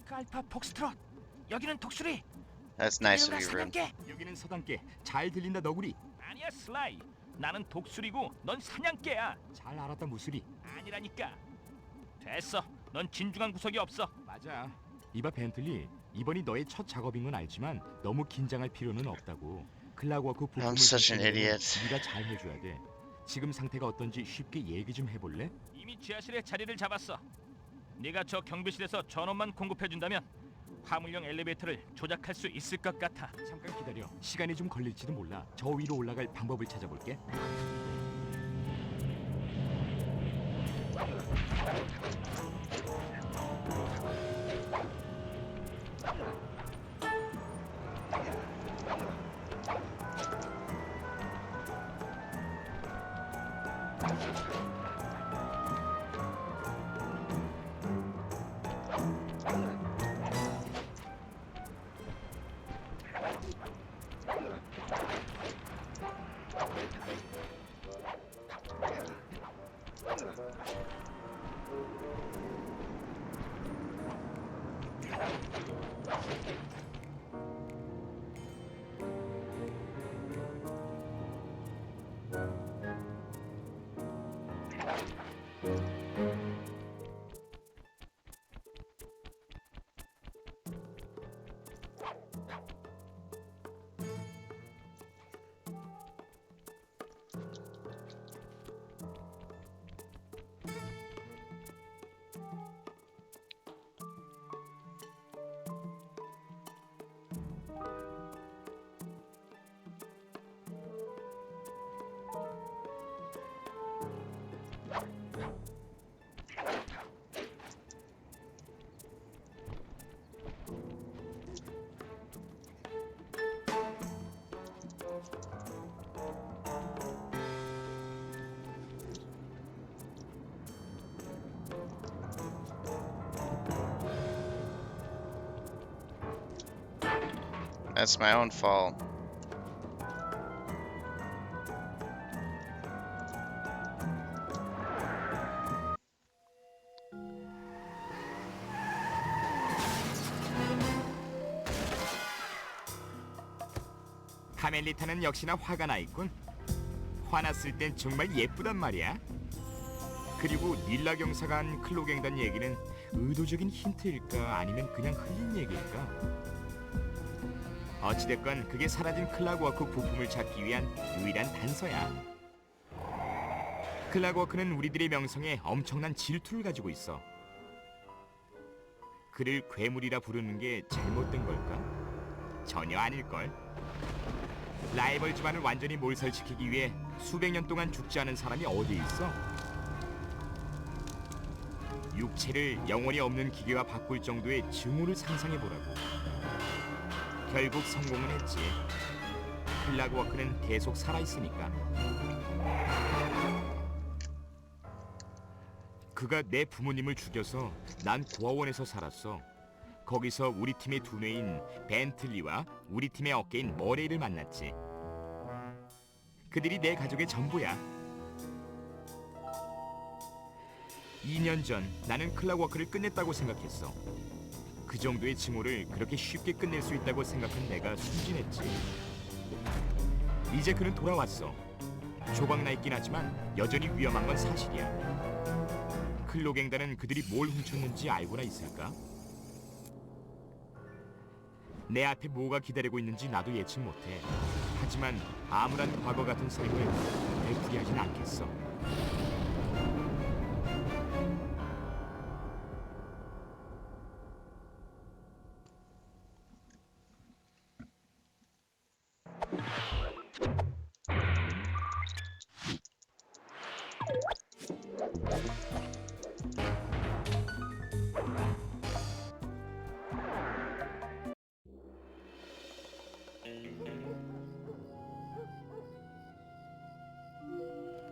오메가 알파 폭스트롯. 여기는 독수리. That's nice of 여기는 you, Rune. 사냥개. 여기는 서당계. 잘 들린다 너구리. 아니야 슬라이. 나는 독수리고 넌 사냥개야. 잘 알았다 무수리. 아니라니까. 됐어. 넌 진중한 구석이 없어. 맞아. 이봐 벤틀리. 이번이 너의 첫 작업인 건 알지만 너무 긴장할 필요는 없다고. 클락워크 부품을 I'm such an 제작하려면 idiot. 네가 잘 해줘야 돼. 지금 상태가 어떤지 쉽게 얘기 좀 해볼래? 이미 지하실에 자리를 잡았어. 네가 저 경비실에서 전원만 공급해준다면 화물용 엘리베이터를 조작할 수 있을 것 같아. 잠깐 기다려. 시간이 좀 걸릴지도 몰라. 저 위로 올라갈 방법을 찾아볼게. That's my own fault. 카멜리타는 역시나 화가 나 있군. 화났을 땐 정말 예쁘단 말이야. 그리고 닐라 경사가 한 클로갱단 얘기는 의도적인 힌트일까 아니면 그냥 흘린 얘기일까? 어찌됐건 그게 사라진 클락워크 부품을 찾기 위한 유일한 단서야. 클락워크는 우리들의 명성에 엄청난 질투를 가지고 있어. 그를 괴물이라 부르는 게 잘못된 걸까? 전혀 아닐걸. 라이벌 집안을 완전히 몰살시키기 위해 수백 년 동안 죽지 않은 사람이 어디 있어? 육체를 영혼이 없는 기계와 바꿀 정도의 증오를 상상해보라고. 결국 성공은 했지. 클락워크는 계속 살아있으니까. 그가 내 부모님을 죽여서 난 고아원에서 살았어. 거기서 우리 팀의 두뇌인 벤틀리와 우리 팀의 어깨인 머레이를 만났지. 그들이 내 가족의 전부야. 2년 전 나는 클락워크를 끝냈다고 생각했어. 그 정도의 증오를 그렇게 쉽게 끝낼 수 있다고 생각한 내가 순진했지. 이제 그는 돌아왔어. 조각나 있긴 하지만 여전히 위험한 건 사실이야. 클로갱단은 그들이 뭘 훔쳤는지 알고나 있을까? 내 앞에 뭐가 기다리고 있는지 나도 예측 못해. 하지만 암울한 과거 같은 삶을 되풀이 하진 않겠어.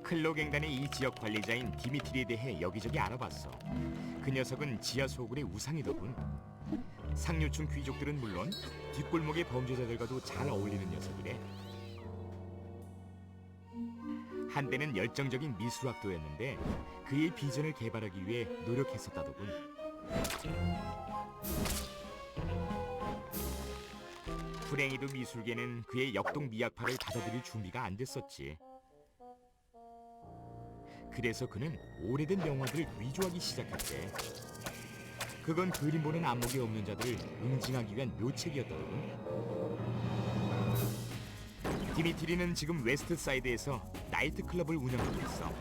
클로갱단의 이 지역 관리자인 디미트리에 대해 여기저기 알아봤어. 그 녀석은 지하 소굴의 우상이더군. 상류층 귀족들은 물론 뒷골목의 범죄자들과도 잘 어울리는 녀석이래. 한때는 열정적인 미술학도였는데 그의 비전을 개발하기 위해 노력했었다더군. 불행히도 미술계는 그의 역동 미약파를 받아들일 준비가 안 됐었지. 그래서 그는 오래된 영화들을 위조하기 시작했대. 그건 그림 보는 안목이 없는 자들을 응징하기 위한 묘책이었더군. 디미트리는 지금 웨스트사이드에서 나이트클럽을 운영하고 있어.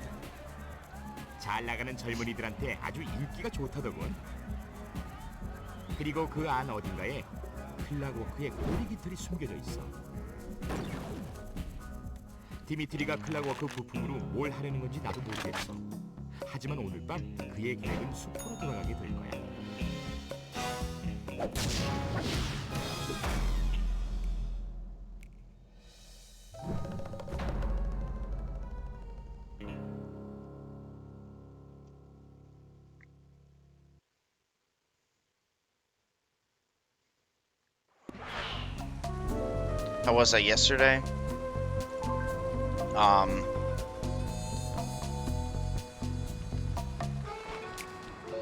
잘 나가는 젊은이들한테 아주 인기가 좋다더군. 그리고 그 안 어딘가에 클락워크의 꼬리 깃털이 숨겨져 있어. 디미트리가 클락워크 부품으로 뭘 하려는 건지 나도 모르겠어. 하지만 오늘 밤 그의 계획은 숲으로 돌아가게 될 거야. How was I yesterday?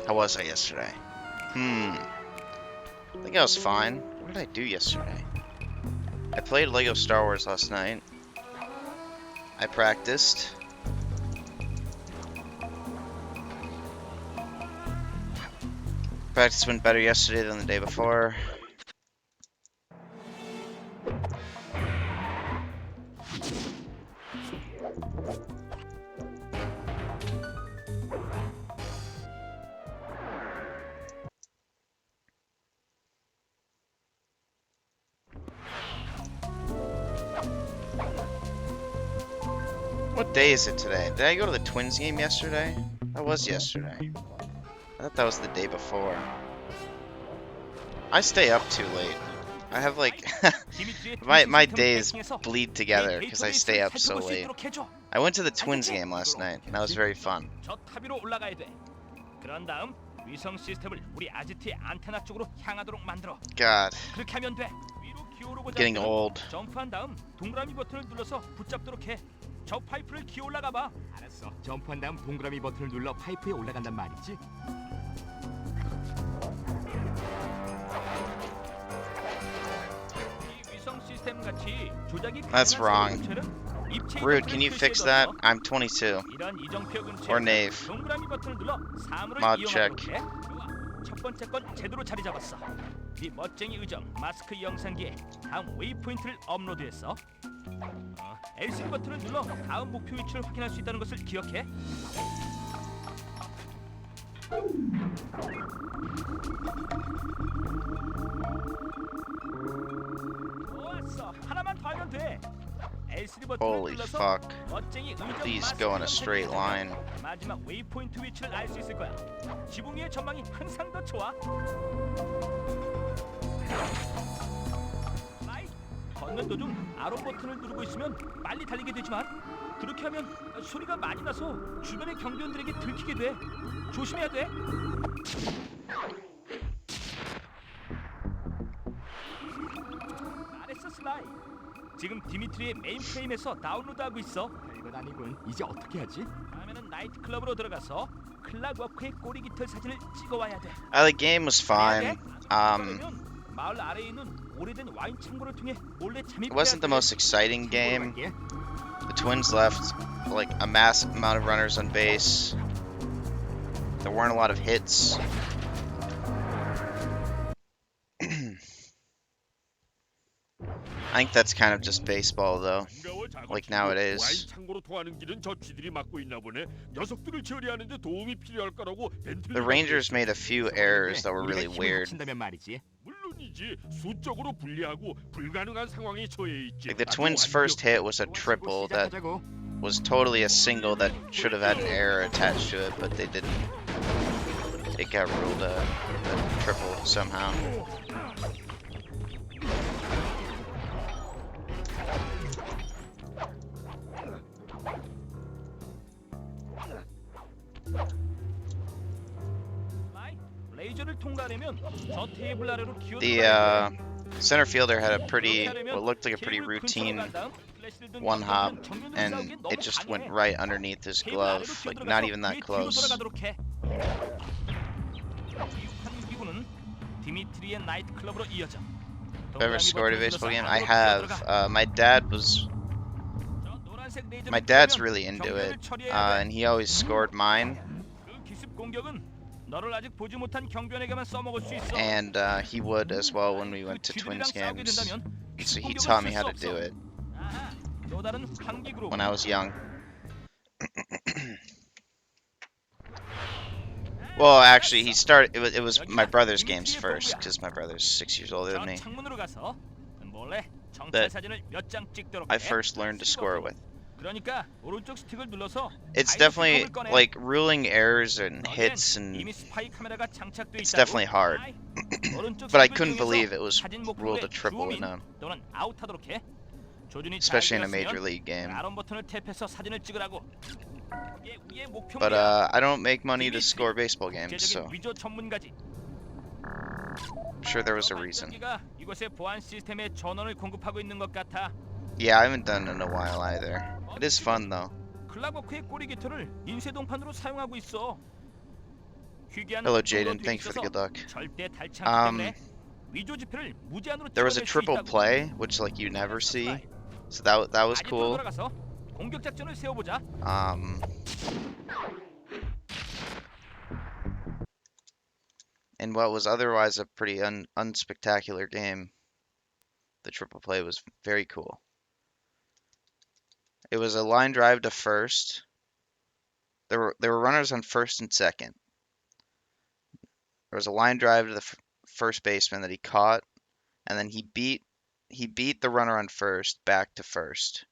How was I yesterday? I think I was fine. What did I do yesterday? I played Lego Star Wars last night. I practiced. Practice went better yesterday than the day before. What day is it today? Did I go to the Twins game yesterday? That was yesterday. I thought that was the day before. I stay up too late. I have like my days bleed together because I stay up so late. I went to the Twins game last night. And that was very fun. 저 탑 위로 올라가야 돼. 그런 다음 위성 시스템을 우리 아지트의 안테나 쪽으로 향하도록 만들어. God, 그렇게 하면 돼. 위로 기어오르고 getting old. 점프한 다음 동그라미 버튼을 눌러서 붙잡도록 해. 저 파이프를 기어 올라가 봐. 알았어. 점프한 다음 동그라미 버튼을 눌러 파이프에 올라간단 말이지. 이 위성 시스템 같이 조작이 That's wrong. Rude, can you fix that? I'm 22. 이런 이정표 근처에 Or Nave. 동그라미 버튼을 눌러 사물을 Mod 이용하도록 check. 해. 좋아. 첫 번째 건 제대로 자리 잡았어. 네 멋쟁이 의정 마스크 영상기에 다음 웨이포인트를 업로드했어. LCD 버튼을 눌러 다음 목표 위치를 확인할 수 있다는 것을 기억해. 좋았어. 하나만 더 하면 돼. LCD 버튼을 Holy 눌러서 fuck. 멋쟁이 의정 These 마스크 go in a 영상기에 straight line. 마지막 웨이포인트 위치를 알 수 있을 거야. 지붕 위의 전망이 항상 더 좋아. 라이, 걷는 도중 아로 버튼을 누르고 있으면 빨리 달리게 되지만 그렇게 하면 소리가 많이 나서 주변의 경비원들에게 들키게 돼. 조심해야 돼. 잘했어 슬라이. 지금 디미트리의 메인 프레임에서 다운로드하고 있어. 별것 아니군. 이제 어떻게 하지? 다음에는 나이트클럽으로 들어가서 클락워크의 꼬리 깃털 사진을 찍어와야 돼. The game was fine. 마을 아래에 있는 오래된 와인 창고를 통해 몰래 It wasn't the most exciting game. The Twins left like a massive amount of runners on base. There weren't a lot of hits. I think that's kind of just baseball though. Like nowadays. 와인 창고로 통하는 길은 저 쥐들이 막고 있나 보네. 녀석들을 처리하는데 도움이 필요할 거라고 벤틀리. The Rangers made a few errors that were really weird. 물론이지. 수적으로 불리하고 불가능한 상황에 처해 있지. Like the Twins' first hit was a triple that was totally a single that should have had an error attached to it, but they didn't. It got ruled a triple somehow. 레이저를 통과하려면 저 테이블 아래로 기어 The center fielder had a pretty, what looked like a pretty routine one hop, and it just went right underneath his glove, like not even that close. 디미트리의 나이트클럽으로 이어져. Have I ever scored a baseball game? I 안으로 have. 뛰어들어가. My dad was. 저 노란색 레이저를 My dad's 피하면 really into 경기를 it, 처리해야 돼. and he always scored mine. 그 기습 공격은 너를 아직 보지 못한 경비원에게만 써먹을 수 있어. And he would as well when we went to 그 Twins 쥐들이랑 싸우게 games. 된다면 So 기습 he 공격은 taught me 쓸 how 수 to do 없어. it 아하, 또 다른 환기 그룹. when I was young. Well, actually, he started. It was my brother's games first, because my brother's 6 years older than 저 me. 창문으로 가서 몰래 정찰 That 사진을 몇 장 찍도록 I 해. first learned to score with. 그러니까 오른쪽 스틱을 눌러서 It's 아이스 definitely 픽업을 꺼내. like ruling errors and 거기엔 hits, and 이미 스파이 카메라가 장착돼 it's 있다고. definitely hard. 아이, 오른쪽 But I 스틱을 couldn't 이용해서 believe it was 사진 ruled 목표에 a triple 줌인 in 또는 아웃하도록 해. 조준이 especially in a 잘 major 되었으면 league game. 아론 버튼을 탭해서 사진을 찍으라고. 그게 우리의 목표물이야. But I don't make money to score baseball games, so 국제적인 위조 전문가지. I'm sure there was a reason. 발전기가 이곳의 보안 시스템에 전원을 공급하고 있는 것 같아. Yeah, I haven't done it in a while either. It is fun though. 클라버크의 꼬리 깃털을 인쇄 동판으로 사용하고 있어. 희귀한 Hello, 목표로 Jaden. 돼 Thanks for the 있어서 good luck. 절대 닳지 않기 Um, 때문에 위조 지표를 무제한으로 There was a 찍어낼 수 triple 있다고. play, which like you never see, so that was 아지트로 cool. 돌아가서 공격 작전을 세워보자. In what was otherwise a pretty unspectacular game, the triple play was very cool. It was a line drive to first. There were runners on first and second. There was a line drive to the first baseman that he caught, and then he beat the runner on first back to first.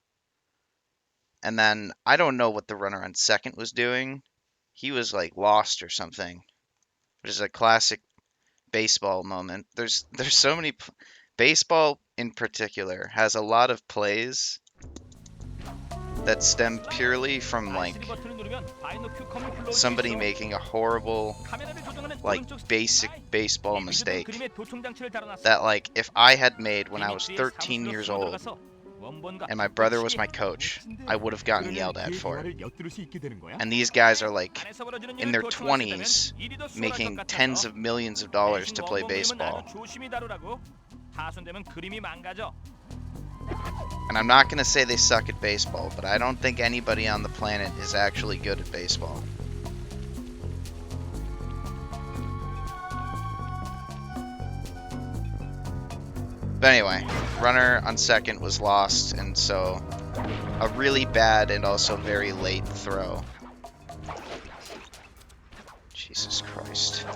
And then I don't know what the runner on second was doing. He was like lost or something. Which is a classic baseball moment. There's so many baseball in particular has a lot of plays that stem purely from like somebody making a horrible like basic baseball mistake that like if I had made when I was 13 years old and my brother was my coach, I would have gotten yelled at for it. And these guys are like in their 20s making tens of millions of dollars to play baseball. And I'm not going to say they suck at baseball, but I don't think anybody on the planet is actually good at baseball. But anyway, runner on second was lost, and so a really bad and also very late throw. Jesus Christ.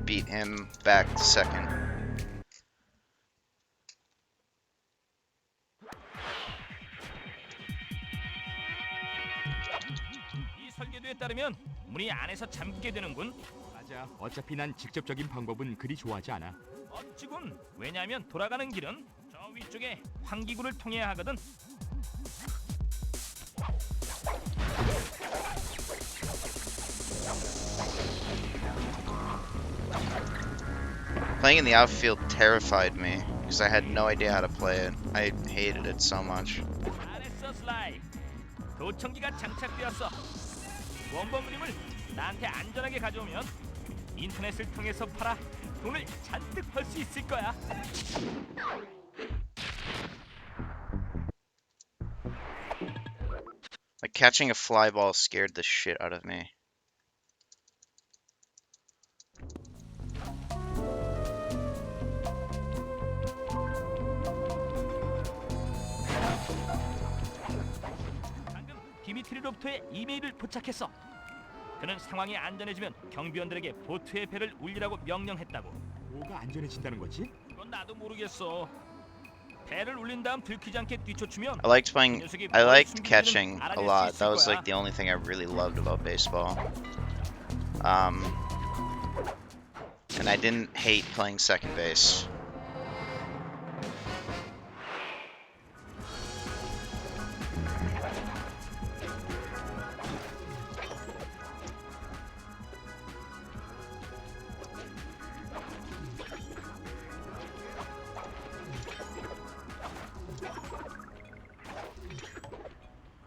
Beat him back to second. 이 설계도에 따르면 문이 안에서 잠기게 되는군. 맞아. 어차피 난 직접적인 방법은 그리 좋아하지 않아. 멋지군. 왜냐하면 돌아가는 길은 저 위쪽에 환기구를 통해야 하거든. Playing in the outfield terrified me because I had no idea how to play it. I hated it so much. 잘했어, 슬라이. 도청기가 장착되었어. 원본 그림을 나한테 안전하게 가져오면 인터넷을 통해서 팔아 돈을 잔뜩 벌 수 있을 거야. Like catching a fly ball scared the shit out of me. 방금 디미트리로부터의 이메일을 포착했어. 그는 상황이 안전해지면 경비원들에게 보트의 배를 울리라고 명령했다고. 뭐가 안전해진다는 거지? 그건 나도 모르겠어. 배를 울린 다음 들키지 않게 뒤쫓으면 I liked catching a lot. That was like the only thing I really loved about baseball. And I didn't hate playing second base.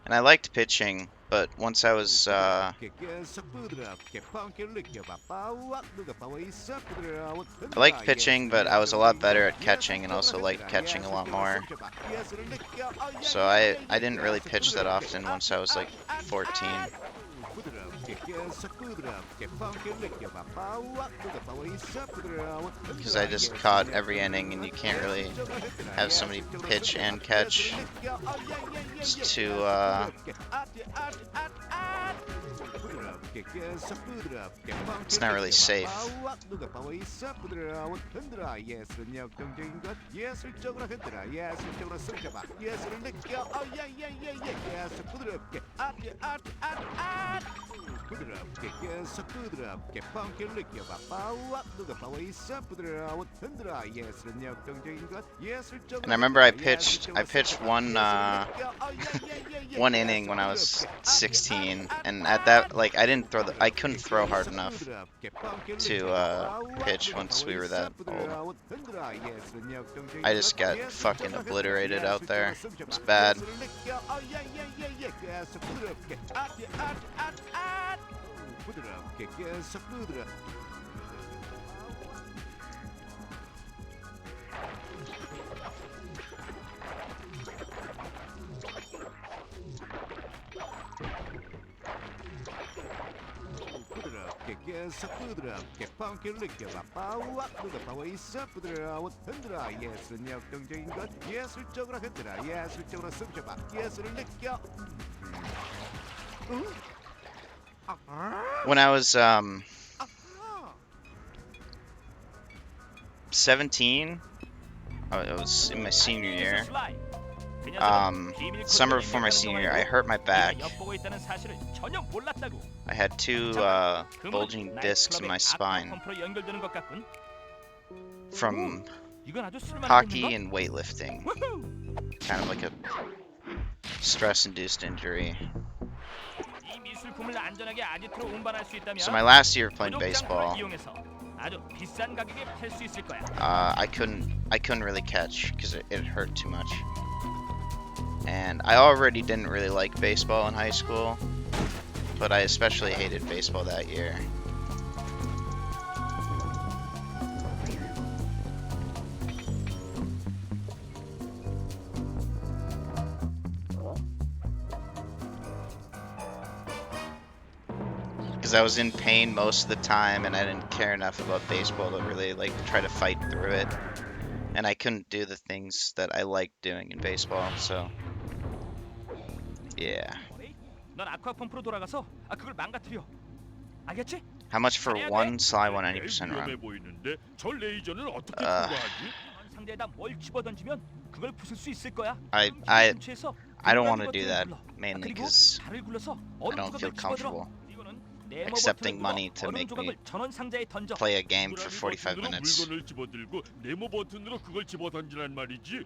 And I liked pitching, but once I was I I liked pitching, but I was a lot better at catching and also liked catching a lot more. So I didn't really pitch that often once I was like 14. Because I just caught every inning, and you can't really have somebody pitch and catch. It's too it's not really safe. And I remember I pitched one one inning when I was 16, and at that, like, I couldn't throw hard enough to pitch once we were that old. I just got fucking obliterated out there. It's bad. When I was 17, it was in my senior year. Summer before my senior year, I hurt my back. I had two bulging discs in my spine from hockey and weightlifting. Kind of like a stress-induced injury. So my last year of playing baseball, I couldn't really catch because it hurt too much. And I already didn't really like baseball in high school, but I especially hated baseball that year. Because I was in pain most of the time, and I didn't care enough about baseball to really like try to fight through it. And I couldn't do the things that I liked doing in baseball, so yeah. How much for one Sly 190% run? 보이는데 저 레이저는 어떻게 Uh, 상대에다 뭘 집어던지면 그걸 부술 수 있을 거야. I don't want to do that, mainly because I don't feel comfortable accepting money to make me play a game for 45 minutes. 물건을 집어들고 네모 버튼으로 그걸 집어던지란 말이지.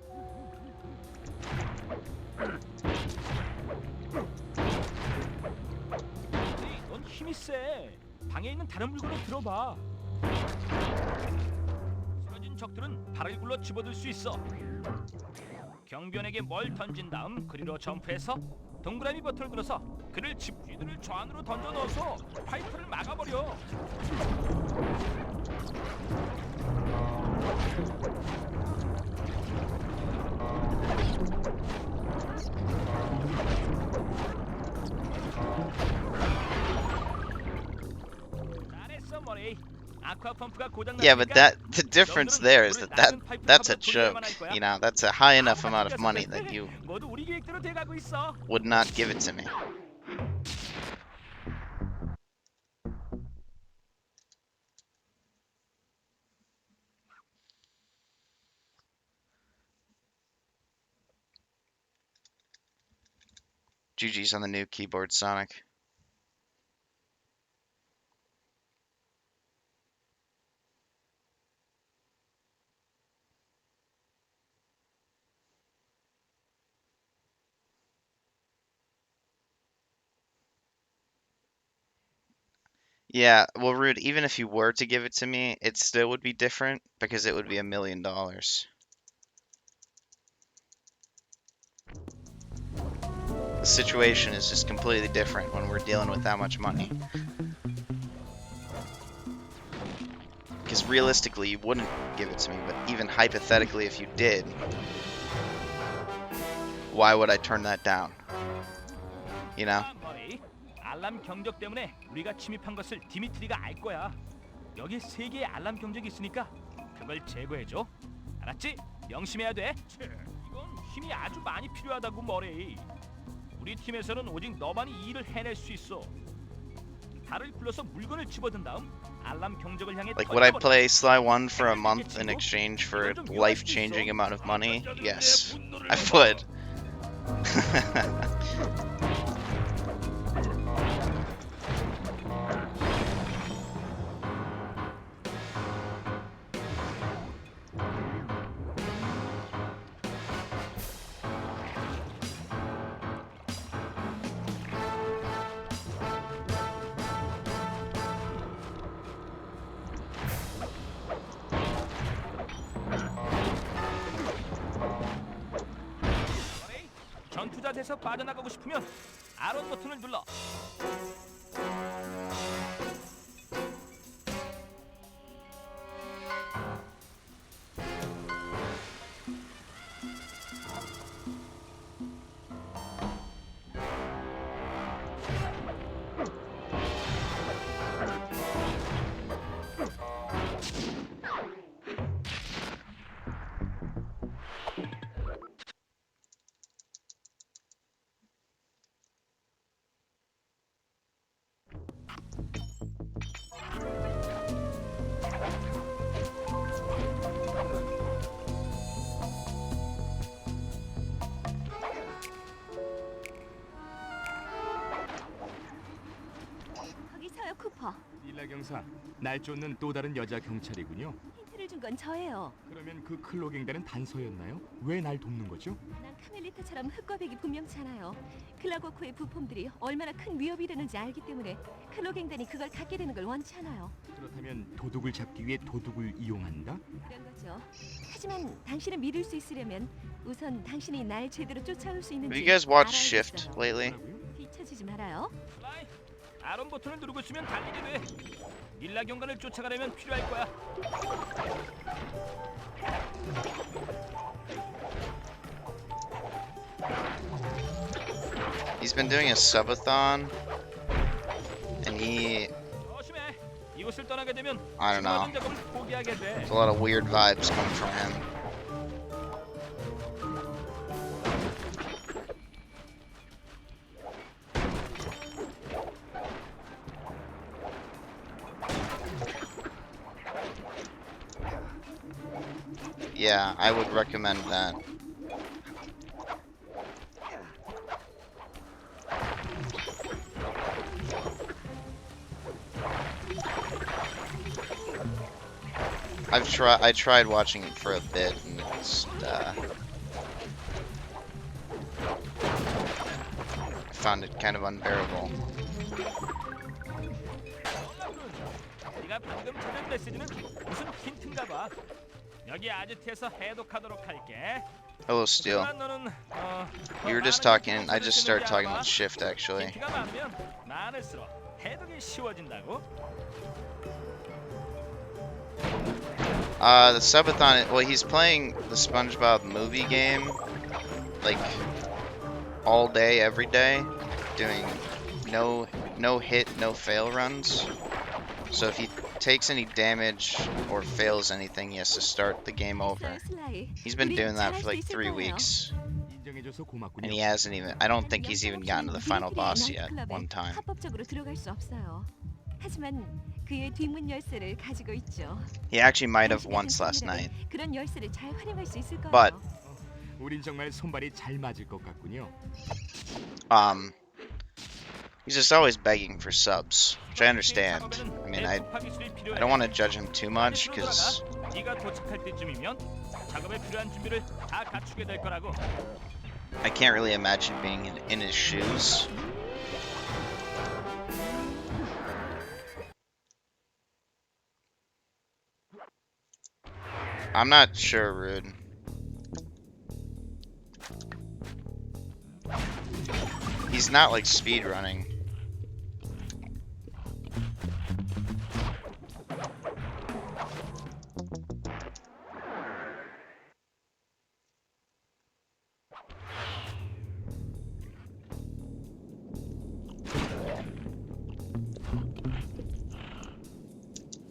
넌 힘이 세. 방에 있는 다른 물건을 들어봐. 쓰러진 적들은 발을 굴러 집어들 수 있어. 경비원에게 뭘 던진 다음 그리로 점프해서 동그라미 버튼을 눌러서 그를 쥐들을 저 안으로 던져 넣어서 파이프를 막아버려. 잘했어, 머리. Yeah, but the difference there is that's a joke. You know, that's a high enough amount of money that you would not give it to me. GG's on the new keyboard, Sonic. Yeah, well, Rude, even if you were to give it to me, it still would be different because it would be $1 million. the situation is just completely different when we're dealing with that much money. Because realistically, you wouldn't give it to me, but even hypothetically, if you did, why would I turn that down? You know? 아, 머리. 알람 경적 때문에 우리가 침입한 것을 디미트리가 알 거야. 여기 3개의 알람 경적이 있으니까 그걸 제거해줘. 알았지? 명심해야 돼. 이건 힘이 아주 많이 필요하다고 머리. 우리 팀에서는 오직 너만이 이 일을 해낼 수 있어. 달을 굴러서 물건을 집어든 다음 알람 경적을 향해 Like, would I 던져버려. play Sly 1 for a month in exchange for a life-changing amount of money? Yes, I would. 전투자에서 빠져나가고 싶으면 아론 버튼을 눌러. 거기서요, 쿠퍼. 닐라 경사, 날 쫓는 또 다른 여자 경찰이군요. 힌트를 준 건 저예요. 그러면 그 클로갱단은 단서였나요? 왜 날 돕는 거죠? 난 카멜리타처럼 흙과 백이 분명찮아요. 클라고코의 부품들이 얼마나 큰 위협이 되는지 알기 때문에 클로갱단이 그걸 갖게 되는 걸 원치 않아요. 그렇다면 도둑을 잡기 위해 도둑을 이용한다? 그런 거죠. 하지만 당신을 믿을 수 있으려면 우선 당신이 날 제대로 쫓아올 수 있는지 Have you guys watched 알아야겠어요. Shift lately? 뭐라고요? 뒤처지지 말아요. 플라이. 아론 버튼을 누르고 있으면 달리게 돼. 닐라 경관을 쫓아가려면 필요할 거야. He's been doing a subathon, and 조심해. 이곳을 떠나게 되면 I don't know. 수많은 작업을 포기하게 돼. There's a lot of weird vibes coming from him. Yeah, I would recommend that. I tried watching it for a bit, and it's I found it kind of unbearable. 네가 방금 찾은 메시지는 무슨 힌트인가 봐. 여기 아지트에서 해독하도록 할게. Hello, Steel. 하지만 너는 You were just talking. I just started talking about Shift, actually. 힌트가 많으면 많을수록 해독이 쉬워진다고. The subathon. Well, he's playing the SpongeBob movie game, like all day, every day, doing no hit, no fail runs. So if he takes any damage or fails anything, he has to start the game over. 슬라이. He's been 우리 doing that 잘할 for 수 like 있을 3 거예요. weeks, 인정해줘서 고맙군요. and he hasn't even. I don't think he's even gotten to the final boss yet. 나이트클럽에 One time. 합법적으로 들어갈 수 없어요. 하지만 그의 뒷문 열쇠를 가지고 있죠. He actually might have 당신 같은 once last 손이라면 night. 그런 열쇠를 잘 활용할 수 있을 거예요. But 우린 정말 손발이 잘 맞을 것 같군요. He's just always begging for subs, which I understand. I mean, I don't want to judge him too much because 네가 도착할 때쯤이면 작업에 필요한 준비를 다 갖추게 될 거라고. I can't really imagine being in his shoes. I'm not sure, Rude. he's not like speedrunning.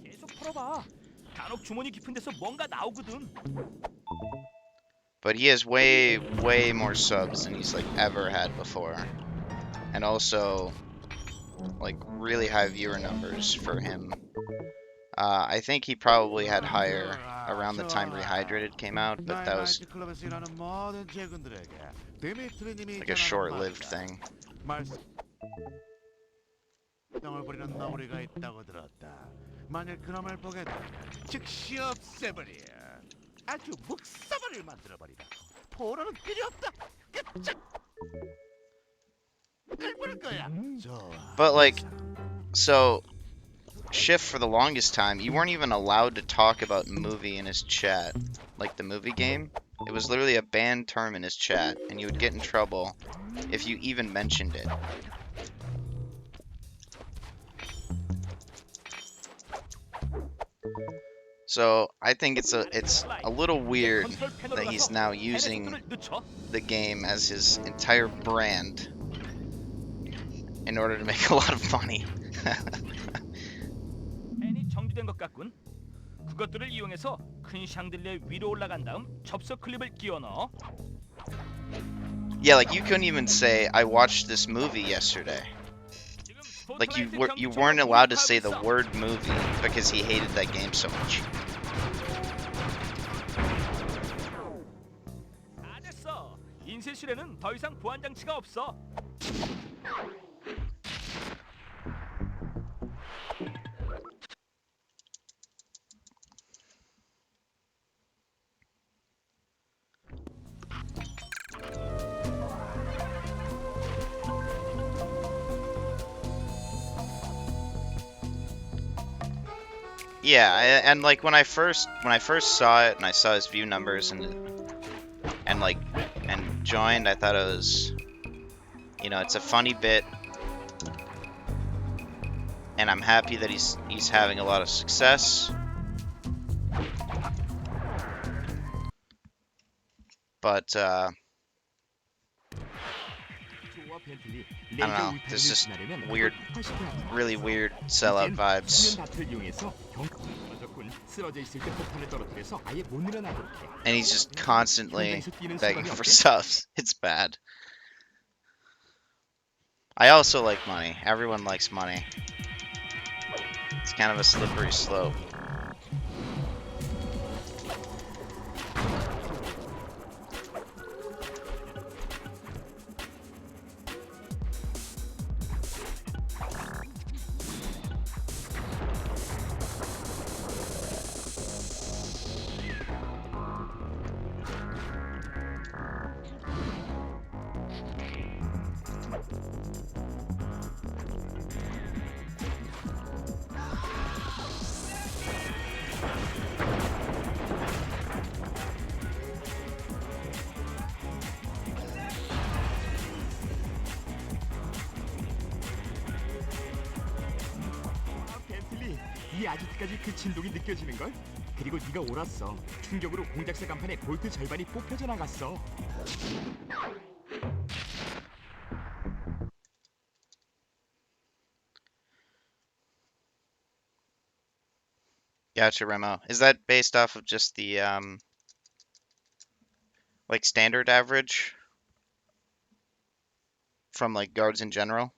계속 풀어봐. 간혹 주머니 깊은 데서 뭔가 나오거든. But he has way more subs than he's like ever had before. And also like really high viewer numbers for him. I think he probably had higher around the time Rehydrated came out, but that was like a short-lived thing. 말썽을 부리는 너구리가 있다고 들었다. 만일 그놈을 보게 되면 즉시 없애버려. 아주 묵사발을 만들어버리다. 포로는 필요 없다. 끝장. 해볼 거야. 좋아. But like, so Shift for the longest time, you weren't even allowed to talk about movie in his chat, like the movie game. It was literally a banned term in his chat, and you would get in trouble if you even mentioned it. So I think it's a little weird that he's now using the game as his entire brand in order to make a lot of money. 팬이 정지된 것 같군. 그것들을 이용해서 큰 샹들리에 위로 올라간 다음 접속 클립을 끼워 넣어. Yeah, like you couldn't even say I watched this movie yesterday. Like you weren't allowed to say the word movie because he hated that game so much. 다 됐어. 인쇄실에는 더 이상 보안 장치가 없어. Yeah, and like when I first saw it and I saw his view numbers and joined, I thought it was, you know, it's a funny bit, and I'm happy that he's having a lot of success. But I don't know, there's just weird, really weird sellout vibes. And he's just constantly begging for subs. It's bad. I also like money. Everyone likes money. It's kind of a slippery slope. 이 아지트까지 그 진동이 느껴지는걸? 그리고 네가 옳았어. 충격으로 공작새 간판에 볼트 절반이 뽑혀져 나갔어. Gotcha, Remo. Is that based off of just the like standard average from like guards in general?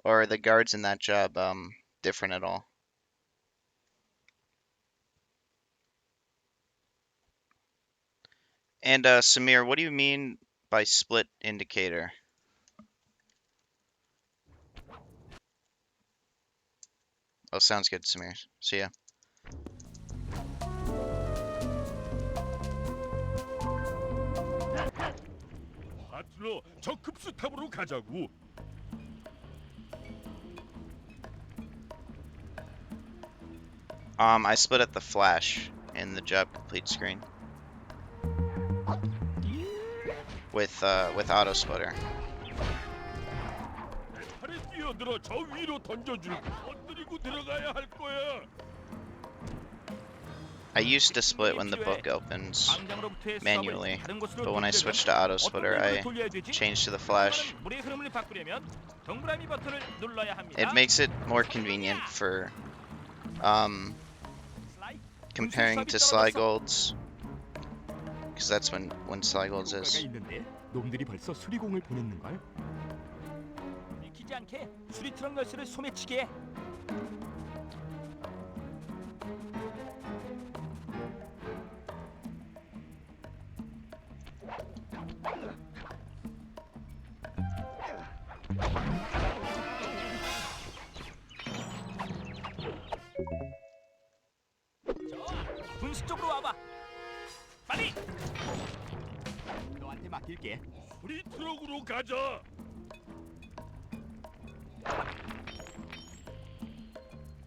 Or are the guards in that job different at all? And Samir, what do you mean by split indicator? Oh, sounds good, Samir. See ya. 파트너, 저 급수탑으로 가자고. I split at the flash in the job complete screen. with auto splitter. 팔에 뛰어들어 저 위로 던져줄. 건드리고 들어가야 할 거야. I used to split when the book opens 광장으로부터의 manually, 수압을 다른 곳으로 but when I 돌리려면 switched to auto 어떤 splitter, 방법을 I 돌려야 되지? changed to the flash. 물의 흐름을 바꾸려면 동그라미 버튼을 눌러야 합니다. It makes it more convenient for 슬라이, comparing to Sly Golds, because that's when Sly Golds 효과가 is. 있는데 놈들이 벌써 수리공을 보냈는 걸. 믿기지 않게 수리 트럭 열쇠를 소매치게 해. 좋아, 분수 쪽으로 와봐. 빨리. 너한테 맡길게. 우리 트럭으로 가자.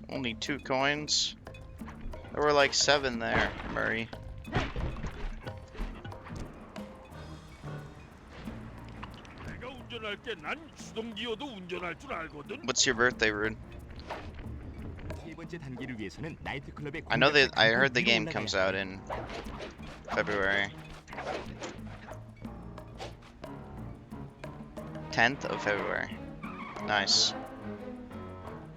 Only 2 coins. There were like 7 there, Murray. 내가 운전할게. 난 수동기어도 운전할 줄 알거든. What's your birthday, Rude? 세 번째 단계를 위해서는 나이트클럽의 I know that I 공략 heard the 위로 game 올라가야 comes 해. out in February. 10th of February. Nice.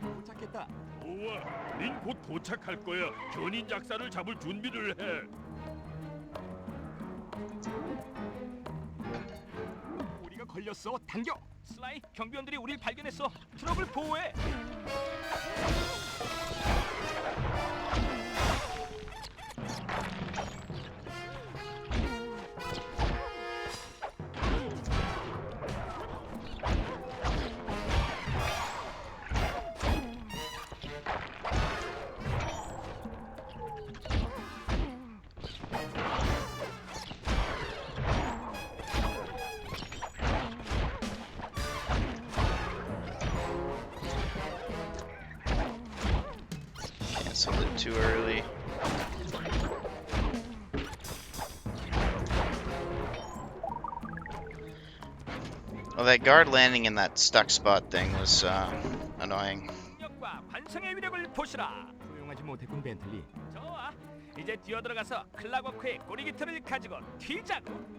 도착했다. 좋아. 닌 곧 도착할 거야. 견인 작사를 잡을 준비를 해. 우리가 걸렸어. 당겨. 슬라이, 경비원들이 우리를 발견했어. 트럭을 보호해. Canceled it too early. Well, that guard landing in that stuck spot thing was annoying. 능력과 반성의 위력을 보시라. 소용하지 못했군 벤틀리. 좋아, 이제 뛰어들어가서 클라워크의 꼬리 깃털을 가지고 튀자고.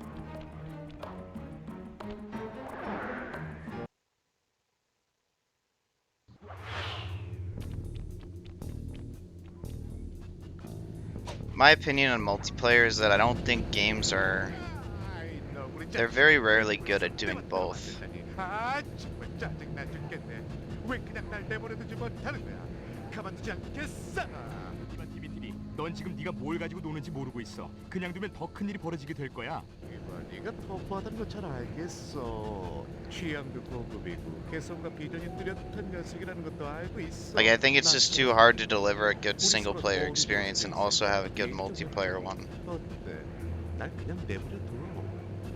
My opinion on multiplayer is that I don't think games are... They're very rarely good at doing both. 아 정말 짜증나 죽겠네. 왜 그냥 날 내버려두지 못하는 거야? 가만두지 않겠어. 이번 TVTV, 넌 지금 네가 뭘 가지고 노는지 모르고 있어. 그냥 두면 더 큰 일이 벌어지게 될 거야. 이봐, 네가 터프하다는 거 잘 알겠어. 취향도 고급이고 개성과 비전이 뚜렷한 녀석이라는 것도 알고 있어. Like, I think it's just too hard to deliver a good single-player experience and also have a good multiplayer one. 어때? 날 그냥 내버려둬.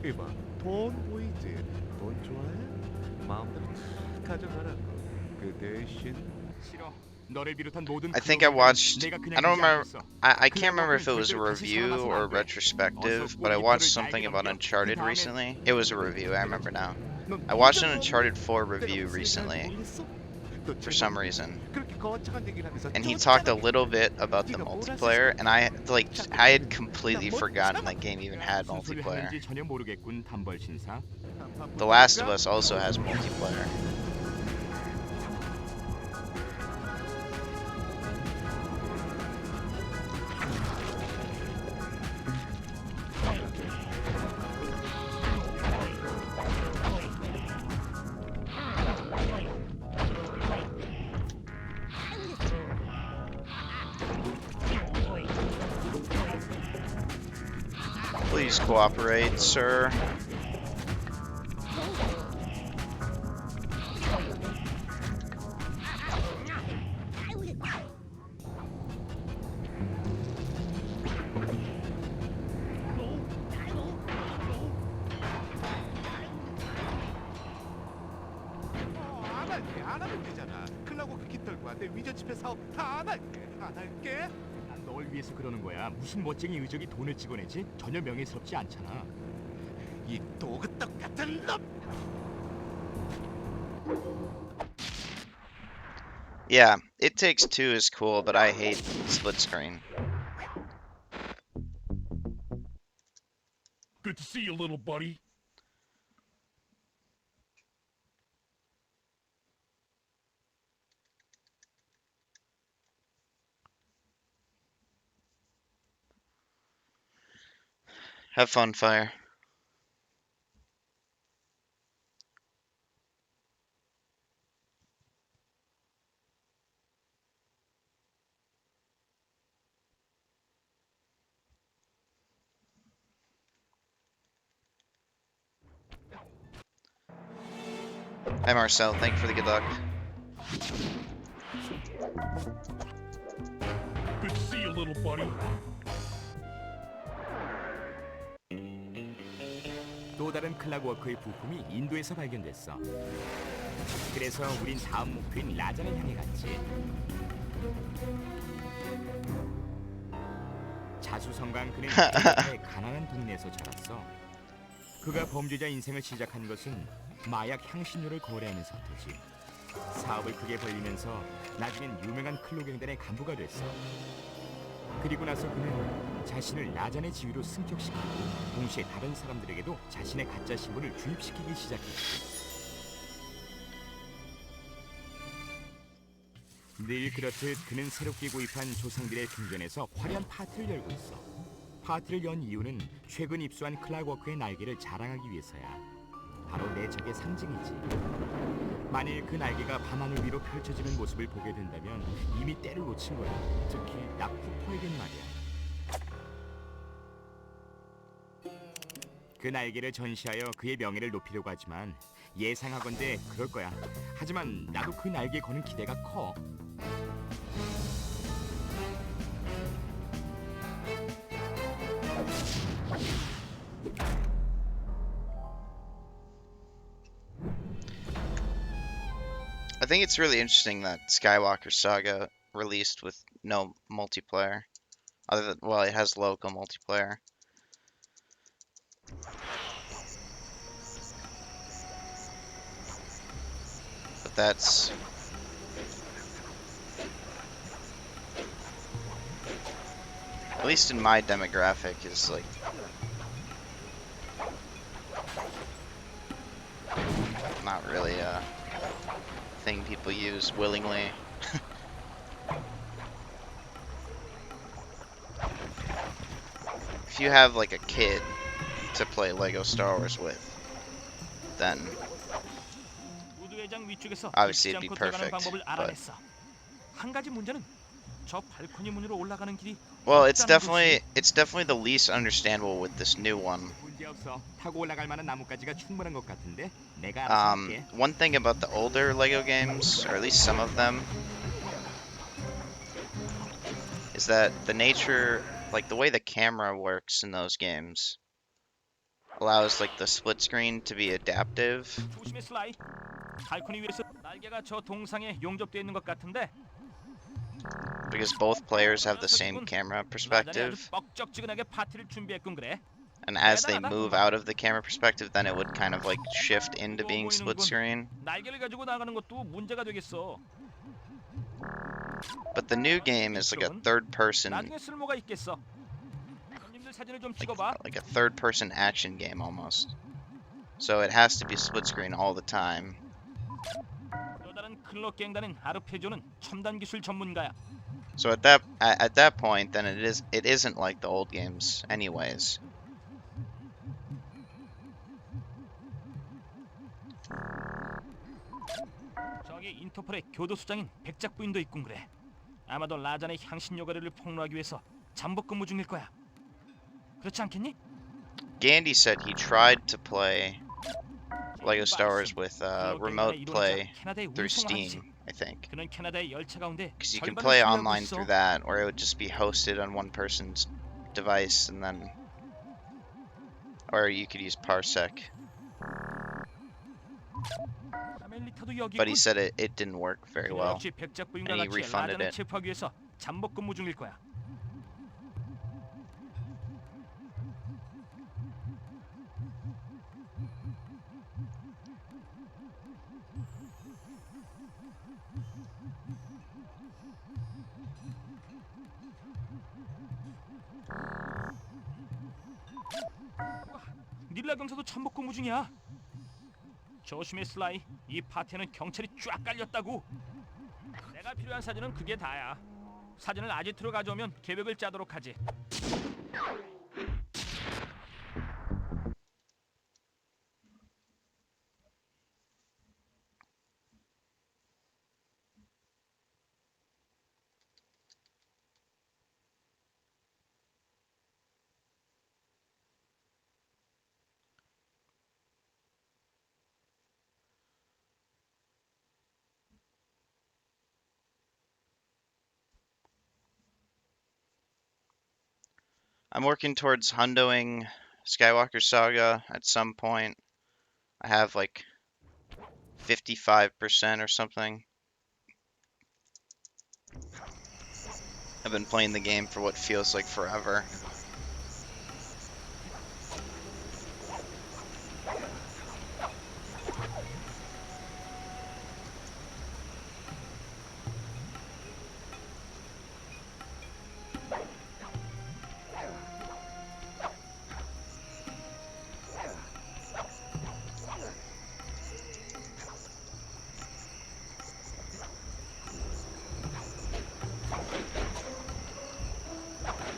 이봐, 돈 보이지? 돈 좋아해? 마음대로 다 가져가라고. 그 대신 싫어. 너를 비롯한 모든 I think I watched... 내가 I 그냥 don't 이제 remember... 알겠어. I can't remember if it was a review or a retrospective, but I watched something about Uncharted recently. It was a review, I remember now. I watched an Uncharted 4 review recently, for some reason. And he talked a little bit about the multiplayer, and I had completely forgotten that game even had 무슨 소리를 multiplayer. 하는지 전혀 모르겠군 단벌 신사. The Last of Us also has multiplayer. Please cooperate, sir. 안 하면 되잖아. 클라고 그 깃털과 내 위전 집회 사업 다 안 할게. 안 할게. 난 널 위해서 그러는 거야. 무슨 멋쟁이 의적이 돈을 찍어내지? 전혀 명예스럽지 않잖아. 이 도그떡 같은 놈! Yeah, It Takes Two is cool, but I hate split screen. Good to see you, little buddy. Have fun, Fire. Hi, Marcel. Thank you for the good luck. Good to see you, little buddy. 또 다른 클락워크의 부품이 인도에서 발견됐어. 그래서 우린 다음 목표인 라잔을 향해 갔지. 자수성가한 그는 클락워크의 가난한 동네에서 자랐어. 그가 범죄자 인생을 시작한 것은 마약 향신료를 거래하면서부터지. 사업을 크게 벌리면서 나중엔 유명한 클로갱단의 간부가 됐어. 그리고 나서 그는 자신을 라잔의 지위로 승격시키고 동시에 다른 사람들에게도 자신의 가짜 신분을 주입시키기 시작했지. 늘 그렇듯 그는 새롭게 구입한 조상들의 궁전에서 화려한 파티를 열고 있어. 파티를 연 이유는 최근 입수한 클락워크의 날개를 자랑하기 위해서야. 바로 내 적의 상징이지. 만일 그 날개가 밤하늘 위로 펼쳐지는 모습을 보게 된다면 이미 때를 놓친 거야. 특히 나 쿠퍼에겐 말이야. 그 날개를 전시하여 그의 명예를 높이려고 하지만 예상하건대 그럴 거야. 하지만 나도 그 날개에 거는 기대가 커. I think it's really interesting that Skywalker Saga released with no multiplayer. Other than, well, it has local multiplayer. But that's... at least in my demographic, is like... not really a thing people use willingly. If you have like a kid to play Lego Star Wars with, then 우드회장 위쪽에서 obviously 잊지 it'd be 않고 들어가는 perfect. 방법을 But 알아냈어. 한 가지 문제는 저 발코니 문으로 올라가는 길이 well, it's 없다는 것이. definitely the least understandable with this new one. 문제 없어. 타고 올라갈 만한 나뭇가지가 충분한 것 같은데 내가 알아서 할게. One thing about the older Lego games, or at least some of them, is that the nature, like the way the camera works in those games, allows like the split screen to be adaptive. 조심해 슬라이. 발코니 위에서 날개가 저 동상에 용접되어 있는 것 같은데. Because both players have the same camera 라잔이 perspective, 아주 뻑적지근하게 파티를 준비했군 그래. and as they move out of the camera perspective, then it would kind of like shift into being split screen. 날개를 가지고 나가는 것도 문제가 되겠어. But the new game is like a third person, 나중에 쓸모가 있겠어. 손님들 사진을 좀 찍어봐. like a third person action game almost. So it has to be split screen all the time. 또 다른 클럽 갱단은 아르페조는 첨단 기술 전문가야. So at that point, then it isn't like the old games, anyways. 저기 인터폴의 교도소장인 백작 부인도 있군 그래. 아마도 라잔의 향신료 거래를 폭로하기 위해서 잠복 근무 중일 거야. 그렇지 않겠니? Gandhi said he tried to play Lego Star Wars with remote play through Steam, I think. 그는 캐나다의 열차 가운데 Because you can 절반을 play 소유하고 online 있어. through that, or it would just be hosted on one person's device, and then, or you could use Parsec. 아멜리타도 여기 But he 있군. said it didn't work very 그녀 well. 역시 백작 부인과 and he 같이 refunded 라잔을 it. 체포하기 위해서 잠복 근무 중일 거야. 닐라 경사도 잠복 근무 중이야. 조심해 슬라이. 이 파티에는 경찰이 쫙 깔렸다고. 내가 필요한 사진은 그게 다야. 사진을 아지트로 가져오면 계획을 짜도록 하지. I'm working towards hundoing Skywalker Saga at some point. I have like 55% or something. I've been playing the game for what feels like forever.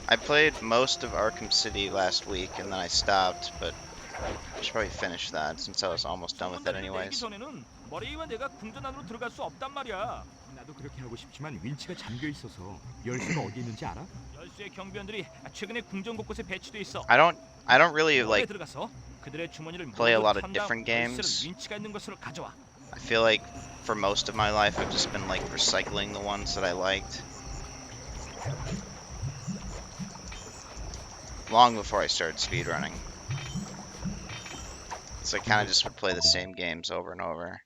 I played most of Arkham City last week and then I stopped, but I should probably finish that since I was almost done with it 성문다리를 내리기 anyways. 전에는 머레이와 내가 궁전 안으로 들어갈 수 없단 말이야. 나도 그렇게 하고 싶지만 윈치가 잠겨 있어서 열쇠가 어디 있는지 알아? 열쇠 경비원들이 최근에 궁전 곳곳에 배치돼 있어. I don't really 너네 like 들어가서 그들의 주머니를 play a 모두 lot of 턴 다음 different 열쇠를 games. 윈치가 있는 것으로 가져와. I feel like for most of my life I've just been like recycling the ones that I liked. Long before I started speedrunning. So I kind of just would play the same games over and over.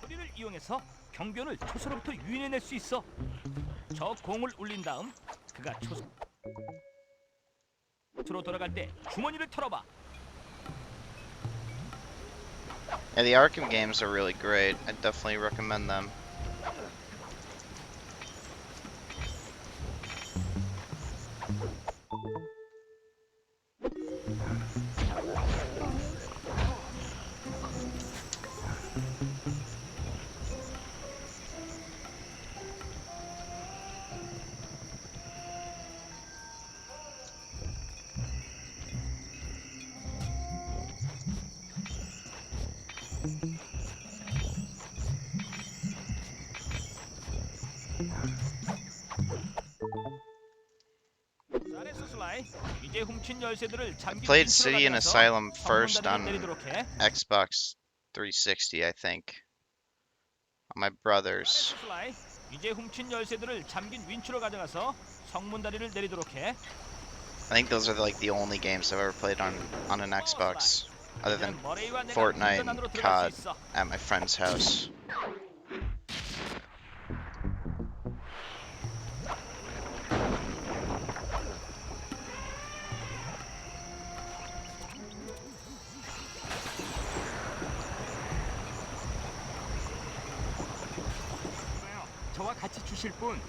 소리를 이용해서 경비원을 초소로부터 유인해낼 수 있어. 저 공을 울린 다음 그가 초소로 돌아갈 때 주머니를 털어봐. Yeah, the Arkham games are really great. I definitely recommend them. 잘했어 슬라이. 이제 훔친 열쇠들을 I 잠긴 played 윈치로 City and 가져가서 Asylum first 성문다리를 on 내리도록 해. Xbox 360, I think. On my brother's. 잘했어 슬라이. 이제 훔친 열쇠들을 잠긴 윈치로 가져가서 성문다리를 내리도록 해. I think those are like the only games I've ever played on an Xbox, other than 이제는 머레이와 내가 Fortnite 궁전 안으로 and 들어갈 COD 수 있어. at my friend's house. 저와 같이 주실 분.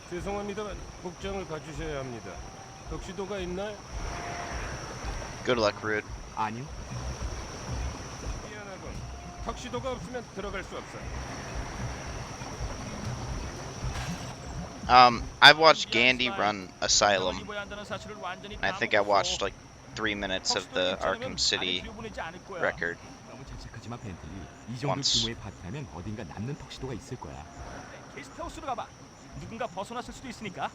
죄송합니다만 복장을 갖추셔야 합니다. 턱시도가 있나요? Good luck, Rude. 아니요. 미안하군. 턱시도가 없으면 들어갈 수 없어. I've watched Gandhi run Asylum. 입어야 한다는 사실을 완전히 And I think I watched 까먹었어. like 3 minutes of the Arkham City 보내지 않을 거야. record. 너무 자책하지 마 벤틀리. 이 정도 Once. 규모의 파티라면 어딘가 남는 턱시도가 있을 거야. 게스트하우스로 가봐. 누군가 벗어났을 수도 있으니까.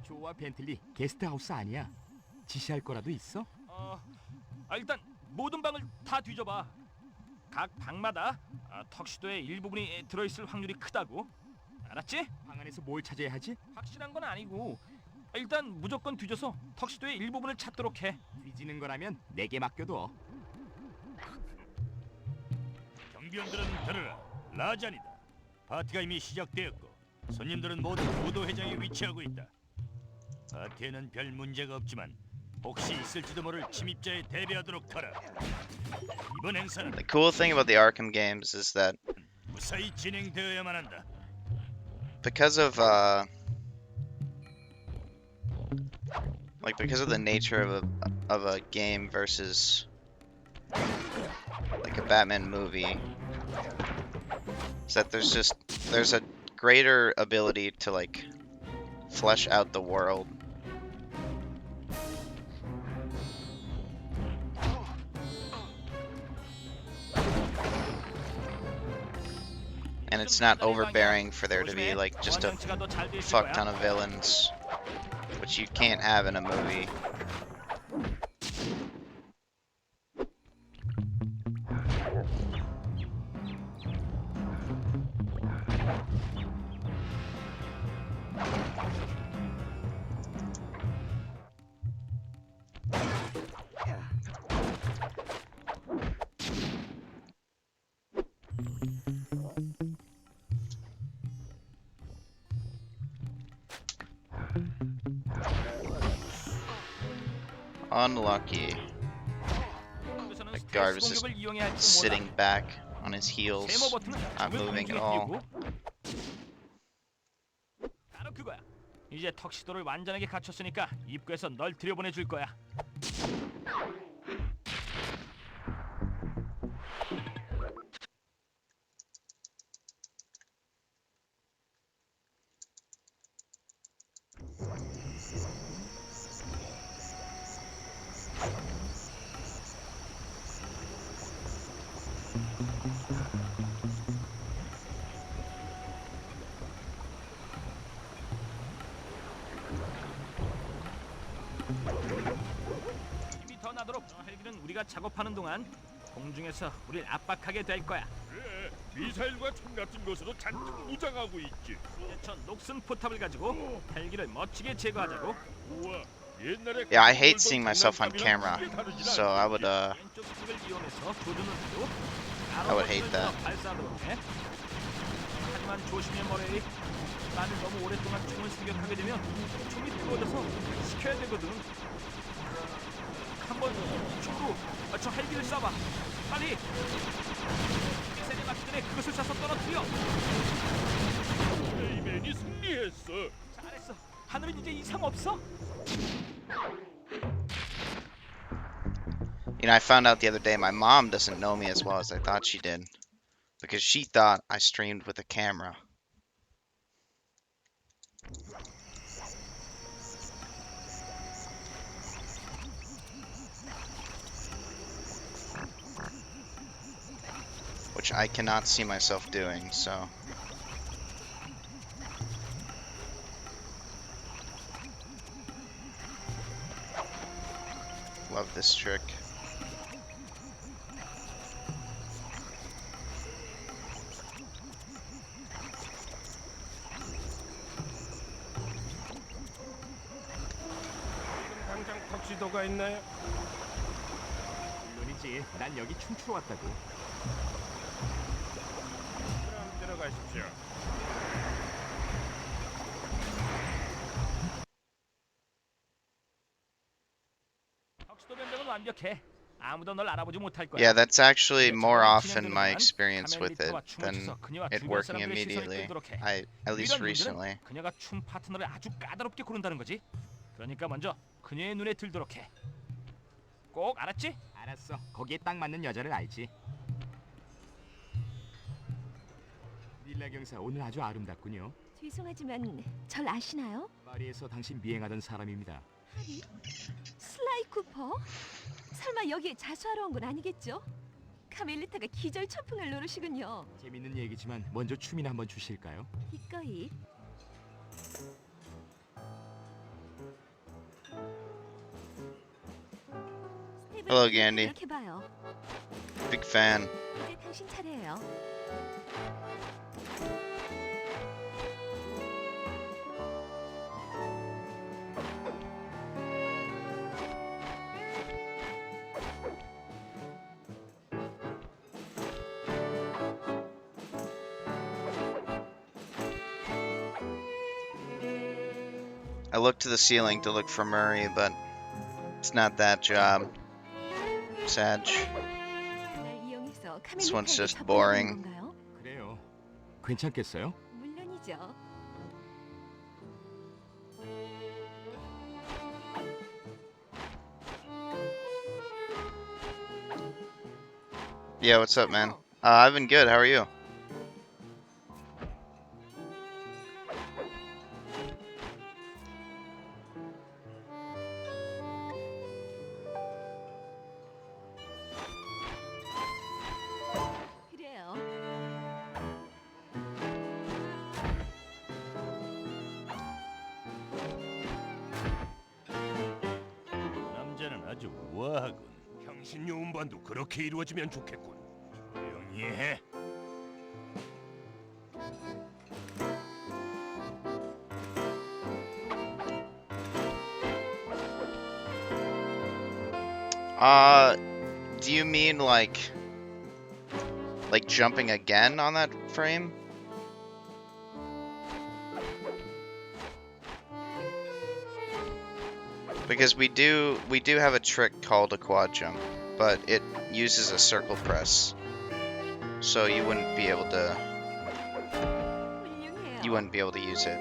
좋아 벤틀리. 게스트하우스 아니야. 지시할 거라도 있어? 일단 모든 방을 다 뒤져봐. 각 방마다 턱시도의 일부분이 들어있을 확률이 크다고. 알았지? 방 안에서 뭘 찾아야 하지? 확실한 건 아니고 일단 무조건 뒤져서 턱시도의 일부분을 찾도록 해. 뒤지는 거라면 내게 맡겨둬. 경비원들은 들으라. 라잔이다. 파티가 이미 시작되었고 손님들은 모두 무도회장에 위치하고 있다. 파티에는 별 문제가 없지만 혹시 있을지도 모를 침입자에 대비하도록 하라. 이번 행사는 The cool thing about the Arkham games is that 무사히 진행되어야만 한다. because of because of the nature of a game versus like a Batman movie, is that there's a greater ability to like flesh out the world. And it's not overbearing for there to be like just a fuck ton of villains, which you can't have in a movie. Unlucky. The guard was just sitting back on his heels, not moving at all. 바로 그거야. 이제 턱시도를 완전하게 갖췄으니까 입구에서 널 들여보내줄 거야. 힘이 더 나도록 헬기는 우리가 작업하는 동안 공중에서 우릴 압박하게 될 거야. 그래, 미사일과 총 같은 것으로 잔뜩 무장하고 있지. 이제 저 녹슨 포탑을 가지고 헬기를 멋지게 제거하자고. 우와, 옛날에 Yeah, I hate seeing myself on camera, so I would 왼쪽 측을 이용해서 조준을 해도 I would hate that. 발사하도록 해. 하지만 조심해 머레이. 나를 너무 오랫동안 총을 사격하게 되면 총이 부러져서 시켜야 되거든. 한번 이쪽으로 저 헬기를 쏴봐. 빨리. 미사일에 맞기 전에 그것을 쏴서 떨어뜨려. 레이맨이 승리했어. 잘했어. 하늘은 이제 이상 없어. You know, I found out the other day my mom doesn't know me as well as I thought she did, because she thought I streamed with a camera. Which I cannot see myself doing, so. Love this trick. 당장 턱시도가 있나요? 물론이지. 난 여기 춤추러 왔다고. 그럼 들어가십시오. 턱시도 변경은 완벽해. 아무도 널 알아보지 못할 거야. Yeah, that's actually more 진행되는 often my 동안 experience with it 카멜리터와 춤을 than 춰서 그녀와 it 주변 working 사람들의 시선을 immediately. 끌도록 해. At least 이런 문제는 recently. 그녀가 춤 파트너를 아주 까다롭게 고른다는 거지. 그러니까 먼저 그녀의 눈에 들도록 해. 꼭 알았지? 알았어. 거기에 딱 맞는 여자를 알지. 닐라 경사 오늘 아주 아름답군요. 죄송하지만 절 아시나요? 파리에서 당신 미행하던 사람입니다. 슬라이 쿠퍼? 설마 여기에 자수하러 온 건 아니겠죠? 카멜리타가 기절초풍을 노르시군요. 재밌는 얘기지만 먼저 춤이나 한번 주실까요? 기꺼이. Hello, 이렇게 Gandhi. 노력해봐요. Big fan. 이제 당신 차례예요. I look to the ceiling to look for Murray, but it's not that job. Sag. 날 이용해서 This one's 카멜리카에게 just 접근하는 boring. 건가요? 그래요. 괜찮겠어요? 물론이죠. Yeah, what's up, man? I've been good. How are you? 그래요. 남자는 아주 우아하군. 향신료 운반도 그렇게 이루어지면 좋겠군. 조용히 해. Do you mean like jumping again on that frame? Because we do have a trick called a quad jump, but it uses a circle press. So you wouldn't be able to 훌륭해요. use it.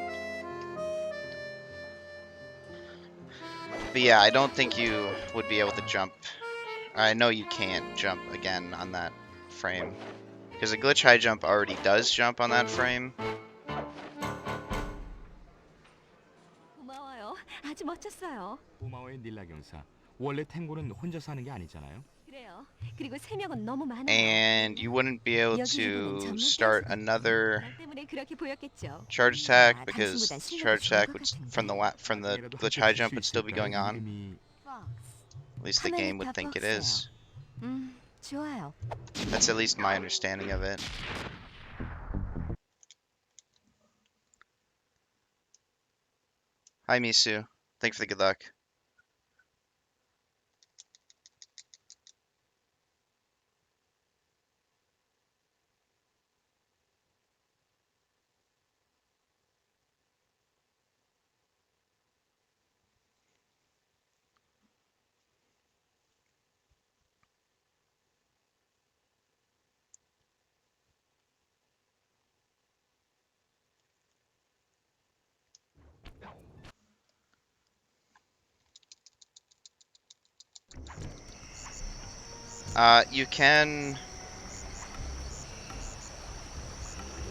But yeah, I don't think you would be able to jump. I know you can't jump again on that frame. Because a glitch high jump already does jump on that frame. 고마워요. 아주 멋졌어요. 고마워요, 닐라 경사. 원래 탱고는 혼자서 하는 게 아니잖아요. 그래요. 그리고 세 명은 너무 많아요. And you wouldn't be able to start another 말 때문에 그렇게 보였겠죠. charge attack 아, because 당신보단 실력이 charge 좋은 attack 것 would 같은데. from the 그래도 glitch 함께 high 볼 jump 수 would still be going 있을까요? on. 이름이 At least the game would think it is. 좋아요. That's at least my understanding of it. Hi Misu. Thanks for the good luck.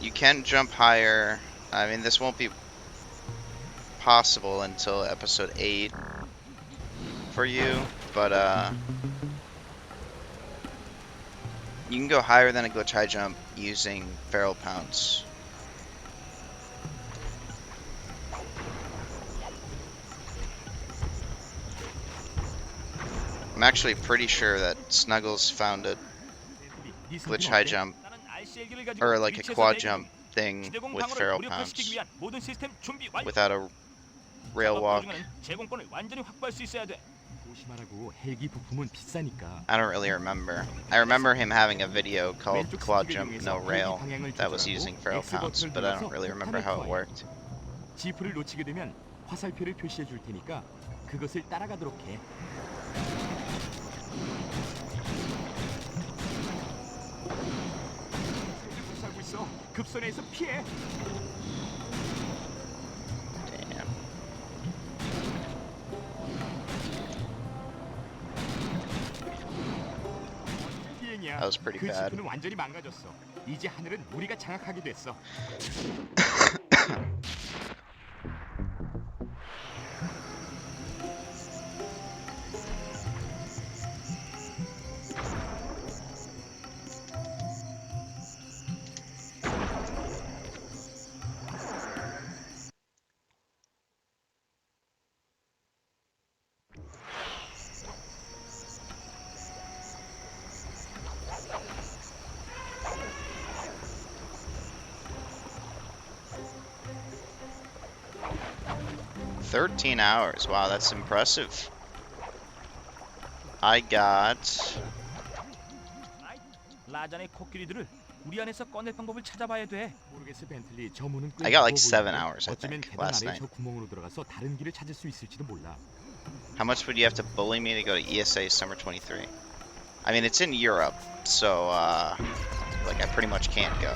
You can jump higher. I mean, this won't be possible until episode 8 for you, but you can go higher than a glitch high jump using feral pounce. I'm actually pretty sure that Snuggles found a 네 glitch 상태는 high 어때? jump 나는 RCL기를 가지고 or like a 위치에서 quad 대기 jump 중. thing 지대공 with 방어를 feral 무력화시키기 pounce 위한 모든 시스템 준비 완료. without a rail 작업 walk. 도중에는 제공권을 완전히 확보할 수 있어야 돼. 조심하라고. 헬기 부품은 비싸니까. I don't really remember. I remember him having a video called 왼쪽 Quad 스틱을 Jump 이용해서 No 헬기 Rail 방향을 that was 조절하고 using feral X pounce, 버튼을 but I don't 눌러서 really remember 폭탄을 how it 투하해. worked. 지프를 놓치게 되면 화살표를 표시해 줄 테니까 그것을 따라가도록 해. 살고 있어. 급선에서 피해. Damn. 비행이야. That was pretty 그 bad. 지프는 완전히 망가졌어. 이제 하늘은 우리가 장악하게 됐어. 13 hours. Wow, that's impressive. I got 라잔의 코끼리들을 우리 안에서 꺼낼 방법을 찾아봐야 돼. 모르겠어, 벤틀리. 저 문은 꽤 I got like 좁아 7 보이는데 hours, I 어쩌면 think, 계단 last 아래 night. 저 구멍으로 들어가서 다른 길을 찾을 수 있을지도 몰라. How much would you have to bully me to go to ESA Summer 23? I mean, it's in Europe, so like I pretty much can't go.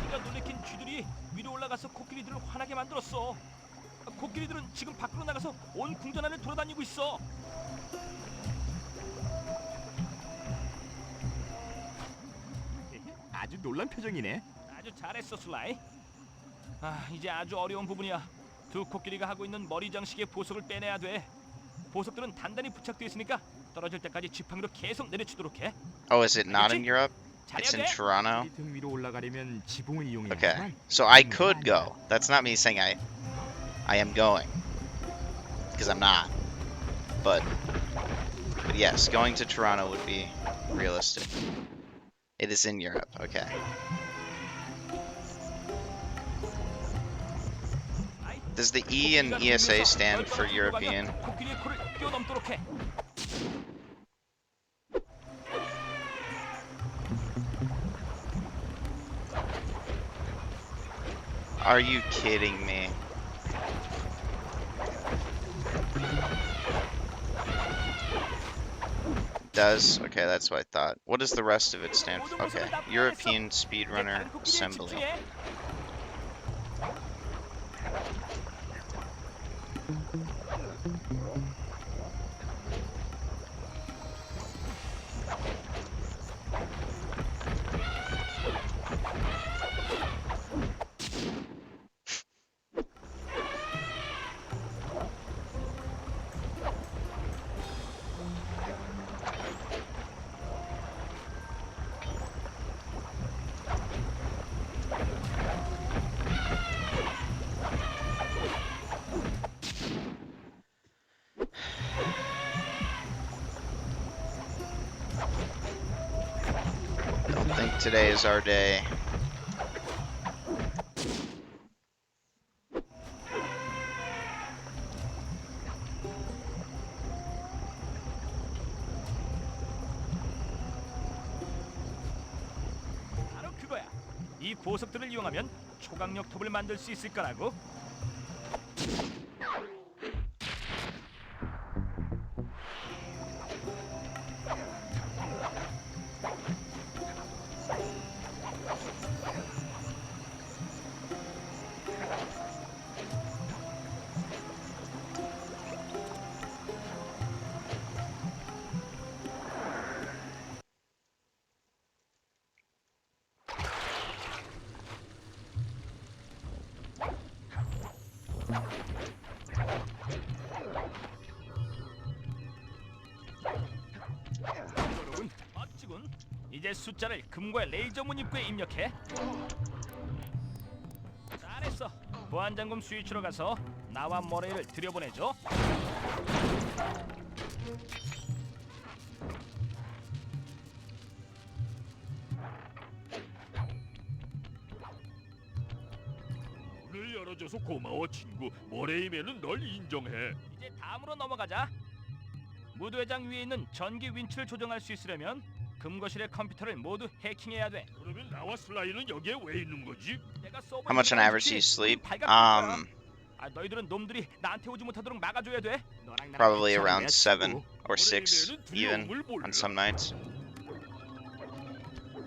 우리가 놀래킨 쥐들이 위로 올라가서 코끼리들을 화나게 만들었어. 코끼리들은 지금 밖으로 나가서 온 궁전 안을 돌아다니고 있어. 아주 놀란 표정이네. 아주 잘했어, 슬라이. 이제 아주 어려운 부분이야. 두 코끼리가 하고 있는 머리 장식의 보석을 빼내야 돼. 보석들은 단단히 부착되어 있으니까 떨어질 때까지 지팡이로 계속 내려치도록 해. Oh, is it not in Europe? It's 잘해야 in 돼. Toronto? 등 위로 올라가려면 지붕을 이용해야 Okay, 하지만 so I could go. That's not me saying I am going, because I'm not. But yes, going to Toronto would be realistic. It is in Europe. Okay. Does the E in ESA stand for European? 코끼리의 코를 뛰어넘도록 해. Are you kidding me? Does? Okay, that's what I thought. What does the rest of it stand for? Okay, European Speedrunner Assembly. Don't think today is our day. 바로 그거야. 이 보석들을 이용하면 초강력 톱을 만들 수 있을 거라고. 멋지군. 이제 숫자를 금고의 레이저 문 입구에 입력해. 잘했어. 보안 잠금 스위치로 가서 나와 머레이를 들여보내줘. 문을 열어줘서 고마워 친구. 모레이면은 널 인정해. 이제 다음으로 넘어가자. 무도회장 위에 있는 전기 윈치를 조정할 수 있으려면 금거실의 컴퓨터를 모두 해킹해야 돼. 그러면 나와 슬라이는 여기에 왜 있는 거지? 내가 써본 How much on average do you sleep? 너희들은 놈들이 나한테 오지 못하도록 막아줘야 돼. 너랑 나랑 Probably 같이 하면 around 내가 7 치고. or 6 even on some nights.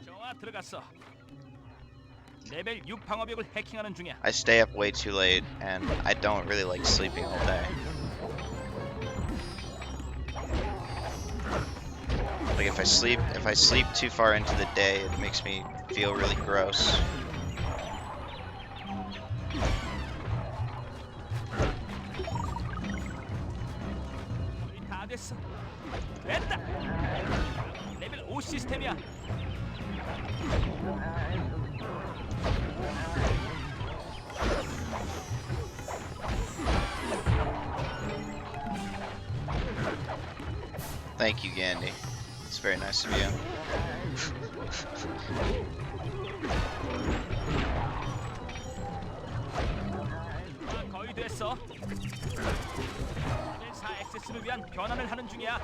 좋아, 들어갔어. 레벨 6 방어벽을 해킹하는 중이야. I stay up way too late and I don't really like sleeping all day. Like if I sleep too far into the day, it makes me feel really gross. 거의 다 됐어. 됐다. 레벨 5 시스템이야. Thank you, Gandhi. It's very nice of you. 있어. 레벨 4 액세스를 위한 변환을 하는 중이야.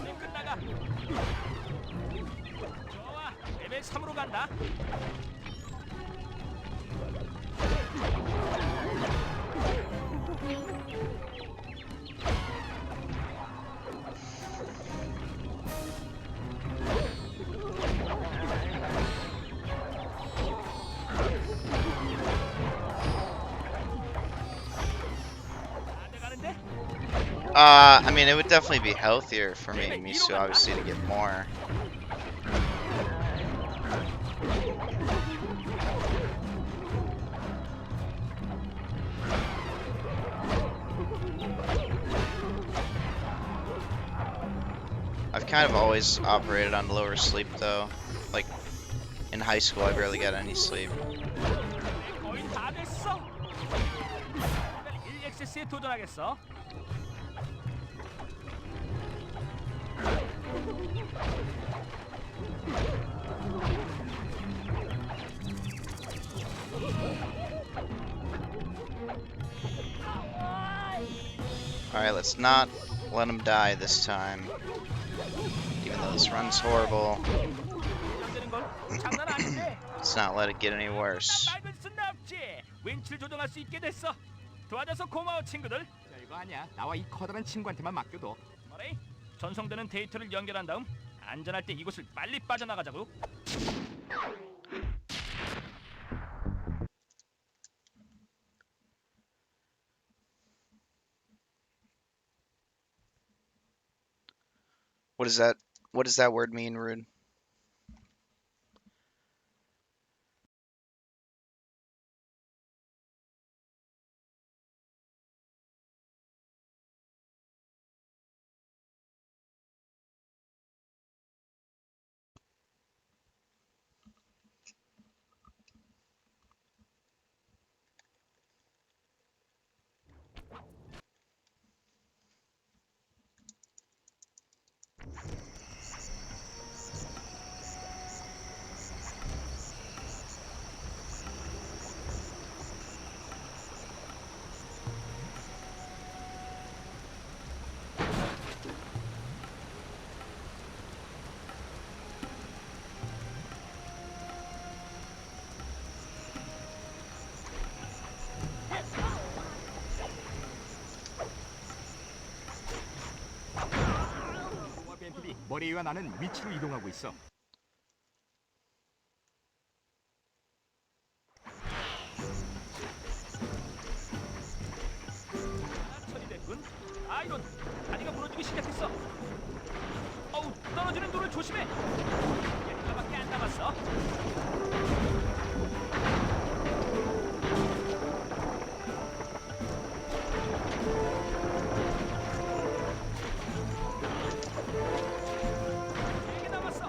우리 끝나가. 좋아, 레벨 3으로 간다. 다 돼가는데? I mean, it would definitely be healthier for me and Misu, obviously, to get more. I've kind of always operated on lower sleep, though. Like, in high school, I barely got any sleep. 거의 다 됐어. 레벨 1액세스에 도전하겠어. Alright, let's not let him die this time. Even though this run's horrible, 되는 건 장난 아닌데. let's not let it get any worse. 맑은 순 없지. 윈치를 조정할 수 있게 됐어. 도와줘서 고마워 친구들. 별거 아니야. 나와 이 커다란 친구한테만 맡겨둬. 머레이, 전송되는 데이터를 연결한 다음 안전할 때 이곳을 빨리 빠져나가자고. What is that? What does that word mean, Rude? 벤틀이 머리 위와 나는 위치로 이동하고 있어. 처리됐군. 아이론, 다리가 무너지기 시작했어. 어우, 떨어지는 돌을 조심해. 이제 하나밖에 안 남았어. 세개 남았어.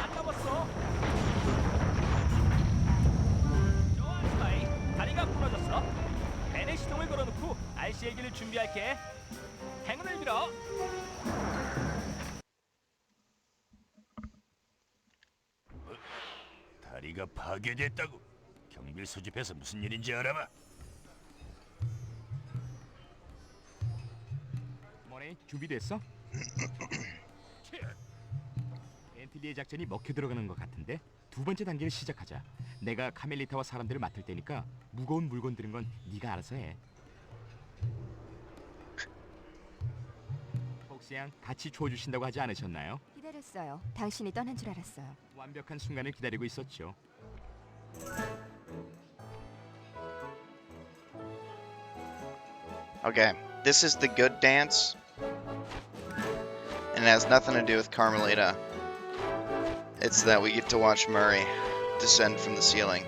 안 남았어. 좋아, 스파이. 다리가 부러졌어. 벤의 시동을 걸어놓고 RC 헬기를 준비할게. 행운을 빌어. 다리가 파괴됐다고. 경비를 소집해서 무슨 일인지 알아봐. 머리 준비됐어? 벤틀리의 작전이 먹혀 들어가는 것 같은데 두 번째 단계를 시작하자. 내가 카멜리타와 사람들을 맡을 테니까 무거운 물건 들은 건 네가 알아서 해. 복시양 같이 주워주신다고 하지 않으셨나요? 기다렸어요. 당신이 떠난 줄 알았어요. 완벽한 순간을 기다리고 있었죠. Okay, this is the good dance. And it has nothing to do with Carmelita. It's that we get to watch Murray descend from the ceiling.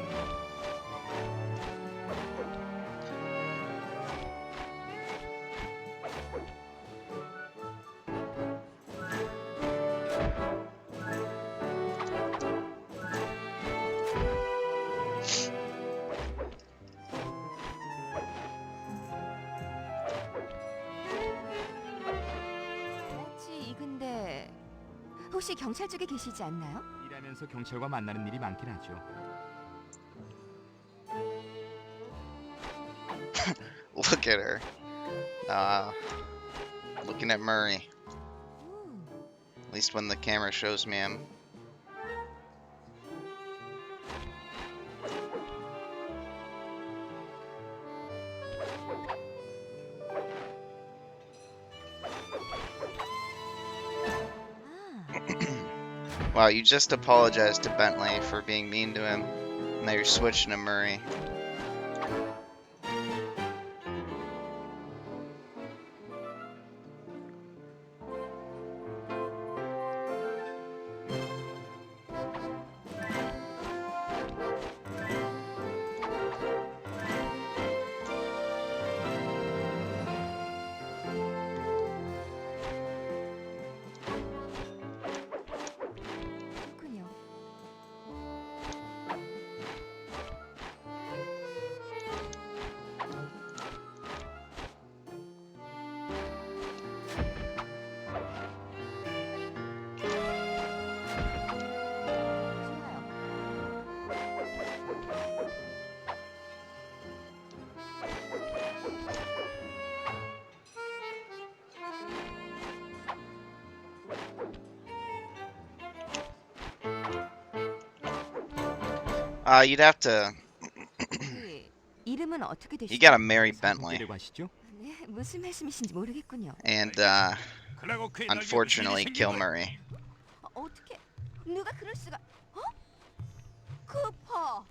혹시 경찰 쪽에 계시지 않나요? 일하면서 경찰과 만나는 일이 많긴 하죠. Look at her. Looking at Murray. At least when the camera shows me him. Wow, you just apologized to Bentley for being mean to him. Now you're switching to Murray. 그렇군요. 좋아요. You'd have to. 그 이름은 어떻게 You 되시죠? gotta marry Bentley. 상품되려고 하시죠? 네, 무슨 말씀이신지 모르겠군요. And, 클라고크의 unfortunately, 날개 무슨 일이 kill 생긴 거야? Murray. 어떻게 누가 그럴 수가? 어? 쿠퍼.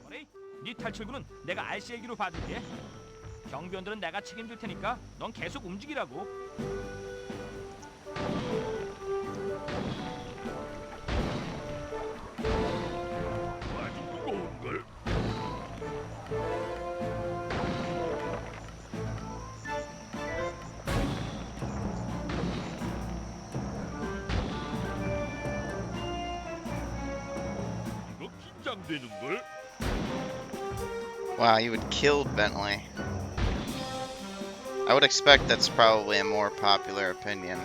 머레이, 네 탈출구는 내가 RCL기로 봐줄게. 경비원들은 내가 책임질 테니까 넌 계속 움직이라고. 아주 무거운걸? 이거 긴장되는걸? Wow, you would kill Bentley. I would expect that's probably a more popular opinion.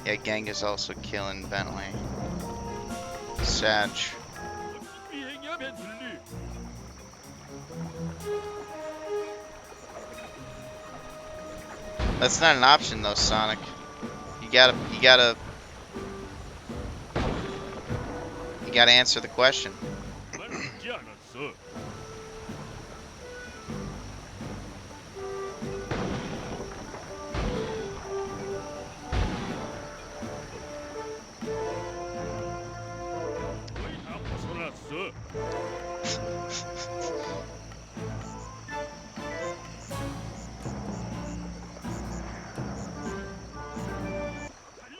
Yeah, Gang is also killing Bentley. Sag. 멋진 비행이야, 벤틀리. That's not an option though, Sonic. You gotta answer the question. 말 듣지 않았어. 거의 다 벗어났어. 달려!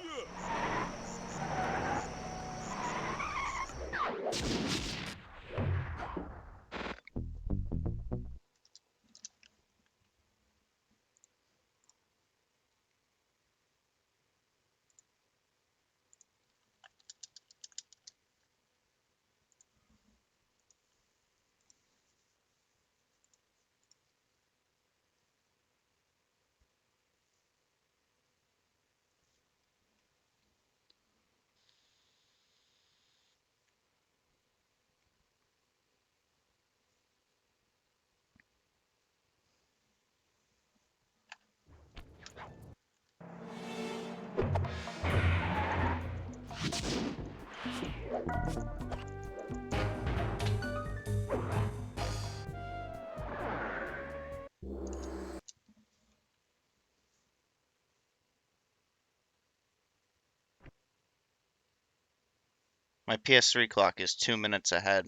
My PS3 clock is 2 minutes ahead.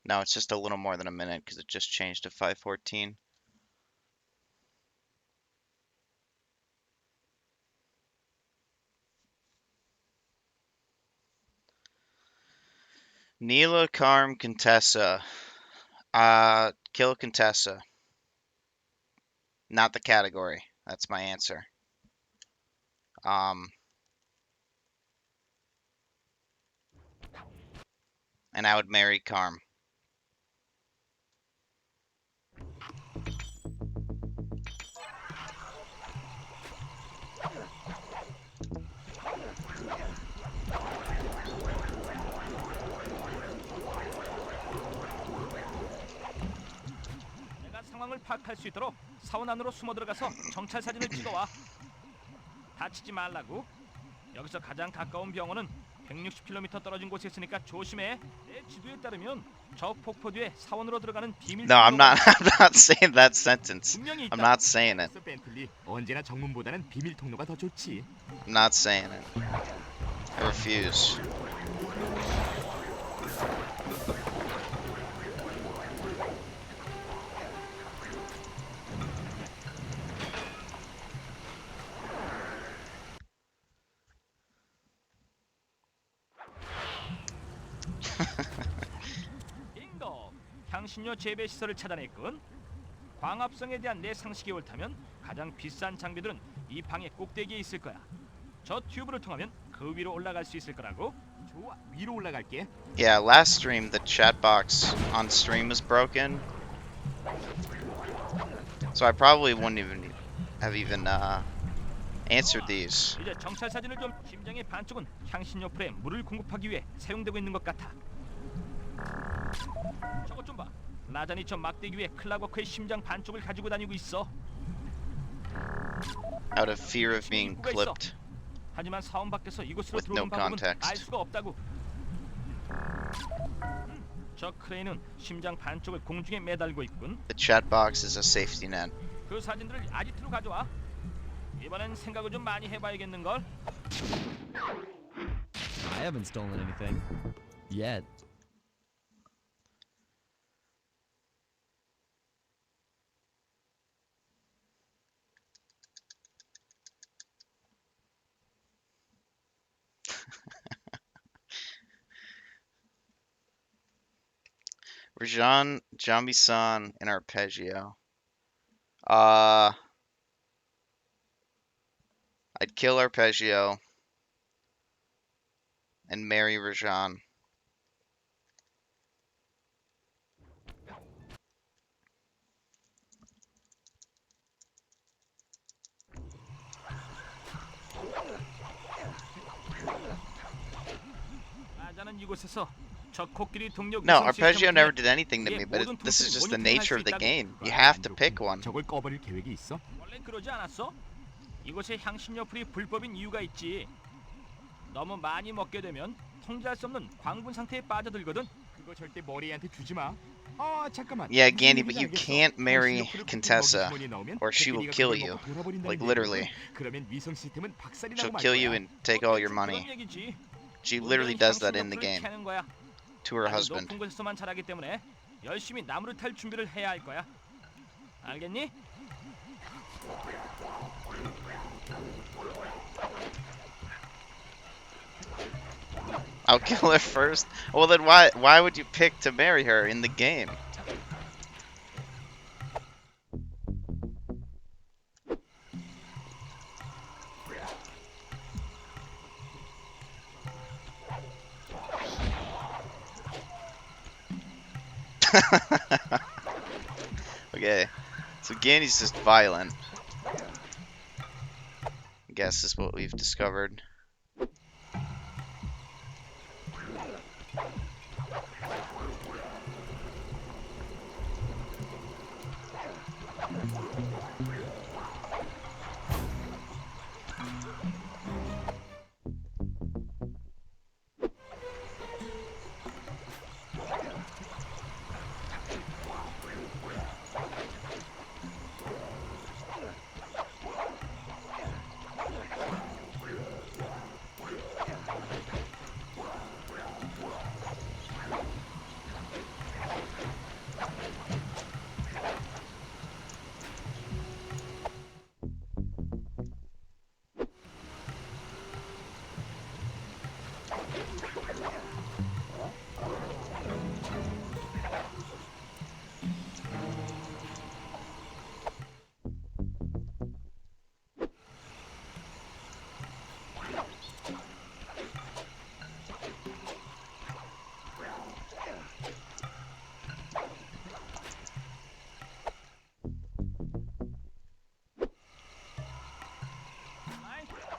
Now it's just a little more than a minute because it just changed to 5:14. Neela, Karm, Contessa. Kill Contessa. Not the category. That's my answer. and I would marry Carm. 내가 상황을 파악할 수 있도록 사원 안으로 숨어 들어가서 정찰 사진을 찍어와. 다치지 말라고. 여기서 가장 가까운 병원은 160km 떨어진 곳에 있으니까 조심해. 내 지도에 따르면 저 폭포 뒤에 사원으로 들어가는 비밀 No, I'm not. 통로가 I'm not saying that sentence. 분명히 I'm 있다. not saying it. 서 벤틀리 언제나 정문보다는 비밀 통로가 더 좋지. I'm not saying it. I refuse. 빙고. 향신료 재배 시설을 찾아냈군. 광합성에 대한 내 상식이 옳다면 가장 비싼 장비들은 이 방의 꼭대기에 있을 거야. 저 튜브를 통하면 그 위로 올라갈 수 있을 거라고. 좋아, 위로 올라갈게. Yeah, last stream the chat box on stream was broken, so I probably wouldn't even have answered these. 이제 정찰 사진을 좀. 심장의 반쪽은 향신료 풀에 물을 공급하기 위해 사용되고 있는 것 같아. 저것 좀 봐. 라잔이 저 막대기 위에 클라워크의 심장 반쪽을 가지고 다니고 있어. Out of fear of being clipped. 하지만 사원 밖에서 이곳으로 With no 들어오는 방법은 context. 알 수가 없다고. 저 크레인은 심장 반쪽을 공중에 매달고 있군. The chat box is a safety net. 그 사진들을 아지트로 가져와. 이번엔 생각을 좀 많이 해봐야겠는걸. I haven't stolen anything. Yet. Rajan, Jambi-san, and Arpeggio. I'd kill Arpeggio and marry Rajan. 라잔은 이곳에서 저 코끼리 동력 No, 위성 Arpeggio 시스템을 never 통해 did anything to me, but this is just the nature of the game. You have to pick one. 저걸 꺼버릴 계획이 있어? 원래 그러지 않았어? 이곳에 향신료 풀이 불법인 이유가 있지. 너무 많이 먹게 되면 통제할 수 없는 광분 상태에 빠져들거든. 그거 절대 머리한테 주지 마. 잠깐만. Yeah, 무슨 Gandhi, 얘기인지 but you 알겠어. can't marry 향신료풀을 Contessa, 먹이 주머니에 넣으면 or she will 코끼리가 kill 그걸 you. 먹고 돌아버린다는 Like, 얘기거든. literally. 그러면 위성 시스템은 박살이 나고 She'll 말 kill 거야. you and take all your money. 그런 얘기지. She literally does that in the 향신료 풀을 game 캐는 거야. to her 아주 husband. 높은 곳에서만 자라기 때문에 열심히 나무를 탈 준비를 해야 할 거야. 알겠니? I'll kill her first. Well, then why would you pick to marry her in the game? Okay, so Gandhi's just violent. I guess is what we've discovered.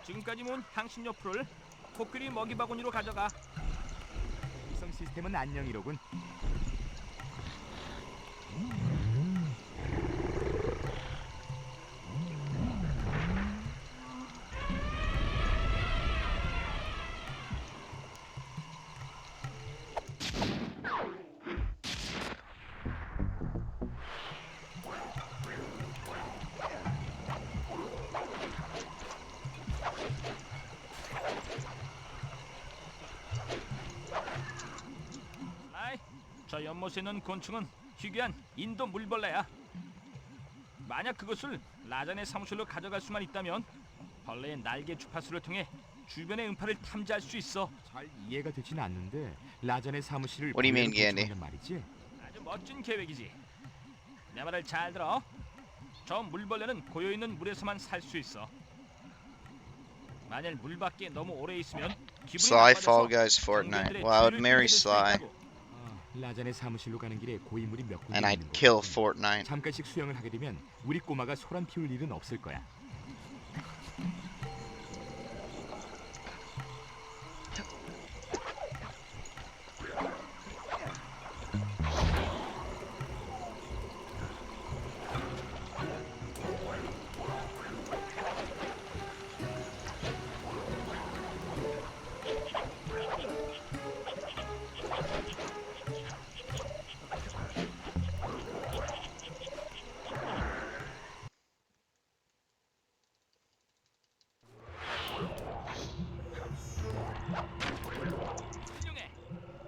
지금까지 모은 향신료 풀을 코끼리 먹이 바구니로 가져가. 위성 시스템은 안녕이로군. 아이, 저 연못에 있는 곤충은 희귀한 인도 물벌레야. 만약 그것을 라잔의 사무실로 가져갈 수만 있다면 벌레의 날개 주파수를 통해 주변의 음파를 탐지할 수 있어. 잘 이해가 되진 않는데 라잔의 사무실을 What do you mean, 벌레로 Yandy? 도청한단 말이지? 아주 멋진 계획이지. 내 말을 잘 들어. 저 물벌레는 고여 있는 물에서만 살 수 있어. 만약 물 밖에 너무 오래 있으면 기분이 Sly 나빠져서 Fall Guys 경비원들의 Fortnite. Well, I would 주의를 marry 끌게 될 수도 Sly, 있다고. 라잔의 사무실로 가는 길에 고인물이 몇 군데 and 있는 I'd 거. kill Fortnite. 잠깐씩 수영을 하게 되면 우리 꼬마가 소란 피울 일은 없을 거야.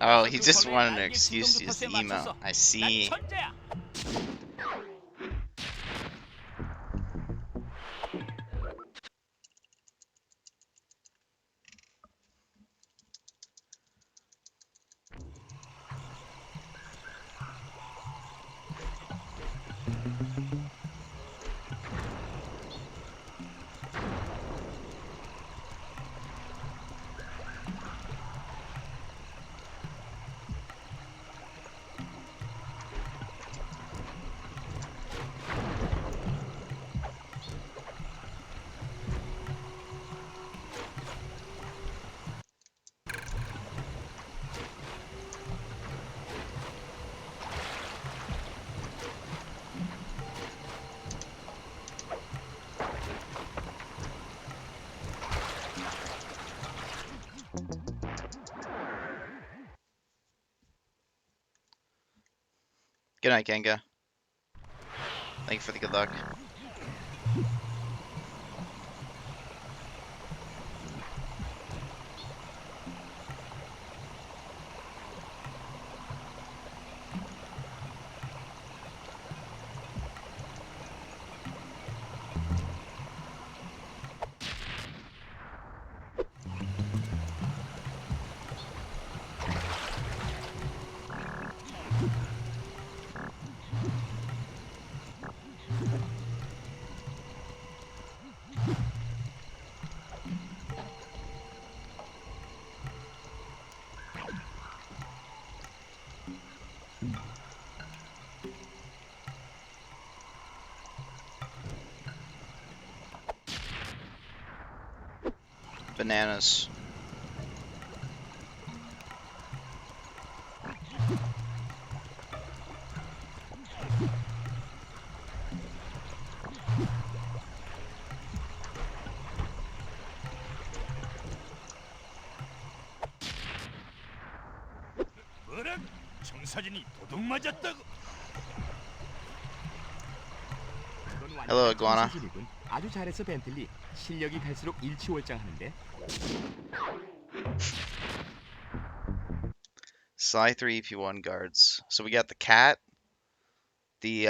Oh, he just wanted an excuse to use the email. I see. 천재야. Good night, Genga. Thank you for the good luck. Bananas. 뭐라? 청사진이 도둑 맞았다고? Hello, Iguana. 청소진이군. 아주 잘했어 벤틀리. 실력이 갈수록 일치월장하는데. Sly 3 EP1 guards. So we got the cat, the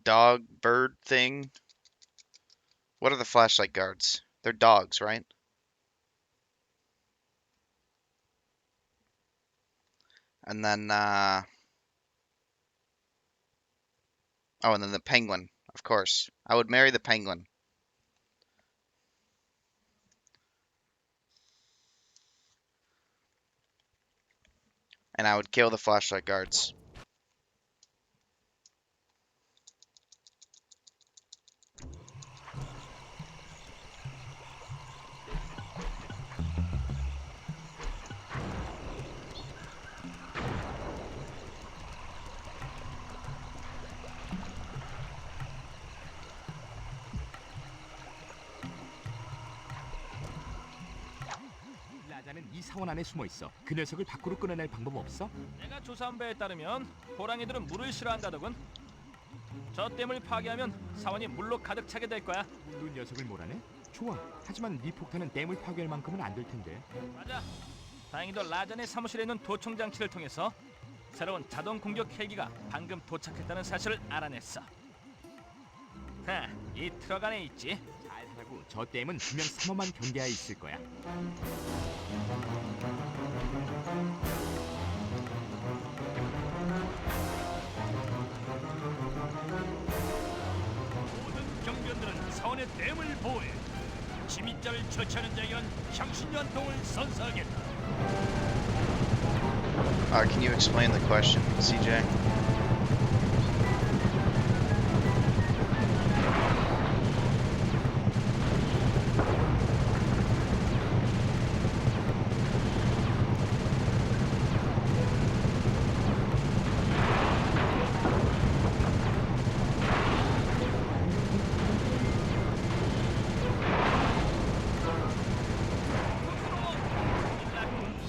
dog bird thing. What are the flashlight guards? They're dogs, right? And then oh, and then the penguin, of course. I would marry the penguin. And I would kill the flashlight guards. 사원 안에 숨어 있어. 그 녀석을 밖으로 끌어낼 방법 없어? 내가 조사한 바에 따르면 호랑이들은 물을 싫어한다더군. 저 댐을 파괴하면 사원이 물로 가득 차게 될 거야. 물로 녀석을 몰아내? 좋아. 하지만 네 폭탄은 댐을 파괴할 만큼은 안 될 텐데. 맞아. 다행히도 라잔의 사무실에 있는 도청 장치를 통해서 새로운 자동 공격 헬기가 방금 도착했다는 사실을 알아냈어. 이 트럭 안에 있지. 잘 하라고. 저 댐은 분명 3호만 경계하에 있을 거야. 모든 경비원들은 사원의 댐을 보호해. 침입자를 처치하는 자에게는 향신료 한 통을 선사하겠다. Can you explain the question, CJ?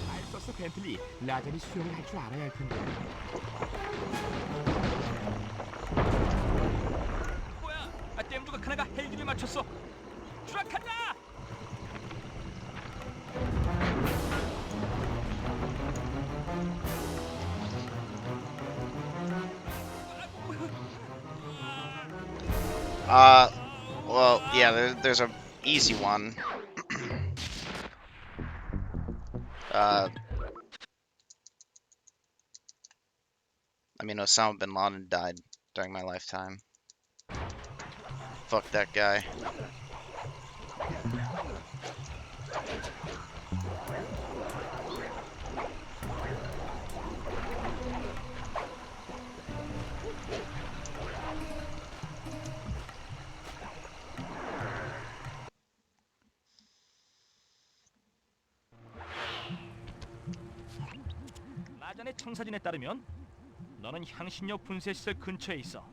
잘 썼어, 벤틀리. 라잔이 수영을 할 줄 알아야 할 텐데. 뭐야? 댐 조각 하나가 헬기를 맞췄어. 추락한다. Well, yeah, there's a easy one. I mean, Osama bin Laden died during my lifetime. Fuck that guy. 라잔의 청사진에 따르면 너는 향신료 분쇄 시설 근처에 있어.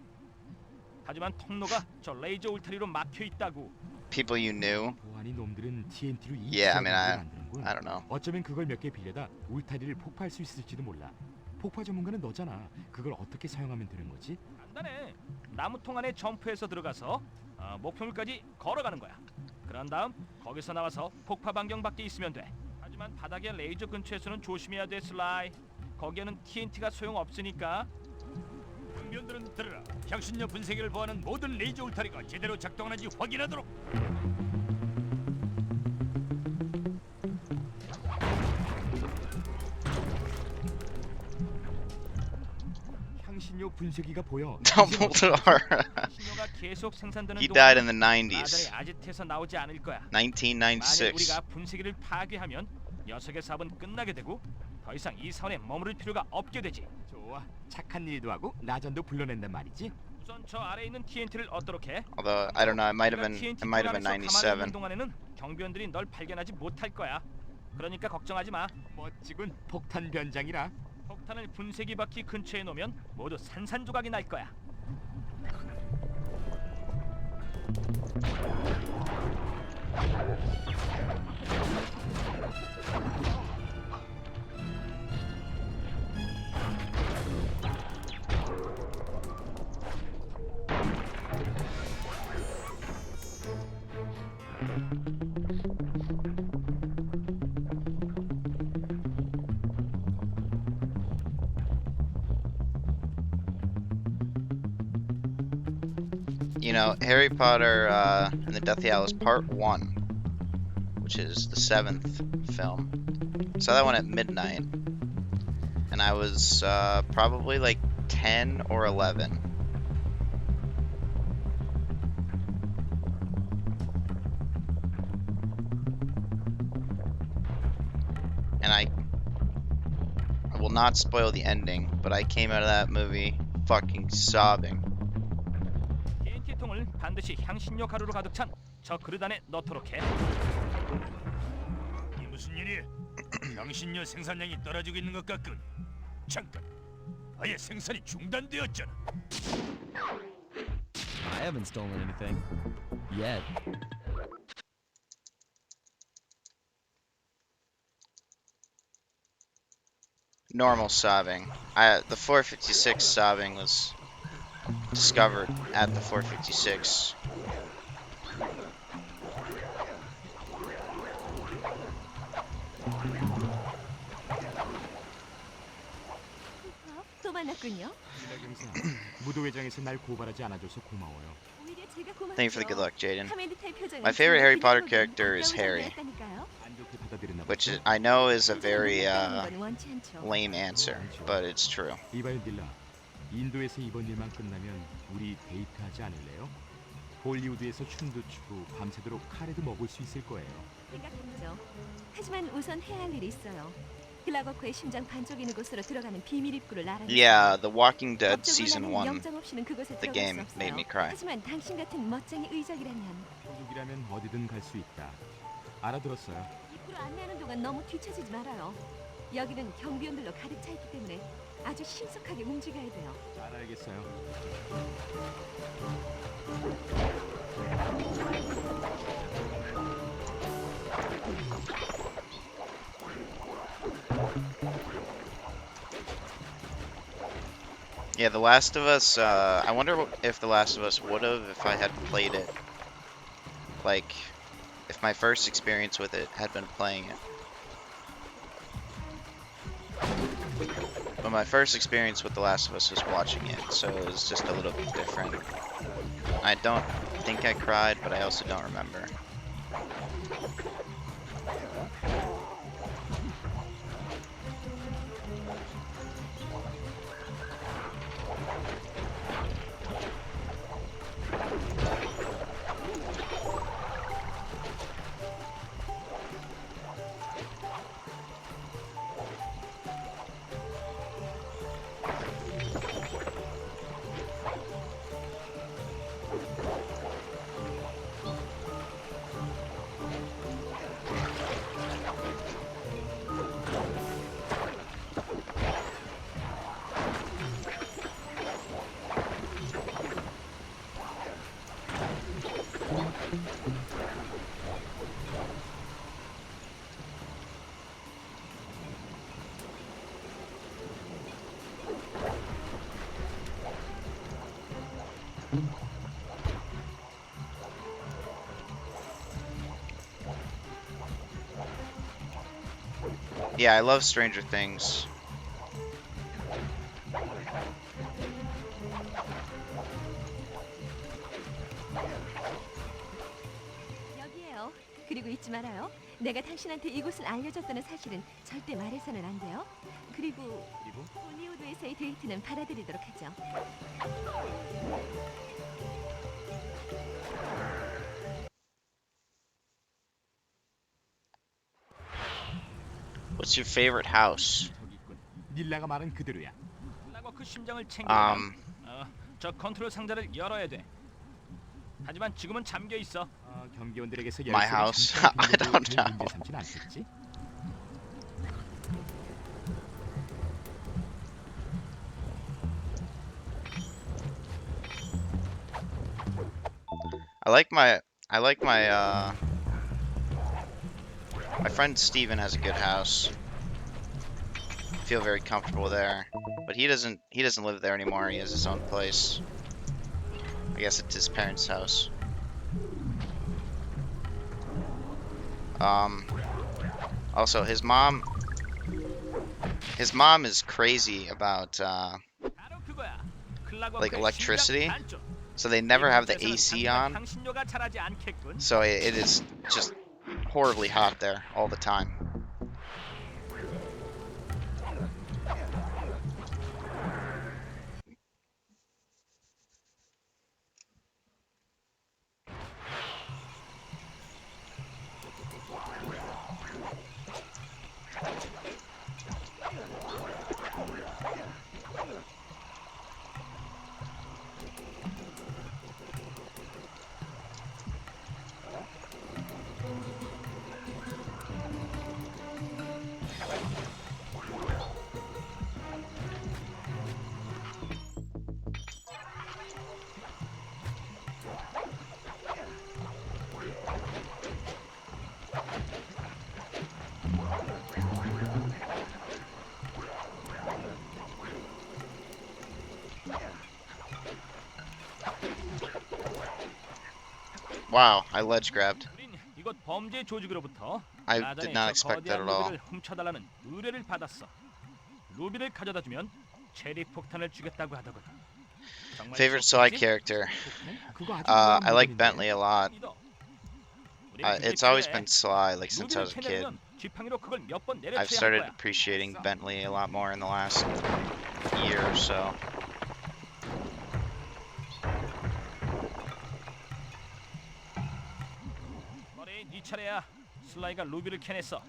하지만 통로가 저 레이저 울타리로 막혀 있다고. People you knew? 보안이 놈들은 TNT로 이 Yeah, I 지역을 mean, 만드는군. I don't know. 어쩌면 그걸 몇 개 빌려다 울타리를 폭파할 수 있을지도 몰라. 폭파 전문가는 너잖아. 그걸 어떻게 사용하면 되는 거지? 간단해. 나무통 안에 점프해서 들어가서 목표물까지 걸어가는 거야. 그런 다음 거기서 나와서 폭파 반경 밖에 있으면 돼. 하지만 바닥의 레이저 근처에서는 조심해야 돼, 슬라이. 거기에는 TNT가 소용없으니까. 경비원들은 들으라. 향신료 분쇄기를 보호하는 모든 레이저 울타리가 제대로 작동하는지 확인하도록. 향신료 분쇄기가 보여. Dumbledore. 신료가 계속 생산되는 He died in the 라잔이 90s. 아지트에서 나오지 않을 거야. 만약 1996. 우리가 분쇄기를 파괴하면 녀석의 사업은 끝나게 되고 더 이상 이 사원에 머무를 필요가 없게 되지. 좋아. 착한 일도 하고 라잔도 불러낸단 말이지. 우선 저 아래에 있는 TNT를 얻도록 해. Although I don't know, it might have been 97. 동안에는 경비원들이 널 발견하지 못할 거야. 그러니까 걱정하지 마. 멋지군. 폭탄 변장이라. 폭탄을 분쇄기 바퀴 근처에 놓으면 모두 산산조각이 날 거야. You know, Harry Potter and the Deathly Hallows Part 1, which is the 7th film. Saw that one at midnight. And I was probably like 10 or 11. And I will not spoil the ending, but I came out of that movie fucking sobbing. TNT통을 반드시 향신료 가루로 가득 찬 저 그릇 안에 넣도록 해. 이 무슨 일이야? 향신료 생산량이 떨어지고 있는 것 같군. 잠깐. 아예 생산이 중단되었잖아. I haven't stolen anything. Yet. normal sobbing. The 456 sobbing was discovered at the 456. 또 만났군요. 닐라 경사, 무도회장에서 날 고발하지 않아줘서 고마워요. 오히려 제가 고맙죠. Thank you for the good luck, Jaden. 카멜리타의 표정은 My favorite Harry 정말 Potter 그냥 character is 보기엔 Harry, 아까운 안 좋게 받아들였나 which 보죠? I know is a very 건 원치 않죠. lame answer, but it's true. 이봐요 닐라, 인도에서 이번 일만 끝나면 우리 데이트하지 않을래요? 볼리우드에서 춤도 추고 밤새도록 카레도 먹을 수 있을 거예요. 생각했죠. 하지만 우선 해야 할 일이 있어요. 글라거코의 심장 반쪽이는 곳으로 들어가는 비밀 입구를 알아내서 Yeah, The Walking Dead Season 1. 영장 없이는 그곳에 The 들어갈 game 수 없어요. made me cry. 하지만 당신 같은 멋쟁이 의적이라면 조족이라면 어디든 갈 수 있다. 알아들었어요. 입구로 안내하는 동안 너무 뒤처지지 말아요. 여기는 경비원들로 가득 차 있기 때문에 아주 신속하게 움직여야 돼요. 잘 알겠어요. Yeah, The Last of Us, I wonder if The Last of Us would have if I had played it. Like, if my first experience with it had been playing it. But my first experience with The Last of Us was watching it, so it was just a little bit different. I don't think I cried, but I also don't remember. Yeah, I love Stranger Things. 여기에요. 그리고 잊지 말아요. 내가 당신한테 이곳을 알려줬다는 사실은 절대 말해서는 안 돼요. 그리고 볼리우드에서의 데이트는 받아들이도록 하죠. What's your favorite house? 저기 있군. 닐라가 말한 그대로야. 글라거크 심장을 챙기려면 Um, 저 컨트롤 상자를 열어야 돼. 하지만 지금은 잠겨 있어. 경비원들에게서 My 열쇠를 house? 잠깐 I don't 빌려도 know. 문제 삼진 않겠지? I like my my friend Steven has a good house. I feel very comfortable there. But he doesn't live there anymore. He has his own place. I guess it's his parents' house. Also his mom is crazy about 바로 그거야. 클라거크의 like electricity. 심장 반쪽. So they never have the 이곳에서는 AC 당장 on. 향신료가 자라지 않겠군. So it is just horribly hot there all the time. Wow, I ledge grabbed. 우린 이곳 범죄 조직으로부터 I did 라잔의 not 저 expect that 거대한 at all. 루비를 훔쳐달라는 의뢰를 받았어. 루비를 가져다주면 체리 폭탄을 주겠다고 하더군. 정말 Favorite side 좋겠지? character. 그거 아주 I 유명한 like 물건인데. Bentley a lot. 믿어. 우린 그게 It's always 필요해. been Sly, like since I 루비를 was a kid. 캐내려면 지팡이로 그걸 몇 번 I've 내려쳐야 할 started 거야. appreciating Bentley a lot more in the last year or so. 머레이, 네 차례야. 슬라이가 루비를 캐냈어.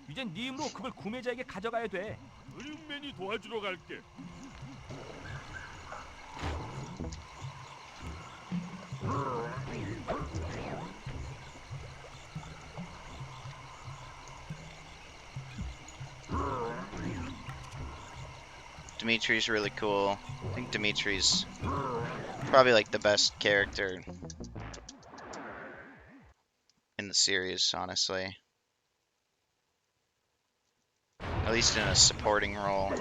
이젠 네 힘으로 그걸 구매자에게 가져가야 돼. 은맨이 도와주러 갈게. Dimitri's really cool. I think Dimitri's probably like the best character in the series, honestly. At least in a supporting role.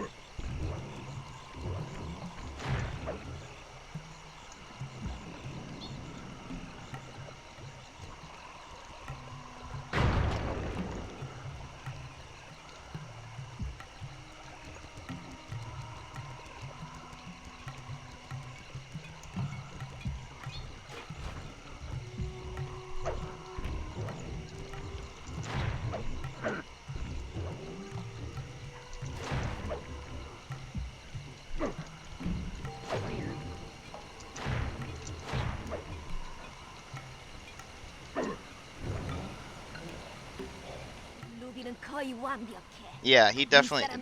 루비는 거의 완벽해. Yeah,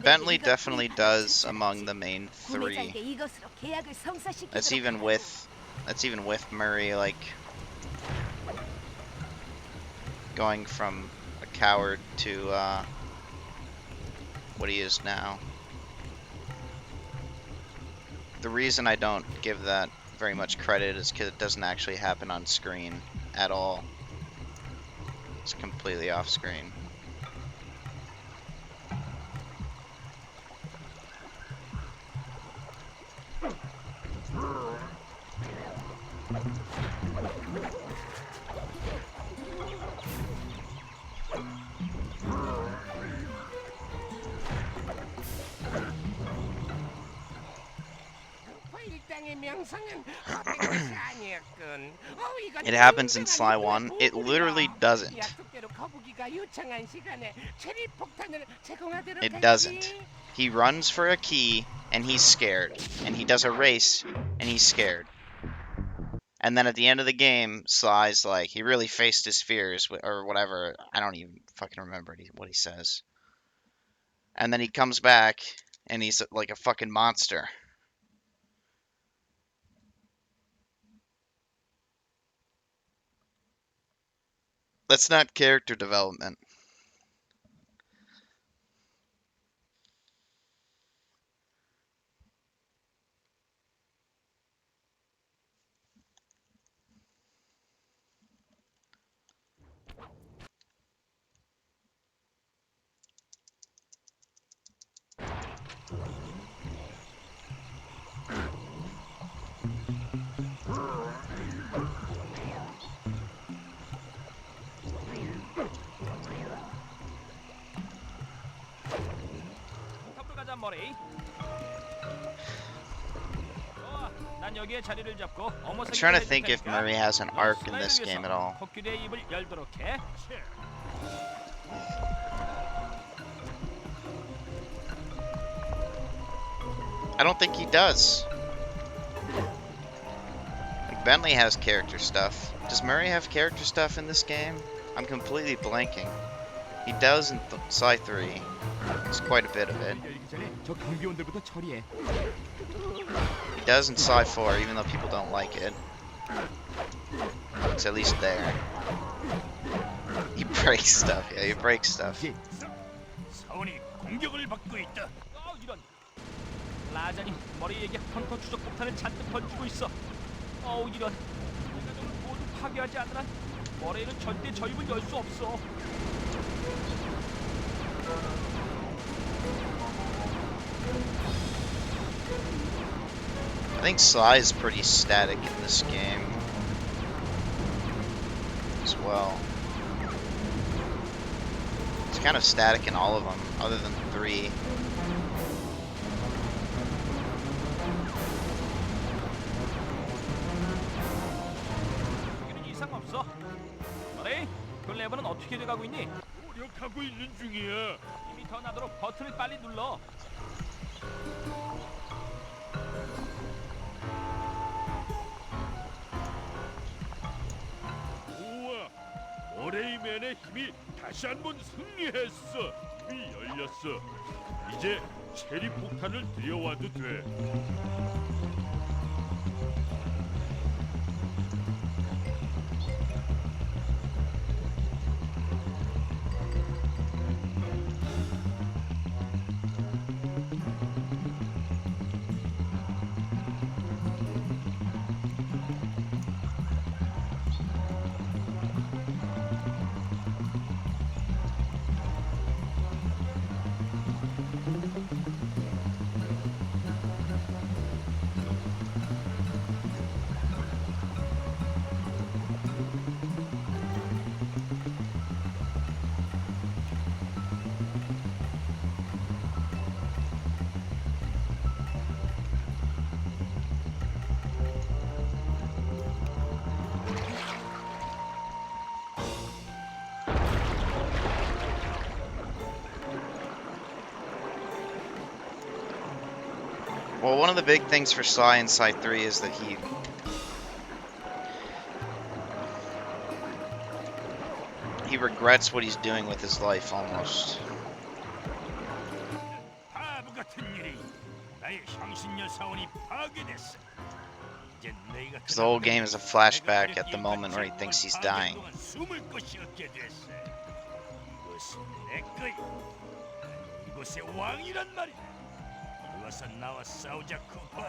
Bentley definitely does among the main three. 구매자에게 이것으로 계약을 성사시키도록 That's even with Murray, like going from a coward to what he is now. The reason I don't give that very much credit is because it doesn't actually happen on screen at all. It's completely off screen. It happens in Sly 1. It literally doesn't. It doesn't. He runs for a key, and he's scared. And he does a race, and he's scared. And then at the end of the game, Sly's like, he really faced his fears, or whatever. I don't even fucking remember what he says. And then he comes back, and he's like a fucking monster. That's not character development. 탑으로 가자, 머레이. 좋아, 난 여기에 자리를 잡고 I'm 어머서기 trying to 해줄 think if 테니까 Murray has an 넌 arc in 슬라이를 this 위해서 game at all. 코끼리의 입을 열도록 해. I don't think he does. Like, Bentley has character stuff. Does Murray have character stuff in this game? I'm completely blanking. He does in Sly 3. There's quite a bit of it. 열리기 전에 저 경비원들부터 처리해. He does in Sly 4, even though people don't like it. It's at least there. He breaks stuff. Yeah, he breaks stuff. 이제 사원이 공격을 받고 있다. 이런. 라잔이 머리에게 헌터 추적 폭탄을 잔뜩 던지고 있어. 이런. 우리가 모두 파괴하지 않는 한 머레이는 절대 저 입을 열 수 없어. I think Sly is pretty static in this game. well. It's kind of static in all of them, other than 3. 여기는 이상 없어. 머레이, 그 레버는 어떻게 돼가고 있니? 노력하고 있는 중이야. 힘이 더 나도록 버튼을 빨리 눌러. 우와, 머레이맨의 힘이 다시 한번 승리했어. 문이 열렸어. 이제 체리 폭탄을 들여와도 돼. Well, one of the big things for Sly in Side 3 is that he regrets what he's doing with his life almost. 바보 같은 일이 나의 향신료 사원이 파괴됐어. 이제 내가 Because the whole game is a flashback at the moment where he thinks he's dying. 숨을 곳이 없게 됐어. 이것은 내 거야. 이곳의 왕이란 말이야. 와서 나와 싸우자, 쿠퍼.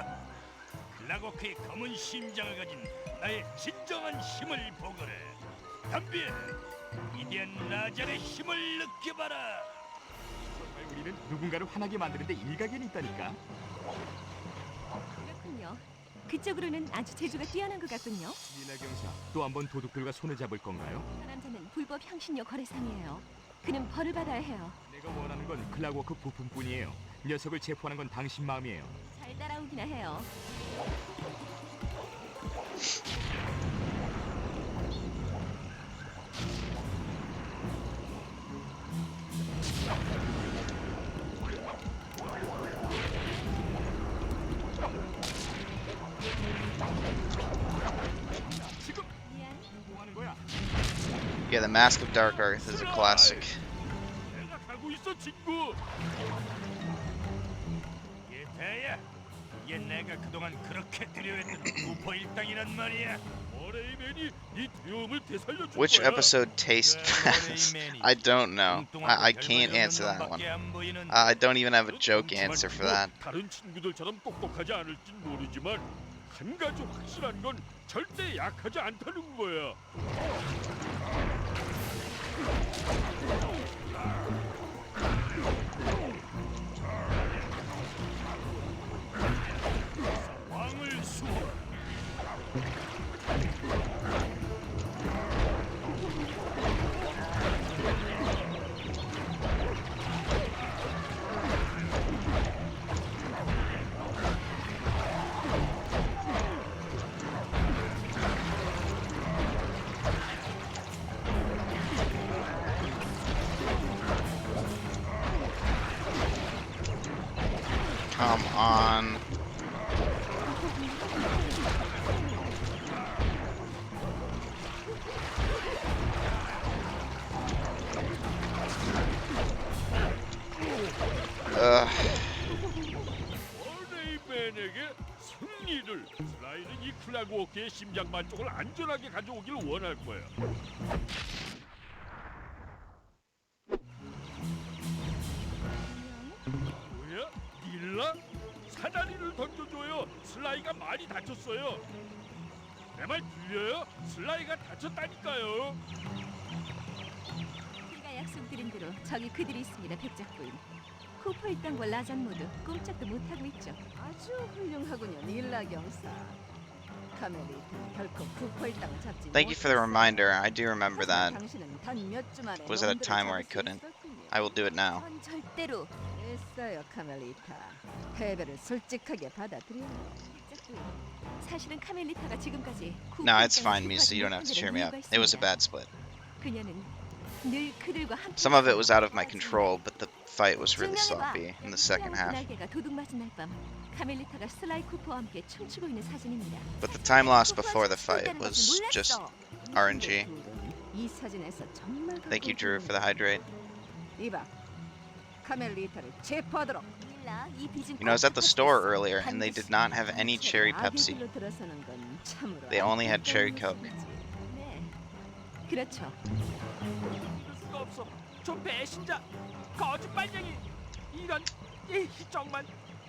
클라고크의 검은 심장을 가진 나의 진정한 힘을 보거라. 덤벼, 위대한 라잔의 힘을 느껴봐라. 정말 우리는 누군가를 화나게 만드는데 일가견이 있다니까. 그렇군요. 그쪽으로는 아주 재주가 뛰어난 것 같군요. 닐라 경사, 또 한 번 도둑들과 손을 잡을 건가요? 저 남자는 불법 향신료 거래상이에요. 그는 벌을 받아야 해요. 내가 원하는 건 클라워크 부품뿐이에요. 녀석을 체포하는 건 당신 마음이에요. 잘 따라오기나 해요. 지금 미안. 뭐 하는 거야? Yeah, the Mask of Dark Earth is a classic. 내가 가고 있어, 친구. 예타야, 이게 내가 그동안 그렇게 두려워했던 쿠퍼 일당이란 말이야. 머레이맨이 네 두려움을 되살려줄 Which 거야. episode tastes best? I don't know. I can't answer that one. I don't even have a joke answer for that. 다른 친구들처럼 똑똑하지 않을진 모르지만 한 가지 확실한 건 절대 약하지 않다는 거야. 왕을 수호. Come on. 머레이맨에게 승리를. 슬라이는 이 클라그워크의 심장 반쪽을 안전하게 가져오길 원할 거야. 뭐야? 닐라? 사다리를 던져줘요. 슬라이가 많이 다쳤어요. 내 말 들려요? 슬라이가 다쳤다니까요. 우리가 약속드린 대로 저기 그들이 있습니다, 백작부인. 쿠퍼 일당과 라잔 모두 꼼짝도 못하고 있죠. 아주 훌륭하군요, 닐라 경사. Thank you for the reminder. I do remember that. Was at a time where I couldn't. I will do it now. 전 절대로 됐어요, 카멜리타. 패배를 솔직하게 받아들여요. 사실은 카멜리타가 지금까지 No, it's fine, Misa. You don't have to cheer me up. It was a bad split. 그녀는 늘 그들과 함께 Some of it was out of my control, but the fight was really sloppy in the second half. 날개가 도둑맞은 날 밤 카멜리타가 슬라이 쿠퍼와 함께 춤추고 있는 사진입니다. But the time lost before the fight was just RNG. 이 사진에서 정말 Thank you, Drew, for the hydrate. 이봐, 카멜리타를 체포하도록. You know, I was at the store earlier, and they did not have any cherry Pepsi. They only had cherry Coke. 네, 그렇죠. 수가 없어. 저 배신자, 거짓말쟁이, 이런 이 정말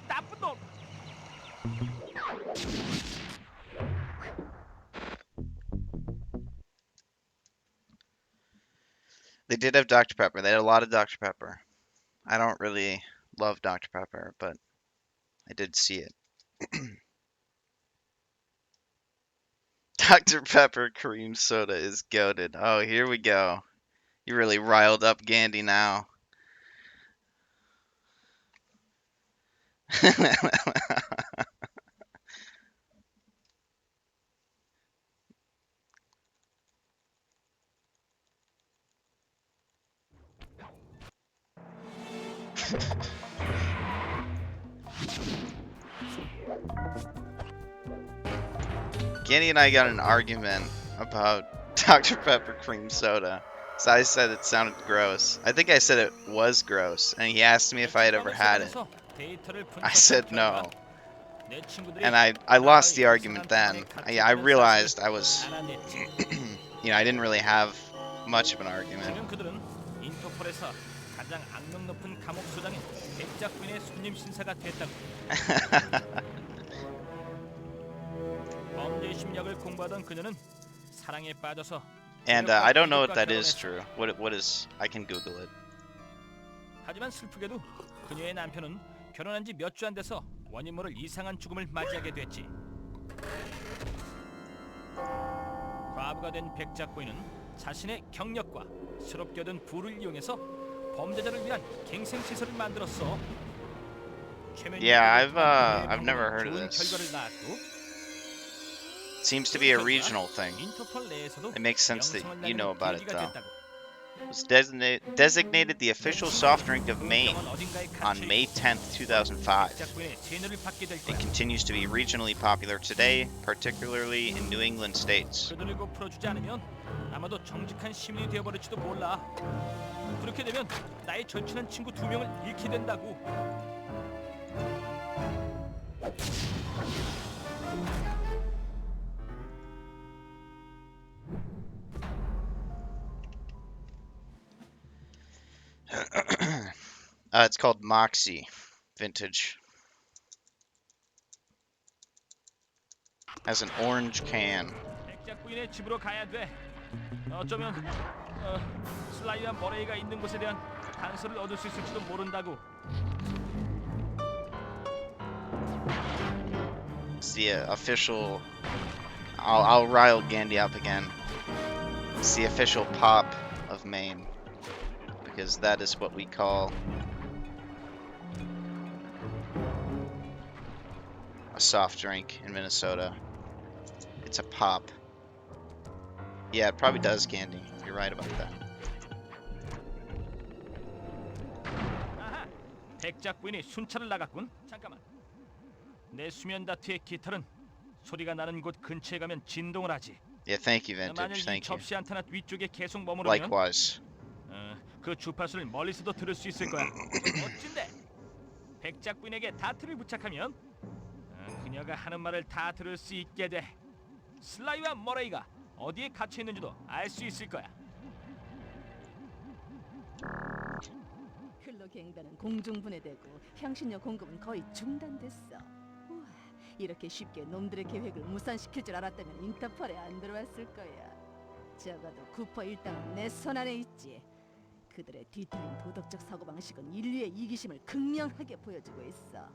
나쁜 놈. They did have Dr. Pepper. They had a lot of Dr. Pepper. I don't really love Dr. Pepper, but I did see it. Dr. Pepper cream soda is goated. Oh, here we go. You really riled up Gandhi now. Gandhi and I got in an argument about Dr. Pepper cream soda. So I said it sounded gross. I think I said it was gross, and he asked me if I had ever had it. I said no. And I lost the argument then. I realized I was, you know, I didn't really have much of an argument. And I don't know what that is, Drew. What is? I can Google it. 하지만 슬프게도 그녀의 남편은 결혼한 지 몇 주 안 돼서 원인 모를 이상한 죽음을 맞이하게 됐지. 과부가 된 백작부인은 자신의 경력과 스럽게 얻은 부를 이용해서 범죄자를 위한 갱생 시설을 만들었어. Yeah, I've never heard of this. Seems to be a regional thing. It makes sense that you know about it, though. It was designated the official soft drink of Maine on May 10th, 2005. It continues to be regionally popular today, particularly in New England states. 아마도 정직한 시민이 되어버릴지도 몰라. 그렇게 되면 나의 절친한 친구 2명을 잃게 된다고. It's called Moxie Vintage. Has an orange can. 백작부인의 집으로 가야 돼. 어쩌면 슬라이와 머레이가 있는 곳에 대한 단서를 얻을 수 있을지도 모른다고. It's the official. I'll rile Gandhi up again. It's the official pop of Maine, because that is what we call a soft drink in Minnesota. It's a pop. Yeah, it probably does, Gandhi. You're right about that. 아하, 백작부인이 순찰을 나갔군. 잠깐만. 내 수면 다트의 깃털은 소리가 나는 곳 근처에 가면 진동을 하지. Yeah, thank you, 만약 Vintage. 이 Thank you. 접시 안테나 위쪽에 계속 머무르면 Likewise. 그 주파수를 멀리서도 들을 수 있을 거야. 멋진데. 백작부인에게 다트를 부착하면 그녀가 하는 말을 다 들을 수 있게 돼. 슬라이와 머레이가 어디에 갇혀 있는지도 알 수 있을 거야. 클로갱단은 공중분해되고 향신료 공급은 거의 중단됐어. 우와, 이렇게 쉽게 놈들의 계획을 무산시킬 줄 알았다면 인터폴에 안 들어왔을 거야. 적어도 쿠퍼 일당은 내 손 안에 있지. 그들의 뒤틀린 도덕적 사고방식은 인류의 이기심을 극명하게 보여주고 있어.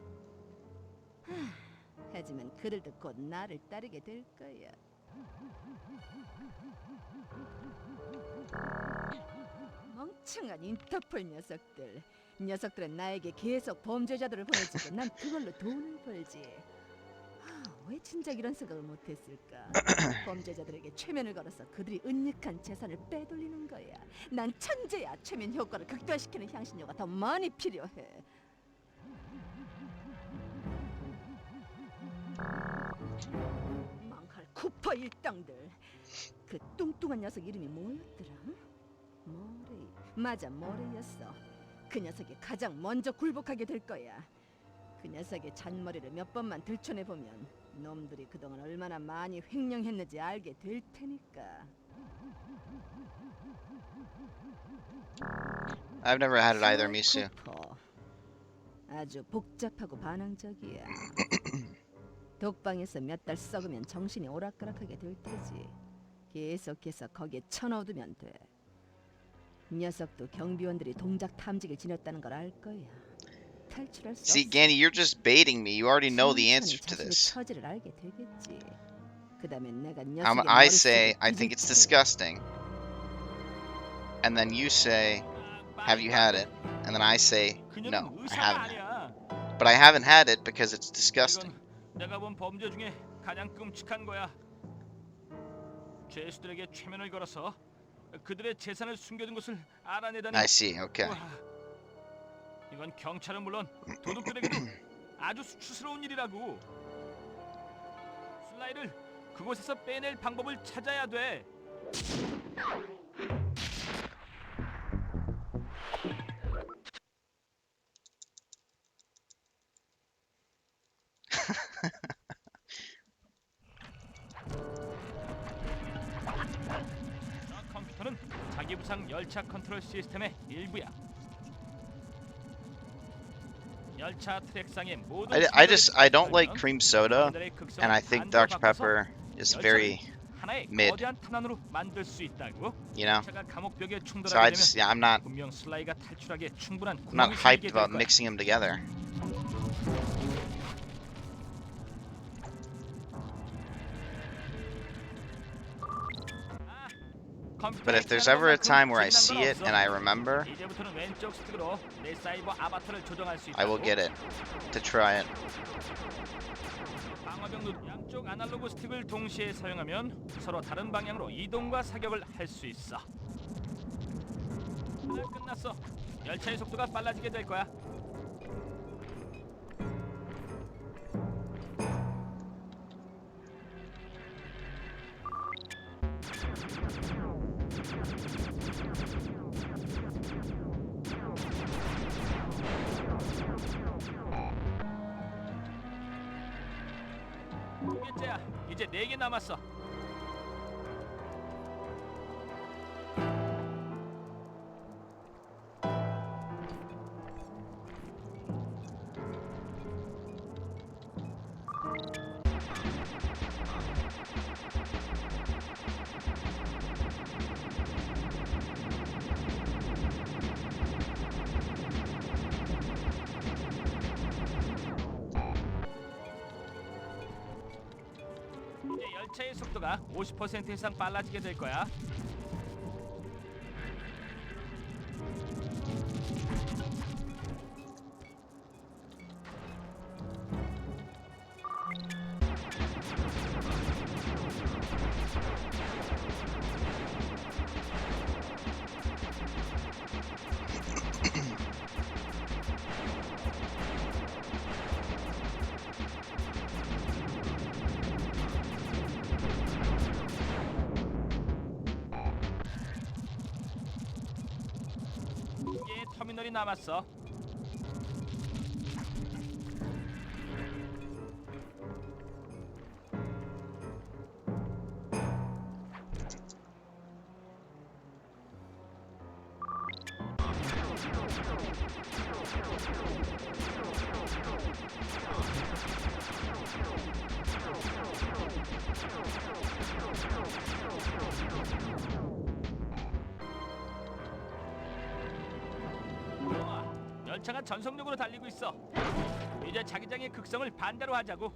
하지만 그들도 곧 나를 따르게 될 거야. 멍청한 인터폴 녀석들. 녀석들은 나에게 계속 범죄자들을 보내주고 난 그걸로 돈을 벌지. 왜 진작 이런 생각을 못했을까? 범죄자들에게 최면을 걸어서 그들이 은닉한 재산을 빼돌리는 거야. 난 천재야. 최면 효과를 극대화시키는 향신료가 더 많이 필요해. 망할 쿠퍼 일당들. 그 뚱뚱한 녀석 이름이 뭐였더라? 모레이. 맞아, 모레이였어. 그 녀석이 가장 먼저 굴복하게 될 거야. 그 녀석의 잔머리를 몇 번만 들춰내보면 놈들이 그동안 얼마나 많이 횡령했는지 알게 될 테니까. I've never had it either, Misu. 쿠퍼. 아주 복잡하고 반항적이야. 독방에서 몇 달 썩으면 정신이 오락가락하게 될 테지. 계속해서 거기에 쳐넣어두면 돼. 녀석도 경비원들이 동작 탐지기를 지녔다는 걸 알 거야. 탈출할 수 See, 없어. Ganny, you're just baiting me. You already know the answer to 자신의 this. 처지를 알게 되겠지. 그다음에 내가 I say, 녀석의 I think it's 머릿속에 disgusting. And then you say, have you had it? And then I say, no, I haven't. But I haven't had it because it's disgusting. 이건 내가 본 범죄 중에 가장 끔찍한 거야. 죄수들에게 최면을 걸어서 그들의 재산을 숨겨둔 것을 알아내다니. I see, okay. 와, 이건 경찰은 물론 도둑들에게도 아주 수치스러운 일이라고. 슬라이를 그곳에서 빼낼 방법을 찾아야 돼. 저 컴퓨터는 자기 부상 열차 컨트롤 시스템의 일부야. 열차 트랙상의 모든 I don't like cream soda, and I think Dr. Pepper is very 하나의 mid. 거대한 탄환으로 만들 수 있다고. you know? 차가 감옥벽에 So 충돌하게 I 되면 just, yeah, I'm not 분명 슬라이가 탈출하기에 충분한 hyped 구멍이 생기게 될 about 거야. mixing them together. But if there's ever a time where I see it and I remember, 이제부터는 왼쪽 스틱으로 내 사이버 아바타를 조정할 수 I will 있다고. get it to try it. 방어벽 누 양쪽 아날로그 스틱을 동시에 사용하면 서로 다른 방향으로 이동과 사격을 할 수 있어. 끝났어. 열차의 속도가 빨라지게 될 거야. 두 개째야. 이제 4개 남았어. 이제 열차의 속도가 50% 이상 빨라지게 될 거야. 이제 터미널이 남았어. 좋아. 열차가 전속력으로 달리고 있어. 이제 자기장의 극성을 반대로 하자고.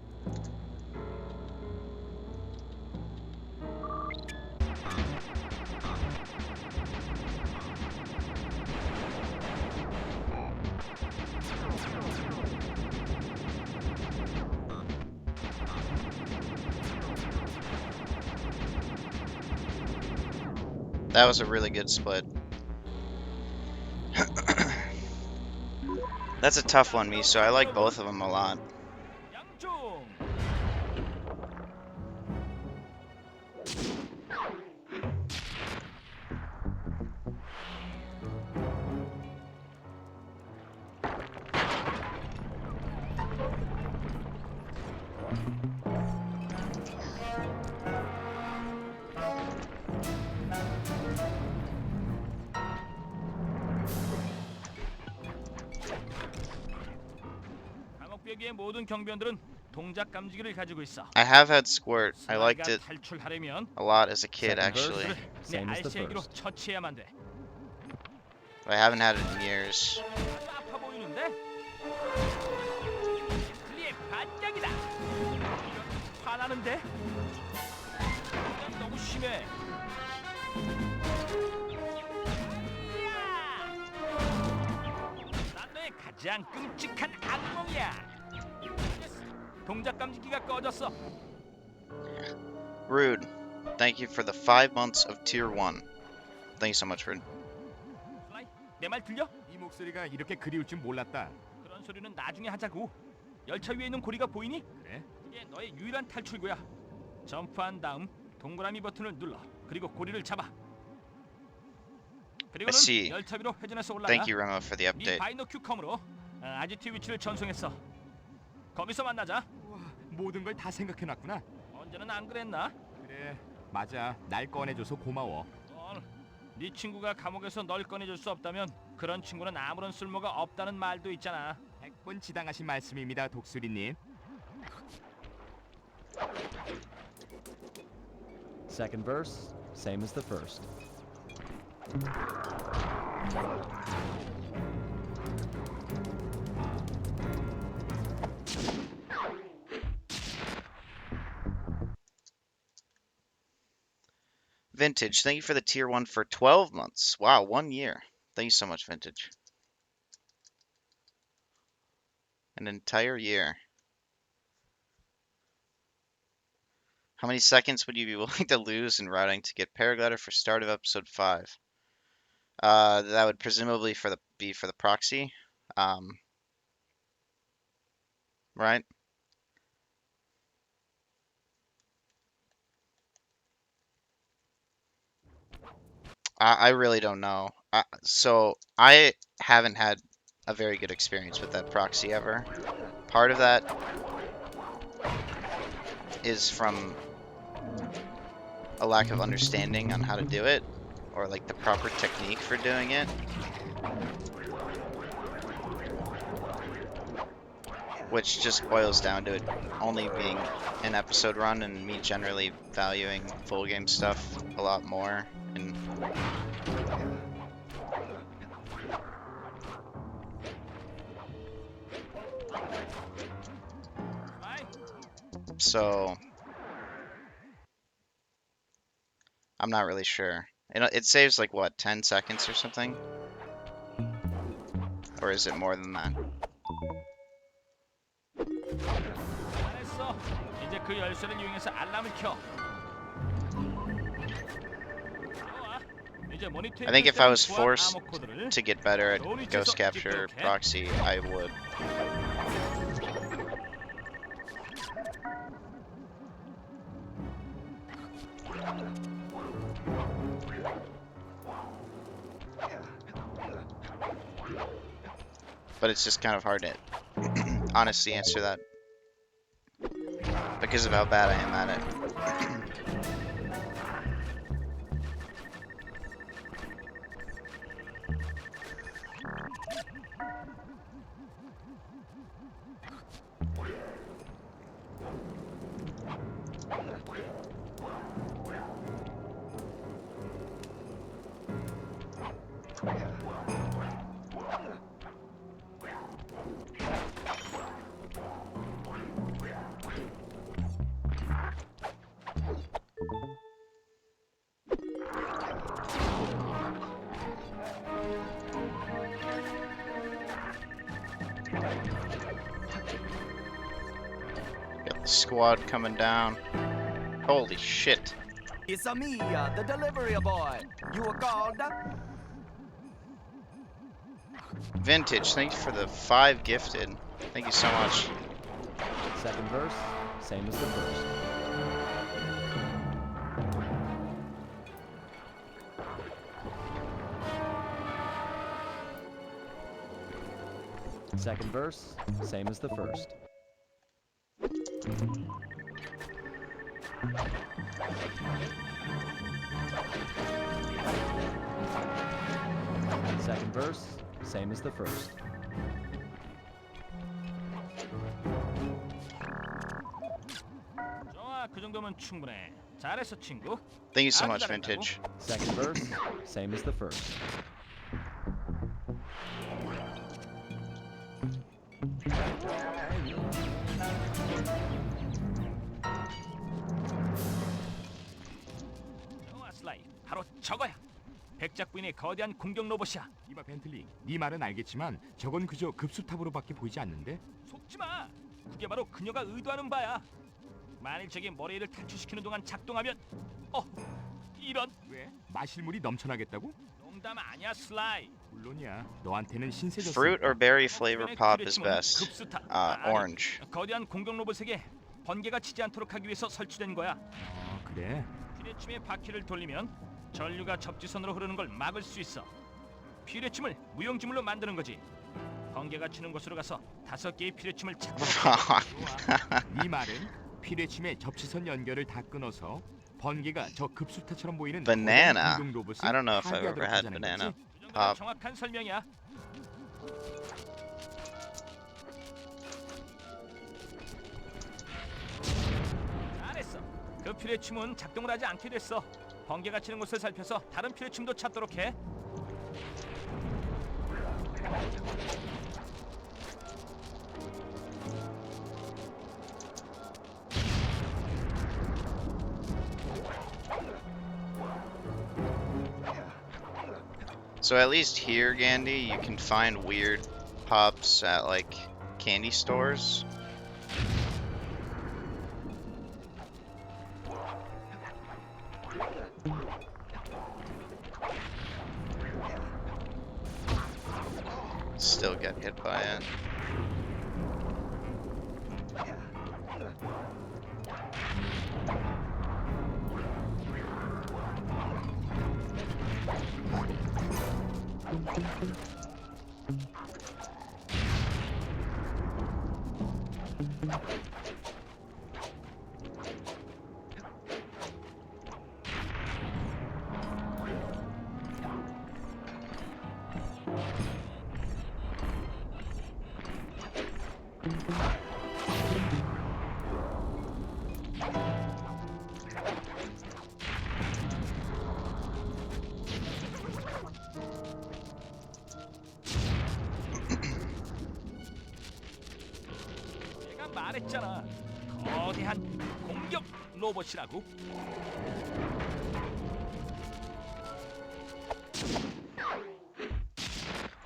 That was a really good split. That's a tough one, Miso. I like both of them a lot. 양종. 감옥벽의 모든 경비원들은 동작 감지기를 가지고 있어. I have had squirt. I liked 슬라이가 it 탈출하려면 a lot as a kid, Second verse. actually. 내 Same as the 알쐐기로 first. 처치해야만 돼. But I haven't had it in years. 아주 아파 보이는데? 젠틀리의 반격이다. 화나는데? 그냥 너무 심해. 난 너의 가장 끔찍한 악몽이야. 동작 감지기가 꺼졌어. Rude. Thank you for the 5 months of Tier 1. Thank you so much, Rude. 내 말 들려? 이 목소리가 이렇게 그리울 줄 몰랐다. 그런 소리는 나중에 하자고. 열차 위에 있는 고리가 보이니? 그래? 이게 너의 유일한 탈출구야. 점프한 다음 동그라미 버튼을 눌러. 그리고 고리를 잡아. I see. 그리고는 열차 위로 회전해서 올라가. Thank you, Remo, for the 네 update. 바이노큐컴으로 아지트 위치를 전송했어. 거기서 만나자. 와, 모든 걸 다 생각해놨구나. 언제는 안 그랬나? 그래, 맞아. 날 꺼내줘서 고마워. 네 친구가 감옥에서 널 꺼내줄 수 없다면 그런 친구는 아무런 쓸모가 없다는 말도 있잖아. 100번 지당하신 말씀입니다, 독수리님. Second verse, same as the first. Vintage, thank you for the Tier 1 for 12 months. Wow, 1 year. Thank you so much, Vintage. An entire year. How many seconds would you be willing to lose in routing to get paraglider for start of episode 5? That would presumably be for the proxy. Right? I really don't know. So I haven't had a very good experience with that proxy ever. Part of that is from a lack of understanding on how to do it, or like the proper technique for doing it. Which just boils down to it only being an episode run and me generally valuing full game stuff a lot more. And so I'm not really sure. It saves like what, 10 seconds or something? Or is it more than that? 잘했어. 이제 그 열쇠를 이용해서 알람을 켜. 좋아. 이제 모니터에 I think if I was 표시된 forced 암호 코드를 to get better at Ghost Capture Proxy, I would. But it's just kind of hard to honestly answer that because of how bad I am at it. Got the squad coming down. Holy shit. It's me, the delivery boy. You were called? Vintage, thank you for the 5 gifted. Thank you so much. Second verse, same as the first. Second verse, same as the first. Second verse, same as the first. 좋아, 그 정도면 충분해. 잘했어, 친구. Thank you so 아주 much, 잘했다고. Vintage. Second verse, same as the first. 좋아, 슬라이. 바로 저거야. 백작 부인의 거대한 공격 로봇이야. 이봐 벤틀리, 네 말은 알겠지만 저건 그저 급수탑으로밖에 보이지 않는데? 속지 마. 그게 바로 그녀가 의도하는 바야. 만일 저게 머레이를 탈출시키는 동안 작동하면 이런 왜? 마실 물이 넘쳐나겠다고? 농담 아니야, 슬라이. 물론이야. 너한테는 신세졌어. Fruit or berry flavor pop is best? 급수타. Orange. 거대한 공격 로봇에게 번개가 치지 않도록 하기 위해서 설치된 거야. 그래? 피레침의 바퀴를 돌리면 전류가 접지선으로 흐르는 걸 막을 수 있어. 피레침을 무용지물로 만드는 거지. 번개가 치는 곳으로 가서 5개의 피레침을 찾도록. 네 말은 피레침의 접지선 연결을 다 끊어서 번개가 저 급수타처럼 보이는 Banana. 거대한 공중 로봇을 I don't know if I've ever 파괴하도록 had 하자는 banana. 거지? 그 정도면 밥. 정확한 설명이야. 잘했어. 그 피레침은 작동을 하지 않게 됐어. 번개가 치는 곳을 살펴서 다른 피레침도 찾도록 해. So at least here, Gandhi, you can find weird pops at like candy stores. Still get hit by it. 내가 말했잖아. 거대한 공격 로봇이라고.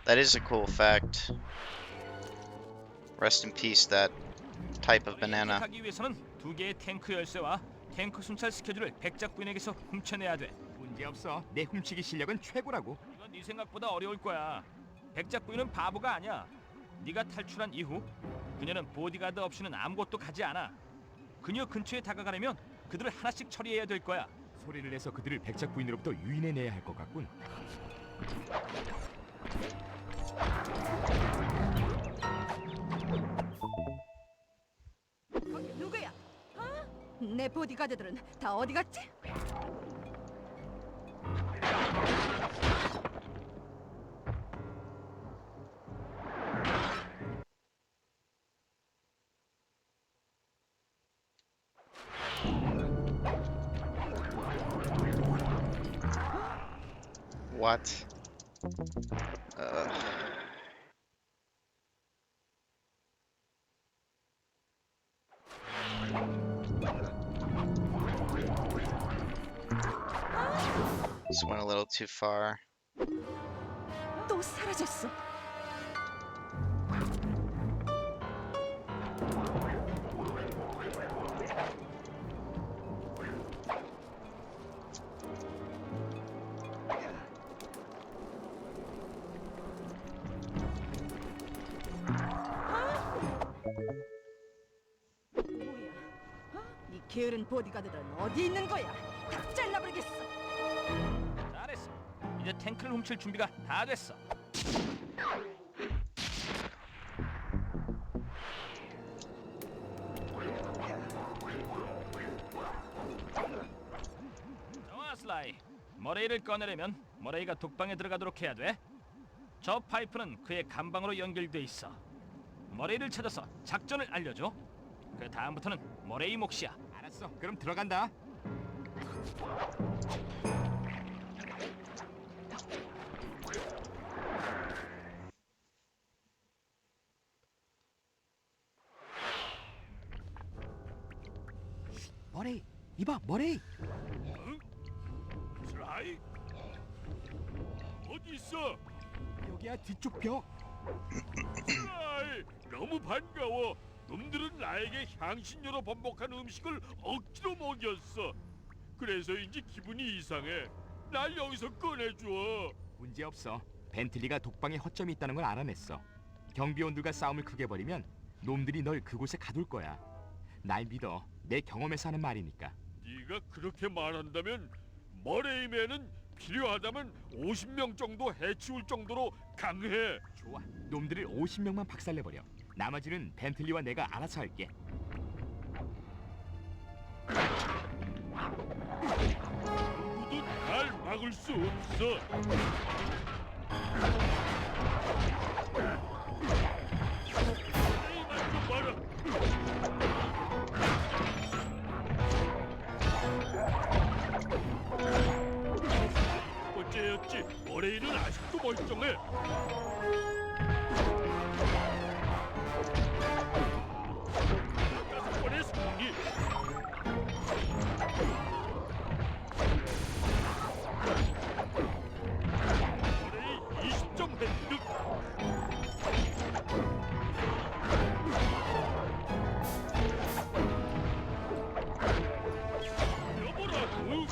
That is a cool fact. Rest in peace, that type of banana. 하기 위해서는 2개의 탱크 열쇠와 탱크 순찰 스케줄을 백작 부인에게서 훔쳐내야 돼. 문제 없어. 내 훔치기 실력은 최고라고. 이건 네 생각보다 어려울 거야. 백작 부인은 바보가 아니야. 네가 탈출한 이후 그녀는 보디가드 없이는 아무것도 가지 않아. 그녀 근처에 다가가려면 그들을 하나씩 처리해야 될 거야. 소리를 내서 그들을 백작 부인으로부터 유인해내야 할 것 같군. 거기 누구야? 내 보디가드들은 다 어디 갔지? What? This went a little too far. 또 사라졌어. 게으른 보디가드들은 어디 있는 거야? 다 잘라버리겠어. 잘했어. 이제 탱크를 훔칠 준비가 다 됐어. 좋아, 슬라이. 머레이를 꺼내려면 머레이가 독방에 들어가도록 해야 돼. 저 파이프는 그의 감방으로 연결돼 있어. 머레이를 찾아서 작전을 알려줘. 그 다음부터는 머레이 몫이야. 알았어. 그럼 들어간다. 머레이, 이봐, 머레이. 슬라이? 어디 있어? 여기야, 뒤쪽 벽. 슬라이, 너무 반가워. 놈들은 나에게 향신료로 번복한 음식을 억지로 먹였어. 그래서인지 기분이 이상해. 날 여기서 꺼내줘. 문제 없어. 벤틀리가 독방에 허점이 있다는 걸 알아냈어. 경비원들과 싸움을 크게 벌이면 놈들이 널 그곳에 가둘 거야. 날 믿어. 내 경험에서 하는 말이니까. 네가 그렇게 말한다면 머레이맨은 필요하다면 50명 정도 해치울 정도로 강해. 좋아. 놈들을 50명만 박살내버려. 나머지는 벤틀리와 내가 알아서 할게. 누구도 날 막을 수 없어. 머레이만 좀 봐라. 어째였지? 머레이는 아직도 멀쩡해. 다섯 번의 승리. 머레이 20점 획득. 여보라고.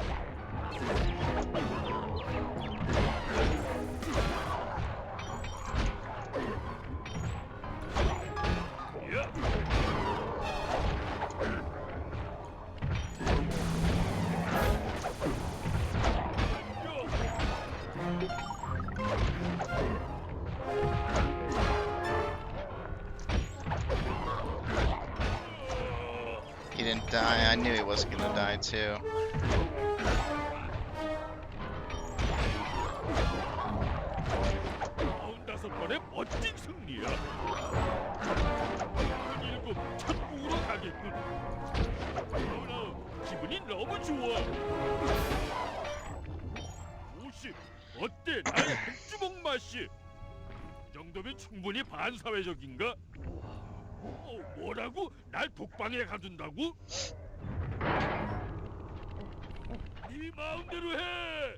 He didn't die. I knew he wasn't gonna die too. 다섯 번의 멋진 승리야. 일곱 천국으로 가겠군. 나 기분이 너무 좋아. 50 어때? 나의 한 주먹 맛이. 이 정도면 충분히 반사회적인가? 뭐라고? 날 독방에 가둔다고? 네 마음대로 해.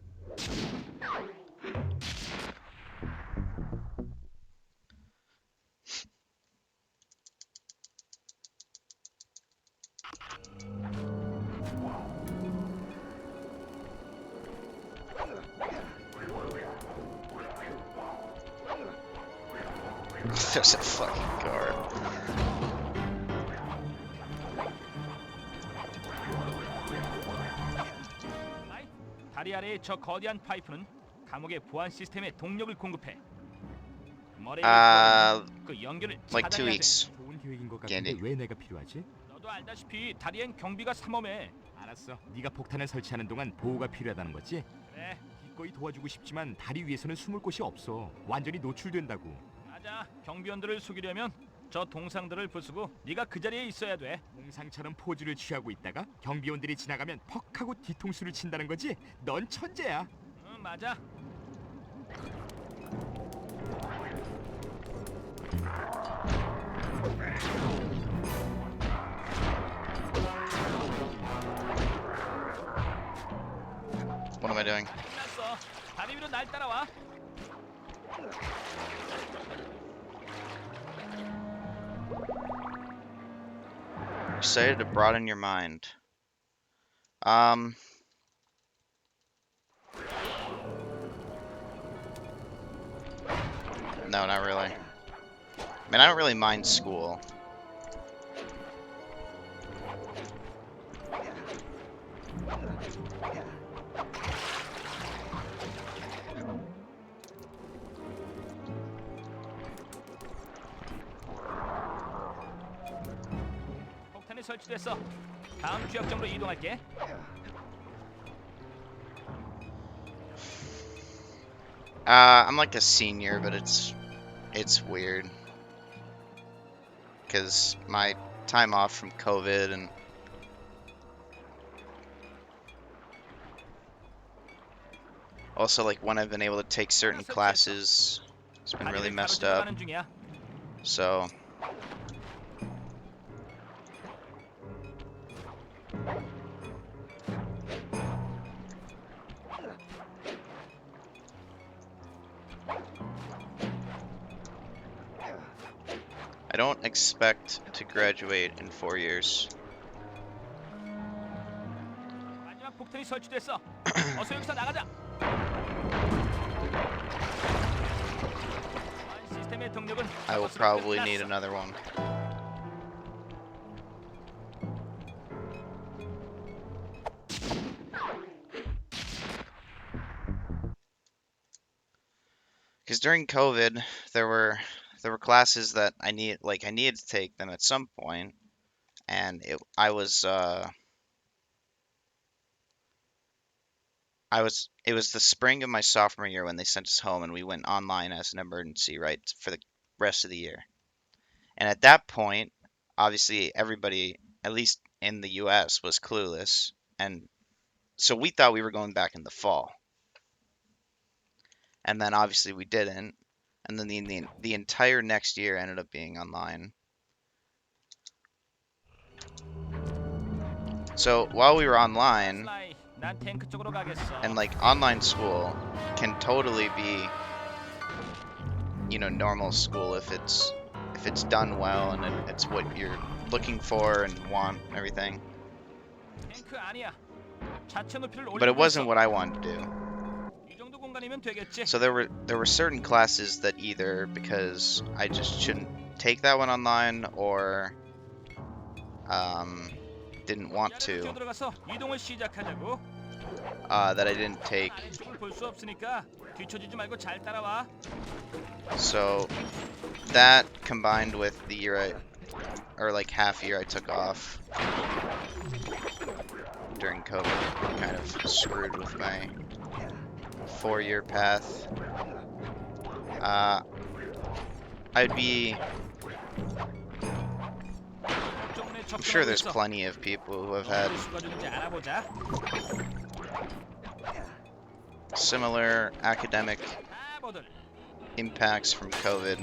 There's a fucking guard. 다리 아래의 저 거대한 파이프는 감옥의 보안 시스템에 동력을 공급해. 머레이를 그 연결을 Like 2 차단해야 돼. weeks. 좋은 계획인 것 Get 같은데 it. 왜 내가 필요하지? 너도 알다시피 다리엔 경비가 삼엄해. 알았어. 네가 폭탄을 설치하는 동안 보호가 필요하다는 거지? 그래, 기꺼이 도와주고 싶지만 다리 위에서는 숨을 곳이 없어. 완전히 노출된다고. 맞아. 경비원들을 속이려면 저 동상들을 부수고 네가 그 자리에 있어야 돼. 동상처럼 포즈를 취하고 있다가 경비원들이 지나가면 퍽 하고 뒤통수를 친다는 거지? 넌 천재야. 응, 맞아. What am I doing? 끝났어. 다리 위로 날 따라와. Excited to broaden your mind. No, not really. I mean, I don't really mind school. 폭탄이 설치됐어. 다음 취약점으로 이동할게. I'm like a senior, but it's weird because my time off from COVID and also like when I've been able to take certain classes, it's been really 다리를 messed 가로질러 up. 가는 중이야. So I don't expect to graduate in 4 years. 마지막 폭탄이 설치됐어. 어서 여기서 나가자. 시스템의 동력은 I will probably need another one. Because during COVID, there were classes that I needed to take them at some point, and it was the spring of my sophomore year when they sent us home, and we went online as an emergency, right, for the rest of the year. And at that point, obviously everybody, at least in the U.S., was clueless, and so we thought we were going back in the fall. And then obviously we didn't, and then the entire next year ended up being online. So while we were online, 난 탱크 쪽으로 가겠어. and like online school can totally be, normal school if it's done well and it's what you're looking for and want and everything. 탱크 아니야. 자체 높이를 But it 올리고 wasn't 있어. what I wanted to do. 이 정도 공간이면 되겠지. So there were certain classes that either because I just shouldn't take that one online or didn't want to, 들어가서 이동을 시작하자고. that I didn't take. 아래쪽을 볼 수 없으니까 뒤처지지 말고 잘 따라와. So that combined with the year or like half year I took off during COVID kind of screwed with my 4-year path. I'm sure there's plenty of people who have had similar academic impacts from COVID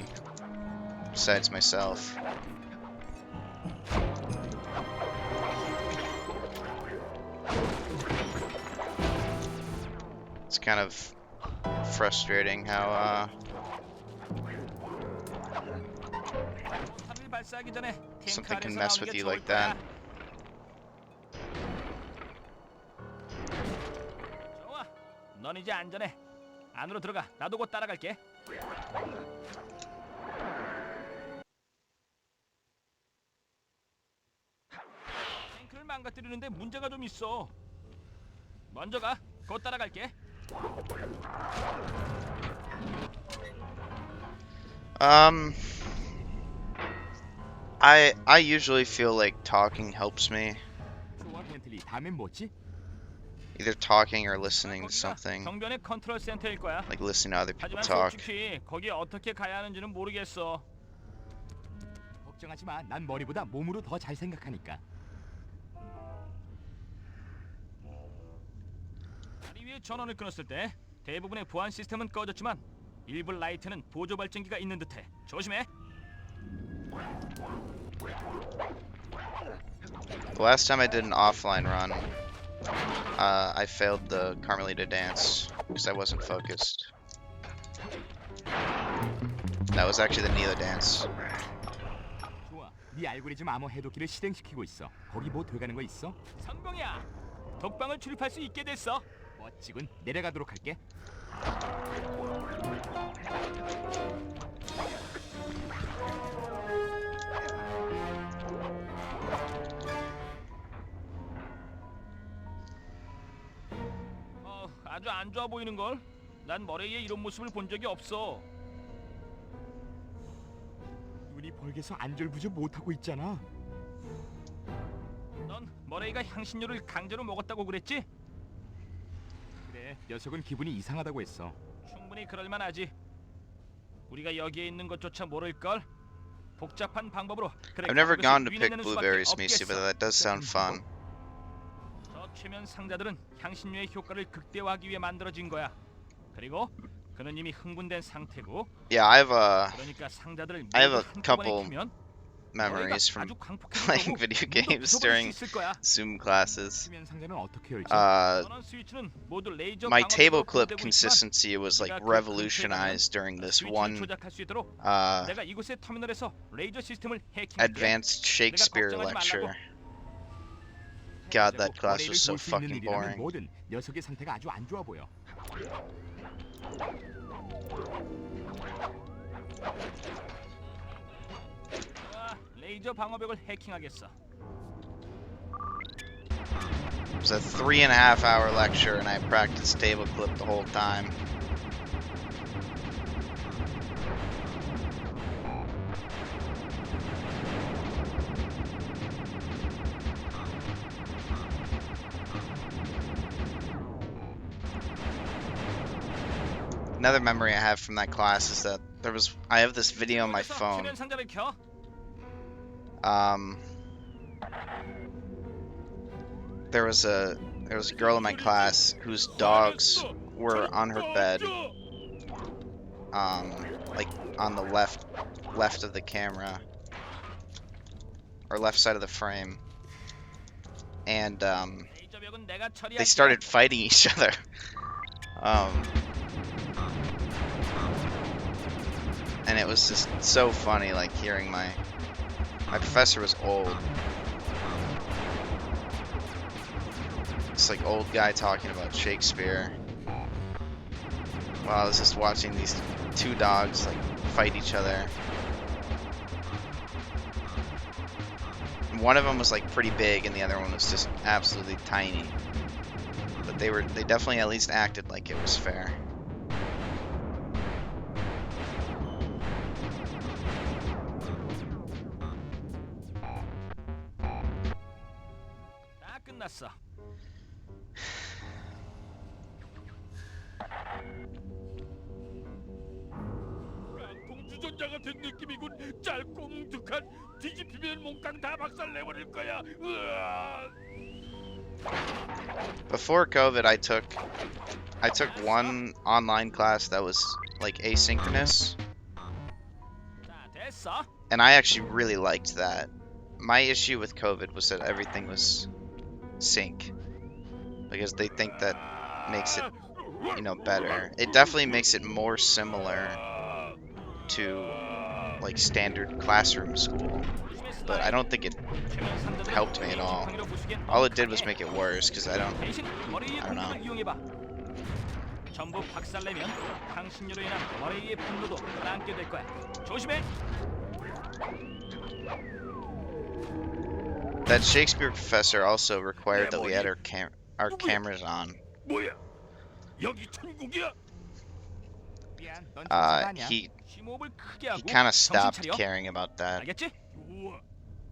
besides myself. It's kind of frustrating how something can mess with you like that. 좋아. 넌 이제 안전해. 안으로 들어가. 나도 곧 따라갈게. 탱크를 망가뜨리는데 문제가 좀 있어. 먼저 가. 곧 따라갈게. I usually feel like talking helps me. 좋아, 벤틀리. 다음엔 뭐지? Either talking or listening to something. 정변의 컨트롤 센터일 거야. Like listening to other people 하지만 talk. 솔직히 거기 어떻게 가야 하는지는 모르겠어. 걱정하지 마. 난 머리보다 몸으로 더 잘 생각하니까. 다리 위에 전원을 끊었을 때 대부분의 보안 시스템은 꺼졌지만 일부 라이트는 보조 발전기가 있는 듯해. 조심해. The last time I did an offline run, I failed the Carmelita dance because I wasn't focused. That was actually the Neela dance. 좋아. 네 알고리즘 암호 해독기를 실행시키고 있어. 거기 뭐 돼가는 거 있어? 성공이야. 독방을 출입할 수 있게 됐어. 멋지군. 내려가도록 할게. 아주 안 좋아 보이는 걸. 난 머레이의 이런 모습을 본 적이 없어. 눈이 벌게서 안절부절 못하고 있잖아. 넌 머레이가 향신료를 강제로 먹었다고 그랬지? 그래, 녀석은 기분이 이상하다고 했어. 충분히 그럴 만하지. 우리가 여기에 있는 것조차 모를 걸. 복잡한 방법으로. 그래, I've never 그것을 gone to 유인해내는 pick 수밖에 blueberries, Missy, but 없겠어. that does sound fun. 저 최면 상자들은 향신료의 효과를 극대화하기 위해 만들어진 거야. 그리고 그는 이미 흥분된 상태고. Yeah, 그러니까 상자들을 I have 모두 a 한꺼번에 couple 키면 memories 아주 from 광폭해질 playing 거고 video 문도 games 부숴버릴 수 during 있을 거야. Zoom classes. 수면 상자는 어떻게 열지? 전원 스위치는 모두 레이저 My 방어벽으로 table clip 보호되고 있지만 consistency was like 네가 그 근처에 revolutionized during 가면 this 스위치를 one 조작할 수 있도록 내가 이곳의 터미널에서 레이저 시스템을 해킹할게. advanced Shakespeare 걱정하지 lecture. 말라고. God, that class 머레이를 was so 도울 수 있는 fucking 일이라면 boring. 뭐든 녀석의 상태가 아주 안 좋아 보여. 레이저 방어벽을 해킹하겠어. It was a 3.5-hour lecture, and I practiced table clip the whole time. Another memory I have from that class is that I have this video on my phone. 최면 상자를 켜. There was a girl in my class whose dogs were on her bed, like on the left of the camera, or left side of the frame, and 레이저벽은 내가 they 처리할게. started fighting each other. And it was just so funny, like hearing my professor was old. It's like old guy talking about Shakespeare. While I was just watching these two dogs like fight each other. One of them was like pretty big, and the other one was just absolutely tiny. But they definitely at least acted like it was fair. 다 끝났어. 깡통 주전자 같은 느낌이군. 짤꽁득한 뒤집히면 몽땅 다 박살 내버릴 거야. 으아! Before COVID, I took one online class that was like asynchronous, 자, 됐어. and I actually really liked that. My issue with COVID was that everything was sync, because they think that makes it, better. It definitely makes it more similar to like standard classroom school, but I don't think it helped me at all. All it did was make it worse, because I don't know. 이용해봐. 전부 박살내면 향신료로 인한 머레이의 분노도 남게 될 거야. 조심해. That Shakespeare professor also required that we had our cameras on. 뭐야? 여기 천국이야? 미안, 넌 천사가 아니야. He 심호흡을 크게 하고 kind of 정신 stopped 차려. caring about that. 알겠지? 우와.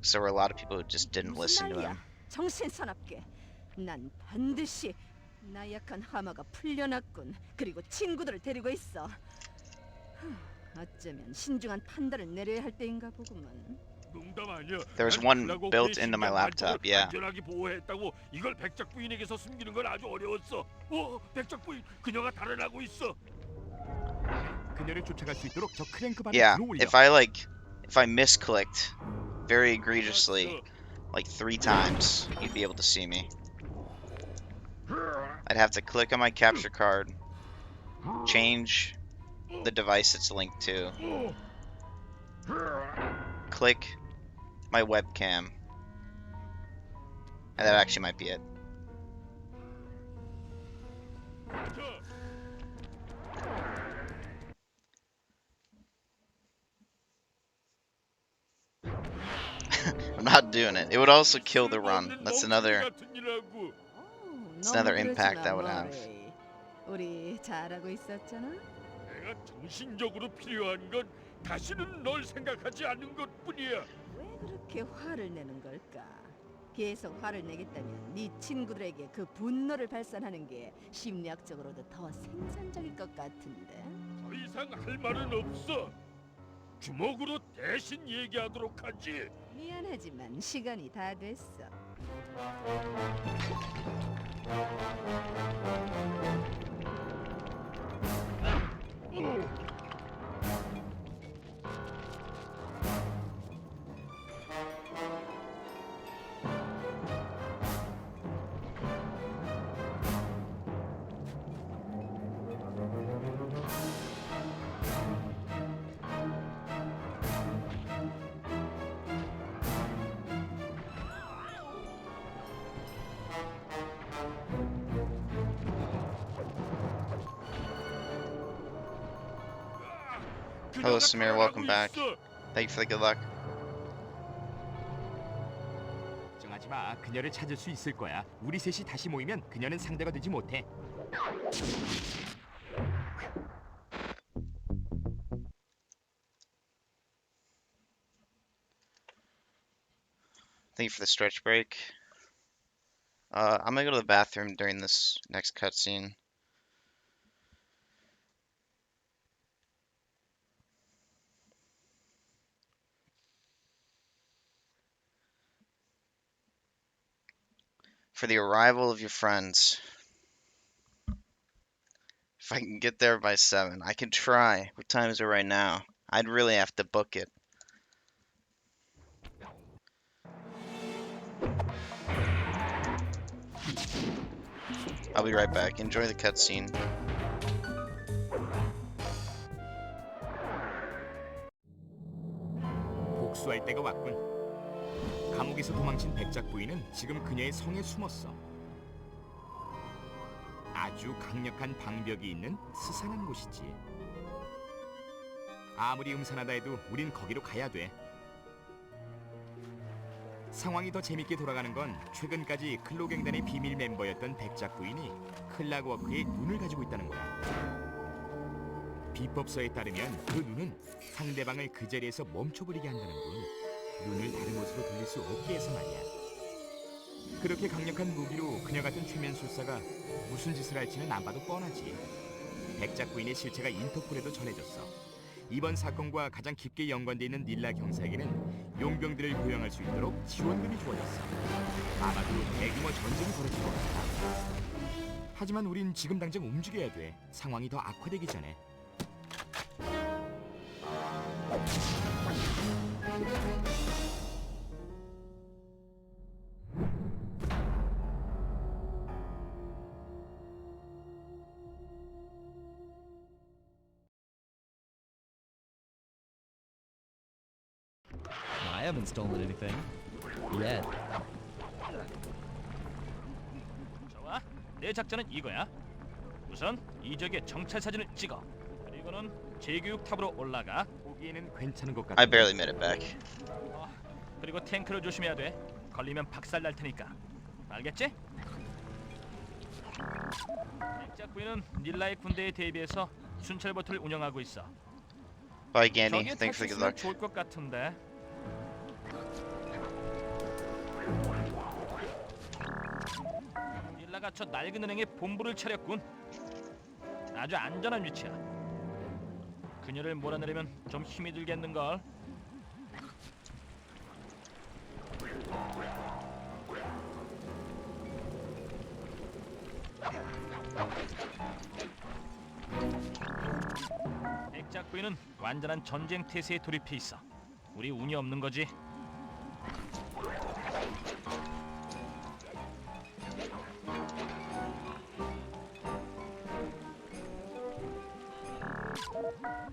So there were a lot of people who just didn't listen to him. 정신 사납게. 난 반드시 나약한 하마가 풀려났군. 그리고 친구들을 데리고 있어. 어쩌면 신중한 판단을 내려야 할 때인가 보구만. 농담 아니야. There's 난 one 클라고 built 게임 into my 심장 laptop, 발전을 yeah. 안전하게 보호했다고 이걸 백작 부인에게서 숨기는 건 아주 어려웠어. 백작 부인, 그녀가 달아나고 있어. 그녀를 쫓아갈 수 있도록 저 크랭크 바를 Yeah, 들어올려. if I misclicked very egregiously, like 3 times, you'd be able to see me. I'd have to click on my capture card, change the device it's linked to, click my webcam, and that actually might be it. I'm not doing it. It would also kill the run. That's another impact that would have. 우리 잘하고 있었잖아. 내가 정신적으로 필요한 건 다시는 널 생각하지 않는 것뿐이야. 왜 그렇게 화를 내는 걸까? 계속 화를 내겠다면 네 친구들에게 그 분노를 발산하는 게 심리학적으로도 더 생산적일 것 같은데. 더 이상 할 말은 없어. 주먹으로 대신 얘기하도록 하지. 미안하지만 시간이 다 됐어. Hello, Samir. Welcome back. Thank you for the good luck. 걱정하지 마. 그녀를 찾을 수 있을 거야. 우리 셋이 다시 모이면 그녀는 상대가 되지 못해. Thank you for the stretch break. I'm gonna go to the bathroom during this next cutscene. For the arrival of your friends. If I can get there by 7, I can try. What time is it right now? I'd really have to book it. I'll be right back. Enjoy the cutscene. 복수할 때가 왔군. 감옥에서 도망친 백작 부인은 지금 그녀의 성에 숨었어. 아주 강력한 방벽이 있는 스산한 곳이지. 아무리 음산하다 해도 우린 거기로 가야 돼. 상황이 더 재밌게 돌아가는 건 최근까지 클로갱단의 비밀 멤버였던 백작 부인이 클락워크의 눈을 가지고 있다는 거야. 비법서에 따르면 그 눈은 상대방을 그 자리에서 멈춰버리게 한다는군. 눈을 다른 곳으로 돌릴 수 없게 해서 말이야. 그렇게 강력한 무기로 그녀 같은 최면술사가 무슨 짓을 할지는 안 봐도 뻔하지. 백작 부인의 실체가 인터폴에도 전해졌어. 이번 사건과 가장 깊게 연관돼 있는 닐라 경사에게는 용병들을 고용할 수 있도록 지원금이 주어졌어. 아마도 대규모 전쟁이 벌어질 것 같아. 하지만 우린 지금 당장 움직여야 돼. 상황이 더 악화되기 전에. I haven't stolen anything. Yet. 좋아, 내 작전은 이거야. 우선 이적의 정찰 사진을 찍어. 그리고는 재교육 탑으로 올라가. 보기에는 괜찮은 것 같아. I barely made it back. 그리고 탱크를 조심해야 돼. 걸리면 박살 날 테니까. 알겠지? 백작 부인은 닐라의 군대에 대비해서 순찰버트를 운영하고 있어. Bye, Gandhi. 저기에 Thanks for the good 탈출했으면 luck. 좋을 것 같은데. 닐라가 저 낡은 은행에 본부를 차렸군. 아주 안전한 위치야. 그녀를 몰아내려면 좀 힘이 들겠는걸. 백작 부인은 완전한 전쟁 태세에 돌입해 있어. 우리 운이 없는 거지.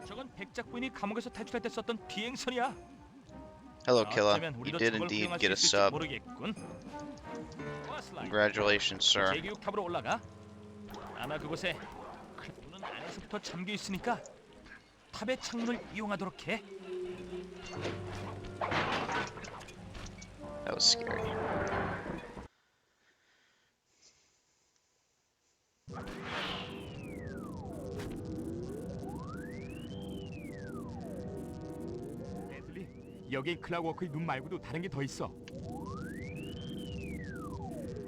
저건 백작 부인이 감옥에서 탈출할 때 썼던 비행선이야. Hello, Killa. 어쩌면 You 우리도 did 저걸 indeed 활용할 get a 수 있을지 sub. 모르겠군. 좋아, 슬라임. Congratulations, sir. 재교육 탑으로 올라가. 아마 그곳에 문은 안에서부터 잠겨 있으니까 탑의 창문을 이용하도록 해. That was scary. 여긴 클락워크의 눈 말고도 다른 게 더 있어.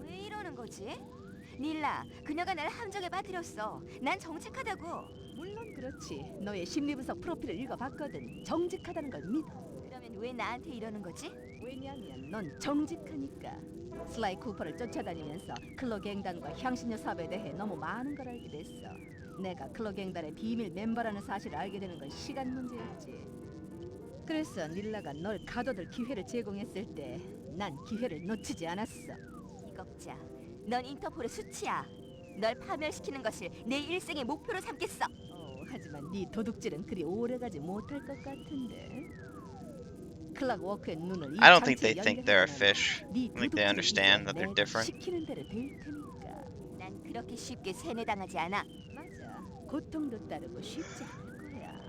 왜 이러는 거지? 닐라, 그녀가 날 함정에 빠뜨렸어. 난 정직하다고. 물론 그렇지. 너의 심리분석 프로필을 읽어봤거든. 정직하다는 걸 믿어. 그러면 왜 나한테 이러는 거지? 왜냐하면 넌 정직하니까. 슬라이 쿠퍼를 쫓아다니면서 클로갱단과 향신료 사업에 대해 너무 많은 걸 알게 됐어. 내가 클로갱단의 비밀 멤버라는 사실을 알게 되는 건 시간 문제였지. 그래서 닐라가 널 가둬둘 기회를 제공했을 때 난 기회를 놓치지 않았어. 이겁자, 넌 인터폴의 수치야. 널 파멸시키는 것을 내 일생의 목표로 삼겠어. 하지만 네 도둑질은 그리 오래가지 못할 것 같은데. 클락 워크의 눈을 이 I don't think 장치에 they think they're a 연결하면 fish. 네 I think they 도둑질을 understand 이제 that they're 내가 different. 시키는 대로 될 테니까. 난 그렇게 쉽게 세뇌당하지 않아. 맞아. 고통도 따르고 쉽지 않을 거야.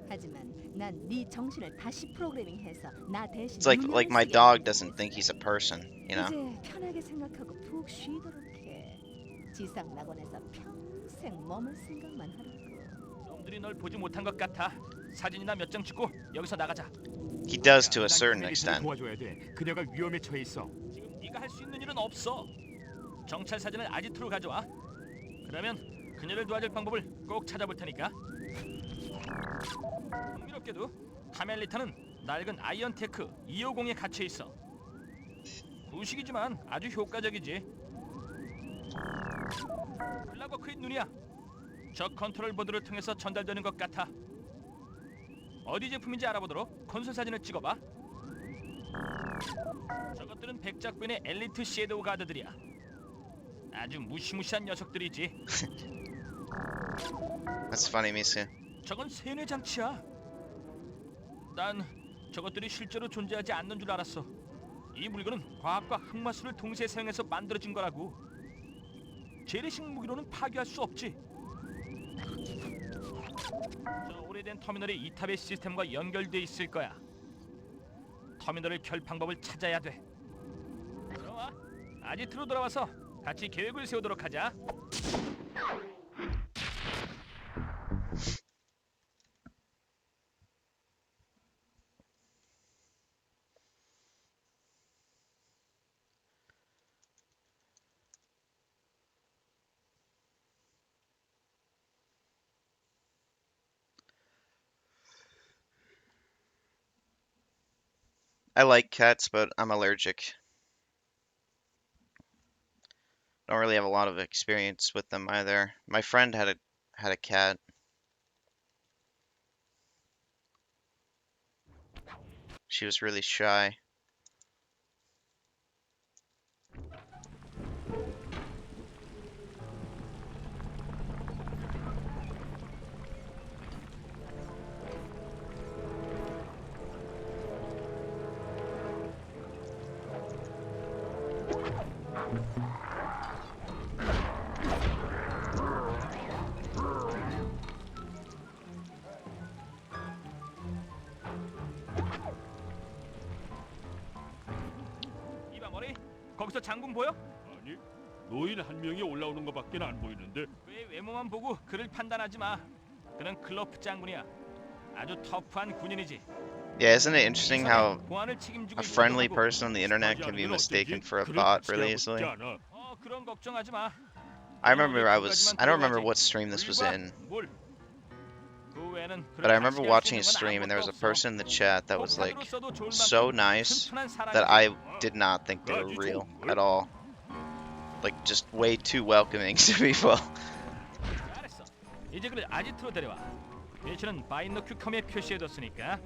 하지만 난 네 정신을 다시 프로그래밍해서 나 대신 It's like my dog doesn't think he's a person, you know? 이제 편하게 생각하고 푹 쉬도록 해. 지상 낙원에서 평생 머물 생각만 하라고. 놈들이 널 보지 못한 것 같아. 사진이나 몇 장 찍고 여기서 나가자. He does to a 난 certain 캐멜리스를 extent. 도와줘야 돼. 그녀가 위험에 처해 있어. 지금 네가 할 수 있는 일은 없어. 정찰 사진을 아지트로 가져와. 그러면 그녀를 도와줄 방법을 꼭 찾아볼 테니까. 흥미롭게도 카멜리타는 낡은 아이언테크 250에 갇혀 있어. 구식이지만 아주 효과적이지. 클라버크의 눈이야. 저 컨트롤 보드를 통해서 전달되는 것 같아. 어디 제품인지 알아보도록 콘솔 사진을 찍어봐. 저것들은 백작부인의 엘리트 섀도우 가드들이야. 아주 무시무시한 녀석들이지. That's funny, Misu. 저건 세뇌 장치야. 난 저것들이 실제로 존재하지 않는 줄 알았어. 이 물건은 과학과 흑마술을 동시에 사용해서 만들어진 거라고. 재래식 무기로는 파괴할 수 없지. 저 오래된 터미널이 이 탑의 시스템과 연결돼 있을 거야. 터미널을 켤 방법을 찾아야 돼. 들어와. 아지트로 돌아와서 같이 계획을 세우도록 하자. I like cats, but I'm allergic. Don't really have a lot of experience with them either. My friend had a cat. She was really shy. 이봐 머리. 거기서 장군 보여? 아니, 노인 한 명이 올라오는 것밖에 안 보이는데. 왜 외모만 보고 그를 판단하지 마. 그는 클로프 장군이야. 아주 터프한 군인이지. Yeah, isn't it interesting how 보안을 책임지고 a friendly 인도하고. person on the internet can be mistaken for a bot really easily? 그런 걱정하지 마. I don't remember what stream this was in, 물. 그 외에는 but I remember watching a stream and there was a person in the chat that was like so nice that I did not think they were real at all. Like just way too welcoming to people. 잘했어. 이제 그를 아지트로 데려와. 배치는 바이너큐컴에 표시해뒀으니까.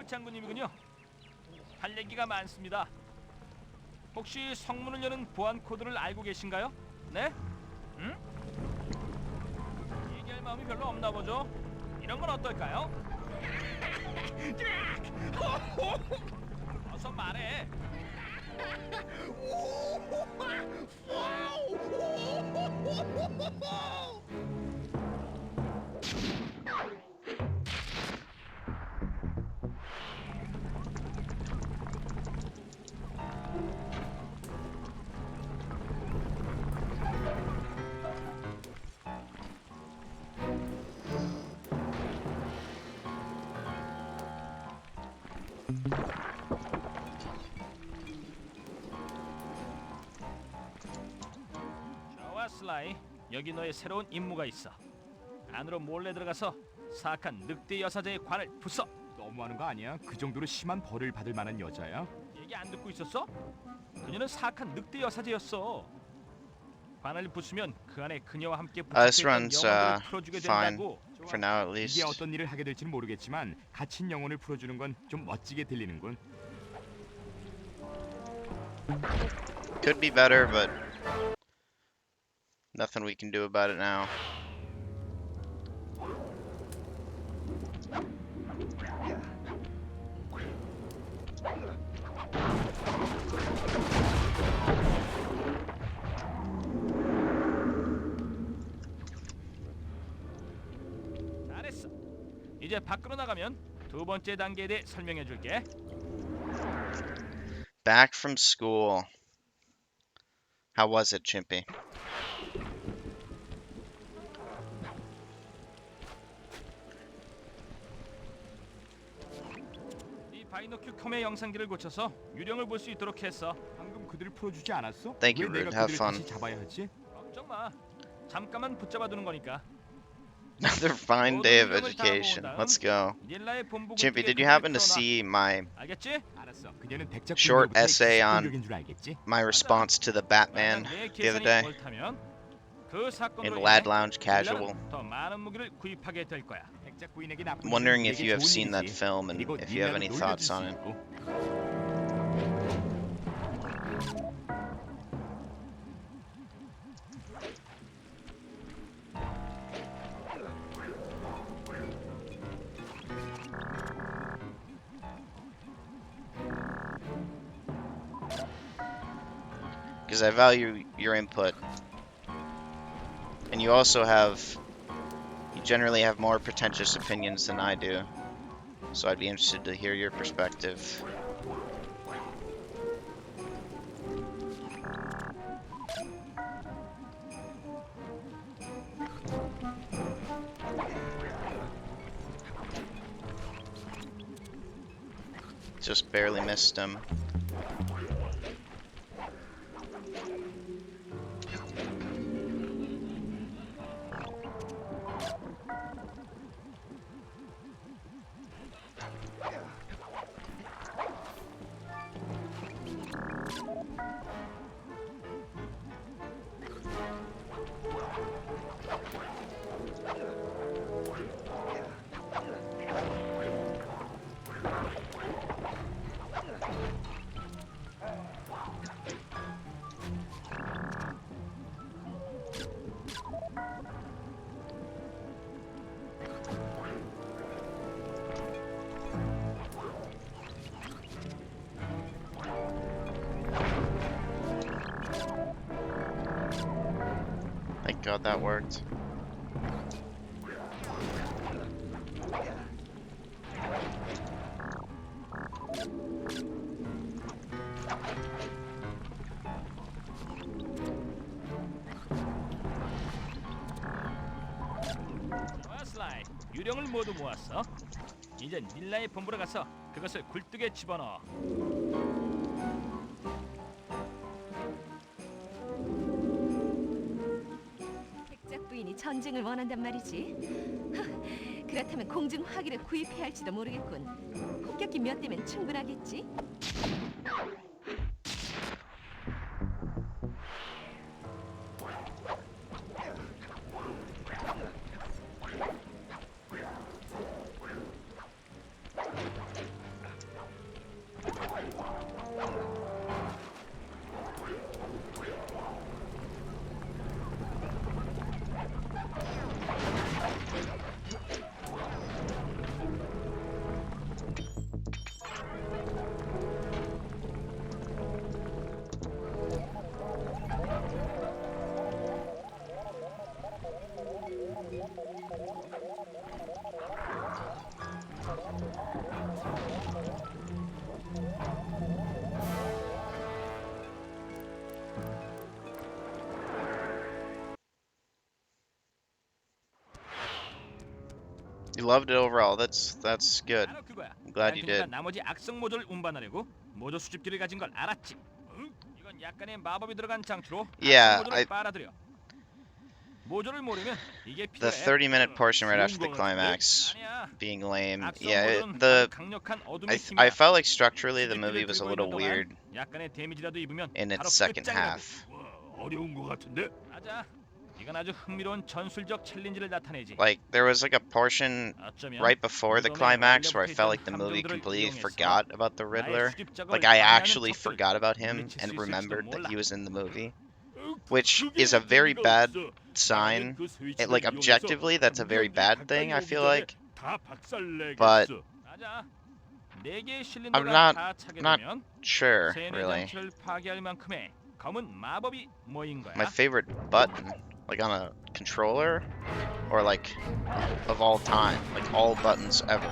장군님이군요. 할 얘기가 많습니다. 혹시 성문을 여는 보안 코드를 알고 계신가요? 네? 응? 얘기할 마음이 별로 없나 보죠? 이런 건 어떨까요? 어서 말해. 좋아, 슬라이. 여기 너의 새로운 임무가 있어. 안으로 몰래 들어가서 사악한 늑대 여사제의 관을 부숴. 너무하는 거 아니야? 그 정도로 심한 벌을 받을 만한 여자야? 얘기 안 듣고 있었어? 그녀는 사악한 늑대 여사제였어. 관을 부수면 그 안에 그녀와 함께 This 부착되어 있던 runs 영혼들을 풀어주게 fine 된다고. for now at 이게 least. 어떤 일을 하게 될지는 모르겠지만 갇힌 영혼을 풀어주는 건 좀 멋지게 들리는군. Could be better, but nothing we can do about it now. 잘했어. 이제 밖으로 나가면 두 번째 단계에 대해 설명해 줄게. Back from school. How was it, Chimpy? 이 바이노큐 컴의 영상기를 고쳐서 유령을 볼 수 있도록 했어. 방금 그들을 풀어주지 않았어? Thank 왜 you, 내가 Rude. Have 그들을 fun. 다시 잡아야 하지? 걱정 마. 잠깐만 붙잡아 두는 거니까. Another fine day of education. Let's go. 닐라의 본부 Chimpy, 굴뚝에 did you 그들을 happen to 태워놔. see my 알겠지? 알았어. 그녀는 백작 short 부인으로부터의 essay on 기습 공격인 줄 알겠지? my response to the Batman 만약 내 the other 계산이 day 옳다면 그 in 사건으로 Lad 인해 Lounge Casual? 닐라는 더 많은 무기를 구입하게 될 거야. 백작 부인에게 나쁜 I'm wondering 일은 if 되게 you have 좋은 seen that 일이지. film and 그리고 if you have any 닐라도 thoughts 놀려줄 on 수 it. 있고. Because I value your input. And you also you generally have more pretentious opinions than I do. So I'd be interested to hear your perspective. Just barely missed him. Thank God that worked. 좋아, 슬라이. 유령을 모두 모았어. 이제 닐라의 본부로 가서 그것을 굴뚝에 집어넣어. 백작 부인이 전쟁을 원한단 말이지. 그렇다면 공중 화기를 구입해야 할지도 모르겠군. 폭격기 몇 대면 충분하겠지? You loved it overall. That's good. 바로 그거야. I'm glad you 프랭클리가 did. 나머지 악성 모조를 운반하려고 모조 수집기를 가진 걸 알았지. 응? 이건 약간의 마법이 들어간 장치로 Yeah, 악성 모조를 빨아들여. 모조를 모르면 이게 The 필요해. 30-minute portion right after the 쉬운 거 같은데? climax 아니야. being lame. 악성 Yeah, 모조는 아주 the 강력한 어둠의 I 힘이야. felt like structurally the movie 수집기를 was a 들고 little 있는 동안 weird 약간의 데미지라도 입으면 in 바로 its second 끝장이라고. half. 와, 어려운 거 같은데? 맞아. 이건 아주 흥미로운 전술적 챌린지를 나타내지. Like there was like a portion 어쩌면 right before the 무덤에 climax where I 원래부터 felt 있던 like the movie 함정들을 completely 이용해서 forgot about the 나의 Riddler. 수집 작업을 Like I 방해하는 actually 적들을 forgot about him 물리칠 수 and 있을지도 remembered that 몰라. he was in the movie, 어, which 그게 is a very 재미가 bad 없어. sign. 나는 그 It, 스위치를 like 이용해서 objectively, that's a very 함정들이 bad 가까이 thing. I 오기 feel 전에 like, 다 박살내겠어. but 맞아. 네 개의 I'm 실린더가 not 다 차게 not 되면 sure 세뇌 really. 장치를 파괴할 만큼의 검은 마법이 모인 거야. My favorite button, like on a controller, or like of all time, like all buttons ever.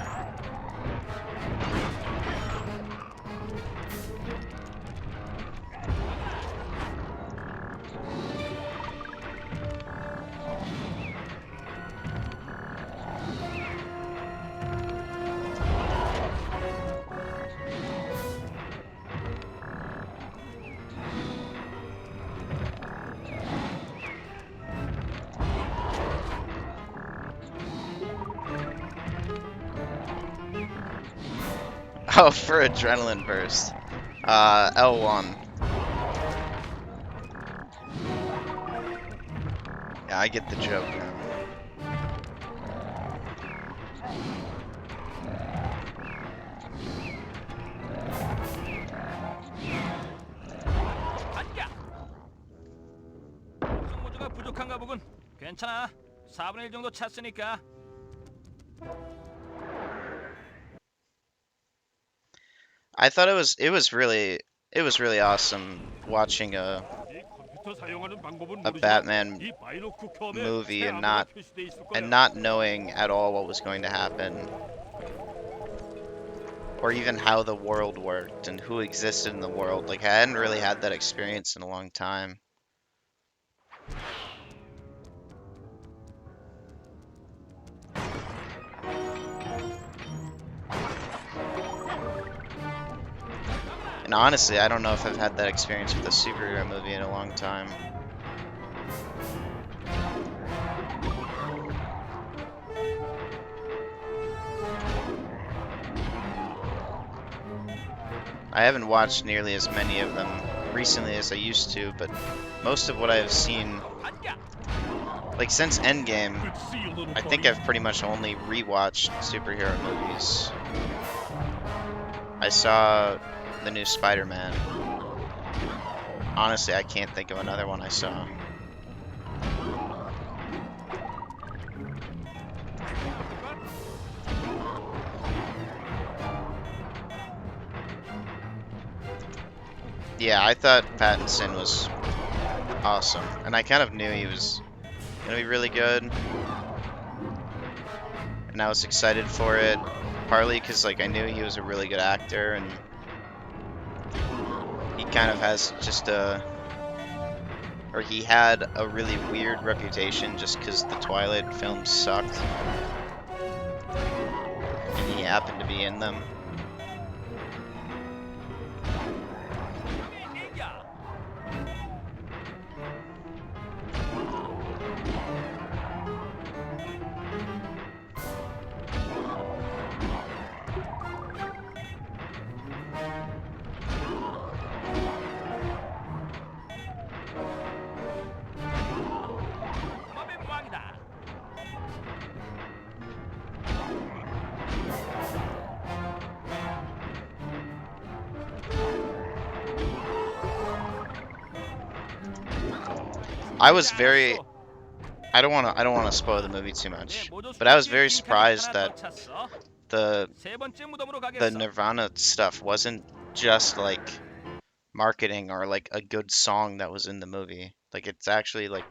Oh, for adrenaline burst. L1. Yeah, I get the joke now. 반가. 악성 모조가 부족한가 보군. 괜찮아. 4분의 1 정도 찼으니까. I thought it was really awesome watching 이 컴퓨터 사용하는 방법은 a 모르지만 Batman 이 바이로크 컴에 movie 새 and 암호가 not 표시돼 있을 거야. and not knowing at all what was going to happen, or even how the world worked and who existed in the world. Like I hadn't really had that experience in a long time. And honestly, I don't know if I've had that experience with a superhero movie in a long time. I haven't watched nearly as many of them recently as I used to, but most of what I've seen, like since Endgame, Good to see you, little I think buddy. I've pretty much only rewatched superhero movies. I saw the new Spider-Man. Honestly, I can't think of another one I saw. Yeah, I thought Pattinson was awesome, and I kind of knew he was gonna be really good, and I was excited for it, partly because like I knew he was a really good actor, and he kind of has just or he had a really weird reputation just because the Twilight films sucked, and he happened to be in them. I was very I don't want to spoil the movie too much, but I was very surprised that the Nirvana stuff wasn't just like marketing or like a good song that was in the movie. Like it's actually like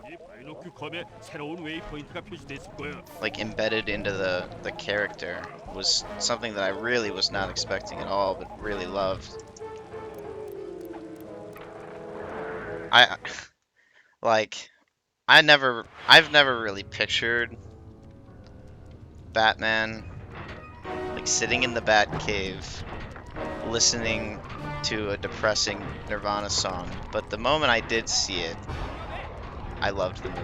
이 바이로크 컴에 새로운 웨이포인트가 표시돼 있을 거야. like embedded into the character was something that I really was not expecting at all, but really loved. I like I've never really pictured Batman, like sitting in the Batcave, listening to a depressing Nirvana song. But the moment I did see it, I loved the movie.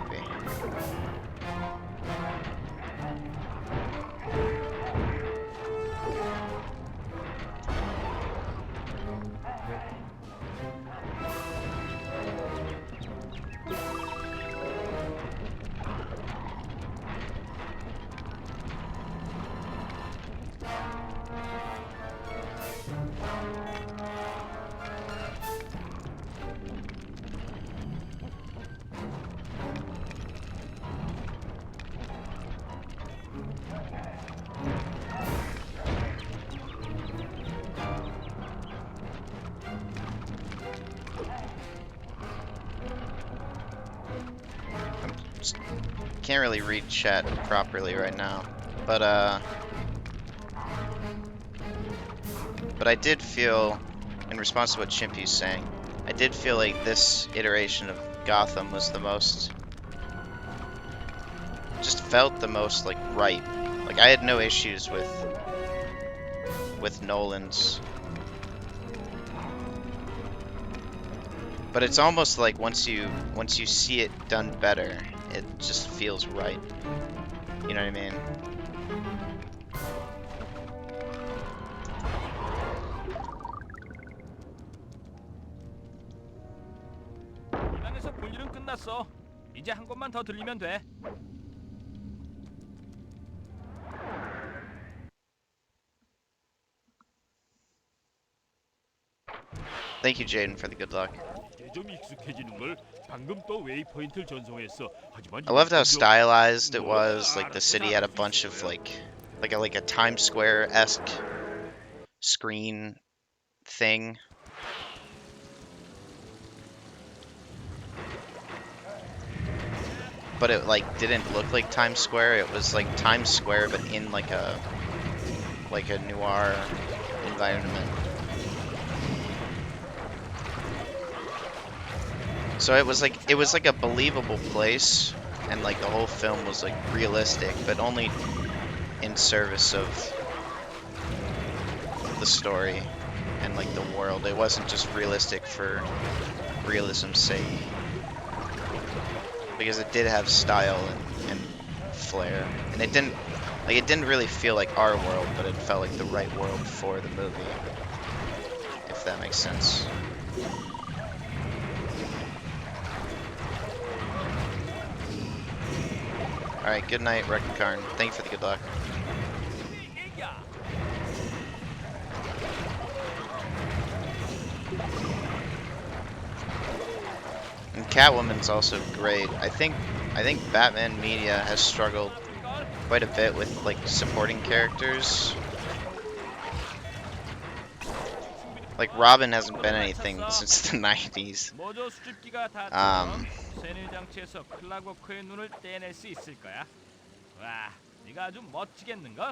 Can't really read chat properly right now, but I did feel, in response to what Chimpy's saying, I did feel like this iteration of Gotham was the most, just felt the most like right. Like I had no issues with Nolan's, but it's almost like once you see it done better, it just feels right. You know what I mean? 이방에서 볼 일은 끝났어. 이제 한 곳만 더 들리면 돼. Thank you, Jaden, for the good luck. 좀 익숙해지는 걸 방금 또 웨이포인트를 전송했어. 하지만 I loved how stylized it was. Like the city had a bunch of like a Times Square-esque screen thing. But it like didn't look like Times Square. It was like Times Square, but in like a noir environment. So it was like a believable place, and like the whole film was like realistic, but only in service of the story and like the world. It wasn't just realistic for realism's sake, because it did have style and flair, and it didn't really feel like our world, but it felt like the right world for the movie, if that makes sense. Alright, good night, Rekarn. Thank you for the good luck. And Catwoman's also great. I think Batman Media has struggled quite a bit with like supporting characters. Like Robin hasn't been anything since the 90s.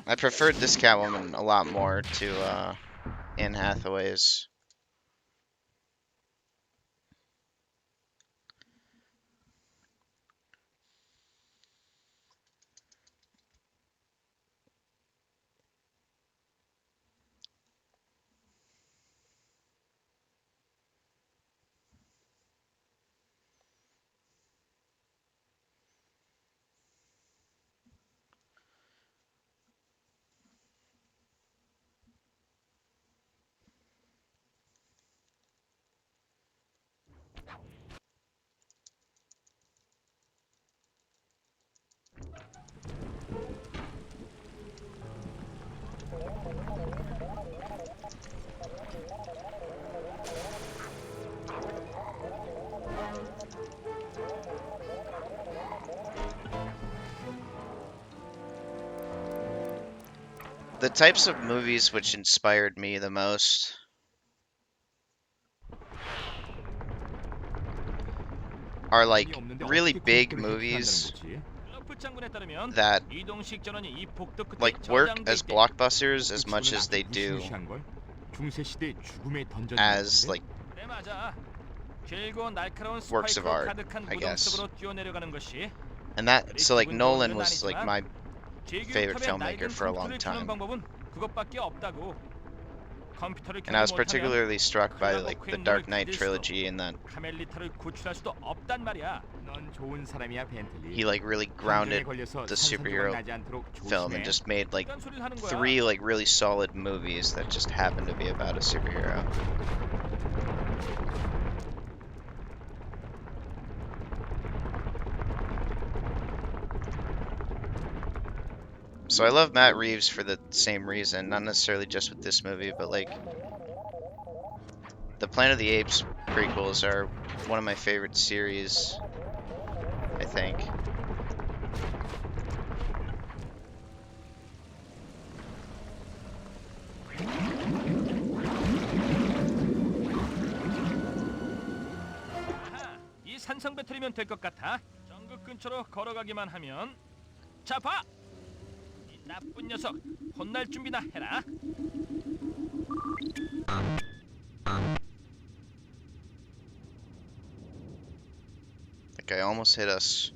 I preferred this Catwoman a lot more to Anne Hathaway's. The types of movies which inspired me the most are like really big movies that like work as blockbusters as much as they do as like works of art, I guess. And that, so like Nolan was like my favorite filmmaker for a long time. And I was particularly struck by like the Dark Knight trilogy in that 넌 좋은 사람이야, 벤틀리. he like really grounded the superhero film and just made like 3 like really solid movies that just happened to be about a superhero. So I love Matt Reeves for the same reason, not necessarily just with this movie, but like the Planet of the Apes prequels are one of my favorite series, I think. 이 산성 배터리면 될 것 같아. 정글 근처로 걸어가기만 하면. 자, 봐. 이 나쁜 녀석, 혼날 준비나 해라. That guy almost hit us.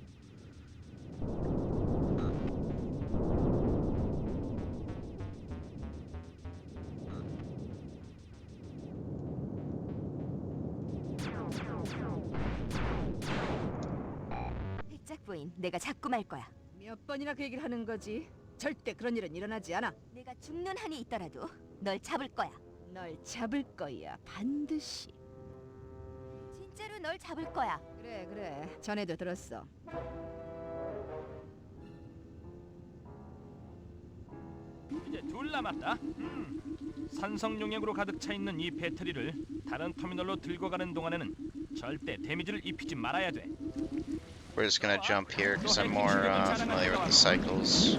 백작 부인, 내가 잡고 말 거야. 몇 번이나 그 얘기를 하는 거지. 절대 그런 일은 일어나지 않아. 내가 죽는 한이 있더라도 널 잡을 거야. 널 잡을 거야, 반드시. 진짜로 널 잡을 거야. 그래, 그래. 전에도 들었어. 이제 둘 남았다. 산성 용액으로 가득 차 있는 이 배터리를 다른 터미널로 들고 가는 동안에는 절대 데미지를 입히지 말아야 돼. We're just gonna jump here because I'm more familiar with the cycles.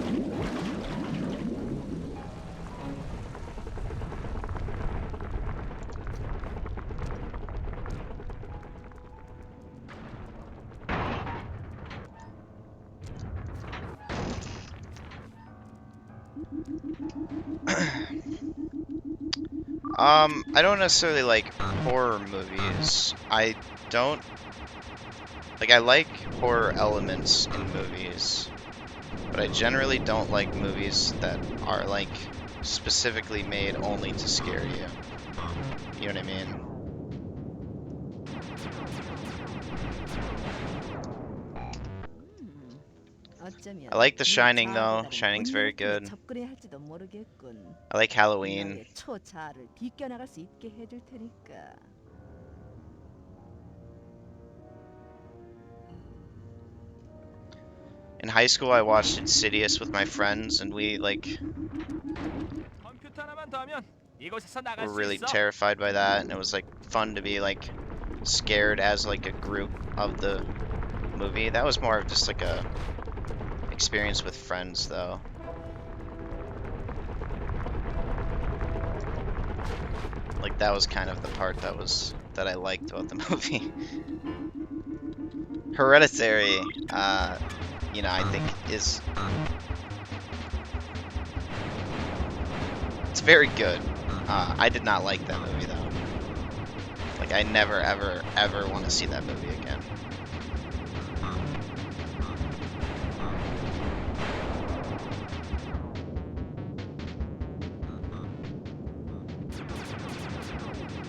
I don't necessarily like horror movies. I don't like, I like horror elements in movies, but I generally don't like movies that are like specifically made only to scare you. You know what I mean? I like The Shining though. Shining's very good. I like Halloween. 초자아를 비껴나갈 수 있게 해줄 테니까. In high school, I watched Insidious with my friends, and we like were really terrified by that, and it was like fun to be like scared as like a group of the movie. That was more of just like a experience with friends, though. Like that was kind of the part that I liked about the movie. Hereditary, you know, I think it's very good. I did not like that movie though. Like I never ever want to see that movie again.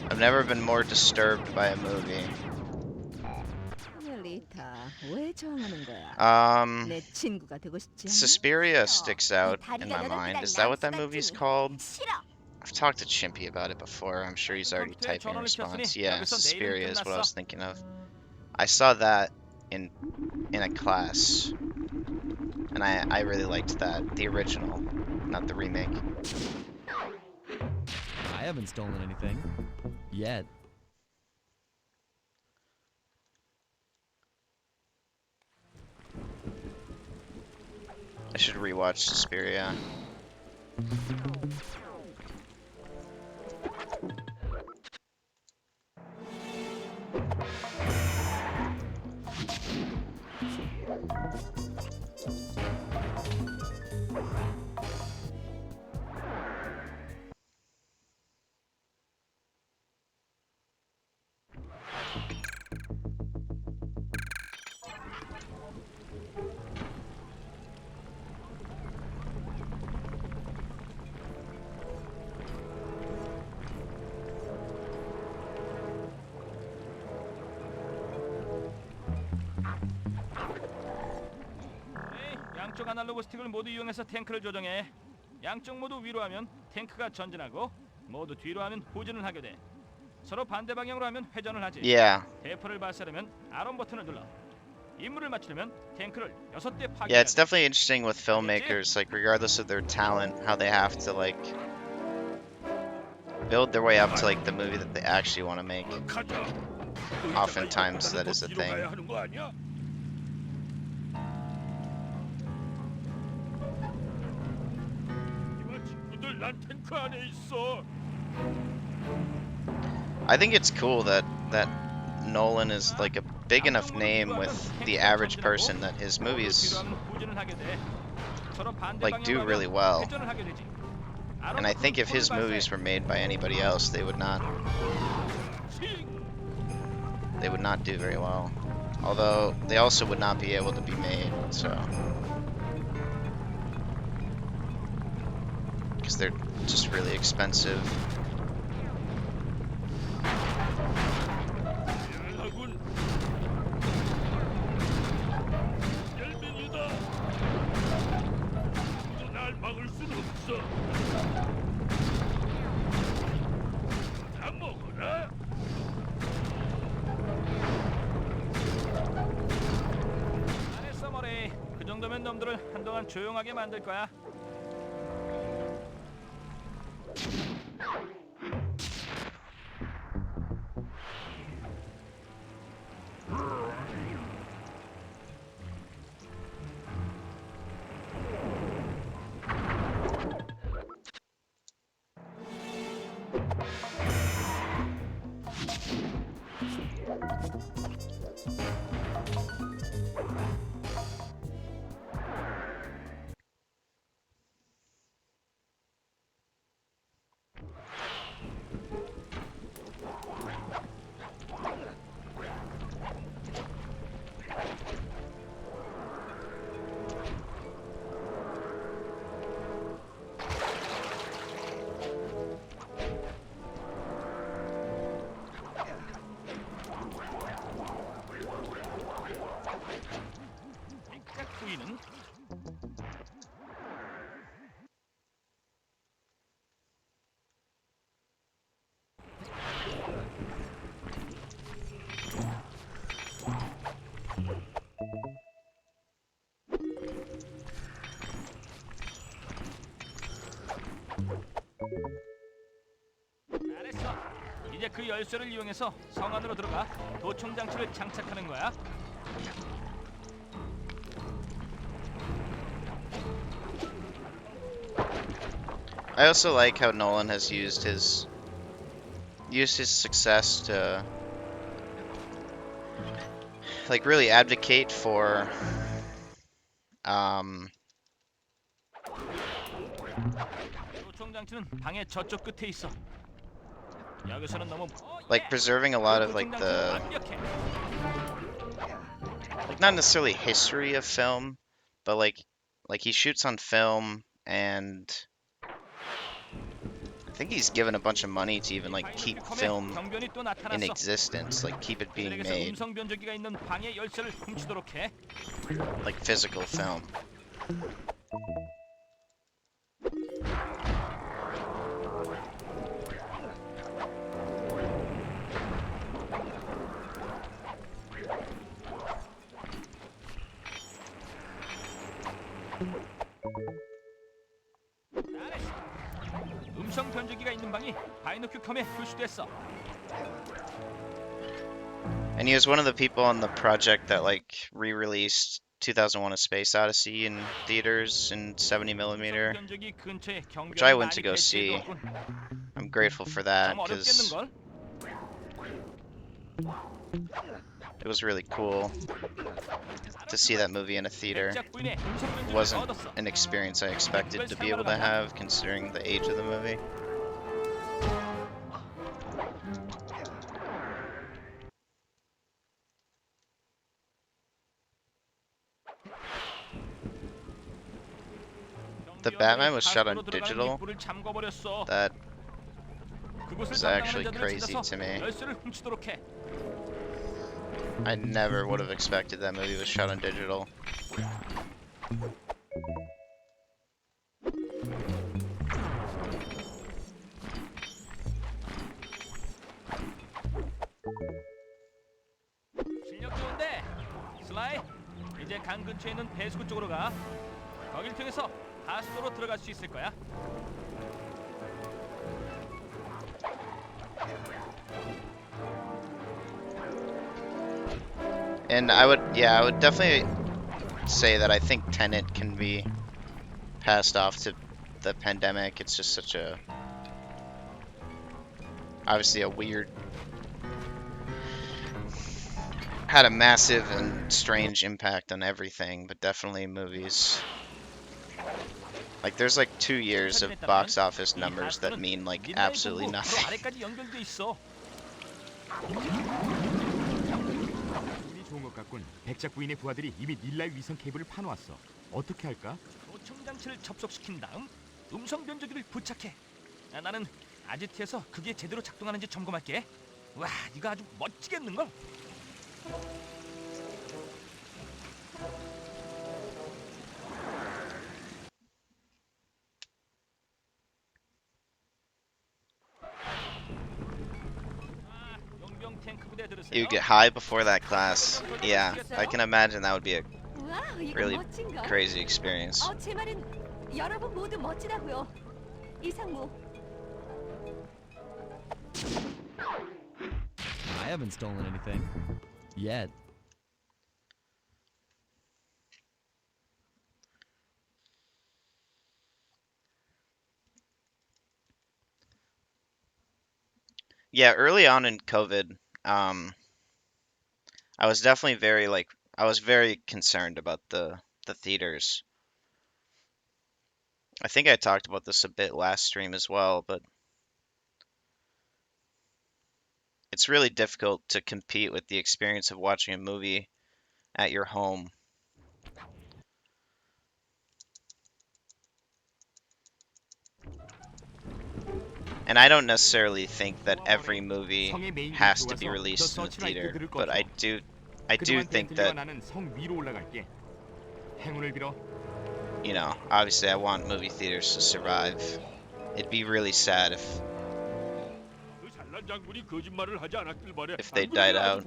I've never been more disturbed by a movie. Suspiria sticks out in my mind. Is that what that movie's called? I've talked to Chimpy about it before. I'm sure he's already typing a response. Yeah, Suspiria is what I was thinking of. I saw that in a class, and I really liked that. The original, not the remake. I haven't stolen anything. Yet. I should rewatch Suspiria. 양쪽 아날로그 스틱을 모두 이용해서 탱크를 조정해. 양쪽 모두 위로 하면 탱크가 전진하고 모두 뒤로 하면 후진을 하게 돼. 서로 반대 방향으로 하면 회전을 하지. Yeah. 대포를 발사하려면 R원 버튼을 눌러. 임무를 맞추려면 탱크를 6대 파괴해야 Yeah, it's 돼. definitely interesting with filmmakers, like regardless of their talent, how they have to like build their way up to like the movie that they actually want to make. 가자. Oftentimes that is the 뒤로 thing. 가야 하는 거 아니야? 이와 친구들 난 탱크 안에 있어. I think it's cool that Nolan is like a big enough name with the average person that his movies like do really well. And I think if his movies were made by anybody else, they would not do very well. Although they also would not be able to be made, so because they're just really expensive. 미안하군. 열명이다. 누구도 날 막을 순 없어. 다 먹어라. 잘했어 머리. 그 정도면 놈들을 한동안 조용하게 만들 거야. 부인은 잘했어. 이제 그 열쇠를 이용해서 성 안으로 들어가 도청 장치를 장착하는 거야. I also like how Nolan has used his success to like really advocate for 도청 장치는 방의 저쪽 끝에 있어. 여기서는 너무 like preserving a lot of like the like not necessarily history of film, but like he shoots on film, and I think he's given a bunch of money to even like keep film in existence, like keep it being made, 음성 변조기가 있는 방의 열쇠를 훔치도록 해. like physical film. 잘했어. 음성 변조기가 있는 방이 바이노큐컴에 표시됐어. And he was one of the people on the project that like re-released 2001: A Space Odyssey in theaters in 70mm, 변조기 근처에 which I 경비원이 went to 많이 go see. 배치해두었군. I'm grateful for that 좀 because 어렵겠는걸? it was really cool to see that movie in a theater. 백작 부인의 음성 It 변조기를 wasn't 얻었어. an experience I expected to be able to have considering the age of the movie. The Batman was shot on digital. That was actually crazy to me. I never would have expected that movie was shot on digital. 이제 강 근처에 있는 배수구 쪽으로 가. 거길 통해서 하수도로 들어갈 수 있을 거야. And I would definitely say that I think Tenet can be passed off to the pandemic. It's just such a, obviously a weird, had a massive and strange impact on everything, but definitely movies. Like there's like 2 years of box office numbers that mean like absolutely nothing. 아래까지 연결돼 있어. 운이 좋은 것 같군. 백작 부인의 부하들이 이미 닐라의 위성 케이블을 파놓았어. 어떻게 할까? 도청 장치를 접속시킨 다음 음성 변조기를 부착해. 나는 아지트에서 그게 제대로 작동하는지 점검할게. 와, 이거 아주 멋지겠는 걸. 용병 탱크 부대 들으세요. You get high before that class. Yeah, I can imagine that would be a 와, 이거 really 멋진걸? crazy experience. 제 말은 여러분 모두 멋지다고요. 이상무. I haven't stolen anything. Yet. Yeah, early on in COVID, I was definitely I was very concerned about the theaters. I think I talked about this a bit last stream as well, but it's really difficult to compete with the experience of watching a movie at your home. And I don't necessarily think that every movie has to be released in the theater, but I do think that, you know, obviously I want movie theaters to survive. It'd be really sad if they died out.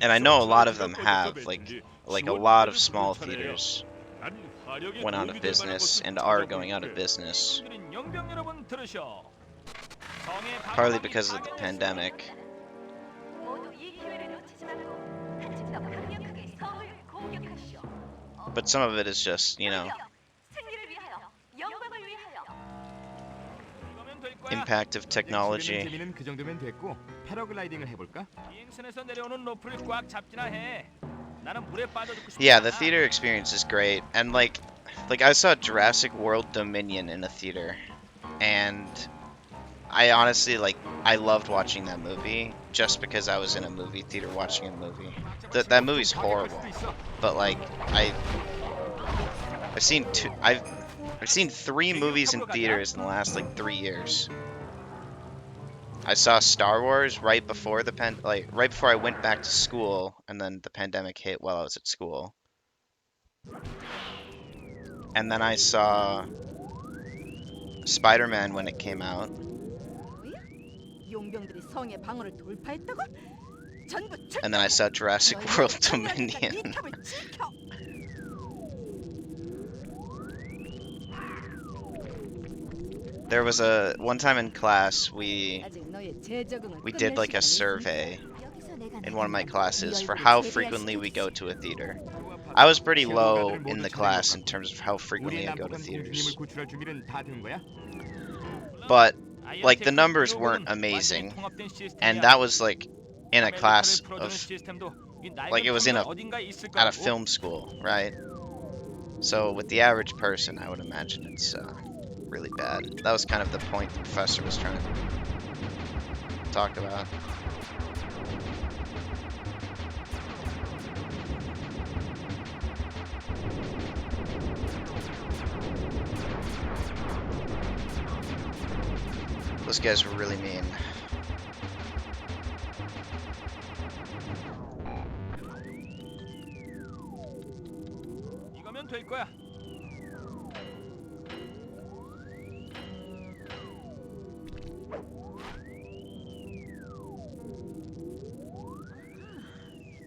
And I know a lot of them have, like a lot of small theaters went out of business and are going out of business, partly because of the pandemic. But some of it is just, you know, impact of technology. Yeah, the theater experience is great, and like I saw Jurassic World Dominion in a theater, and I honestly I loved watching that movie just because I was in a movie theater watching a movie. That movie's horrible, but like I've seen 3 movies in theaters in the last 3 years. I saw Star Wars right before right before I went back to school, and then the pandemic hit while I was at school. And then I saw Spider-Man when it came out. And then I saw Jurassic World Dominion. There was one time in class we did like a survey in one of my classes for how frequently we go to a theater. I was pretty low in the class in terms of how frequently I go to theaters. But like the numbers weren't amazing, and that was like in a class of like it was at a film school, right? So with the average person, I would imagine it's really bad. That was kind of the point the professor was trying to talk about. Those guys were really mean. 이거면 될 거야.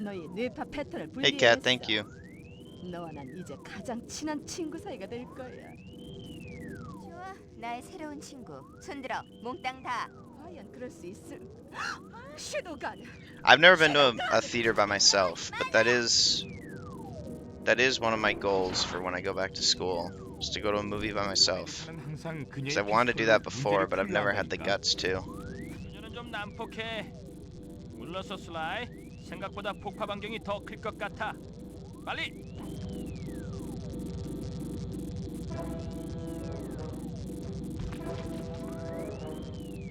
너의 뇌파 패턴을 Hey, cat, 분리해냈어. thank you. 너와 난 이제 가장 친한 친구 사이가 될 거야. 좋아, 나의 새로운 친구. 손들어, 몽땅 다. 과연 그럴 수 있을? 섀도우간. I've never been to a theater by myself, but that is one of my goals for when I go back to school, is to go to a movie by myself. 나는 항상 Because 그녀의 I've wanted to do that before, 문제를 but I've never had the 풀려 guts to. 소녀는 좀 난폭해. 물러서 슬라이. 생각보다 폭파 반경이 더 클 것 같아. 빨리.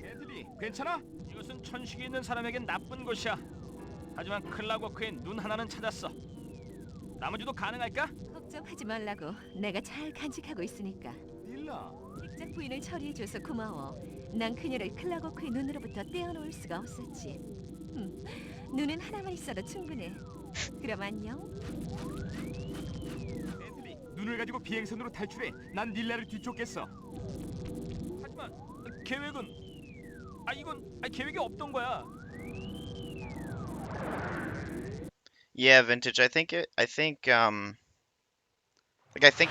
벤틀리, 괜찮아? 이것은 천식이 있는 사람에겐 나쁜 곳이야. 하지만 클라워크의 눈 하나는 찾았어. 나머지도 가능할까? 걱정하지 말라고. 내가 잘 간직하고 있으니까. 닐라. 백작 부인을 처리해줘서 고마워. 난 그녀를 클라고크의 눈으로부터 떼어놓을 수가 없었지. 눈은 하나만 있어도 충분해. 그럼 안녕. 벤틀리, 눈을 가지고 비행선으로 탈출해. 난 닐라를 뒤쫓겠어. 하지만 계획은 이건 계획이 없던 거야. Yeah, vintage. I think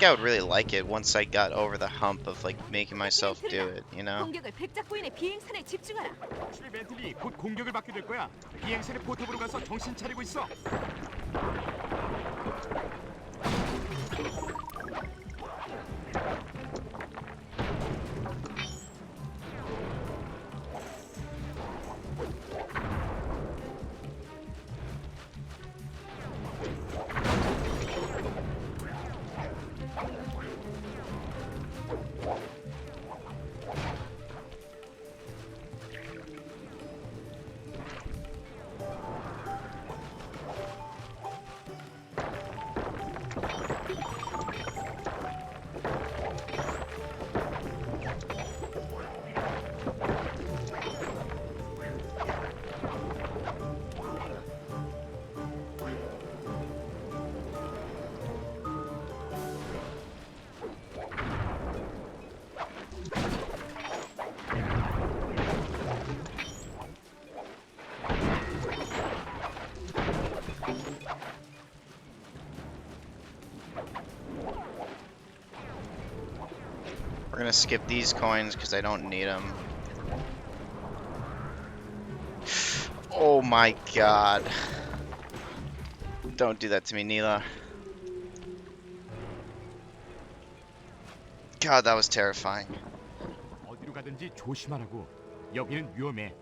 I would really like it once I got over the hump of like making myself do it, you know? 공격을 백작 부인의 비행선에 집중하라. 조심해 벤틀리, 곧 공격을 받게 될 거야. 비행선의 포탑으로 가서 정신 차리고 있어. We're gonna skip these coins because I don't need them. Oh my god. Don't do that to me, Neela. God, that was terrifying. 어디로 가든지 조심하라고. 여기는 위험해.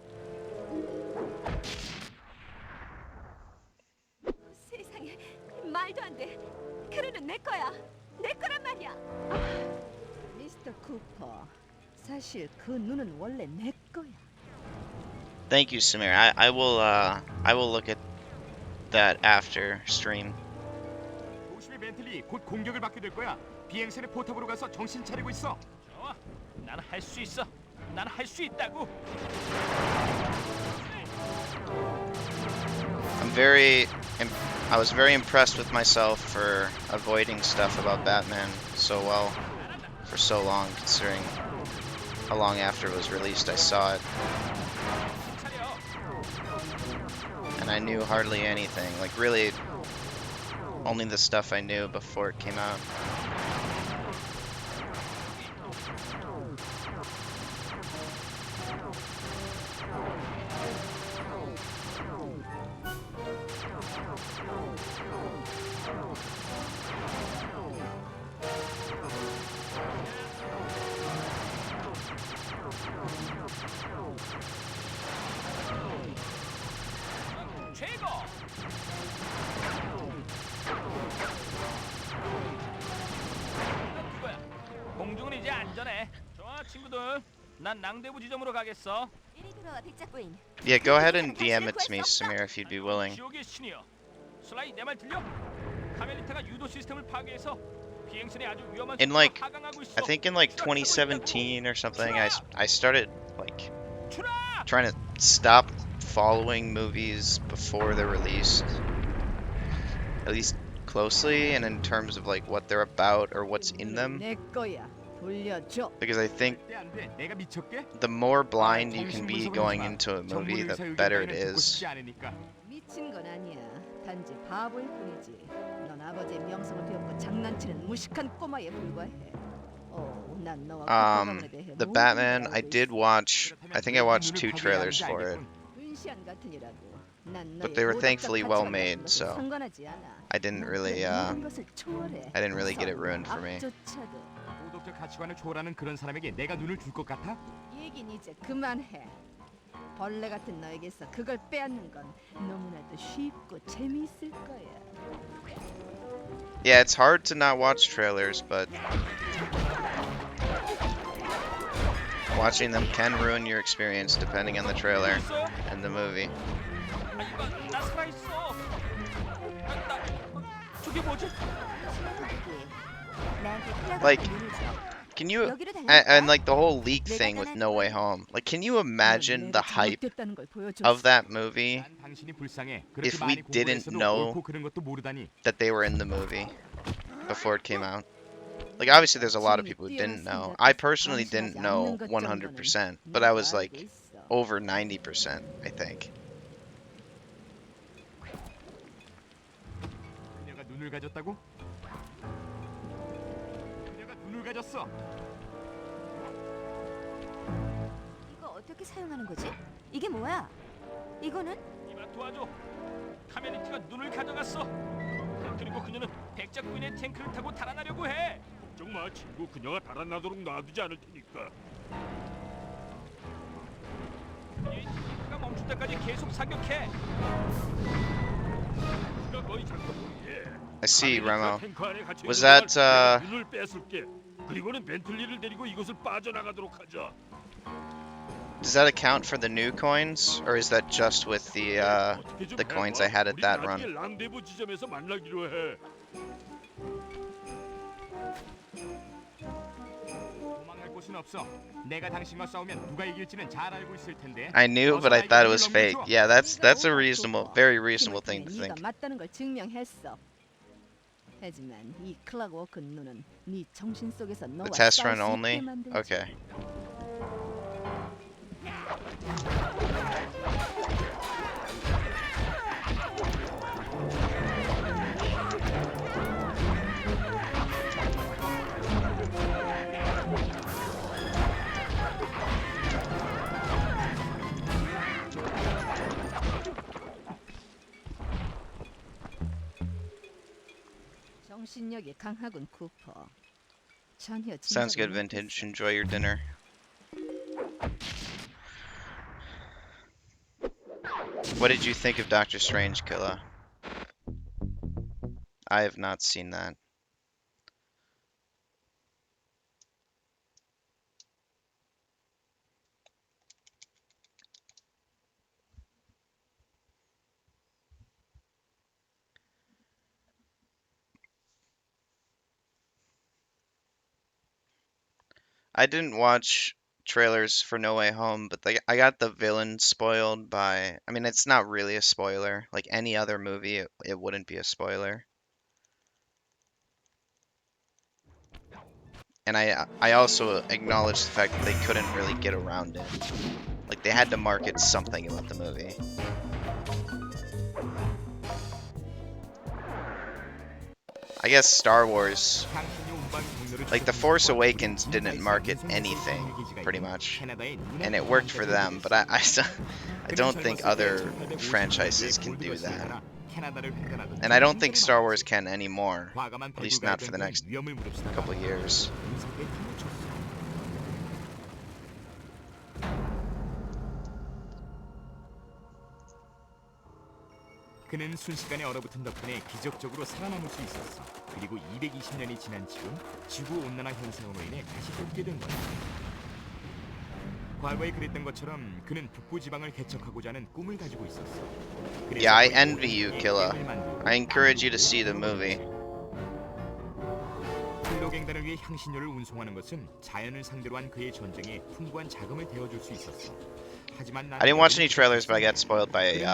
세상에, 말도 안 돼. 그녀는 내 거야. 내 거란 말이야. 미스터 쿠퍼, 사실 그 눈은 원래 내 거야. Thank you, Samir. I will look at that after stream. 조심해 벤틀리, 곧 공격을 받게 될 거야. 비행선의 포탑으로 가서 정신 차리고 있어. 좋아. 난 할 수 있어. 난 할 수 있다고. I was very impressed with myself for avoiding stuff about Batman so well for so long, considering how long after it was released I saw it. And I knew hardly anything, like really only the stuff I knew before it came out. 최고. 그거야. 공중은 이제 안전해. 좋아 친구들. 난 낭대부 지점으로 가겠어. 이리 돌아와 백작 부인. Yeah, go ahead and DM it to me, Samir, if you'd be willing. 지옥의 신이여. 슬라이 내 말 들려? 카멜리타가 유도 시스템을 파괴해서 비행선이 아주 위험한 In 상태로 like, 하강하고 있어. I think in like 2017 or something, I started like 출하! trying to stop following movies before they're released, at least closely, and in terms of like what they're about or what's in them, 내 거야. 돌려줘. because I think 안 돼. 내가 미쳤게? the more blind you can be going into a movie, the better it is. 미친 건 아니야. 단지 바보일 뿐이지. 넌 아버지의 명성을 배웠고 장난치는 무식한 꼬마에 불과해. 난 너와 쿠퍼 가문에 대해 The 모든 걸 Batman, I 알고 did 있어. watch, I think I watched 눈을 2 가져야 trailers 하는지 for it, 알겠군. 은시안 같으니라고. 난 but 너의 they were 도덕적 thankfully well 가치관과 made, 그것은 so 상관하지 않아. I didn't 넌 really, 그 모든 것을 초월해. I didn't really get it 선과 ruined for me. 악조차도. 도덕적 가치관을 초월하는 그런 사람에게 내가 눈을 줄 것 같아? 얘긴 이제 그만해. 벌레 같은 너에게서 그걸 빼앗는 건 너무나도 쉽고 재미있을 거야. Yeah, it's hard to not watch trailers, but watching them can ruin your experience depending on the trailer 있어요? and the movie. 나 살아있어. 저게 뭐지? Like, can you, and like the whole leak thing with No Way Home, like, can you imagine the hype of that movie 난 당신이 불쌍해. if 그렇게 we 많이 didn't 공부를 했어도 know 옳고 그른 것도 모르다니. that they were in the movie before it came out? Like, obviously there's a lot of people who didn't know. I personally didn't know 100%, but I was like over 90%, I think. 그녀가 눈을 가졌다고? 그녀가 눈을 가졌어. 이거 어떻게 사용하는 거지? 이게 뭐야? 이거는? 이만 도와줘. 카메리티가 눈을 가져갔어. 그리고 그녀는 백작 부인의 탱크를 타고 달아나려고 해. 걱정 마 친구. 그녀가 달아나도록 놔두지 않을 테니까. 이 탱크가 멈출 때까지 계속 사격해. 그가 거의 잠깐만에. I see, Remo. 탱크 안에 갇혀 Was 있는 that, 동안 내가 눈을 뺏을게. 그리고는 벤틀리를 데리고 이곳을 빠져나가도록 하자. Does that account for the new coins, or is that just with the coins I had at that 우리 나중에 run? 랑데부 지점에서 만나기로 해. 도망갈 곳은 없어. 내가 당신과 싸우면 누가 이길지는 잘 알고 있을 텐데. I knew, but I thought it was fake. Yeah, that's a reasonable, very reasonable thing to 네가 think. 맞다는 걸 증명했어. 하지만 이 클락 워크 눈은 네 정신 속에서 너와 The test 싸울 run 수 only? 있게 만들지. Okay. 정신력이 강하군 쿠퍼. 전혀 Sounds good, 짐작을 Vintage. 못했어. Enjoy your dinner. What did you think of Doctor Strange, Killa? I have not seen that. I didn't watch trailers for No Way Home, but I got the villain spoiled by. I mean, it's not really a spoiler. Like any other movie, it wouldn't be a spoiler. And I also acknowledge the fact that they couldn't really get around it. Like they had to market something about the movie. I guess Star Wars, like The Force Awakens, didn't market anything pretty much, and it worked for them. But I don't think other franchises can do that, and I don't think Star Wars can anymore. At least not for the next couple years. 그는 순식간에 얼어붙은 덕분에 기적적으로 살아남을 수 있었어. 그리고 220년이 지난 지금 지구 온난화 현상으로 인해 다시 쫓게 된 거야. 과거에 그랬던 것처럼 그는 북부 지방을 개척하고자 하는 꿈을 가지고 있었어. Yeah, I envy you, Killa. I encourage you to see the movie. 클로갱단을 위해 향신료를 운송하는 것은 자연을 상대로 한 그의 전쟁에 풍부한 자금을 대어줄 수 있었어. I didn't watch any trailers, but I got spoiled by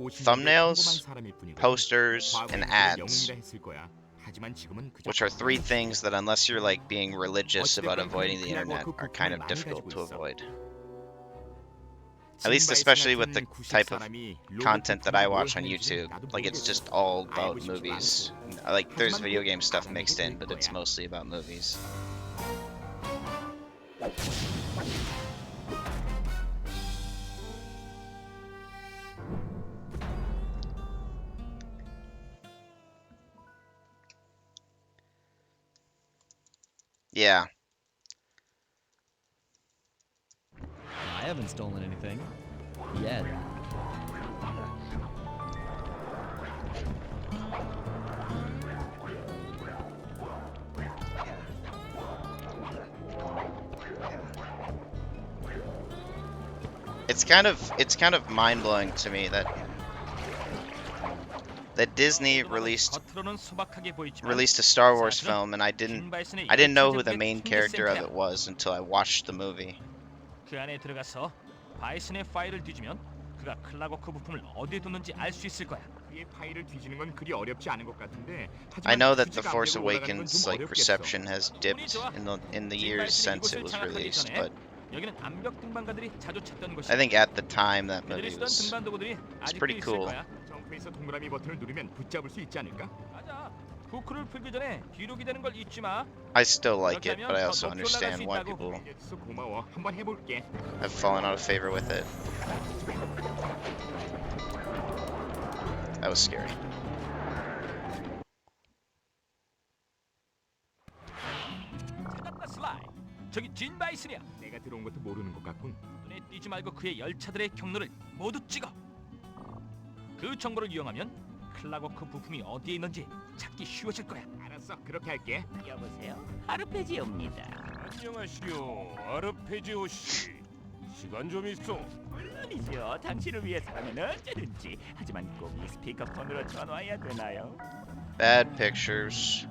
thumbnails, posters, and ads, which are three things that, unless you're like being religious about avoiding the internet, are kind of difficult to avoid. At least 진 especially 바이슨 with the 같은 90 type of 사람이 content that 로봇 I 뭘 watch on 하는지는 YouTube. 나도 Like it's 모르겠어. just all 알고 about 싶지도 movies. 않고. Like there's 하지만 video 꼭 game stuff 알게 mixed in, 될 but it's 거야. mostly about movies. Yeah. I haven't stolen anything. Yet. It's kind of mind-blowing to me that Disney released 겉으로는 소박하게 보이지만 a Star Wars 사실은 film and I 진 바이슨의 didn't know who the 열차제국의 main 통제 character of 센터야. it was until I watched the movie. 그 안에 들어가서 바이슨의 파일을 뒤지면 그가 클라고크 부품을 어디에 뒀는지 알 수 있을 거야. 그의 파일을 뒤지는 건 그리 어렵지 않은 것 같은데. I 하지만 know that The 수직 Force 압력으로 올라가는 건 Awakens 좀 like 어렵겠어. reception has dipped in the 진 years 바이슨이 since it 이곳을 was 장악하기 released, 전에 but 여기는 암벽 등반가들이 자주 찾던 곳이야. I think at the time that 그들이 movie 쓰던 was 등반 도구들이 아직도 pretty 있을 cool. 거야. 점프에서 동그라미 버튼을 누르면 붙잡을 수 있지 않을까? 맞아. 후크를 풀기 전에 뒤로 기대는 걸 잊지 마. I still like it, 그렇게 but I 하면 also 더 높이 올라갈 수 understand why 있다고. people 알려줘서 고마워. 한번 해볼게. have fallen out of favor with it. That was scary. 찾았다 슬라이. 저기 진 바이슨이야. 내가 들어온 것도 모르는 것 같군. 눈에 띄지 말고 그의 열차들의 경로를 모두 찍어. 그 정보를 이용하면 클라고크 부품이 어디에 있는지 찾기 쉬워질 거야. 알았어, 그렇게 할게. 여보세요? 아르페지오입니다. 안녕하시오, 아르페지오 씨. 시간 좀 있어. 물론이죠. 당신을 위해서라면 언제든지. 하지만 꼭 이 스피커폰으로 전화해야 되나요? Bad pictures.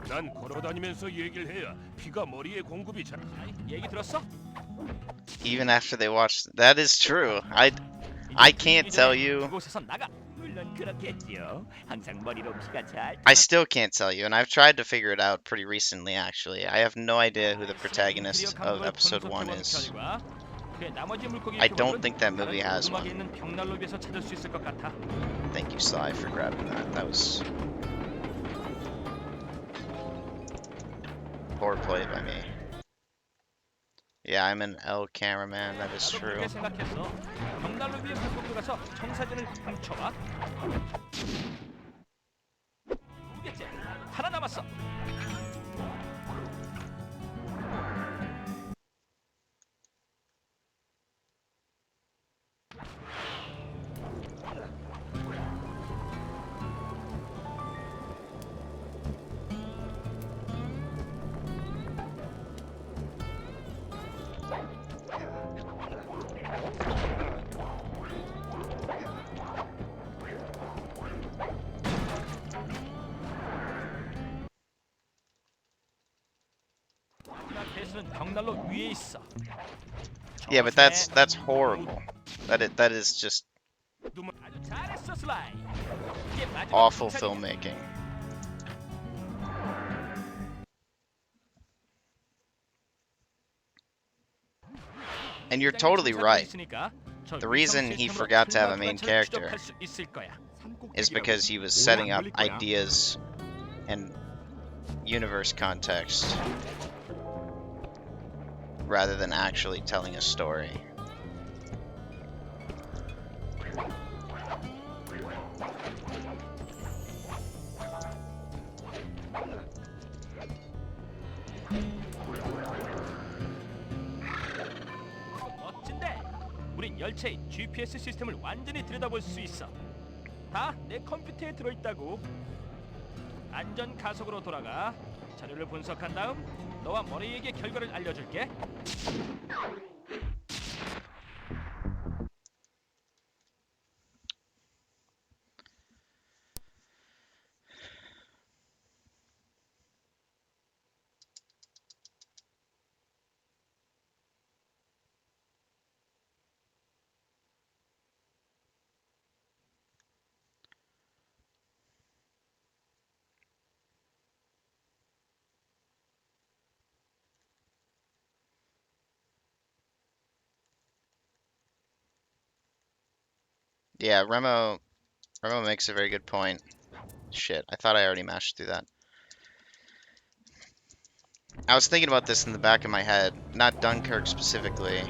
난 걸어다니면서 얘기를 해야 피가 머리에 공급이 잘. 얘기 들었어? Even after they watched, that is true. I can't tell you. 그곳에서 나가. 물론 그렇겠죠. 항상 머리로 피가 잘. I still can't tell you, and I've tried to figure it out pretty recently. Actually, I have no idea who the protagonist of Episode 1 is. I don't think that movie has one. 있는 벽난로 위에서 찾을 수 있을 것 같아. Thank you, Sly, for grabbing that. That was poor play by me. Yeah, I'm an L cameraman. That is 나도 true. 그렇게 생각했어. 벽난로 위에 밟고 들어가서 청사진을 훔쳐와. 두 개째. 하나 남았어. 마지막 벽난로 위에 있어. Yeah, but that's horrible. That is just 아주 잘했어, 슬라이. 이게 마지막 awful 도착이야. filmmaking. And you're totally right. The reason he forgot to have a main character is because he was setting up ideas and universe context rather than actually telling a story. 멋진데. 우린 열차의 GPS 시스템을 완전히 들여다볼 수 있어. 다 내 컴퓨터에 들어있다고. 안전 가속으로 돌아가. 자료를 분석한 다음 너와 머레이에게 결과를 알려줄게. Yeah, Remo makes a very good point. Shit, I thought I already mashed through that. I was thinking about this in the back of my head, not Dunkirk specifically,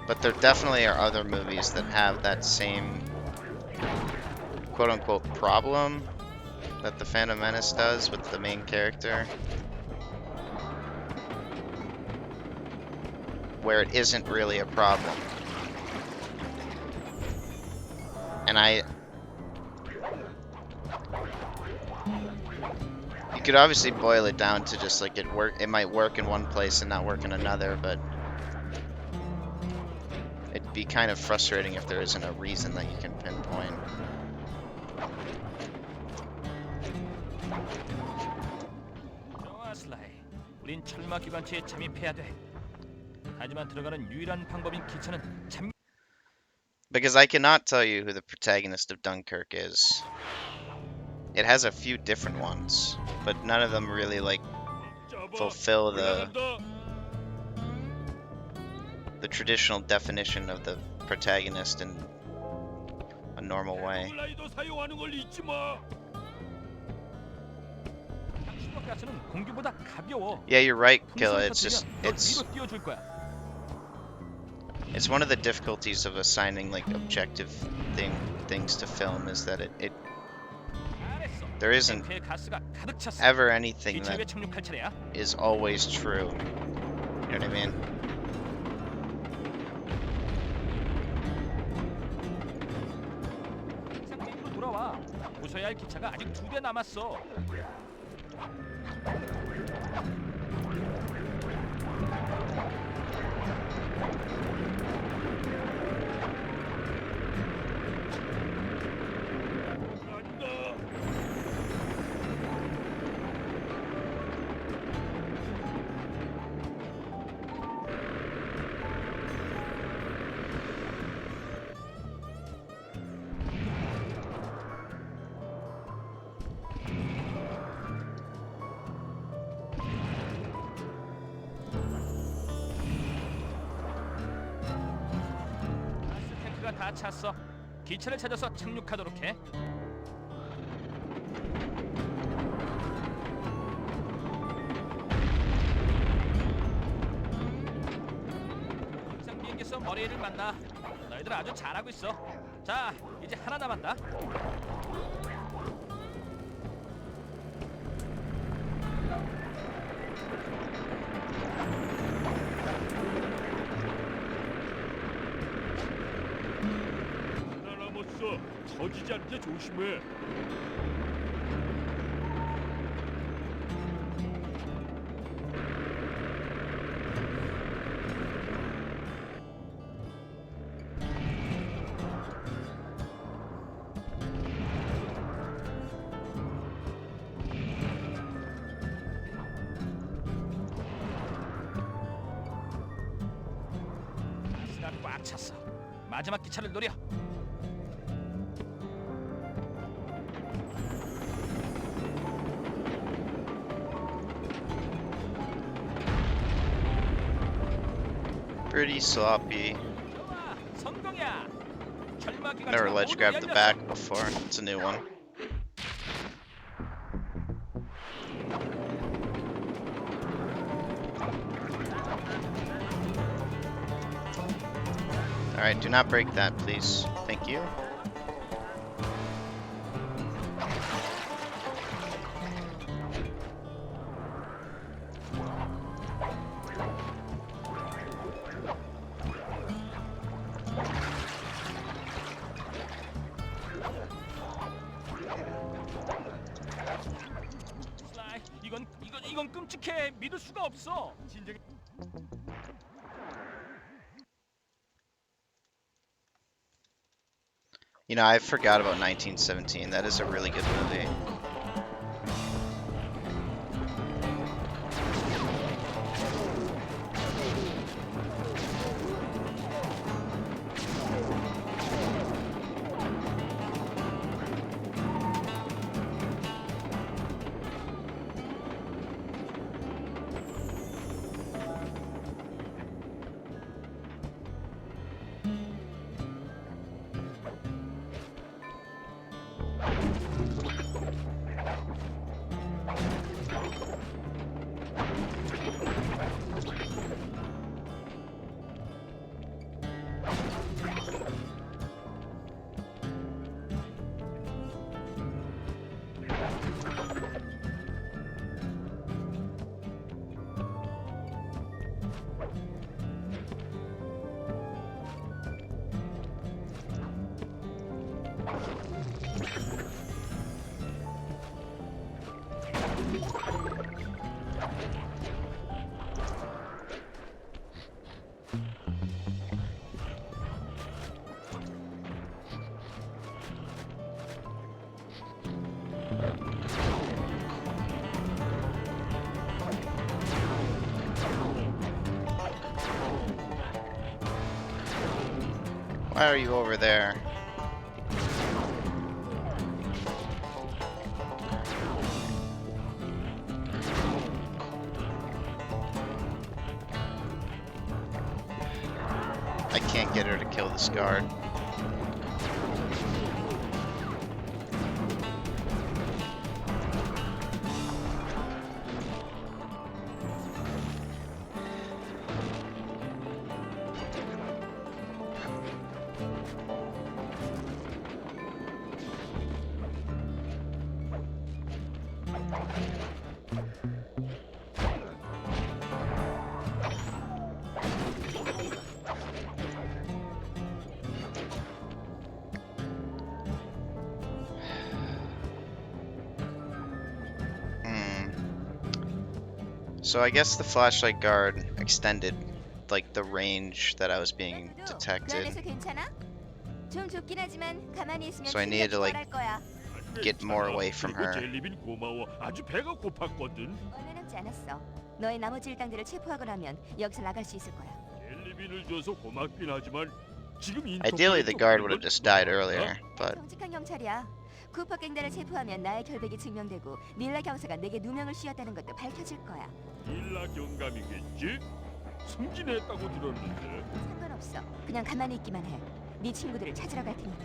but there definitely are other movies that have that same quote-unquote problem that the Phantom Menace does with the main character, where it isn't really a problem. And you could obviously boil it down to just like it might work in one place and not work in another, but it'd be kind of frustrating if there isn't a reason that you can pinpoint. 좋아, 슬라이. 우린 철마 기관차에 잠입해야 돼. 하지만 들어가는 유일한 방법인 기차는 잠. Because I cannot tell you who the protagonist of Dunkirk is. It has a few different ones, but none of them really like fulfill the traditional definition of the protagonist in a normal way. 글라이더 사용하는 걸 잊지 마. 가스는 공기보다 가벼워. Yeah, you're right, Killa. 풍선 터뜨리면 널 위로 띄워줄 거야. It's one of the difficulties of assigning like objective things to film is that there isn't 탱크에 가스가 가득 찼어. ever anything 기차에 that 착륙할 차례야. is always true. You know what I mean? 상태로 돌아와. 부숴야 할 기차가 아직 2대 남았어. 가스 탱크가 다 찼어. 기차를 찾아서 착륙하도록 해. 항상 비행기에서 머리를 만나. 너희들 아주 잘하고 있어. 자, 이제 하나 남았다. 하나 남았어. 터지지 않게 조심해. 가스가 꽉 찼어. 마지막 기차를 노려. Pretty sloppy. 좋아, 성공이야. 철마 기관차가 Never ledge 모두 grabbed the 열렸어. back before. It's a new one. Alright, do not break that, please. Thank you. 슬라이, 이건 끔찍해. 믿을 수가 없어. You know, I forgot about 1917. That is a really good movie. Why are you over there? I can't get her to kill this guard. So I guess the flashlight guard extended like the range that I was being detected. So I needed to like get more away from her. 젤리빈 고마워. 아주 배가 고팠거든. 얼마 남지 않았어. 너의 나머지 일당들을 체포하고 나면 여기서 나갈 수 있을 거야. 젤리빈을 줘서 고맙긴 하지만 지금 Ideally, the guard would have just died earlier, but 정직한 경찰이야. 쿠퍼 갱단을 체포하면 나의 결백이 증명되고 닐라 경사가 내게 누명을 씌웠다는 것도 밝혀질 거야. 닐라 경감이겠지? 승진했다고 들었는데. 상관없어. 그냥 가만히 있기만 해. 네 친구들을 찾으러 갈 테니까.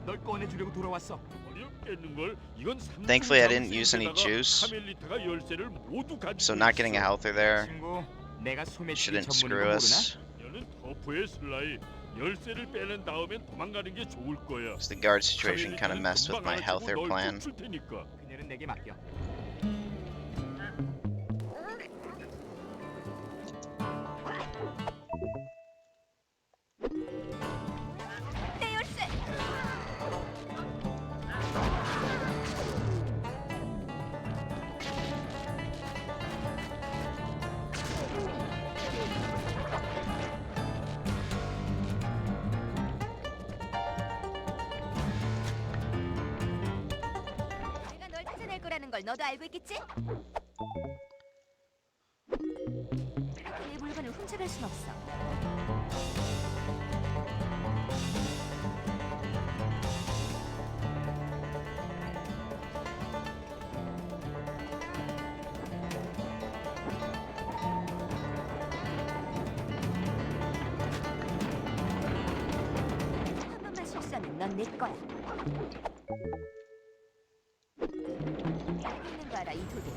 널 꺼내주려고 돌아왔어. 어렵겠는걸? 이건 thankfully I didn't use any juice, 카멜리타가 열쇠를 모두 가지고 so not getting a healther there 친구, 내가 소매치기 shouldn't 전문인 screw 거 us. 얘는 터프의 슬라이. 열쇠를 빼낸 다음엔 도망가는 게 좋을 거야. So the guard situation kind of messed with my healthier plan. 그녀는 내게 맡겨. 내 열쇠. 내가 널 찾아낼 거라는 걸 너도 알고 있겠지? 내 물건을 훔쳐갈 순 없어. 한 번만 실수하면 넌 내 거야. 있는 거 알아, 이 도둑.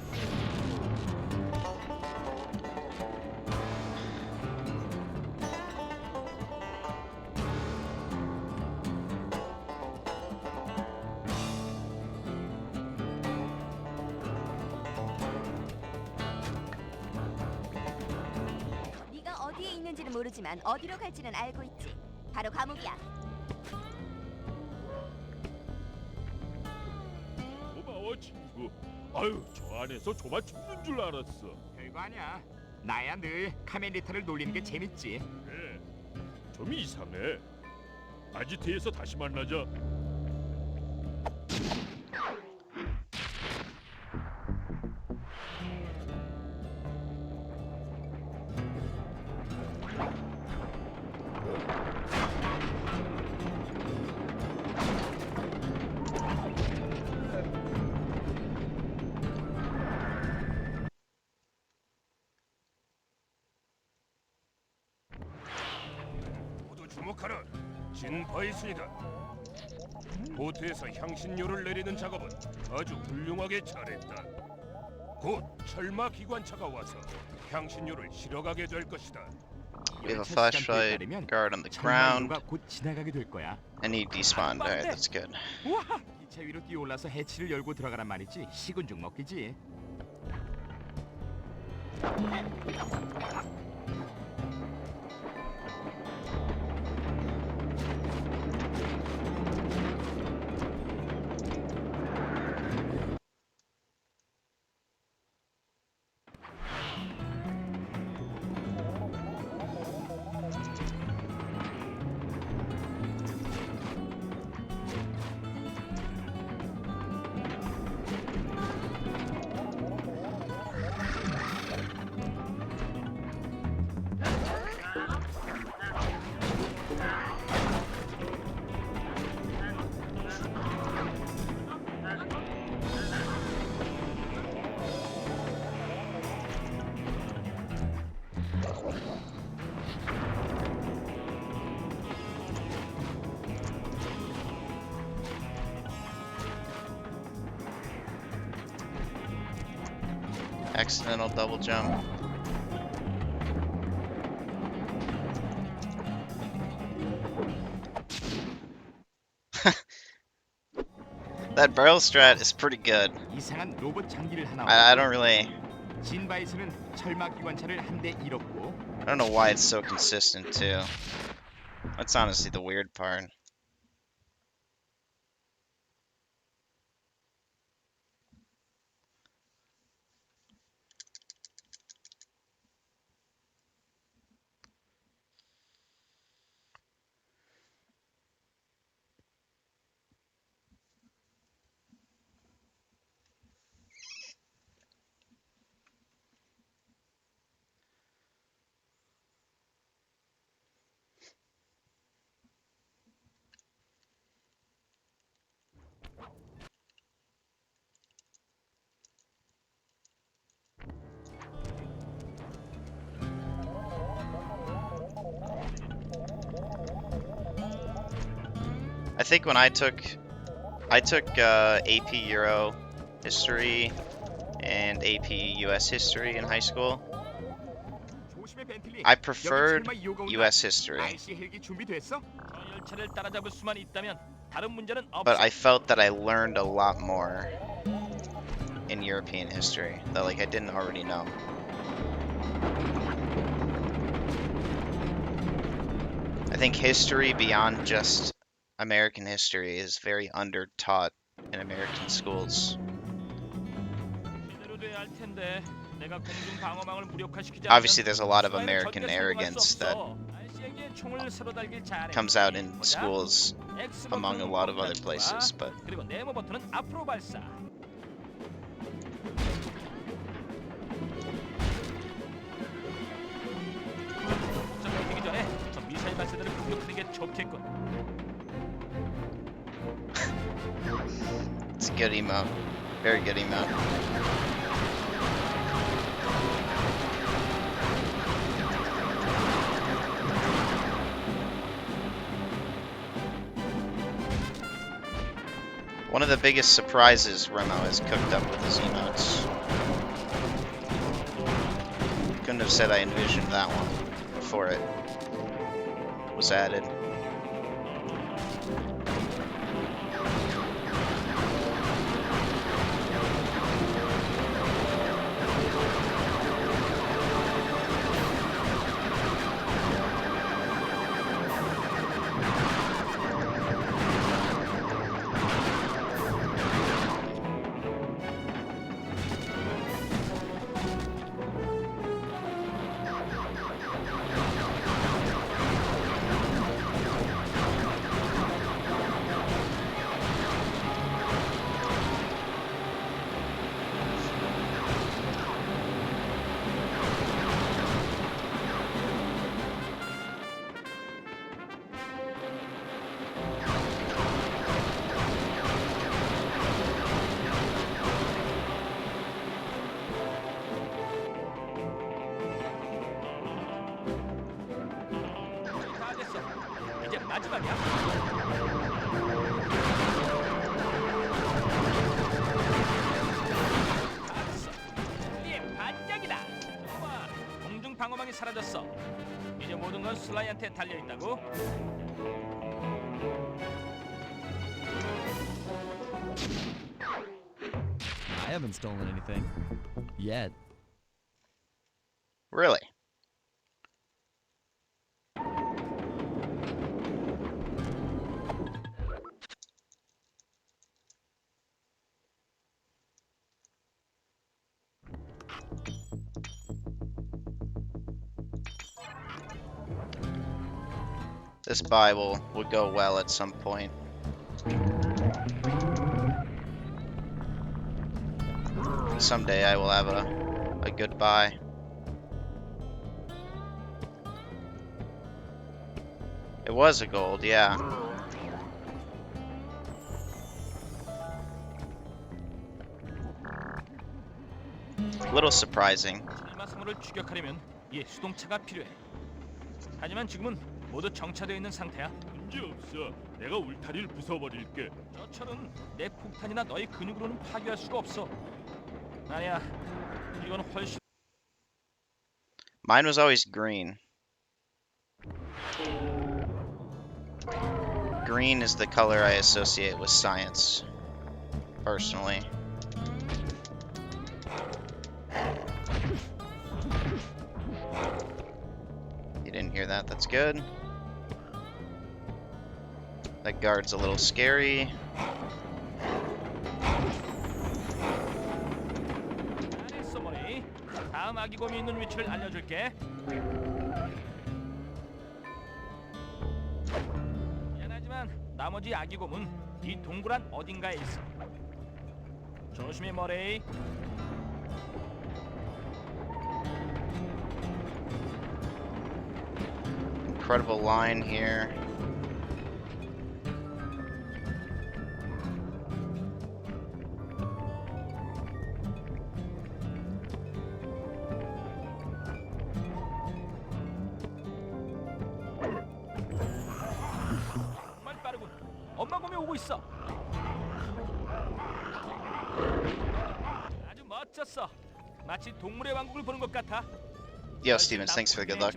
네가 어디에 있는지는 모르지만 어디로 갈지는 알고 있지. 바로 감옥이야. 고마워 친구. 아유 저 안에서 조마 죽는 줄 알았어. 별거 아니야. 나야 늘 카멜리타를 놀리는 게 재밌지. 그래. 좀 이상해. 아지트에서 다시 만나자. 모두 주목하라. 진바이슨이다. 보트에서 향신료를 내리는 작업은 아주 훌륭하게 잘했다. 곧 철마 기관차가 와서 향신료를 실어가게 될 것이다. We have a flashlight guard on the ground, 곧 지나가게 될 거야. and he despawned. Alright, that's good. 우와! 기차 위로 뛰어올라서 해치를 열고 들어가란 말이지. 식은 죽 먹기지. Accidental double jump. That barrel strat is pretty good. 이상한 로봇 장기를 하나 I don't really. 진바에서는 철마 기관차를 한 대 잃었고 I don't know why it's so consistent too. That's honestly the weird part. I think when I took AP Euro History and AP US History in high school, 조심해 벤틀리. I 여기 preferred 철마 2호가 온다. US History, RC 헬기 준비됐어? 저 열차를 따라잡을 수만 있다면 다른 문제는 없어. but I felt that I learned a lot more in European history that like I didn't already know. I think history beyond just American history is very under-taught in American schools. 제대로 돼야 할 텐데. 내가 공중 방어망을 무력화시키지 Obviously, 않으면 there's a lot of 수라에는 American 절대 성공할 수 arrogance that 없어. RC에게 총을 새로 달길 잘해. comes out in 보자. schools X among a 버튼은 lot of other 꺾는 places, 거야. but 그리고 네모 버튼은 앞으로 발사. 목적을 되기 전에 저 미사일 발사대를 공격하는 게 좋겠군. it's a good emote. Very good emote. One of the biggest surprises Remo has cooked up with his emotes. Couldn't have said I envisioned that one before it was added. 다 됐어. 이제 마지막이야. 알았어. 님 반짝이다. 와, 공중 방어망이 사라졌어. 이제 모든 건 슬라이한테 달려 있다고. I haven't stolen anything. Yet. Really? This Bible would go well at some point. Someday I will have a good buy. It was a gold, yeah. Little surprising. 일마성을 추격하려면 이 수동차가 필요해. 하지만 지금은 모두 정차되어 있는 상태야. 문제 없어. 내가 울타리를 부숴버릴게. 저 철은 내 폭탄이나 너의 근육으로는 파괴할 수가 없어. 아니야, 이건 훨씬 Mine was always green. Green is the color I associate with science, personally. You didn't hear that, that's good. That guard's a little scary. 잘했어, 머리. 다음 아기곰이 있는 위치를 알려줄게. 미안하지만 나머지 아기곰은 이 동그란 어딘가에 있어. 조심히, 머리. Incredible line here. 정말 빠르군. 엄마 곰이 오고 있어. 아주 멋졌어. 마치 동물의 왕국을 보는 것 같아. Yo, Stevens, thanks for the good luck.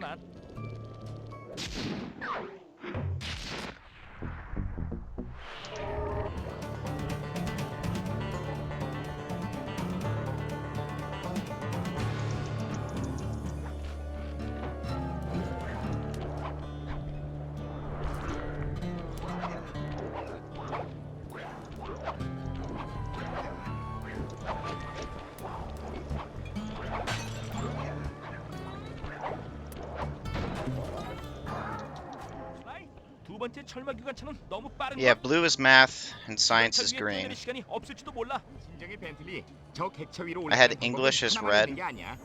두 번째 철마 기관차는 너무 빠른 Yeah, 것. blue is math and science is 위에 green. 뛰어내릴 시간이 없을지도 몰라. 진정의 벤틀리, 저 객차 위로 I had 올라가는 English as 방법은 red. 하나만 있는 게 아니야.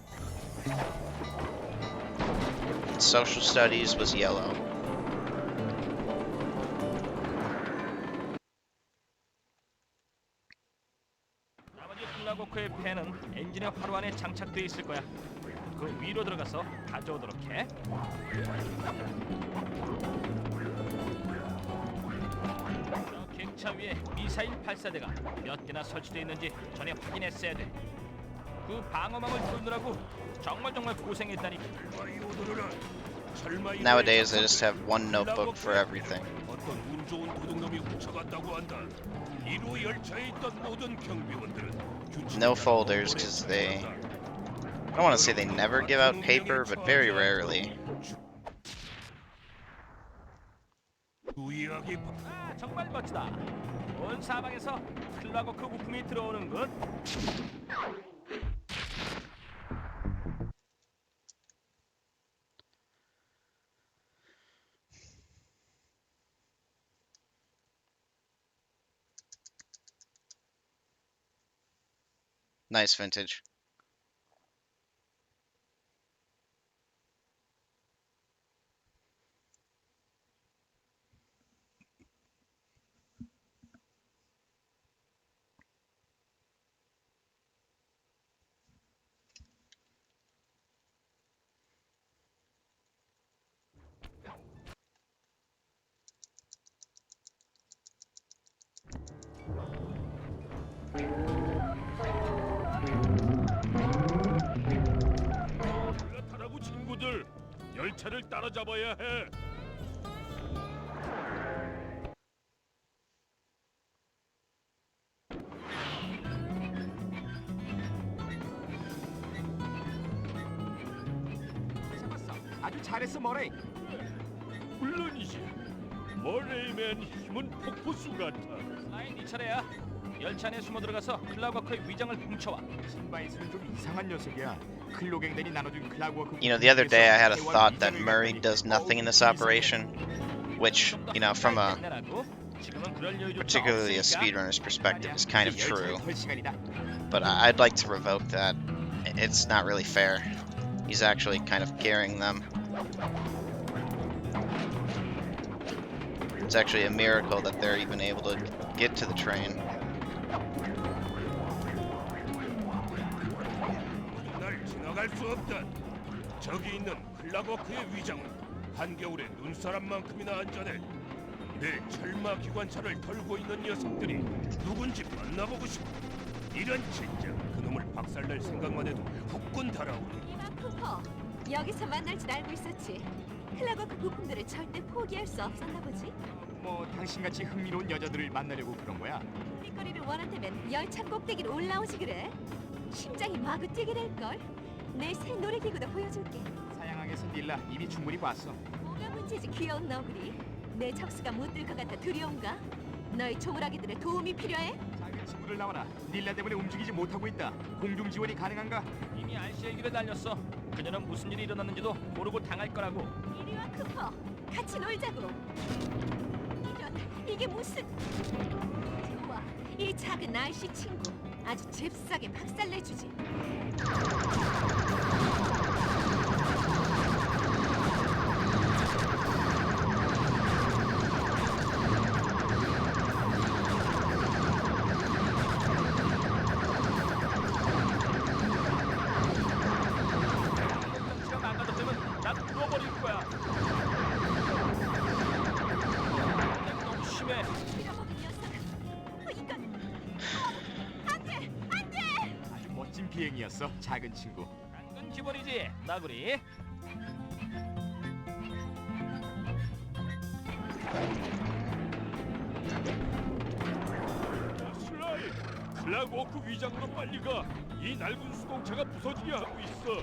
Social studies was yellow. 나머지 플라고크의 펜은 엔진의 화로 안에 장착돼 있을 거야. 그 위로 들어가서 가져오도록 해. 저 객차 위에 미사일 발사대가 몇 개나 설치돼 있는지 전에 확인했어야 돼. 그 방어망을 뚫느라고 정말 고생했다니. Nowadays, I just have one notebook for everything. 어떤 운 좋은 도둑놈이 훔쳐갔다고 한다. 1호 열차에 있던 모든 경비원들은 No folders, because they... I don't want to say they never give out paper, but very rarely. 주의하기 아, 정말 멋지다. 온 사방에서 플라고크 부품이 들어오는군. Nice vintage. 타라고 친구들, 열차를 따라잡아야 해. 잡았어. 아주 잘했어, 머레이. 물론이지. 머레이맨 힘은 폭포수 같아. 라인 네 차례야. 열차 안에 숨어 들어가서 클라고크의 위장을 훔쳐와. 신바이스는 좀 이상한 녀석이야. 클로갱단이 나눠준 클라우워크. You know, the other day I had a thought that Murray does nothing in this operation, which, you know, from a particularly a speedrunner's perspective is kind of true. But I'd like to revoke that. It's not really fair. He's actually kind of carrying them. It's actually a miracle that they're even able to get to the train. 날 지나갈 수 없다. 저기 있는 클라버크의 위장은 한겨울에 눈사람만큼이나 안전해. 내 철마 기관차를 털고 있는 녀석들이 누군지 만나보고 싶어. 이런 진짜 그놈을 박살낼 생각만 해도 후끈 달아오르네. 이봐 쿠퍼, 여기서 만날 줄 알고 있었지. 클라버크 부품들을 절대 포기할 수 없었나 보지. 뭐 당신같이 흥미로운 여자들을 만나려고 그런 거야? 뒷거리를 원한다면 열차 꼭대기로 올라오지 그래. 심장이 마구 뛰게 될걸. 내 새 놀이기구도 보여줄게. 사양항에서 닐라 이미 충분히 봤어. 뭐가 문제지 귀여운 너구리. 내 적수가 못 들 것 같아 두려운가? 너희 조물아기들의 도움이 필요해? 작은 친구를 나와라. 닐라 때문에 움직이지 못하고 있다. 공중 지원이 가능한가? 이미 RC의 길에 달렸어. 그녀는 무슨 일이 일어났는지도 모르고 당할 거라고. 이리 와 쿠퍼. 같이 놀자고. 이런 이게 무슨? 좋아. 이 작은 날씨 친구 아주 잽싸게 박살내주지. 장치가 망가졌다면 난 누워버릴 거야. 너무 심해. 잃어버린 녀석. 이건 안돼 안돼. 아주 멋진 비행이었어. 작은 친구. 당근 기본이지, 나구리. 슬라이, 클락워크 위장으로 빨리 가. 이 낡은 수동차가 부서지게 하고 있어.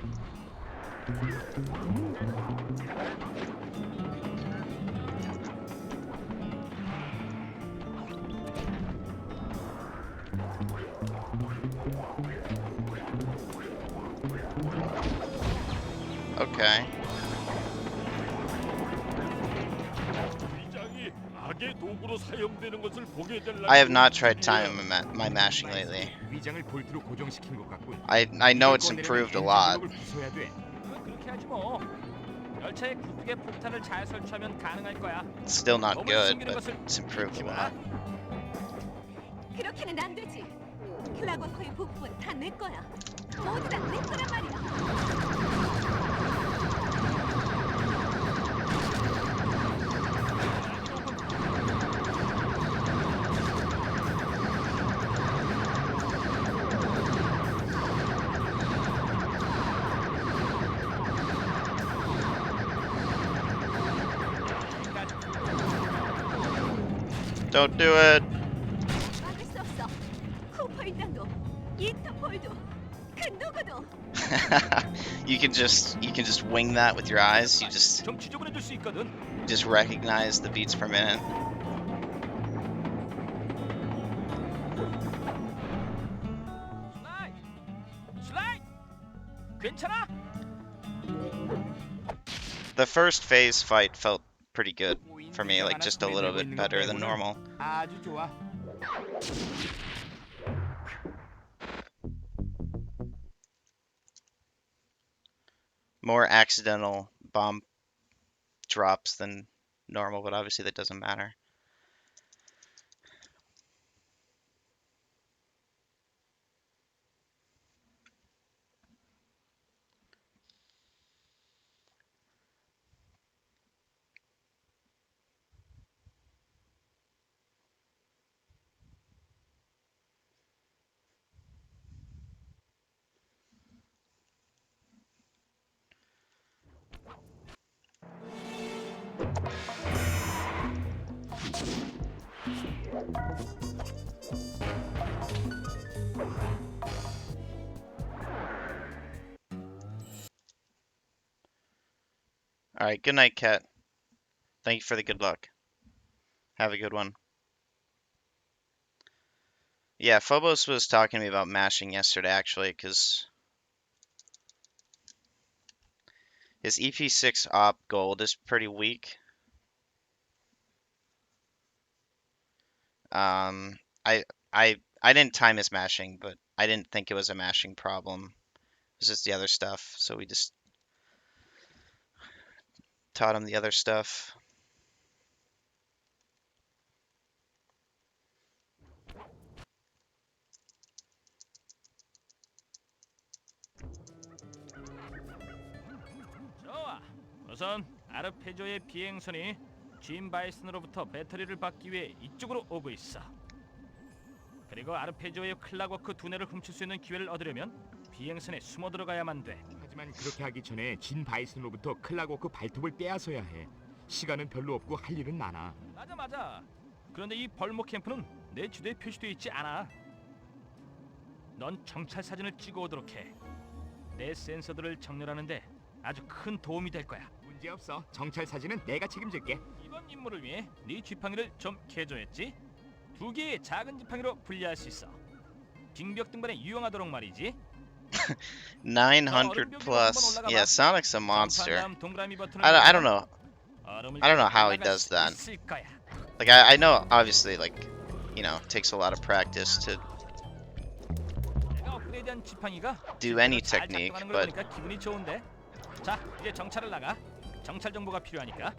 Okay. 위장이 악의 도구로 사용되는 것을 보게 될 I have not tried timing my mashing lately. 위장을 볼트로 고정시킨 것 같군. I know it's improved a lot. 부숴야 돼. 그렇게 하지 뭐. 열차에 굴뚝에 폭탄을 잘 설치하면 가능할 거야. It's still not good, but it's improved a lot. 그렇게는 안 되지. 클라버커의 부품은 다 내 거야. 모두 다 내 거란 말이야. Don't do it. 막을 수 없어. 쿠퍼 인당도, 인터폴도, 그 누구도. you can just wing that with your eyes. You 좀 지저분해질 수 있거든. just recognize the beats per minute. 슬라이, 괜찮아? The first phase fight felt pretty good for me, like just a little bit better than normal. 아주 좋아. More accidental bomb drops than normal, but obviously that doesn't matter. Alright, good night, Cat. Thank you for the good luck. Have a good one. Yeah, Phobos was talking to me about mashing yesterday, actually, because his EP6 op gold is pretty weak. I didn't time his mashing, but I didn't think it was a mashing problem. It was just the other stuff, so we just taught him the other stuff. 좋아. 우선 아르페조의 비행선이 짐 바이슨으로부터 배터리를 받기 위해 이쪽으로 오고 있어. 그리고 아르페지오의 클락워크 두뇌를 훔칠 수 있는 기회를 얻으려면 비행선에 숨어 들어가야만 돼. 하지만 그렇게 하기 전에 진 바이슨으로부터 클락워크 발톱을 빼앗아야 해. 시간은 별로 없고 할 일은 많아. 맞아. 그런데 이 벌목 캠프는 내 주도에 표시되어 있지 않아. 넌 정찰 사진을 찍어 오도록 해. 내 센서들을 정렬하는데 아주 큰 도움이 될 거야. 문제 없어. 정찰 사진은 내가 책임질게. 이번 임무를 위해 네 지팡이를 좀 개조했지. 2개의 작은 지팡이로 분리할 수 있어. 빙벽 등반에 유용하도록 말이지. 900 plus. Yeah, Sonic's a monster. I don't know. I don't know how he does that. Like, I know, obviously, like, you know, it takes a lot of practice to do any technique, but 기분이 좋은데. 자, 이제 정찰을 나가. 정찰 정보가 필요하니까.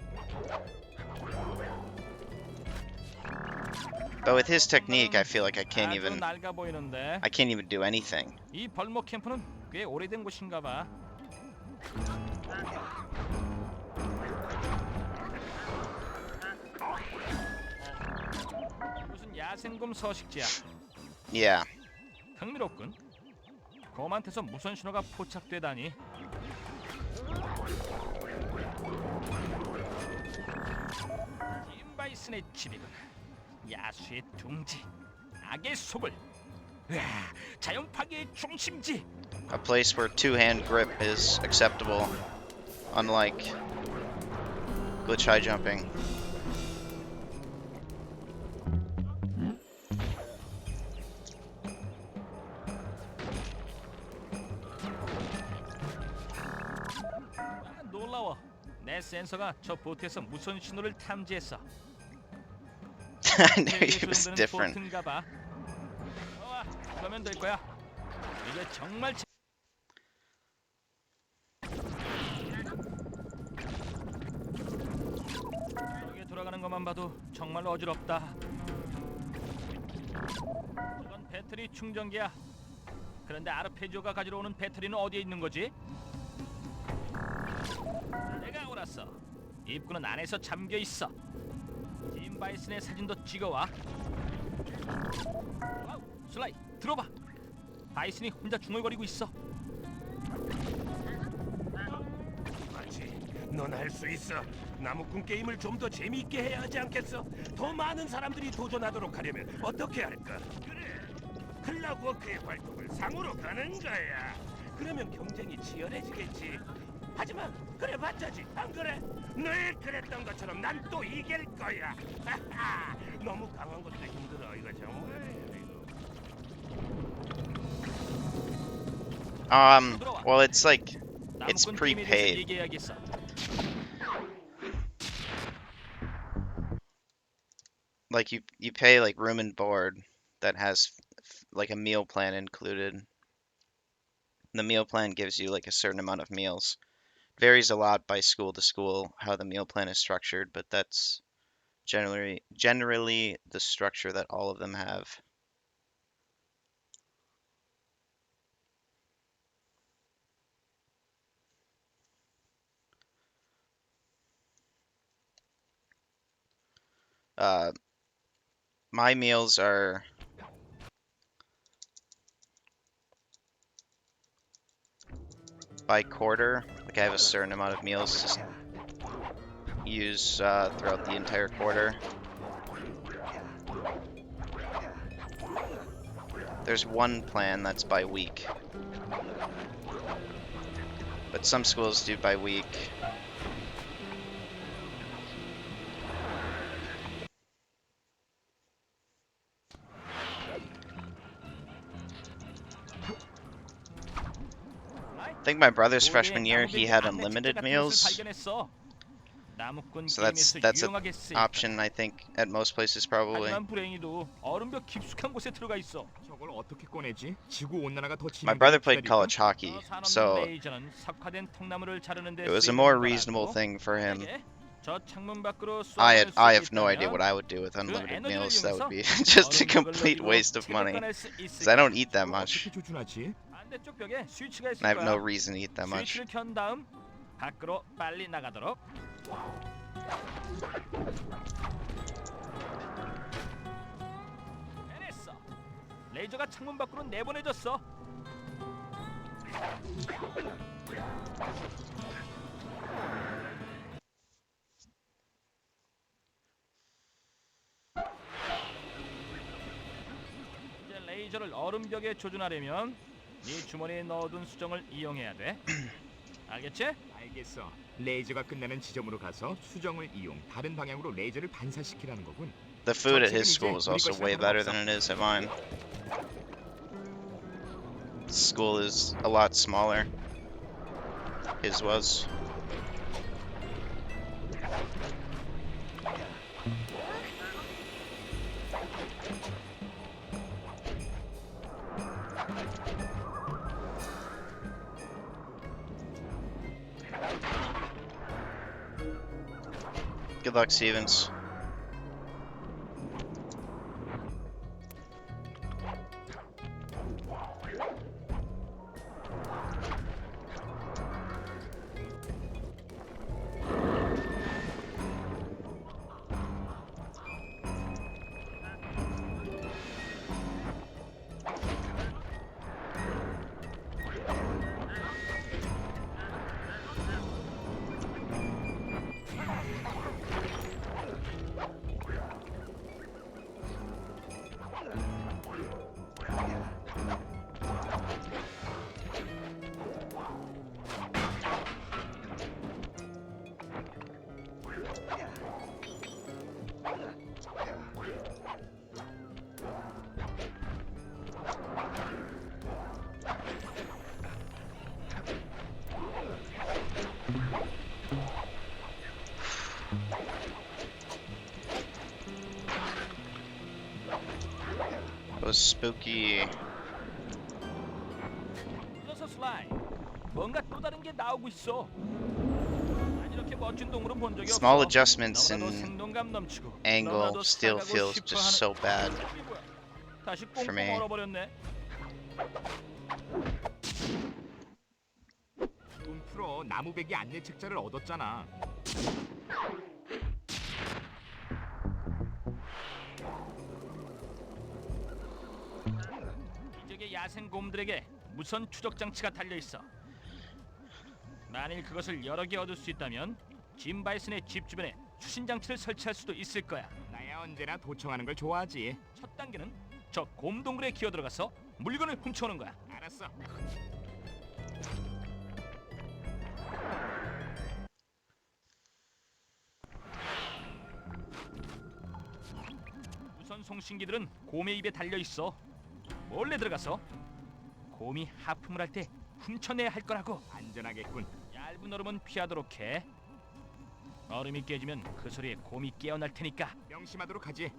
but with his technique, I feel like I can't even 낡아 보이는데. do anything. 이 벌목 캠프는 꽤 오래된 곳인가 봐. 무슨 야생곰 서식지야. Yeah. 흥미롭군. 곰한테서 무선 신호가 포착되다니. 임바이슨의 집이군. 야수의 둥지, 악의 소굴, 자연 파괴의 중심지. A place where two-hand grip is acceptable, unlike glitch high jumping. 놀라워. 내 센서가 저 보트에서 무선 신호를 탐지했어. I knew he was different. 그러면 될 거야. 이게 정말 여기 돌아가는 것만 봐도 정말 어지럽다. 이건 배터리 충전기야. 그런데 아르페지오가 가지러 오는 배터리는 어디에 있는 거지? 내가 옳았어. 입구는 안에서 잠겨 있어. 짐 바이슨의 사진도 찍어와. 와우, 슬라이 들어봐. 바이슨이 혼자 중얼거리고 있어. 맞지. 넌 할 수 있어. 나무꾼 게임을 좀 더 재미있게 해야 하지 않겠어? 더 많은 사람들이 도전하도록 하려면 어떻게 할까? 그래. 클락워크의 발톱을 상으로 가는 거야. 그러면 경쟁이 치열해지겠지. 하지만 그래봤자지, 안 그래? 늘 그랬던 것처럼 난 또 이길 거야. 너무 강한 것도 힘들어. 이거 정말. Well, it's like it's prepaid. Like you pay like room and board that has like a meal plan included. The meal plan gives you like a certain amount of meals. Varies a lot by school to school how the meal plan is structured, but that's generally the structure that all of them have. My meals are by quarter. Like I have a certain amount of meals to use throughout the entire quarter. There's one plan that's by week, but some schools do by week. I think my brother's freshman year he had unlimited meals, so that's an option I think at most places probably. My brother played college hockey, so it was a more reasonable thing for him. I have no idea what I would do with unlimited meals. That would be just a complete waste of money, because I don't eat that much. I have no reason to eat that much. 레이저가 창문 밖으로 내보내졌어. 이제 레이저를 얼음벽에 조준하려면 네 주머니에 넣어둔 수정을 이용해야 돼. 알겠지? 알겠어. 레이저가 끝나는 지점으로 가서 수정을 이용 다른 방향으로 레이저를 반사시키라는 거군. The food at his school is also way better than it is at mine. School is a lot smaller. His was. Good luck, Stevens. It was spooky. 녀석 슬라임, 뭔가 또 다른 게 나오고 있어. 난 이렇게 멋진 동물은 본 적이 Small 없어. adjustments 너무나도 in 생동감 넘치고, angle 너무나도 still 살가고 feels 싶어 just so bad. 이게 뭐야? 다시 for 꽁꽁 me. 얼어버렸네. 돈 풀어. 나무배기 안내 책자를 얻었잖아. 이쪽에 야생 곰들에게 무선 추적 장치가 달려 있어. 만일 그것을 여러 개 얻을 수 있다면 짐 바이슨의 집 주변에 수신 장치를 설치할 수도 있을 거야. 나야 언제나 도청하는 걸 좋아하지. 첫 단계는 저 곰 동굴에 기어 들어가서 물건을 훔쳐오는 거야. 알았어. 무선 송신기들은 곰의 입에 달려 있어. 몰래 들어가서 곰이 하품을 할 때 훔쳐내야 할 거라고. 안전하겠군. 얇은 얼음은 피하도록 해. 얼음이 깨지면 그 소리에 곰이 깨어날 테니까. 명심하도록 하지.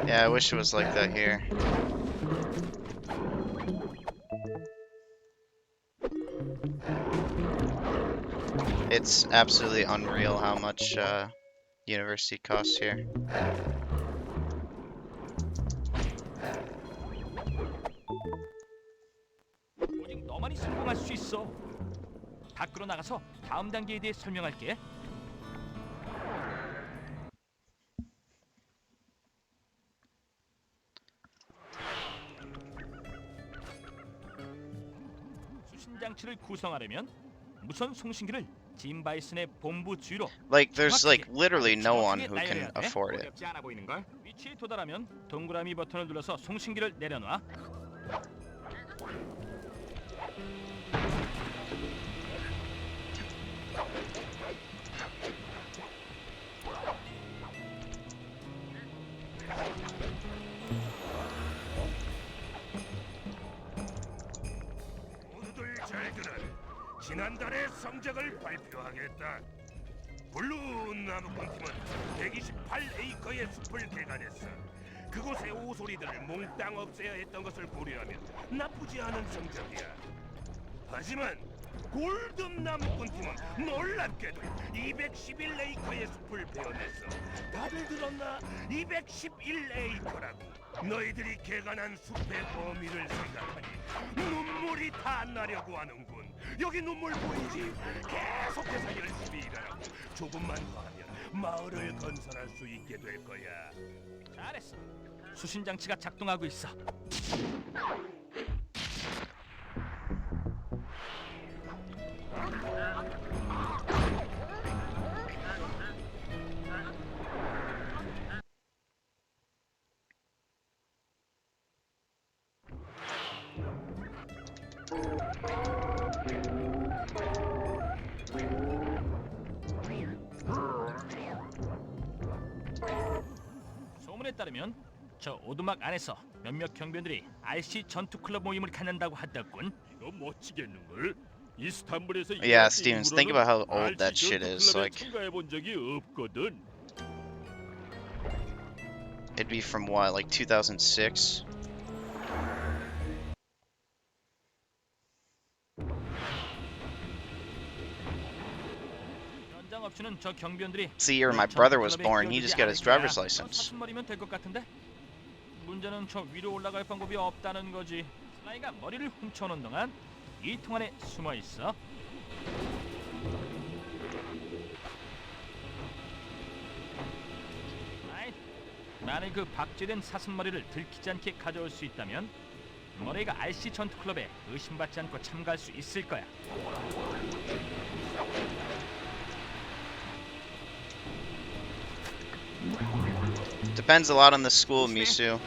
Yeah, I wish it was like that here. It's absolutely unreal how much university costs here. 오직 너만이 성공할 수 있어. 밖으로 나가서 다음 단계에 대해 설명할게. 수신 장치를 구성하려면 무선 송신기를 짐 바이슨의 본부 주위로 Like, there's like literally no one who can afford it. 어렵지 않아 보이는 걸? 위치에 도달하면 동그라미 버튼을 눌러서 송신기를 내려놔. 모두들 잘 들어. 지난달의 성적을 발표하겠다. 블루 나무꾼팀은 128에이커의 숲을 개간했어. 그곳의 오소리들을 몽땅 없애야 했던 것을 고려하면 나쁘지 않은 성적이야. 하지만 골든 나무꾼 팀은 놀랍게도 211에이커의 숲을 베어냈어. 다들 들었나? 211에이커라고. 너희들이 개간한 숲의 범위를 생각하니 눈물이 다 나려고 하는군. 여기 눈물 보이지? 계속해서 열심히 일하라고. 조금만 더 하면 마을을 건설할 수 있게 될 거야. 잘했어. 수신 장치가 작동하고 있어. 소문에 따르면 저 오두막 안에서 몇몇 경비원들이 RC 전투 클럽 모임을 갖는다고 하더군. 이거 멋지겠는 걸. 이스탄불에서 Yeah, Stevens, think about how old that shit is. Like, 참가해 본 적이 없거든. it'd be from what, like 2006? 현장 업체는 저 경비원들이 It's the year my brother was born. He just got his driver's license. 사슴머리면 될 것 같은데? 문제는 저 위로 올라갈 방법이 없다는 거지. 슬라이가 머리를 훔쳐오는 동안 이 통 안에 숨어 있어. 만일 그 박제된 사슴머리를 들키지 않게 가져올 수 있다면 머리가 RC 전투 클럽에 의심받지 않고 참가할 수 있을 거야. Depends a lot on the school, Misu.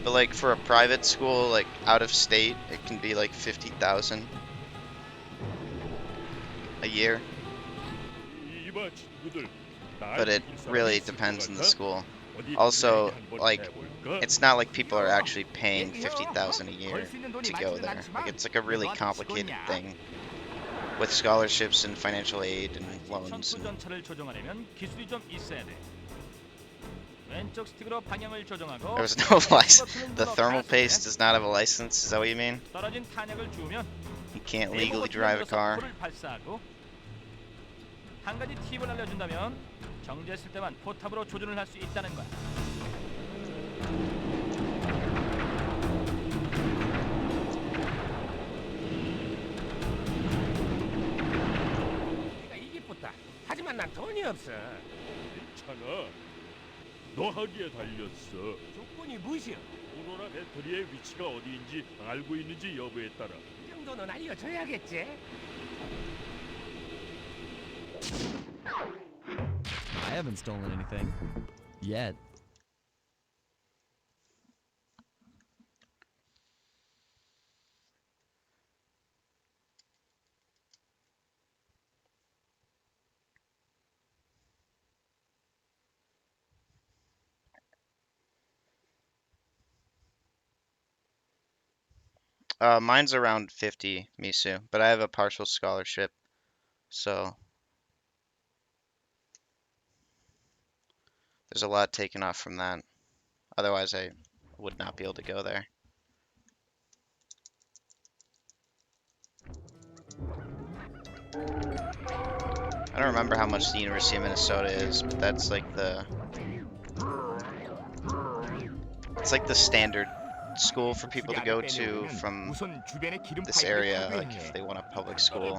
But like for a private school, like out of state, it can be like 50,000 a year. 이봐 친구들. But it really depends on the school. Also, like, it's not like people are actually paying 50,000 a year to go there. Like, it's like a really complicated thing with scholarships and financial aid and loans. 전투 전차를 조종하려면 기술이 좀 있어야 돼. 왼쪽 스틱으로 방향을 조정하고 There was no license. The thermal paste does not have a license. Is that what you mean? 떨어진 탄약을 주우면 You can't legally drive a car. 포를 발사하고 한 가지 팁을 알려준다면 정지했을 때만 포탑으로 조준을 할 수 있다는 거야. 내가 이기쁘다. 하지만 난 돈이 없어. 괜찮아. 너 하기에 달렸어. 조건이 무엇이야? 오로라 배터리의 위치가 어디인지 알고 있는지 여부에 따라. 이 정도는 알려줘야겠지. I haven't stolen anything. Yet. Mine's around 50, Misu, but I have a partial scholarship, so there's a lot taken off from that. Otherwise, I would not be able to go there. I don't remember how much the University of Minnesota is, but that's like it's like the standard school for people to go to from this area, like if they want a public school.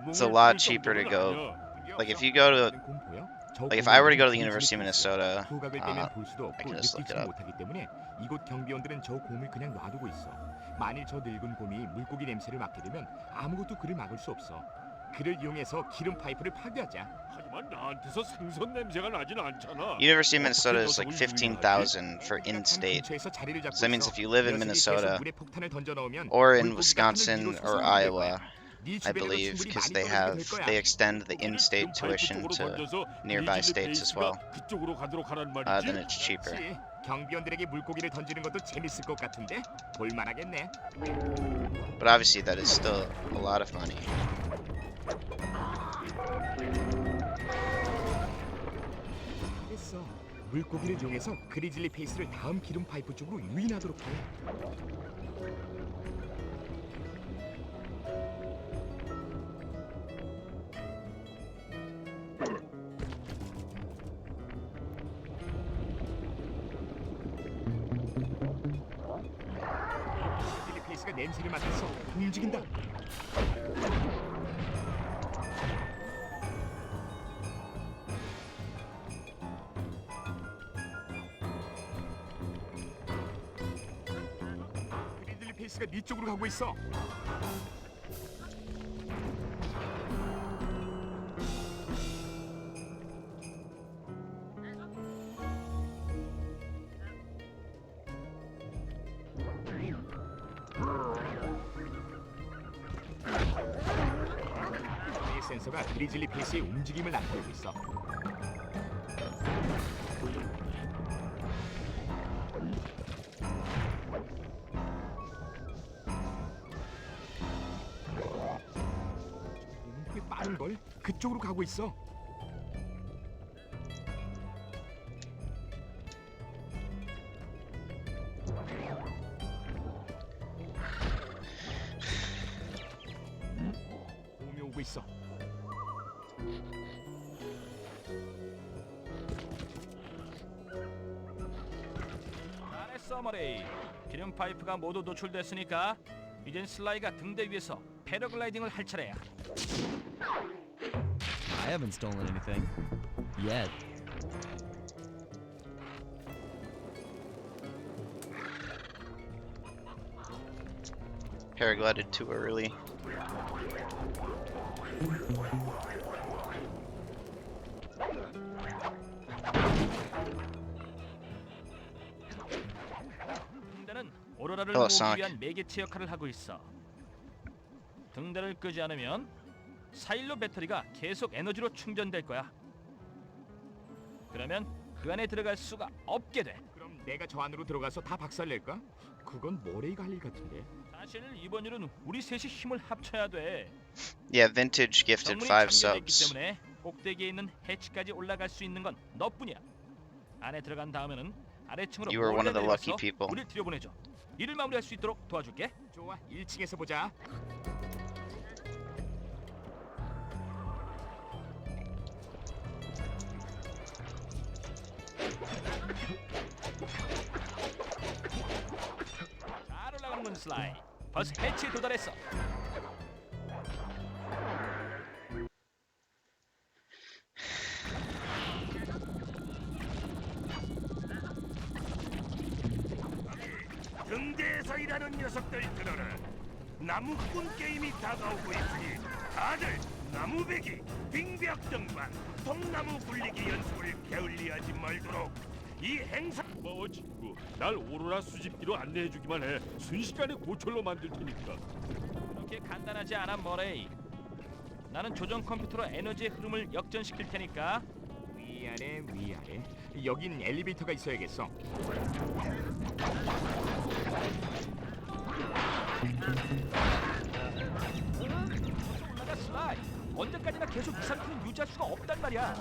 It's a lot cheaper to go. Like if you go to, like if I were to go to the University of Minnesota, I can just look it up. 이곳 경비원들은 저 곰을 그냥 놔두고 있어. 만일 저 늙은 곰이 물고기 냄새를 맡게 되면 아무것도 그를 막을 수 없어. 그를 이용해서 기름 파이프를 파괴하자. 하지만 나한테서 생선 냄새가 나진 않잖아. University of Minnesota is like 15,000 for in-state. So that means if you live in Minnesota or in Wisconsin or Iowa, I believe, because they extend the in-state tuition to nearby states as well. Then it's cheaper. 경비원들에게 물고기를 던지는 것도 재밌을 것 같은데 볼만하겠네. But obviously that is still a lot of money. 물고기를 이용해서 그리즐리 페이스를 다음 기름 파이프 쪽으로 유인하도록 해. 빌리 페이스가 냄새를 맡아서 움직인다. 빌리 페이스가 네 쪽으로 가고 있어. 이 센서가 그리즐리 페이스의 움직임을 나타내고 있어. 꽤 빠른 걸 그쪽으로 가고 있어. 도움이 오고 있어. 잘했어 머레이. 기름 파이프가 모두 노출됐으니까 이젠 슬라이가 등대 위에서 패러글라이딩을 할 차례야. I haven't stolen anything. Yet. Paraglided too early. 등대는 오로라를 Hello, 모으기 Sonic. 위한 매개체 역할을 하고 있어. 등대를 끄지 않으면 사일로 배터리가 계속 에너지로 충전될 거야. 그러면 그 안에 들어갈 수가 없게 돼. 그럼 내가 저 안으로 들어가서 다 박살낼까? 그건 머레이가 할 일 같은데. 사실 이번 일은 우리 셋이 힘을 합쳐야 돼. Yeah, Vintage gifted 정문이 5 잠겨있기 subs. 때문에 꼭대기에 있는 해치까지 올라갈 수 있는 건 너뿐이야. 안에 들어간 다음에는 아래층으로 You were one of the 몰래 lucky 내려가서 people. 우리를 들여보내줘. 일을 마무리할 수 있도록 도와줄게. 좋아, 1층에서 보자. 잘 올라가는 슬라이. 벌써 해치에 도달했어. 등대에서 일하는 녀석들 들어라. 나무꾼 게임이 다가오고 있으니 다들 나무배기, 빙벽 등반, 통나무 굴리기 연습을 게을리하지 말도록. 이 행사 고마워 친구. 날 오로라 수집기로 안내해주기만 해. 순식간에 고철로 만들 테니까. 그렇게 간단하지 않아 머레이. 나는 조정 컴퓨터로 에너지의 흐름을 역전시킬 테니까. 위아래 위아래. 여긴 엘리베이터가 있어야겠어. 올라가 슬라이. 언제까지나 계속 이 상태를 유지할 수가 없단 말이야.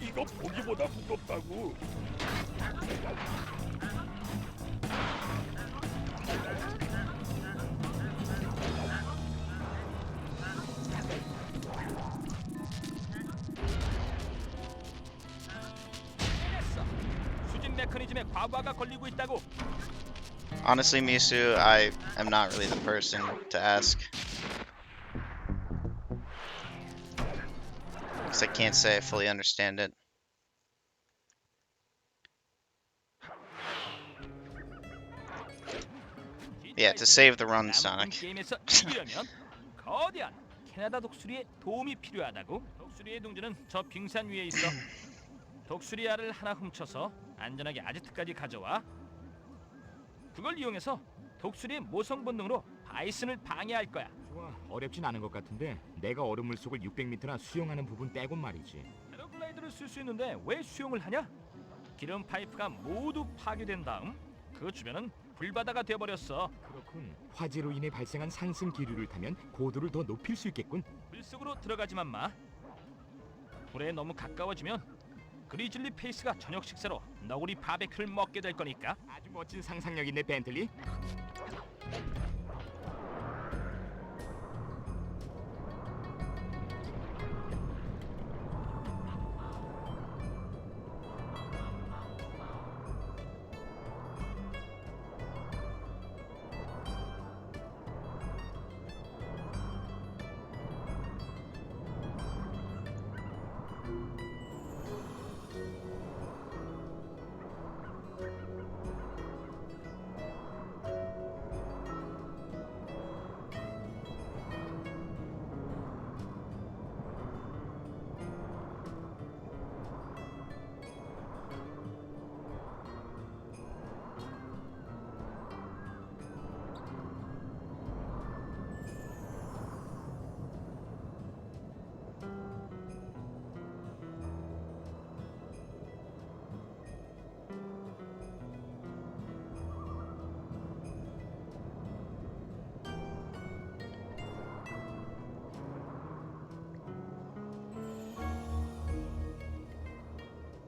이거 보기보다 무겁다고. 됐어. 수진 메커니즘에 과부하가 걸리고 있다고. Honestly, Misu, I am not really the person to ask. Because I can't say I fully understand it. Yeah, to save the run, Sonic. 게임에서 이기려면 거대한 캐나다 독수리의 도움이 필요하다고. 독수리의 둥지는 저 빙산 위에 있어. 독수리 알을 하나 훔쳐서 안전하게 아지트까지 가져와. 그걸 이용해서 독수리의 모성 본능으로 바이슨을 방해할 거야. 좋아, 어렵진 않은 것 같은데 내가 얼음물 속을 600m나 수영하는 부분 빼곤 말이지. 패러글라이더를 쓸 수 있는데 왜 수영을 하냐? 기름 파이프가 모두 파괴된 다음 그 주변은 불바다가 되어버렸어. 그렇군. 화재로 인해 발생한 상승 기류를 타면 고도를 더 높일 수 있겠군. 불 속으로 들어가지만 마. 불에 너무 가까워지면 그리즐리 페이스가 저녁 식사로 너구리 바베큐를 먹게 될 거니까. 아주 멋진 상상력 있네 벤틀리.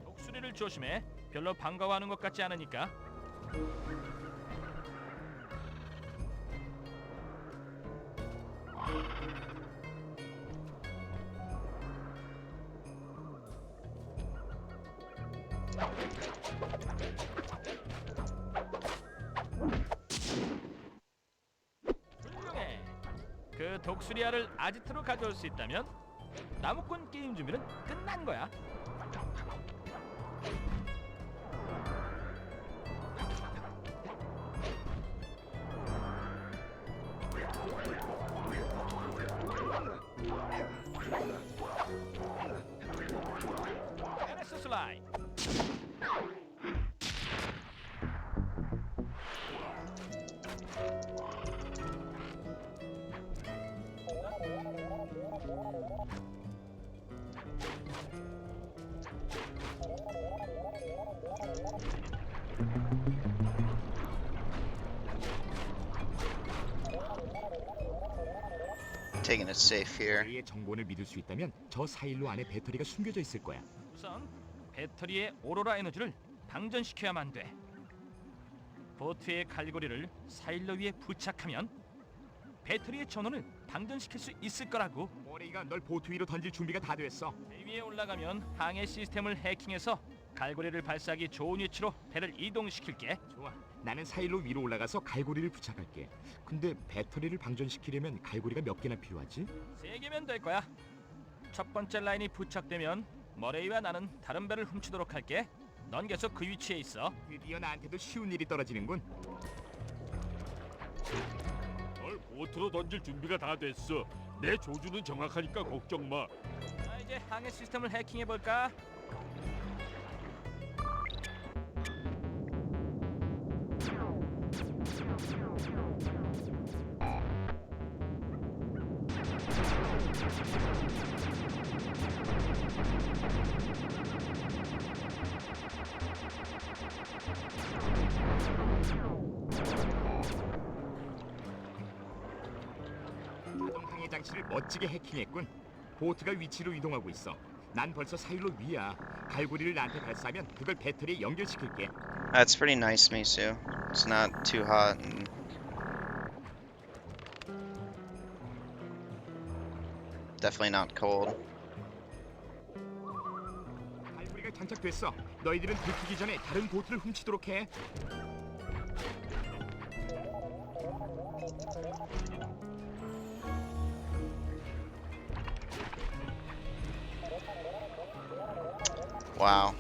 독수리를 조심해. 별로 반가워하는 것 같지 않으니까. 훌륭해. 그 독수리알을 아지트로 가져올 수 있다면 나무꾼 게임 준비는 끝난 거야. NS 슬라이. Taking it safe here. 우리의 정보를 믿을 수 있다면 저 사일로 안에 배터리가 숨겨져 있을 거야. 우선 배터리의 오로라 에너지를 방전시켜야만 돼. 보트의 갈고리를 사일러 위에 부착하면 배터리의 전원을 방전시킬 수 있을 거라고. 모레이가 널 보트 위로 던질 준비가 다 됐어. 배 위에 올라가면 항해 시스템을 해킹해서 갈고리를 발사하기 좋은 위치로 배를 이동시킬게. 좋아. 나는 사일로 위로 올라가서 갈고리를 부착할게. 근데 배터리를 방전시키려면 갈고리가 몇 개나 필요하지? 3개면 될 거야. 첫 번째 라인이 부착되면 머레이와 나는 다른 배를 훔치도록 할게. 넌 계속 그 위치에 있어. 드디어 나한테도 쉬운 일이 떨어지는군. 널 보트로 던질 준비가 다 됐어. 내 조주는 정확하니까 걱정 마. 자, 이제 항해 시스템을 해킹해 볼까? 자동 항해 장치를 멋지게 해킹했군. 보트가 위치로 이동하고 있어. 난 벌써 사일로 위야. 갈고리를 나한테 발사하면 그걸 배터리에 연결시킬게. That's pretty nice, Misu. It's not too hot and definitely not cold. 갈고리가 장착됐어. 너희들은 들키기 전에 다른 보트를 훔치도록 해. Wow.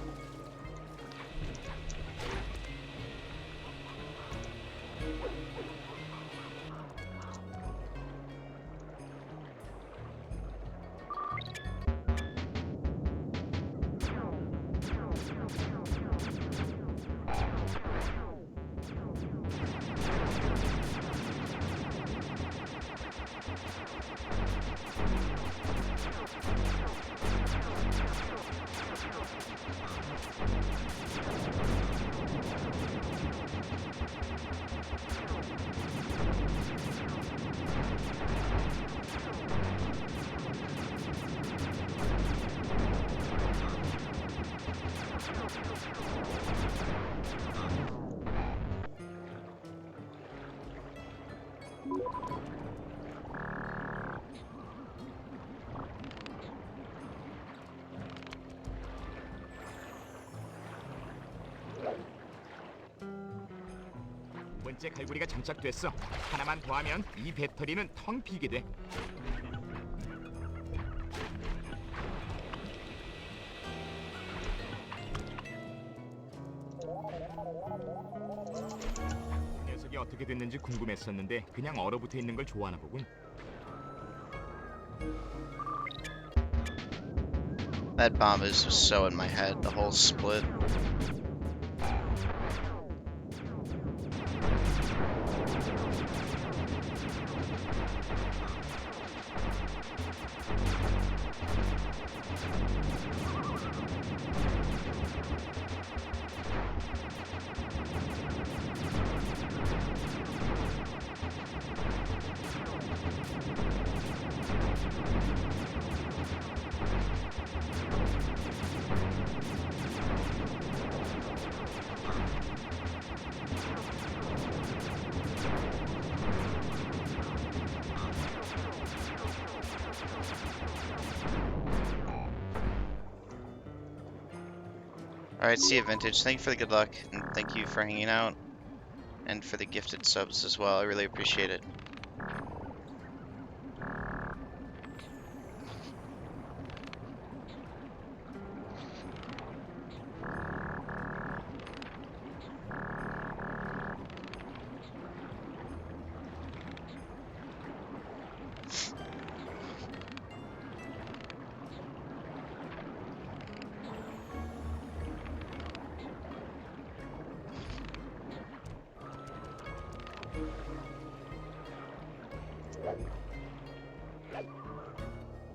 번째 갈고리가 장착됐어. 하나만 더 하면 이 배터리는 텅 비게 돼. 녀석이 어떻게 됐는지 궁금했었는데 그냥 얼어붙어 있는 걸 좋아하나 보군. That bomb is just so in my head, the whole split. Alright, see you, Vintage. Thank you for the good luck, and thank you for hanging out, and for the gifted subs as well. I really appreciate it.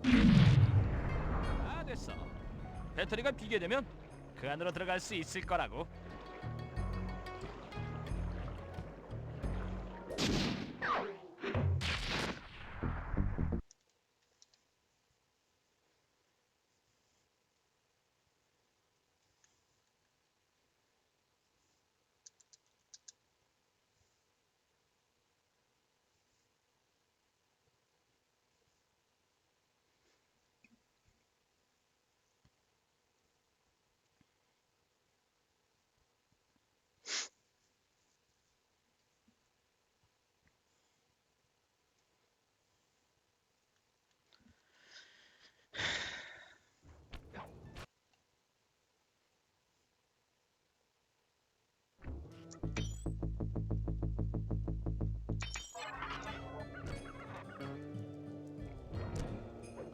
다 됐어. 배터리가 비게 되면 그 안으로 들어갈 수 있을 거라고.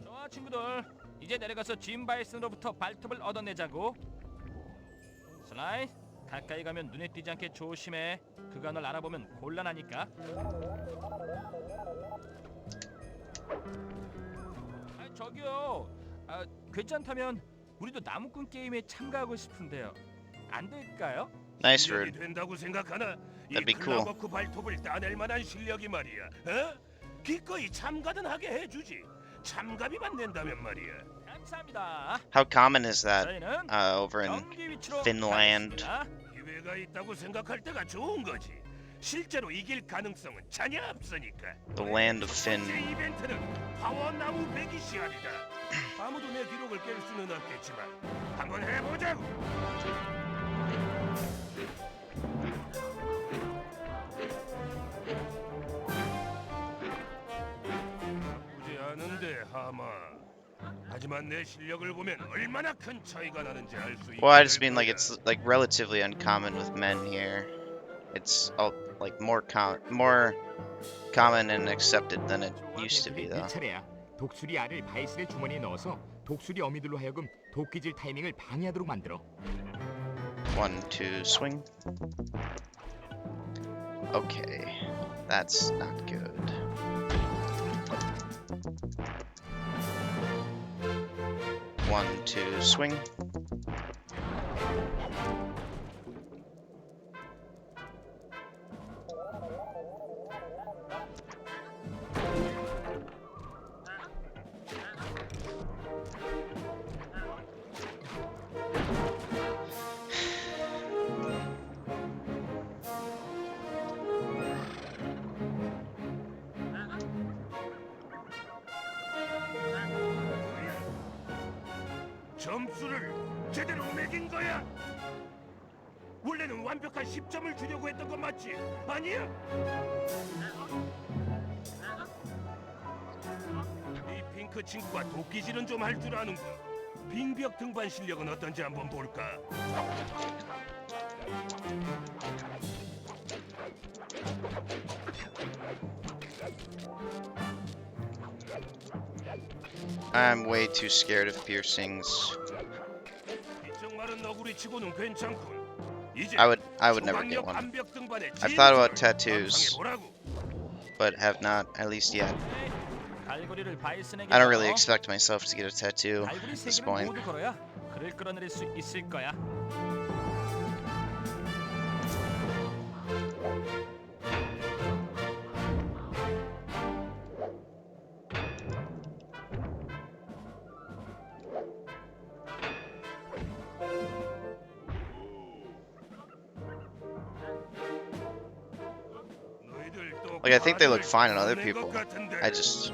좋아 친구들, 이제 내려가서 짐 바이슨으로부터 발톱을 얻어내자고. 슬라이, 가까이 가면 눈에 띄지 않게 조심해. 그간을 알아보면 곤란하니까. 저기요, 괜찮다면 우리도 나무꾼 게임에 참가하고 싶은데요. 안 될까요? Nice, 실력이 Rude. 된다고 생각하나? That'd be 이 cool. 클라버크 발톱을 따낼 만한 실력이 말이야. 어? 기꺼이 참가든 하게 해주지. 참가비만 낸다면 말이야. 감사합니다. How common is that 저희는 over in 경기 위치로 Finland? 가겠습니다. 기회가 있다고 생각할 때가 좋은 거지. 실제로 이길 가능성은 전혀 없으니까. The land of 첫 번째 Finn. 이벤트는 파워 나무 베기 시합이다. 아무도 내 기록을 깰 수는 없겠지만 한번 해보자고. 나쁘지 않은데 하마. 하지만 내 실력을 보면 얼마나 큰 차이가 나는지 알 수 있게 Well, I just 될 mean like 거야. it's like relatively uncommon with men here. It's like more common and accepted than it used to be, 네 though. 차례야. 독수리 알을 바이슨의 주머니에 넣어서 독수리 어미들로 하여금 도끼질 타이밍을 방해하도록 만들어. 1, 2, swing. Okay, that's not good. 1, 2, swing. 점수를 제대로 매긴 거야? 원래는 완벽한 10점을 주려고 했던 건 맞지? 아니야? 이 핑크 친구가 도끼질은 좀 할 줄 아는군. 빙벽 등반 실력은 어떤지 한번 볼까? I'm way too scared of piercings. 이쪽 마른 너구리 치고는 괜찮군. 이제 I would never get 초강력 one. 암벽 등반의 I've thought about 진수를 tattoos, 상상해보라고. but have not, at least yet. 갈고리를 바이슨에게 I don't really 걸어 expect myself to get a tattoo 갈고리 at 세 this 개를 point. 모두 걸어야 글을 끌어내릴 수 있을 거야. Like, I think they look fine on other people. I just,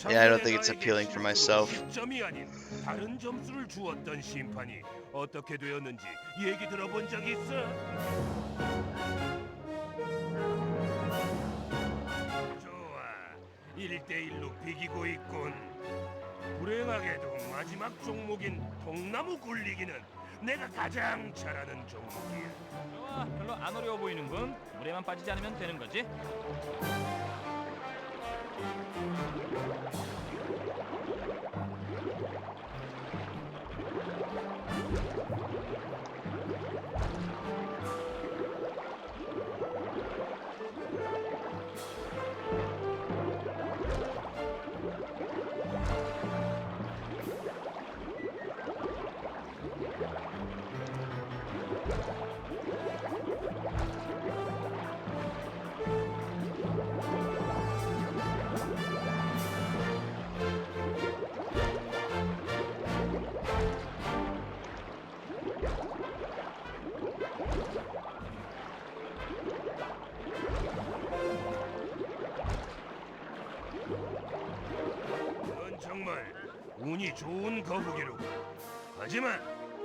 yeah, I don't think it's appealing for myself. 10점이 아닌 다른 점수를 주었던 심판이 어떻게 되었는지 얘기 들어본 적 있어? 좋아, 1대1로 비기고 있군. 불행하게도 마지막 종목인 통나무 굴리기는 내가 가장 잘하는 종목이야. 좋아, 별로 안 어려워 보이는군. 물에만 빠지지 않으면 되는 거지. 넌 정말 운이 좋은 거북이로군. 하지만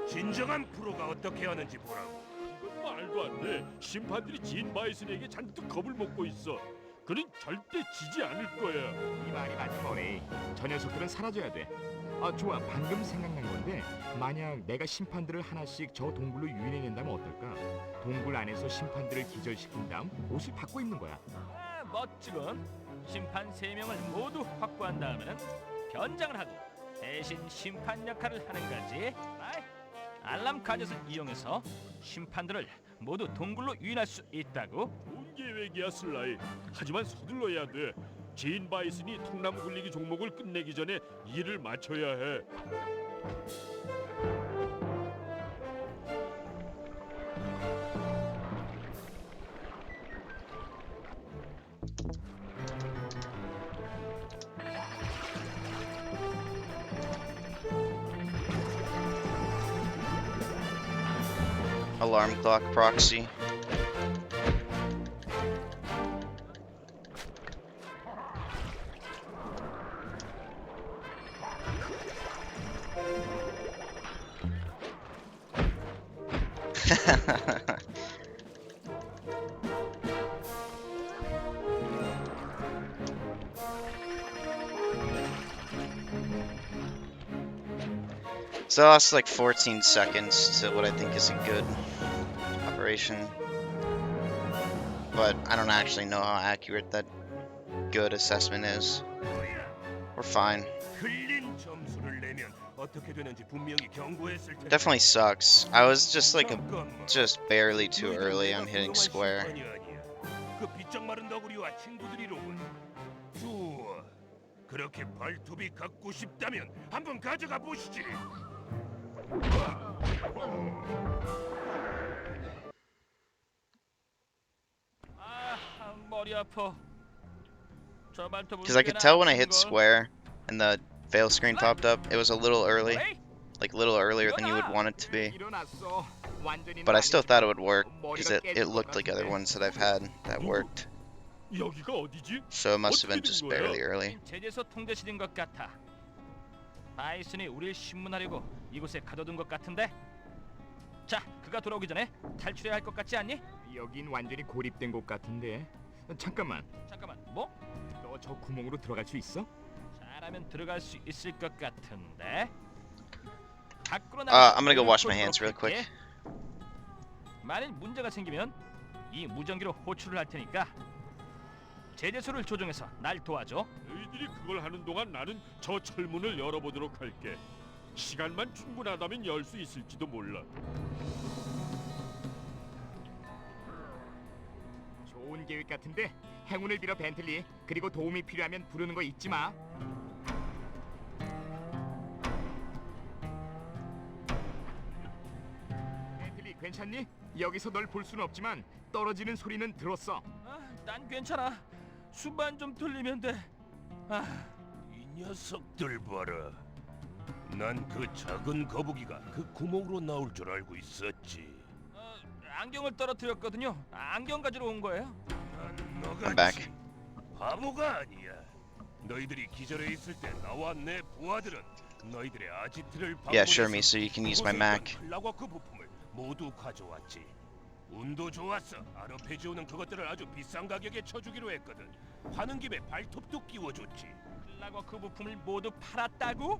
진정한 프로가 어떻게 하는지 보라고. 이건 말도 안 돼. 심판들이 진 바이슨에게 잔뜩 겁을 먹고 있어. 그는 절대 지지 않을 거야. 이 말이 맞는 거네. 저 녀석들은 사라져야 돼. 아 좋아, 방금 생각난 건데 만약 내가 심판들을 하나씩 저 동굴로 유인해낸다면 어떨까? 동굴 안에서 심판들을 기절시킨 다음 옷을 바꿔 입는 거야. 아, 멋지군. 심판 3명을 모두 확보한 다음에는 변장을 하고 대신 심판 역할을 하는 거지. 아이, 알람 가젯을 이용해서 심판들을 모두 동굴로 유인할 수 있다고? 좋은 계획이야, 슬라이. 하지만 서둘러야 돼. 진 바이슨이 통나무 굴리기 종목을 끝내기 전에 일을 마쳐야 해. Alarm clock proxy. So I lost like 14 seconds to what I think is a good operation. But I don't actually know how accurate that good assessment is. We're fine. 흘린 점수를 내면 어떻게 되는지 분명히 경고했을 텐데. Definitely sucks. I was just like 잠깐만. just barely too 너희들 early 내가 on hitting 그동안 square. 심판이 아니야. 그 비쩍 마른 너구리와 친구들이로군. 좋아. 그렇게 발톱이 갖고 싶다면 한번 가져가 보시지. 아, 머리 아파. 저 발톱은 Because I could 꽤나 tell when I hit 아픈걸. square and the fail screen popped up, it was a little early. 그래? Like a little earlier than you would want it to be. 일어났어. 완전히 But I still thought it would work because 머리가 it 깨질 것 looked like other 같은데. ones that I've had that worked. 여기가 어디지? So it must have been 어떻게 just 된 거야? barely early. 제재소 통제실인 것 같아. 바이슨이 우리를 신문하려고 이곳에 가둬둔 것 같은데? 자, 그가 돌아오기 전에 탈출해야 할 것 같지 않니? 여긴 완전히 고립된 곳 같은데. 잠깐만. 잠깐만, 뭐? 너 저 구멍으로 들어갈 수 있어? 잘하면 들어갈 수 있을 것 같은데. 밖으로 I'm gonna go wash my hands real quick. 만일 문제가 생기면 이 무전기로 호출을 할 테니까 제재소를 조정해서 날 도와줘. 너희들이 그걸 하는 동안 나는 저 철문을 열어보도록 할게. 시간만 충분하다면 열 수 있을지도 몰라. 좋은 계획 같은데. 행운을 빌어 벤틀리. 그리고 도움이 필요하면 부르는 거 잊지 마. 벤틀리 괜찮니? 여기서 널 볼 수는 없지만 떨어지는 소리는 들었어. 난 괜찮아. 수만 좀 틀리면 돼. 이 녀석들 봐라. 난 그 작은 거북이가 그 구멍으로 나올 줄 알고 있었지. 안경을 떨어뜨렸거든요. 안경 가지러 온 거예요. 난 I'm 너같이 back. 바보가 아니야. 너희들이 기절해 있을 때 나와 내 부하들은 너희들의 아지트를 Yeah, sure, me, so you can use my Mac. 클라과 그 부품을 모두 가져왔지. 운도 좋았어. 아르페지오는 그것들을 아주 비싼 가격에 쳐주기로 했거든. 파는 김에 발톱도 끼워줬지. 클라고 그 부품을 모두 팔았다고?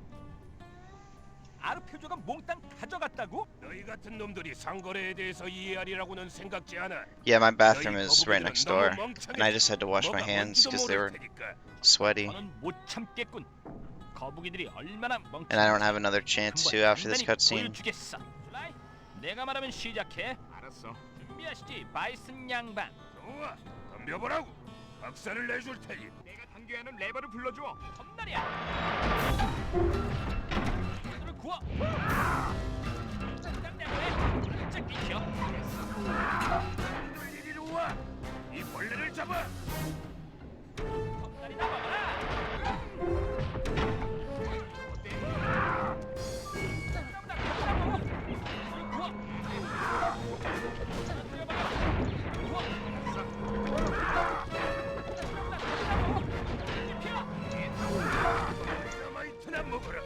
아르페조가 몽땅 가져갔다고? 너희 같은 놈들이 상거래에 대해서 이해하리라고는 생각지 않아. Yeah, my bathroom 너희 is right 거북이들은 next 너무 door, 멍청해. and I just had to wash my 뭐가 hands 뭔지도 because they were 모를 테니까. sweaty, 저는 못 참겠군. 거북이들이 얼마나 멍청한지 and I don't have another chance to after this cutscene. 보여주겠어. 줄라이, 내가 말하면 시작해. 알았어. 준비하시지, 바이슨 양반. 좋아, 덤벼보라고. 박살을 내줄 테니. 내가 당겨야 하는 레버를 불러줘. 험날이야. 그들을 구워. 짱 때문에 반짝 비켜. 이리로 와. 이 벌레를 잡아. 험날이 나와라. 다마이트나 먹어라.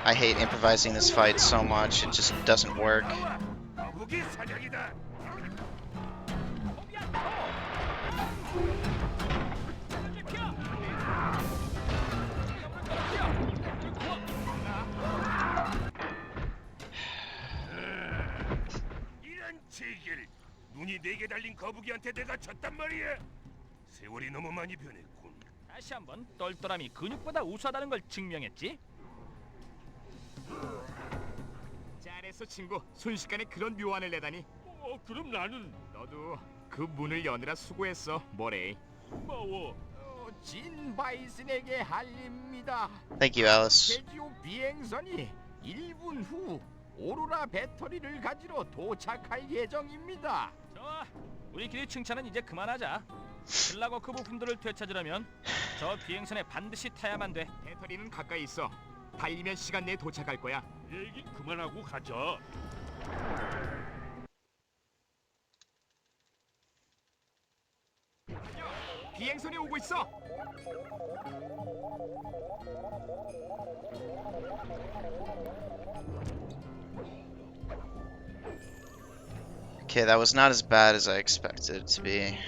I hate improvising this fight so much, it just doesn't work. 거북이 사냥이다. 이런 제길. 눈이 4개 달린 거북이한테 내가 졌단 말이야. 세월이 너무 많이 변했군. 다시 한번 똘똘함이 근육보다 우수하다는 걸 증명했지. 잘했어 친구. 순식간에 그런 묘안을 내다니. 그럼 나는 너도 그 문을 여느라 수고했어, 모레이. 고마워. 진 바이슨에게 할립니다. Thank you, Alice. 제지오 비행선이 1분 후 오로라 배터리를 가지러 도착할 예정입니다. 좋아, 우리끼리 칭찬은 이제 그만하자. 클라거크 부품들을 되찾으려면 저 비행선에 반드시 타야만 돼. 배터리는 가까이 있어. 달리면 시간 내에 도착할 거야. 얘기 그만하고 가자. 비행선이 오고 있어. Okay, that was not as bad as I expected it to be.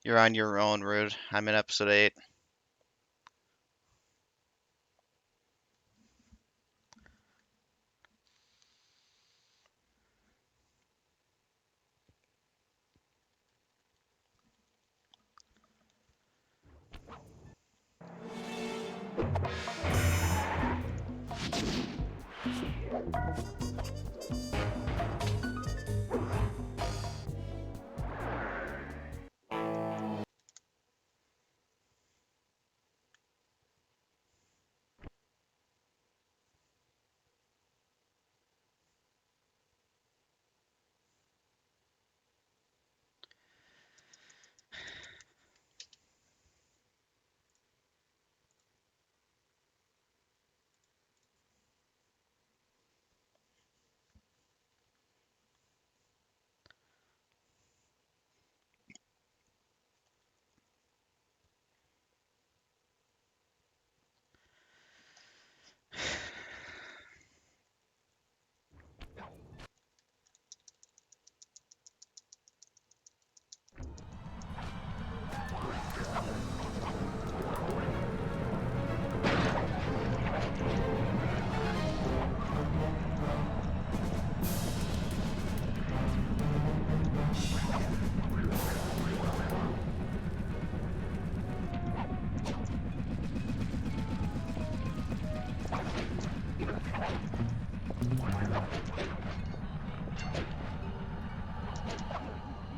You're on your own, Rude. I'm in episode 8.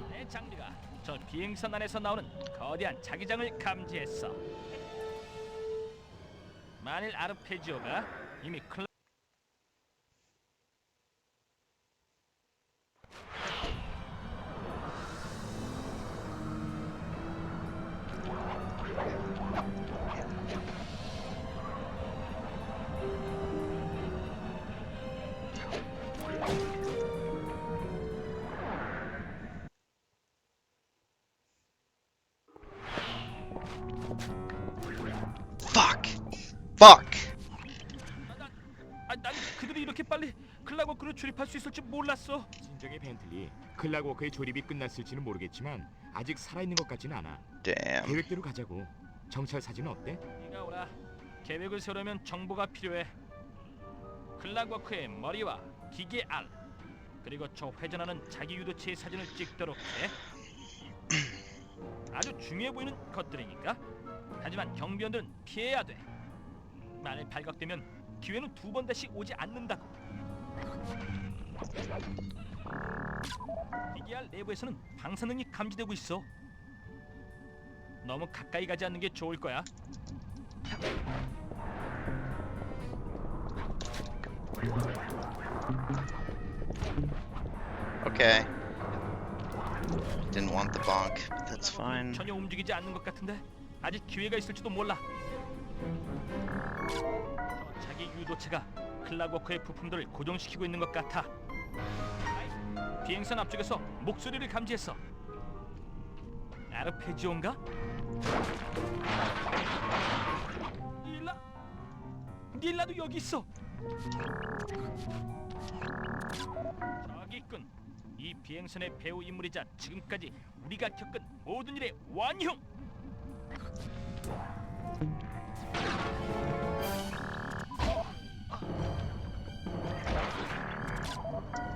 내 장비가 저 비행선 안에서 나오는 거대한 자기장을 감지했어. 만일 아르페지오가 이미 Fuck! 난 그들이 이렇게 빨리 클락워크로 출입할 수 있을 줄 몰랐어. 진정의 벤틀리, 클락워크의 조립이 끝났을지는 모르겠지만 아직 살아있는 것 같지는 않아. Damn. 계획대로 가자고. 정찰 사진은 어때? 네가 오라. 계획을 세우려면 정보가 필요해. 클락워크의 머리와 기계 알, 그리고 저 회전하는 자기 유도체의 사진을 찍도록 해. 아주 중요해 보이는 것들이니까. 하지만 경비원들은 피해야 돼. 만일 발각되면 기회는 2번 다시 오지 않는다고. 기계알 내부에서는 방사능이 감지되고 있어. 너무 가까이 가지 않는 게 좋을 거야. Okay. Didn't want the bonk, but that's fine. 전혀 움직이지 않는 것 같은데 아직 기회가 있을지도 몰라. 자기 유도체가 클락워크의 부품들을 고정시키고 있는 것 같아. 비행선 앞쪽에서 목소리를 감지했어. 아르페지오인가? 닐라도 여기 있어. 저기 있군. 이 비행선의 배우 인물이자 지금까지 우리가 겪은 모든 일의 원흉.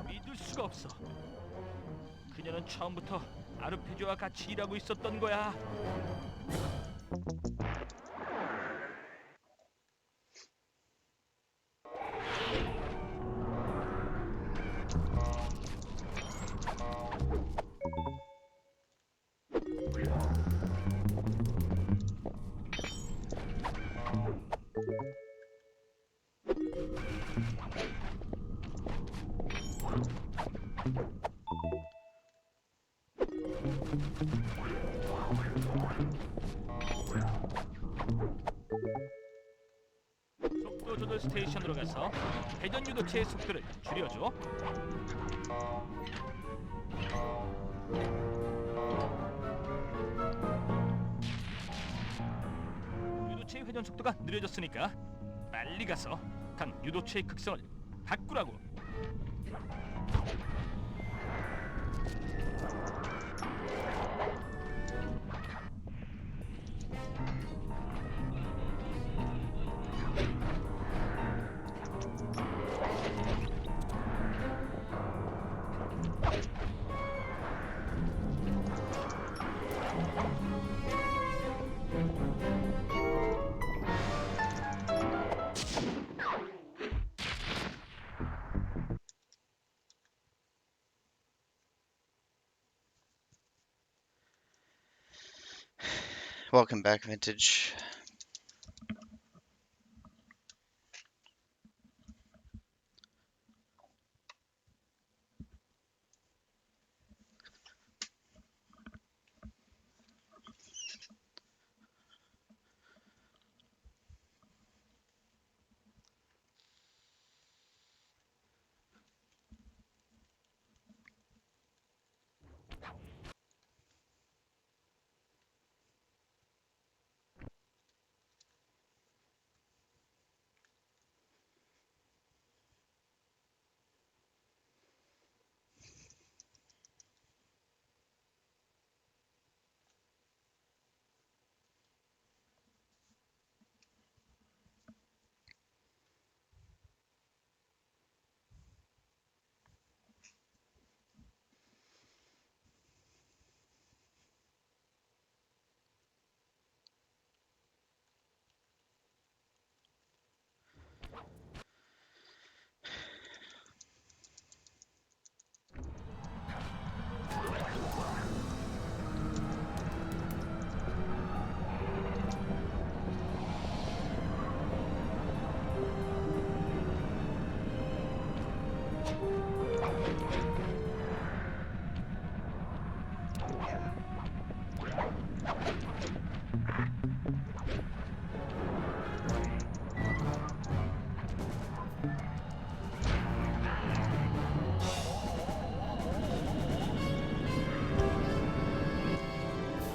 믿을 수가 없어. 그녀는 처음부터 아르페지오와 같이 일하고 있었던 거야. 속도 조절 스테이션으로 가서 회전 유도체의 속도를 줄여줘. 유도체의 회전 속도가 느려졌으니까 빨리 가서 각 유도체의 극성을 바꾸라고. Welcome back, Vintage.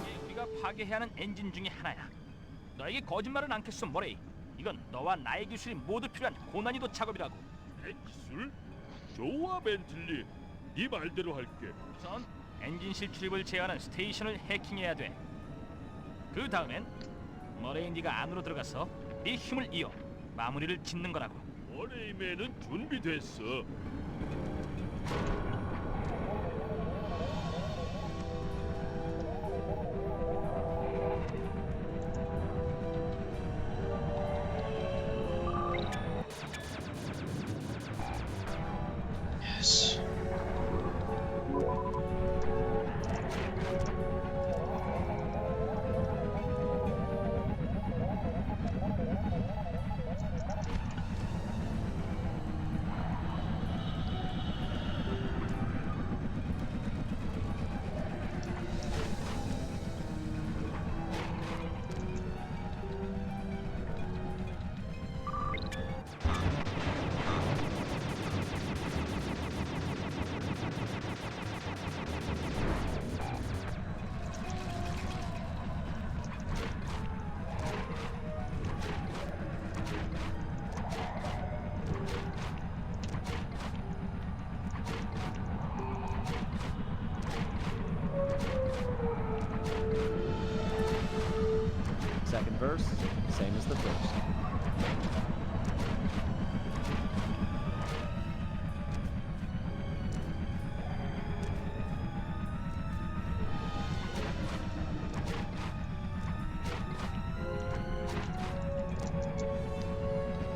이게 우리가 파괴해야 하는 엔진 중에 하나야. 너에게 거짓말은 않겠어, 모레이. 이건 너와 나의 기술이 모두 필요한 고난이도 작업이라고. 내 기술? 좋아 벤틀리. 네 말대로 할게. 우선 엔진실 출입을 제어하는 스테이션을 해킹해야 돼. 그 다음엔 머레이 네가 안으로 들어가서 네 힘을 이어 마무리를 짓는 거라고. 머레이맨은 준비됐어. Yes. Second verse, same as the first.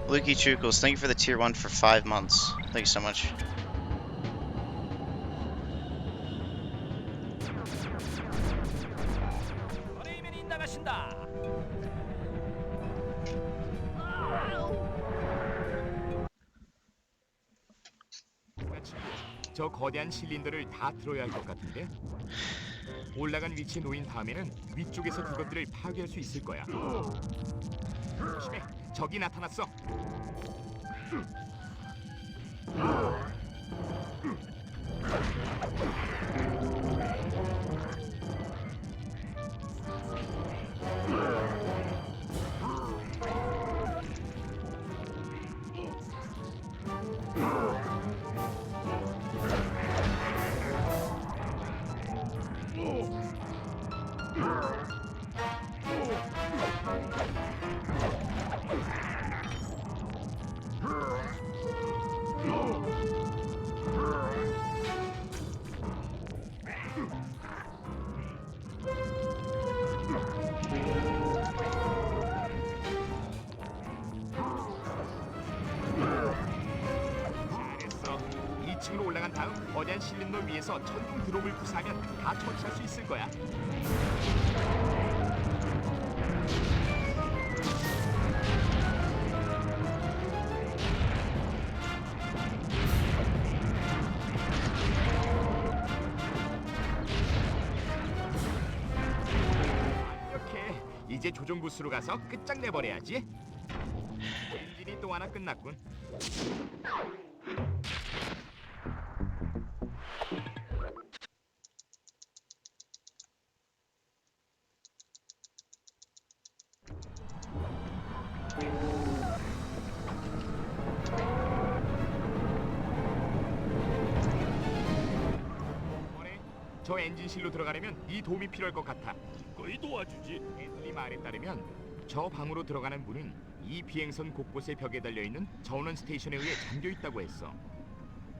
Lukey Chukels, thank you for the tier 1 for 5 months. Thank you so much. 머레이맨이 나가신다. 저 거대한 실린더를 다 들어야 할 것 같은데. 올라간 위치에 놓인 다음에는 위쪽에서 그것들을 파괴할 수 있을 거야. 조심해, 적이 나타났어. 잘했어. 2층으로 올라간 다음 거대한 실린더 위에서 천둥 드롭을 구사하면 다 처치할 수 있을 거야. 이제 조종 부스로 가서 끝장내버려야지. 엔진이 또 하나 끝났군. 저 엔진실로 들어가려면 네 도움이 필요할 것 같아. 거의 도와주지. 앤들리 말에 따르면 저 방으로 들어가는 문은 이 비행선 곳곳의 벽에 달려있는 전원 스테이션에 의해 잠겨있다고 했어.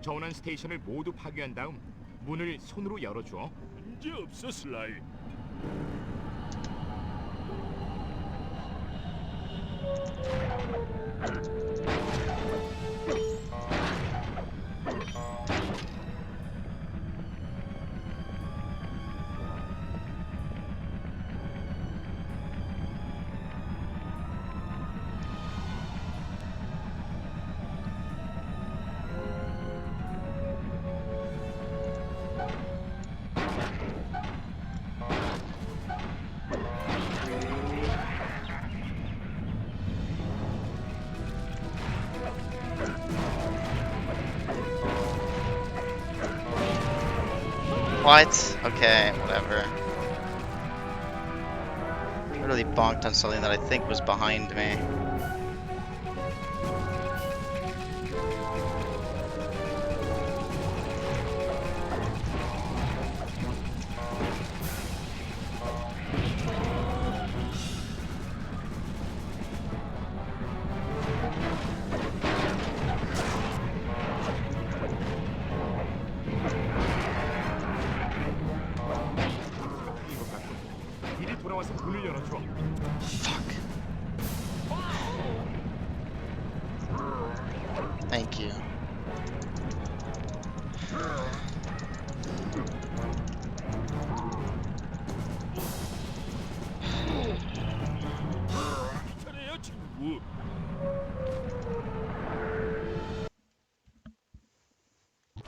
전원 스테이션을 모두 파괴한 다음 문을 손으로 열어줘. 문제 없어, 슬라이. What? Okay, whatever. I really bonked on something that I think was behind me. 미리 돌아와서 문을 열어줘. Fuck. Thank you. 차례야, 친구.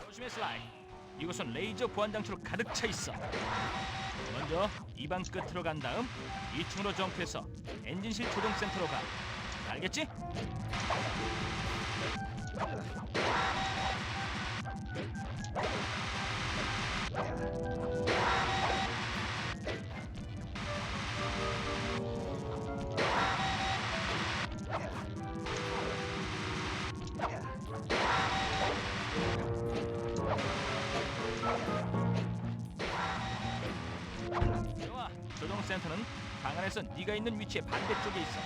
조심해 슬라이. 이곳은 레이저 보안 장치로 가득 차 있어. 먼저 이 방 끝으로 간 다음 2층으로 점프해서 엔진실 조종 센터로 가. 알겠지? 좋아. 조종 센터는 방 안에서 네가 있는 위치의 반대쪽에 있어.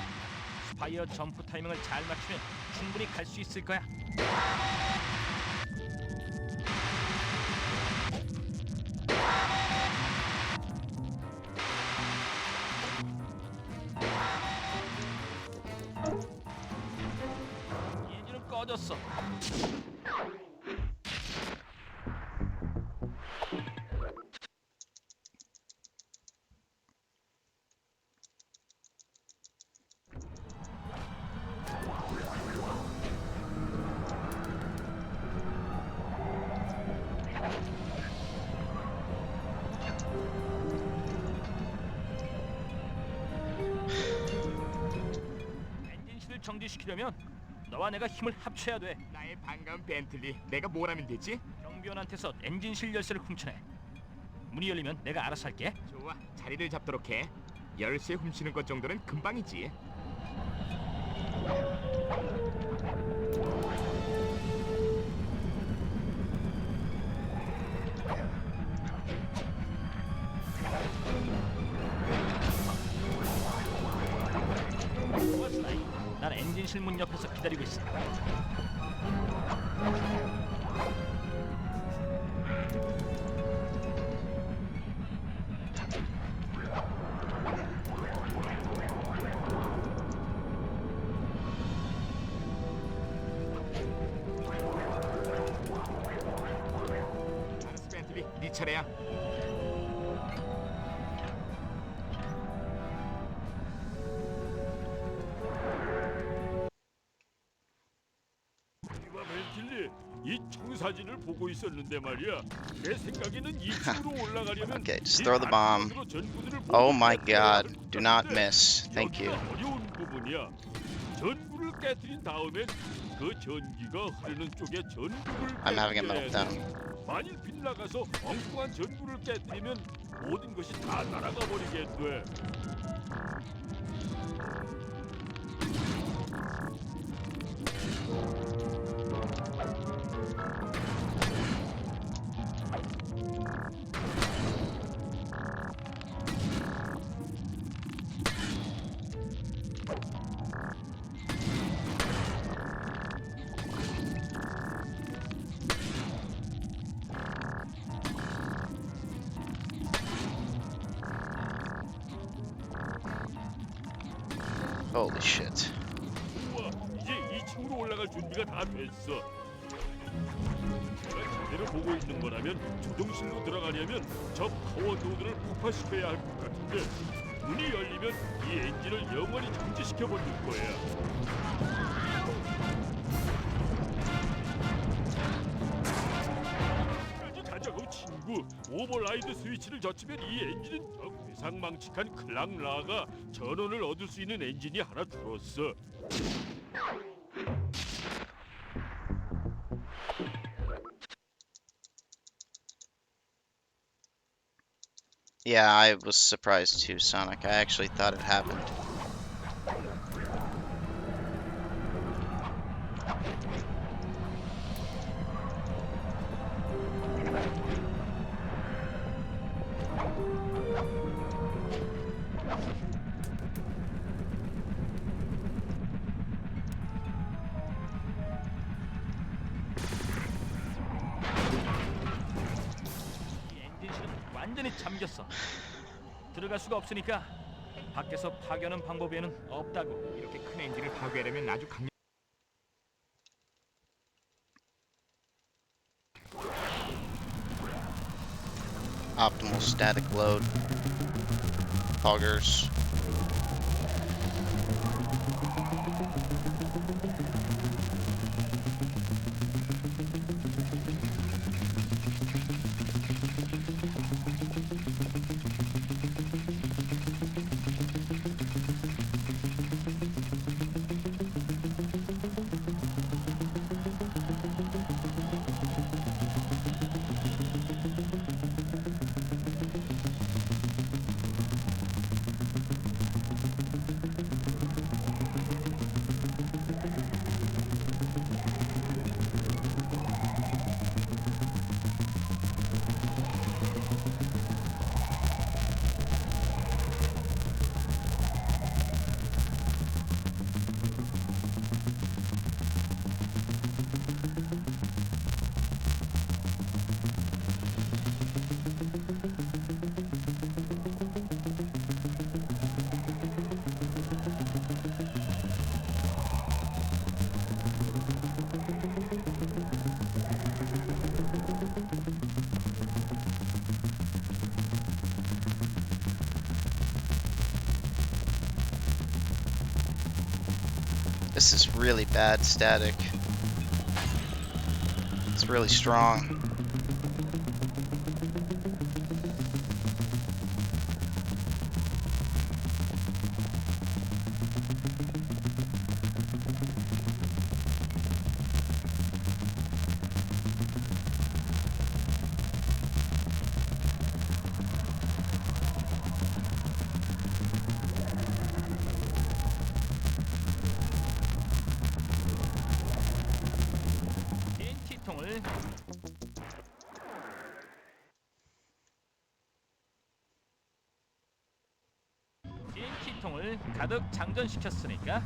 스파이어 점프 타이밍을 잘 맞추면 충분히 갈 수 있을 거야. 엔진은 꺼졌어. 엔진실을 정지시키려면 너와 내가 힘을 합쳐야 돼. 나의 반가운 벤틀리, 내가 뭘 하면 되지? 경비원한테서 엔진실 열쇠를 훔쳐내. 문이 열리면 내가 알아서 할게. 좋아, 자리를 잡도록 해. 열쇠 훔치는 것 정도는 금방이지. 좋아 슬라이. 난 엔진실 문 옆에서 기다리고 있어. 알았어, 벤틀리, 네 차례야. 이봐, 멘틸리. 이 총 사진을 보고 있었는데 말이야. 내 생각에는 2층으로 올라가려면 Okay, just 이 throw the bomb. 안쪽으로 전구들을 Oh 모두 my 깨뜨려야 god, 할 do not 건데 miss. Thank you. 여기가 어려운 부분이야. 전구를 깨뜨린 다음엔 그 전기가 흐르는 쪽에 전구를 I'm having a 깨뜨려야 돼. meltdown. 만일 빗나가서 엉뚱한 전구를 깨뜨리면 모든 것이 다 날아가 버리게 돼. Holy shit. 우와, 이제 2층으로 올라갈 준비가 다 됐어. 내가 제대로 보고 있는 거라면 조종실로 들어가려면 저 파워노드를 폭파시켜야 할 것 같은데 문이 열리면 이 엔진을 영원히 정지시켜 버릴 거야. 자자고 친구, 오버라이드 스위치를 젖히면 이 엔진은 더 괴상망측한 클랑라가 전원을 얻을 수 있는 엔진이 하나 줄었어. Yeah, I was surprised too, Sonic. I actually thought it happened. 이 엔진실은 완전히 잠겼어. 들어갈 수가 없으니까 밖에서 파괴하는 방법에는 없다고. 이렇게 큰 엔진을 파괴하려면 아주 강력. Optimal static load. Poggers. This is really bad static. It's really strong. TNT통을 TNT통을 가득 장전시켰으니까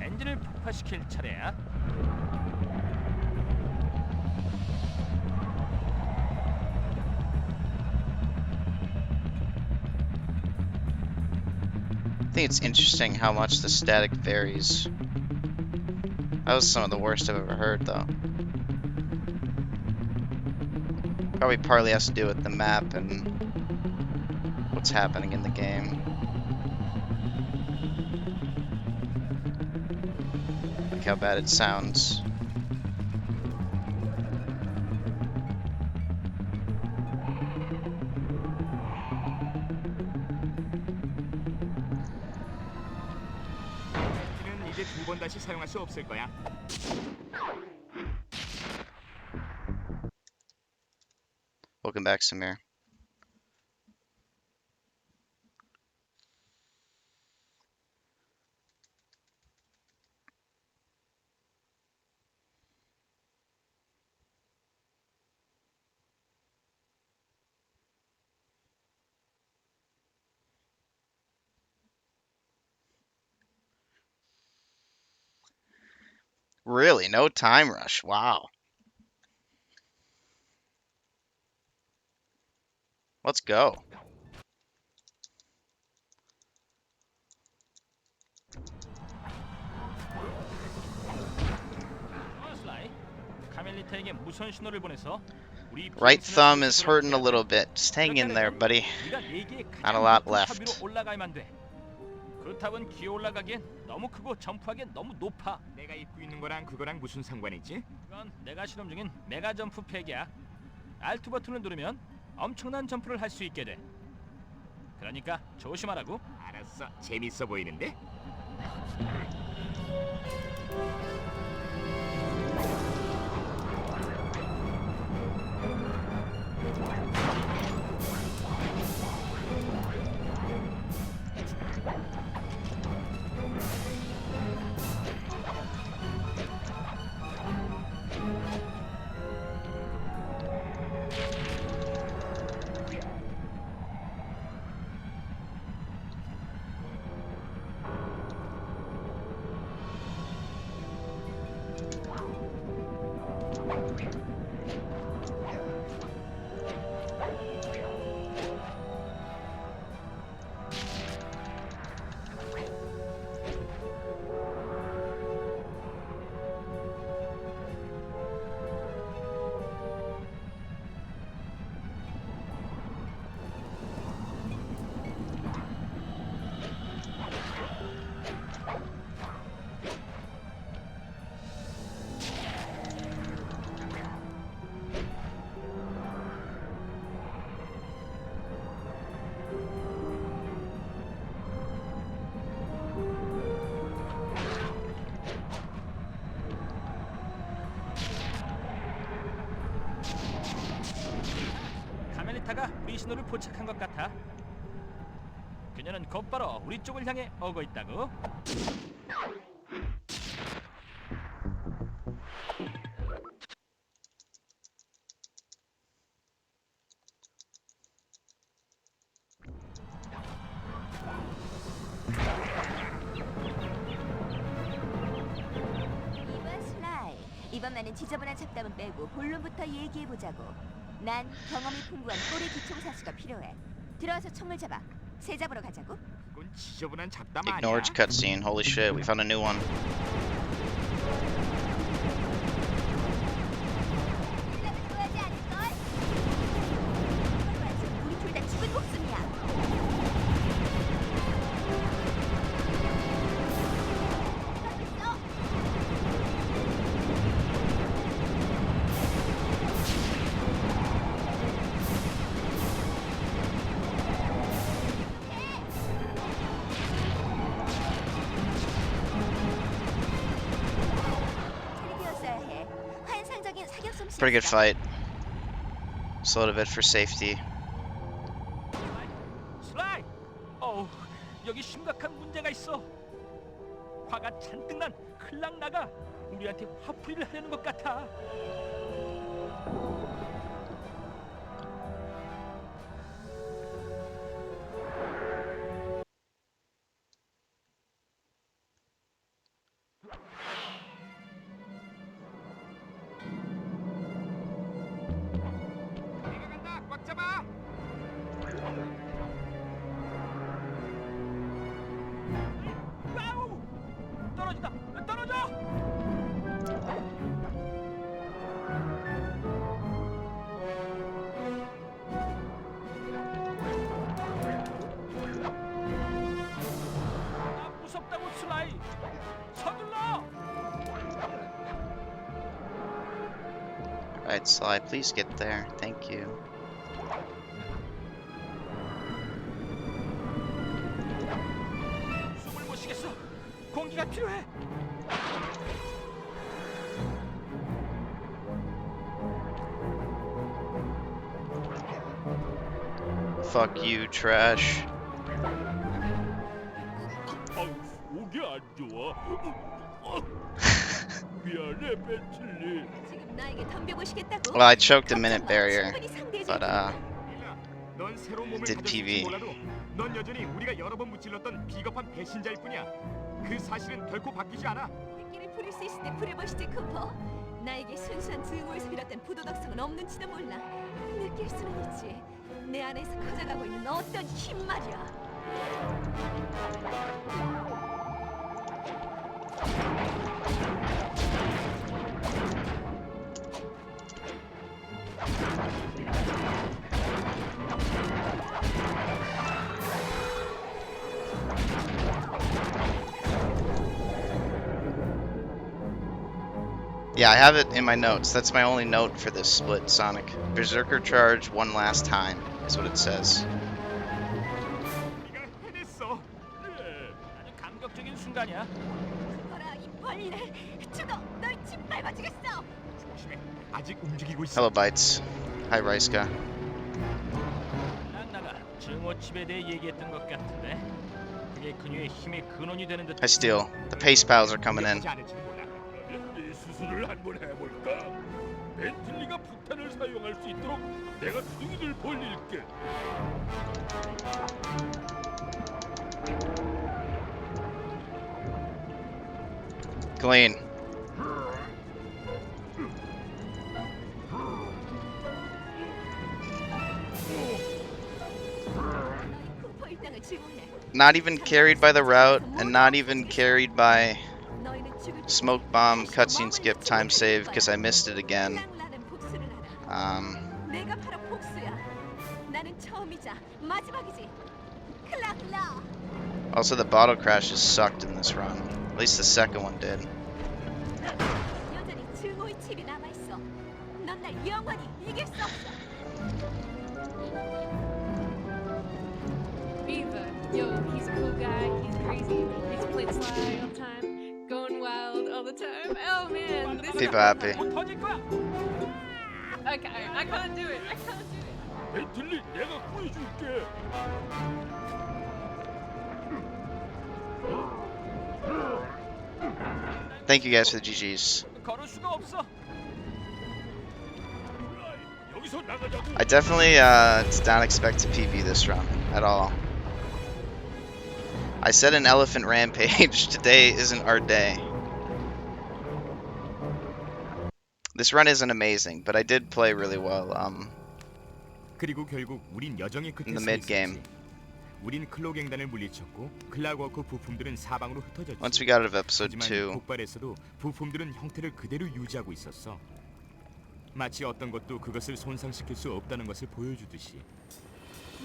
엔진을 폭파시킬 차례야. I think it's interesting how much the static varies. That was some of the worst I've ever heard, though. Probably partly has to do with the map and what's happening in the game. Look how bad it sounds. 이제 두 번 다시 사용할 수 없을 거야. Welcome back, Samir. Really? No time rush? Wow. Let's go. 슬라이. 카멜리타에게 무선 신호를 보내서 우리 Right 비행선을 thumb is 도시로 hurting a 돌려야 돼. little bit. Just hang in there, buddy. 네가 네 개의 Not a 가장 lot 높은 탑 left. 위로 올라가야만 돼. 그 탑은 기어 올라가기엔 너무 크고 점프하기엔 너무 높아. 내가 입고 있는 거랑 그거랑 무슨 상관이지? 이건 내가 실험 중인 메가 점프 팩이야. 알트 버튼을 누르면 엄청난 점프를 할 수 있게 돼. 그러니까 조심하라고. 알았어. 재밌어 보이는데? 카멜리타가 우리 신호를 포착한 것 같아. 그녀는 곧바로 우리 쪽을 향해 오고 있다고. 이봐 슬라이. 이번만은 지저분한 잡담은 빼고 본론부터 얘기해보자고. 난 경험이 풍부한 꼬리 기총 사수가 필요해. 들어와서 총을 잡아. 새 잡으러 가자고. 그건 지저분한 잡담 아니야? Ignored cutscene. Holy shit, we found a new one. 연락을 줘야지 않을걸? 우리 둘 다 죽은 목숨이야. Pretty good fight. Slowed a bit for safety. 슬라이. 여기 심각한 문제가 있어. 화가 잔뜩 난 클락 나가 우리한테 화풀이를 하려는 것 같아. 내려간다. 꽉 잡아. 와우! 떨어진다. 떨어져! 아, 무섭다고 슬라이. 서둘러. Alright, Sly, please get there. Thank you. 숨을 못 쉬겠어. 공기가 필요해. Fuck you, trash. 아우, 속이 안 좋아. 미안해, 벤틀리. 지금 나에게 덤벼보시겠다고? Well, I choked a minute 걱정 마. barrier, 충분히 상대해줄 but 릴라, 넌 새로운 몸을 did 가졌을지 PV. 몰라도 넌 여전히 우리가 여러 번 무찔렀던 비겁한 배신자일 뿐이야. 그 사실은 결코 바뀌지 않아. 끼를 부릴 수 있을 때 부려보시지 쿠퍼. 나에게 순수한 증오에서 비롯된 부도덕성은 없는지도 몰라. 느낄 수는 있지. 내 안에서 커져가고 있는 어떤 힘 말이야. Yeah, I have it in my notes. That's my only note for this split, Sonic. Berserker charge one last time, is what it says. 네가 해냈어. 아주 감격적인 순간이야. 죽어라 이 벌레. 죽어. 널 짓밟아주겠어. 조심해. 아직 움직이고 있어. Hello, Bites. Hi, Raiska. 란나가 증오칩에 대해 얘기했던 것 같은데 그게 그녀의 힘의 근원이 되는 듯. I steal. The pace pals are coming in. 하지 않을지도 몰라. 네 수술을 한번 해볼까? 벤틀리가 폭탄을 사용할 수 있도록 내가 두둥이를 벌릴게. Clean. 쿠퍼 일당을 증오해. Not even carried by the route, and not even carried by 너희는 죽을 때 smoke bomb, cutscene skip, time save, because I missed it again. 나는 복수를 하라. 내가 바로 복수야. 나는 처음이자 마지막이지. 클락라. Also, the bottle crashes sucked in this run. At least the second one did. 여전히 증오의 칩이 남아 있어. 넌 날 영원히 이길 수 없어. Viva, yo, he's a cool guy, he's crazy, he's playing sly all the time, going wild all the time. Oh man, this is People happy. 못 터질 거야. okay. I can't do it. I can't do it. 벤틀리, 내가 구해줄게. Thank you guys for the GGs. 걸을 수가 없어. 여기서 나가자고. I definitely did not expect to PB this run at all. I said an elephant rampage. Today isn't our day. This run isn't amazing, but I did play really well. 그리고 결국 우린 여정의 끝에 In the 서 mid game. 있었지. 우린 클로갱단을 물리쳤고 클락워크 부품들은 사방으로 흩어졌지. Once we got out of episode 하지만 2, 폭발에서도 부품들은 형태를 그대로 유지하고 있었어. 마치 어떤 것도 그것을 손상시킬 수 없다는 것을 보여주듯이.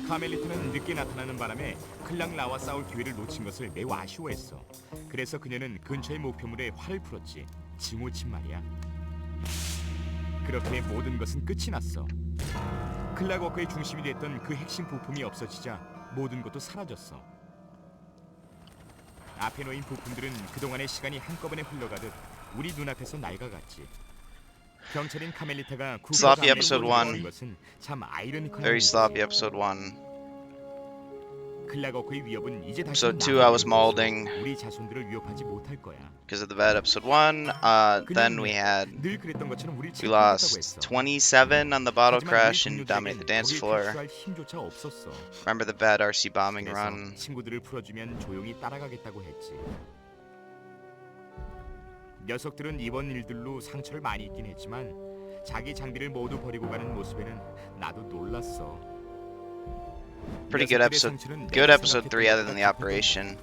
카멜리트는 늦게 나타나는 바람에 클락라와 싸울 기회를 놓친 것을 매우 아쉬워했어. 그래서 그녀는 근처의 목표물에 활을 풀었지. 증오친 말이야. 그렇게 모든 것은 끝이 났어. 클락워크의 중심이 됐던 그 핵심 부품이 없어지자 모든 것도 사라졌어. 앞에 놓인 부품들은 그동안의 시간이 한꺼번에 흘러가듯 우리 눈앞에서 낡아갔지. 경찰인 카멜리타가 Sloppy episode 1. 것은 참 아이러니컬한 very 일이지. sloppy episode 1. 클락워크의 위협은 이제 다시 Episode 2, I was maulding 우리 자손들을 위협하지 못할 거야. because of the bad episode 1. Then we had 늘 그랬던 것처럼 우리를 we 책임졌다고 lost 했어. 27 on the bottle 하지만 crash 우리 and dominate the dance 동료들에겐 floor. 거기에 탈출할 힘조차 없었어. Remember the bad RC bombing 그래서 run? 친구들을 풀어주면 조용히 따라가겠다고 했지. 녀석들은 이번 일들로 상처를 많이 입긴 했지만 자기 장비를 모두 버리고 가는 모습에는 나도 놀랐어. Pretty good episode. Good episode 3 other than the operation.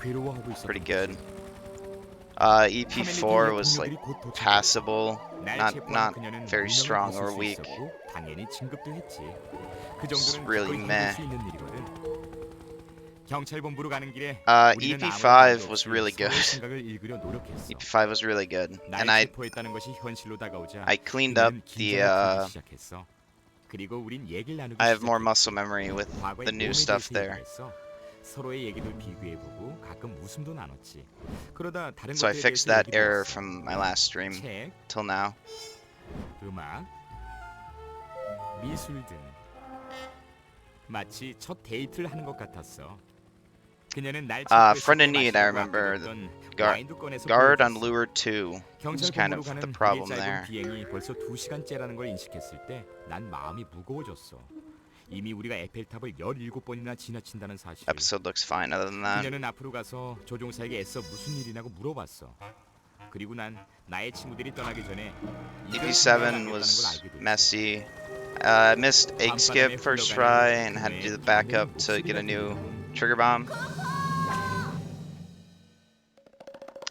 괴로워하고 있었던 Pretty 거지. good. EP4 was like passable, not very strong or weak. 당연히 진급도 했지. 그 It's 정도는 really 기꺼이 meh. 해줄 수 있는 일이거든. 경찰 본부로 가는 길에 우리는 EP5 아무런 was 없이 really 서로의 good. 생각을 읽으려 노력했어. EP5 was really good, and 날 체포했다는 것이 현실로 다가오자 I cleaned up 우리는 the 긴장을 풀기 시작했어. 그리고 우린 얘기를 나누기 I have more 시작했지. muscle memory with 과거의 the new 몸에 stuff 대해서 there. 얘기했어. 서로의 얘기도 비교해보고 가끔 웃음도 나눴지. 그러다 다른 So I 것들에 fixed 대해서 that 얘기도 error 했어. from my last stream 책, till now. 음악, 미술 등 마치 첫 데이트를 하는 것 같았어. 그녀는 날 Friend in Need, I remember. Guard on Lure 2 was 경찰 kind 본부로 of the 가는 problem 짧은 there. 비행이 벌써 2시간째라는 걸 인식했을 때 난 마음이 무거워졌어. 이미 우리가 에펠탑을 17번이나 지나친다는 사실. Episode looks fine other than that. 그녀는 앞으로 가서 조종사에게 애써 무슨 일이냐고 물어봤어. 그리고 난 나의 친구들이 떠나기 전에 EP7 was messy. I missed egg skip first try and had to do the backup to get a new trigger bomb.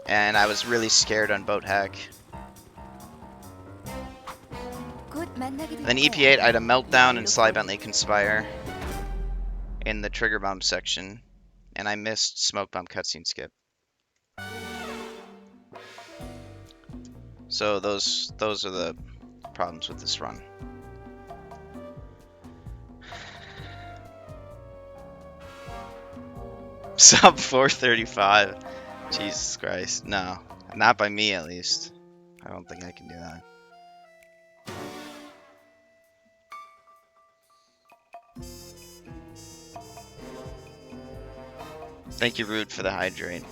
And I was really scared on boat hack. Then EP8, I had a meltdown and Sly Bentley conspire in the trigger bomb section, and I missed smoke bomb cutscene skip. So those are the problems with this run. Sub 435. Jesus Christ. No. Not by me, at least. I don't think I can do that. Thank you, Rude, for the hydrate.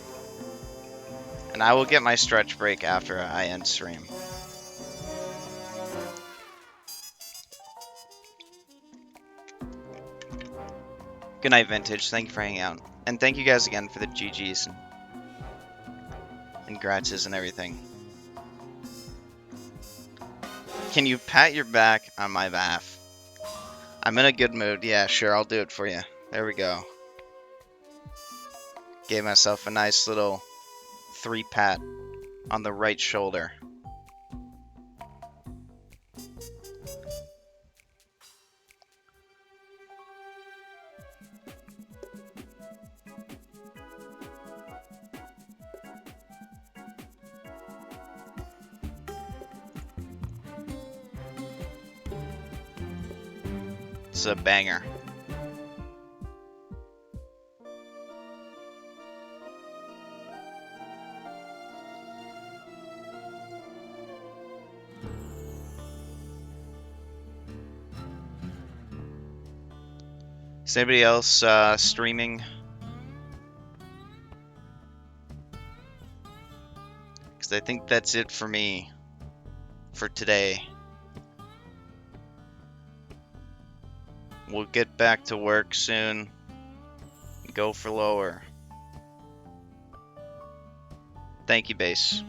And I will get my stretch break after I end stream. Good night, Vintage. Thank you for hanging out. And thank you guys again for the GGs and gratis and everything. Can you pat your back on my behalf? I'm in a good mood. Yeah, sure, I'll do it for you. There we go. Gave myself a nice little 3 pat on the right shoulder. It's a banger. Is anybody else streaming? Because I think that's it for me for today. We'll get back to work soon. Go for lower. Thank you, Base.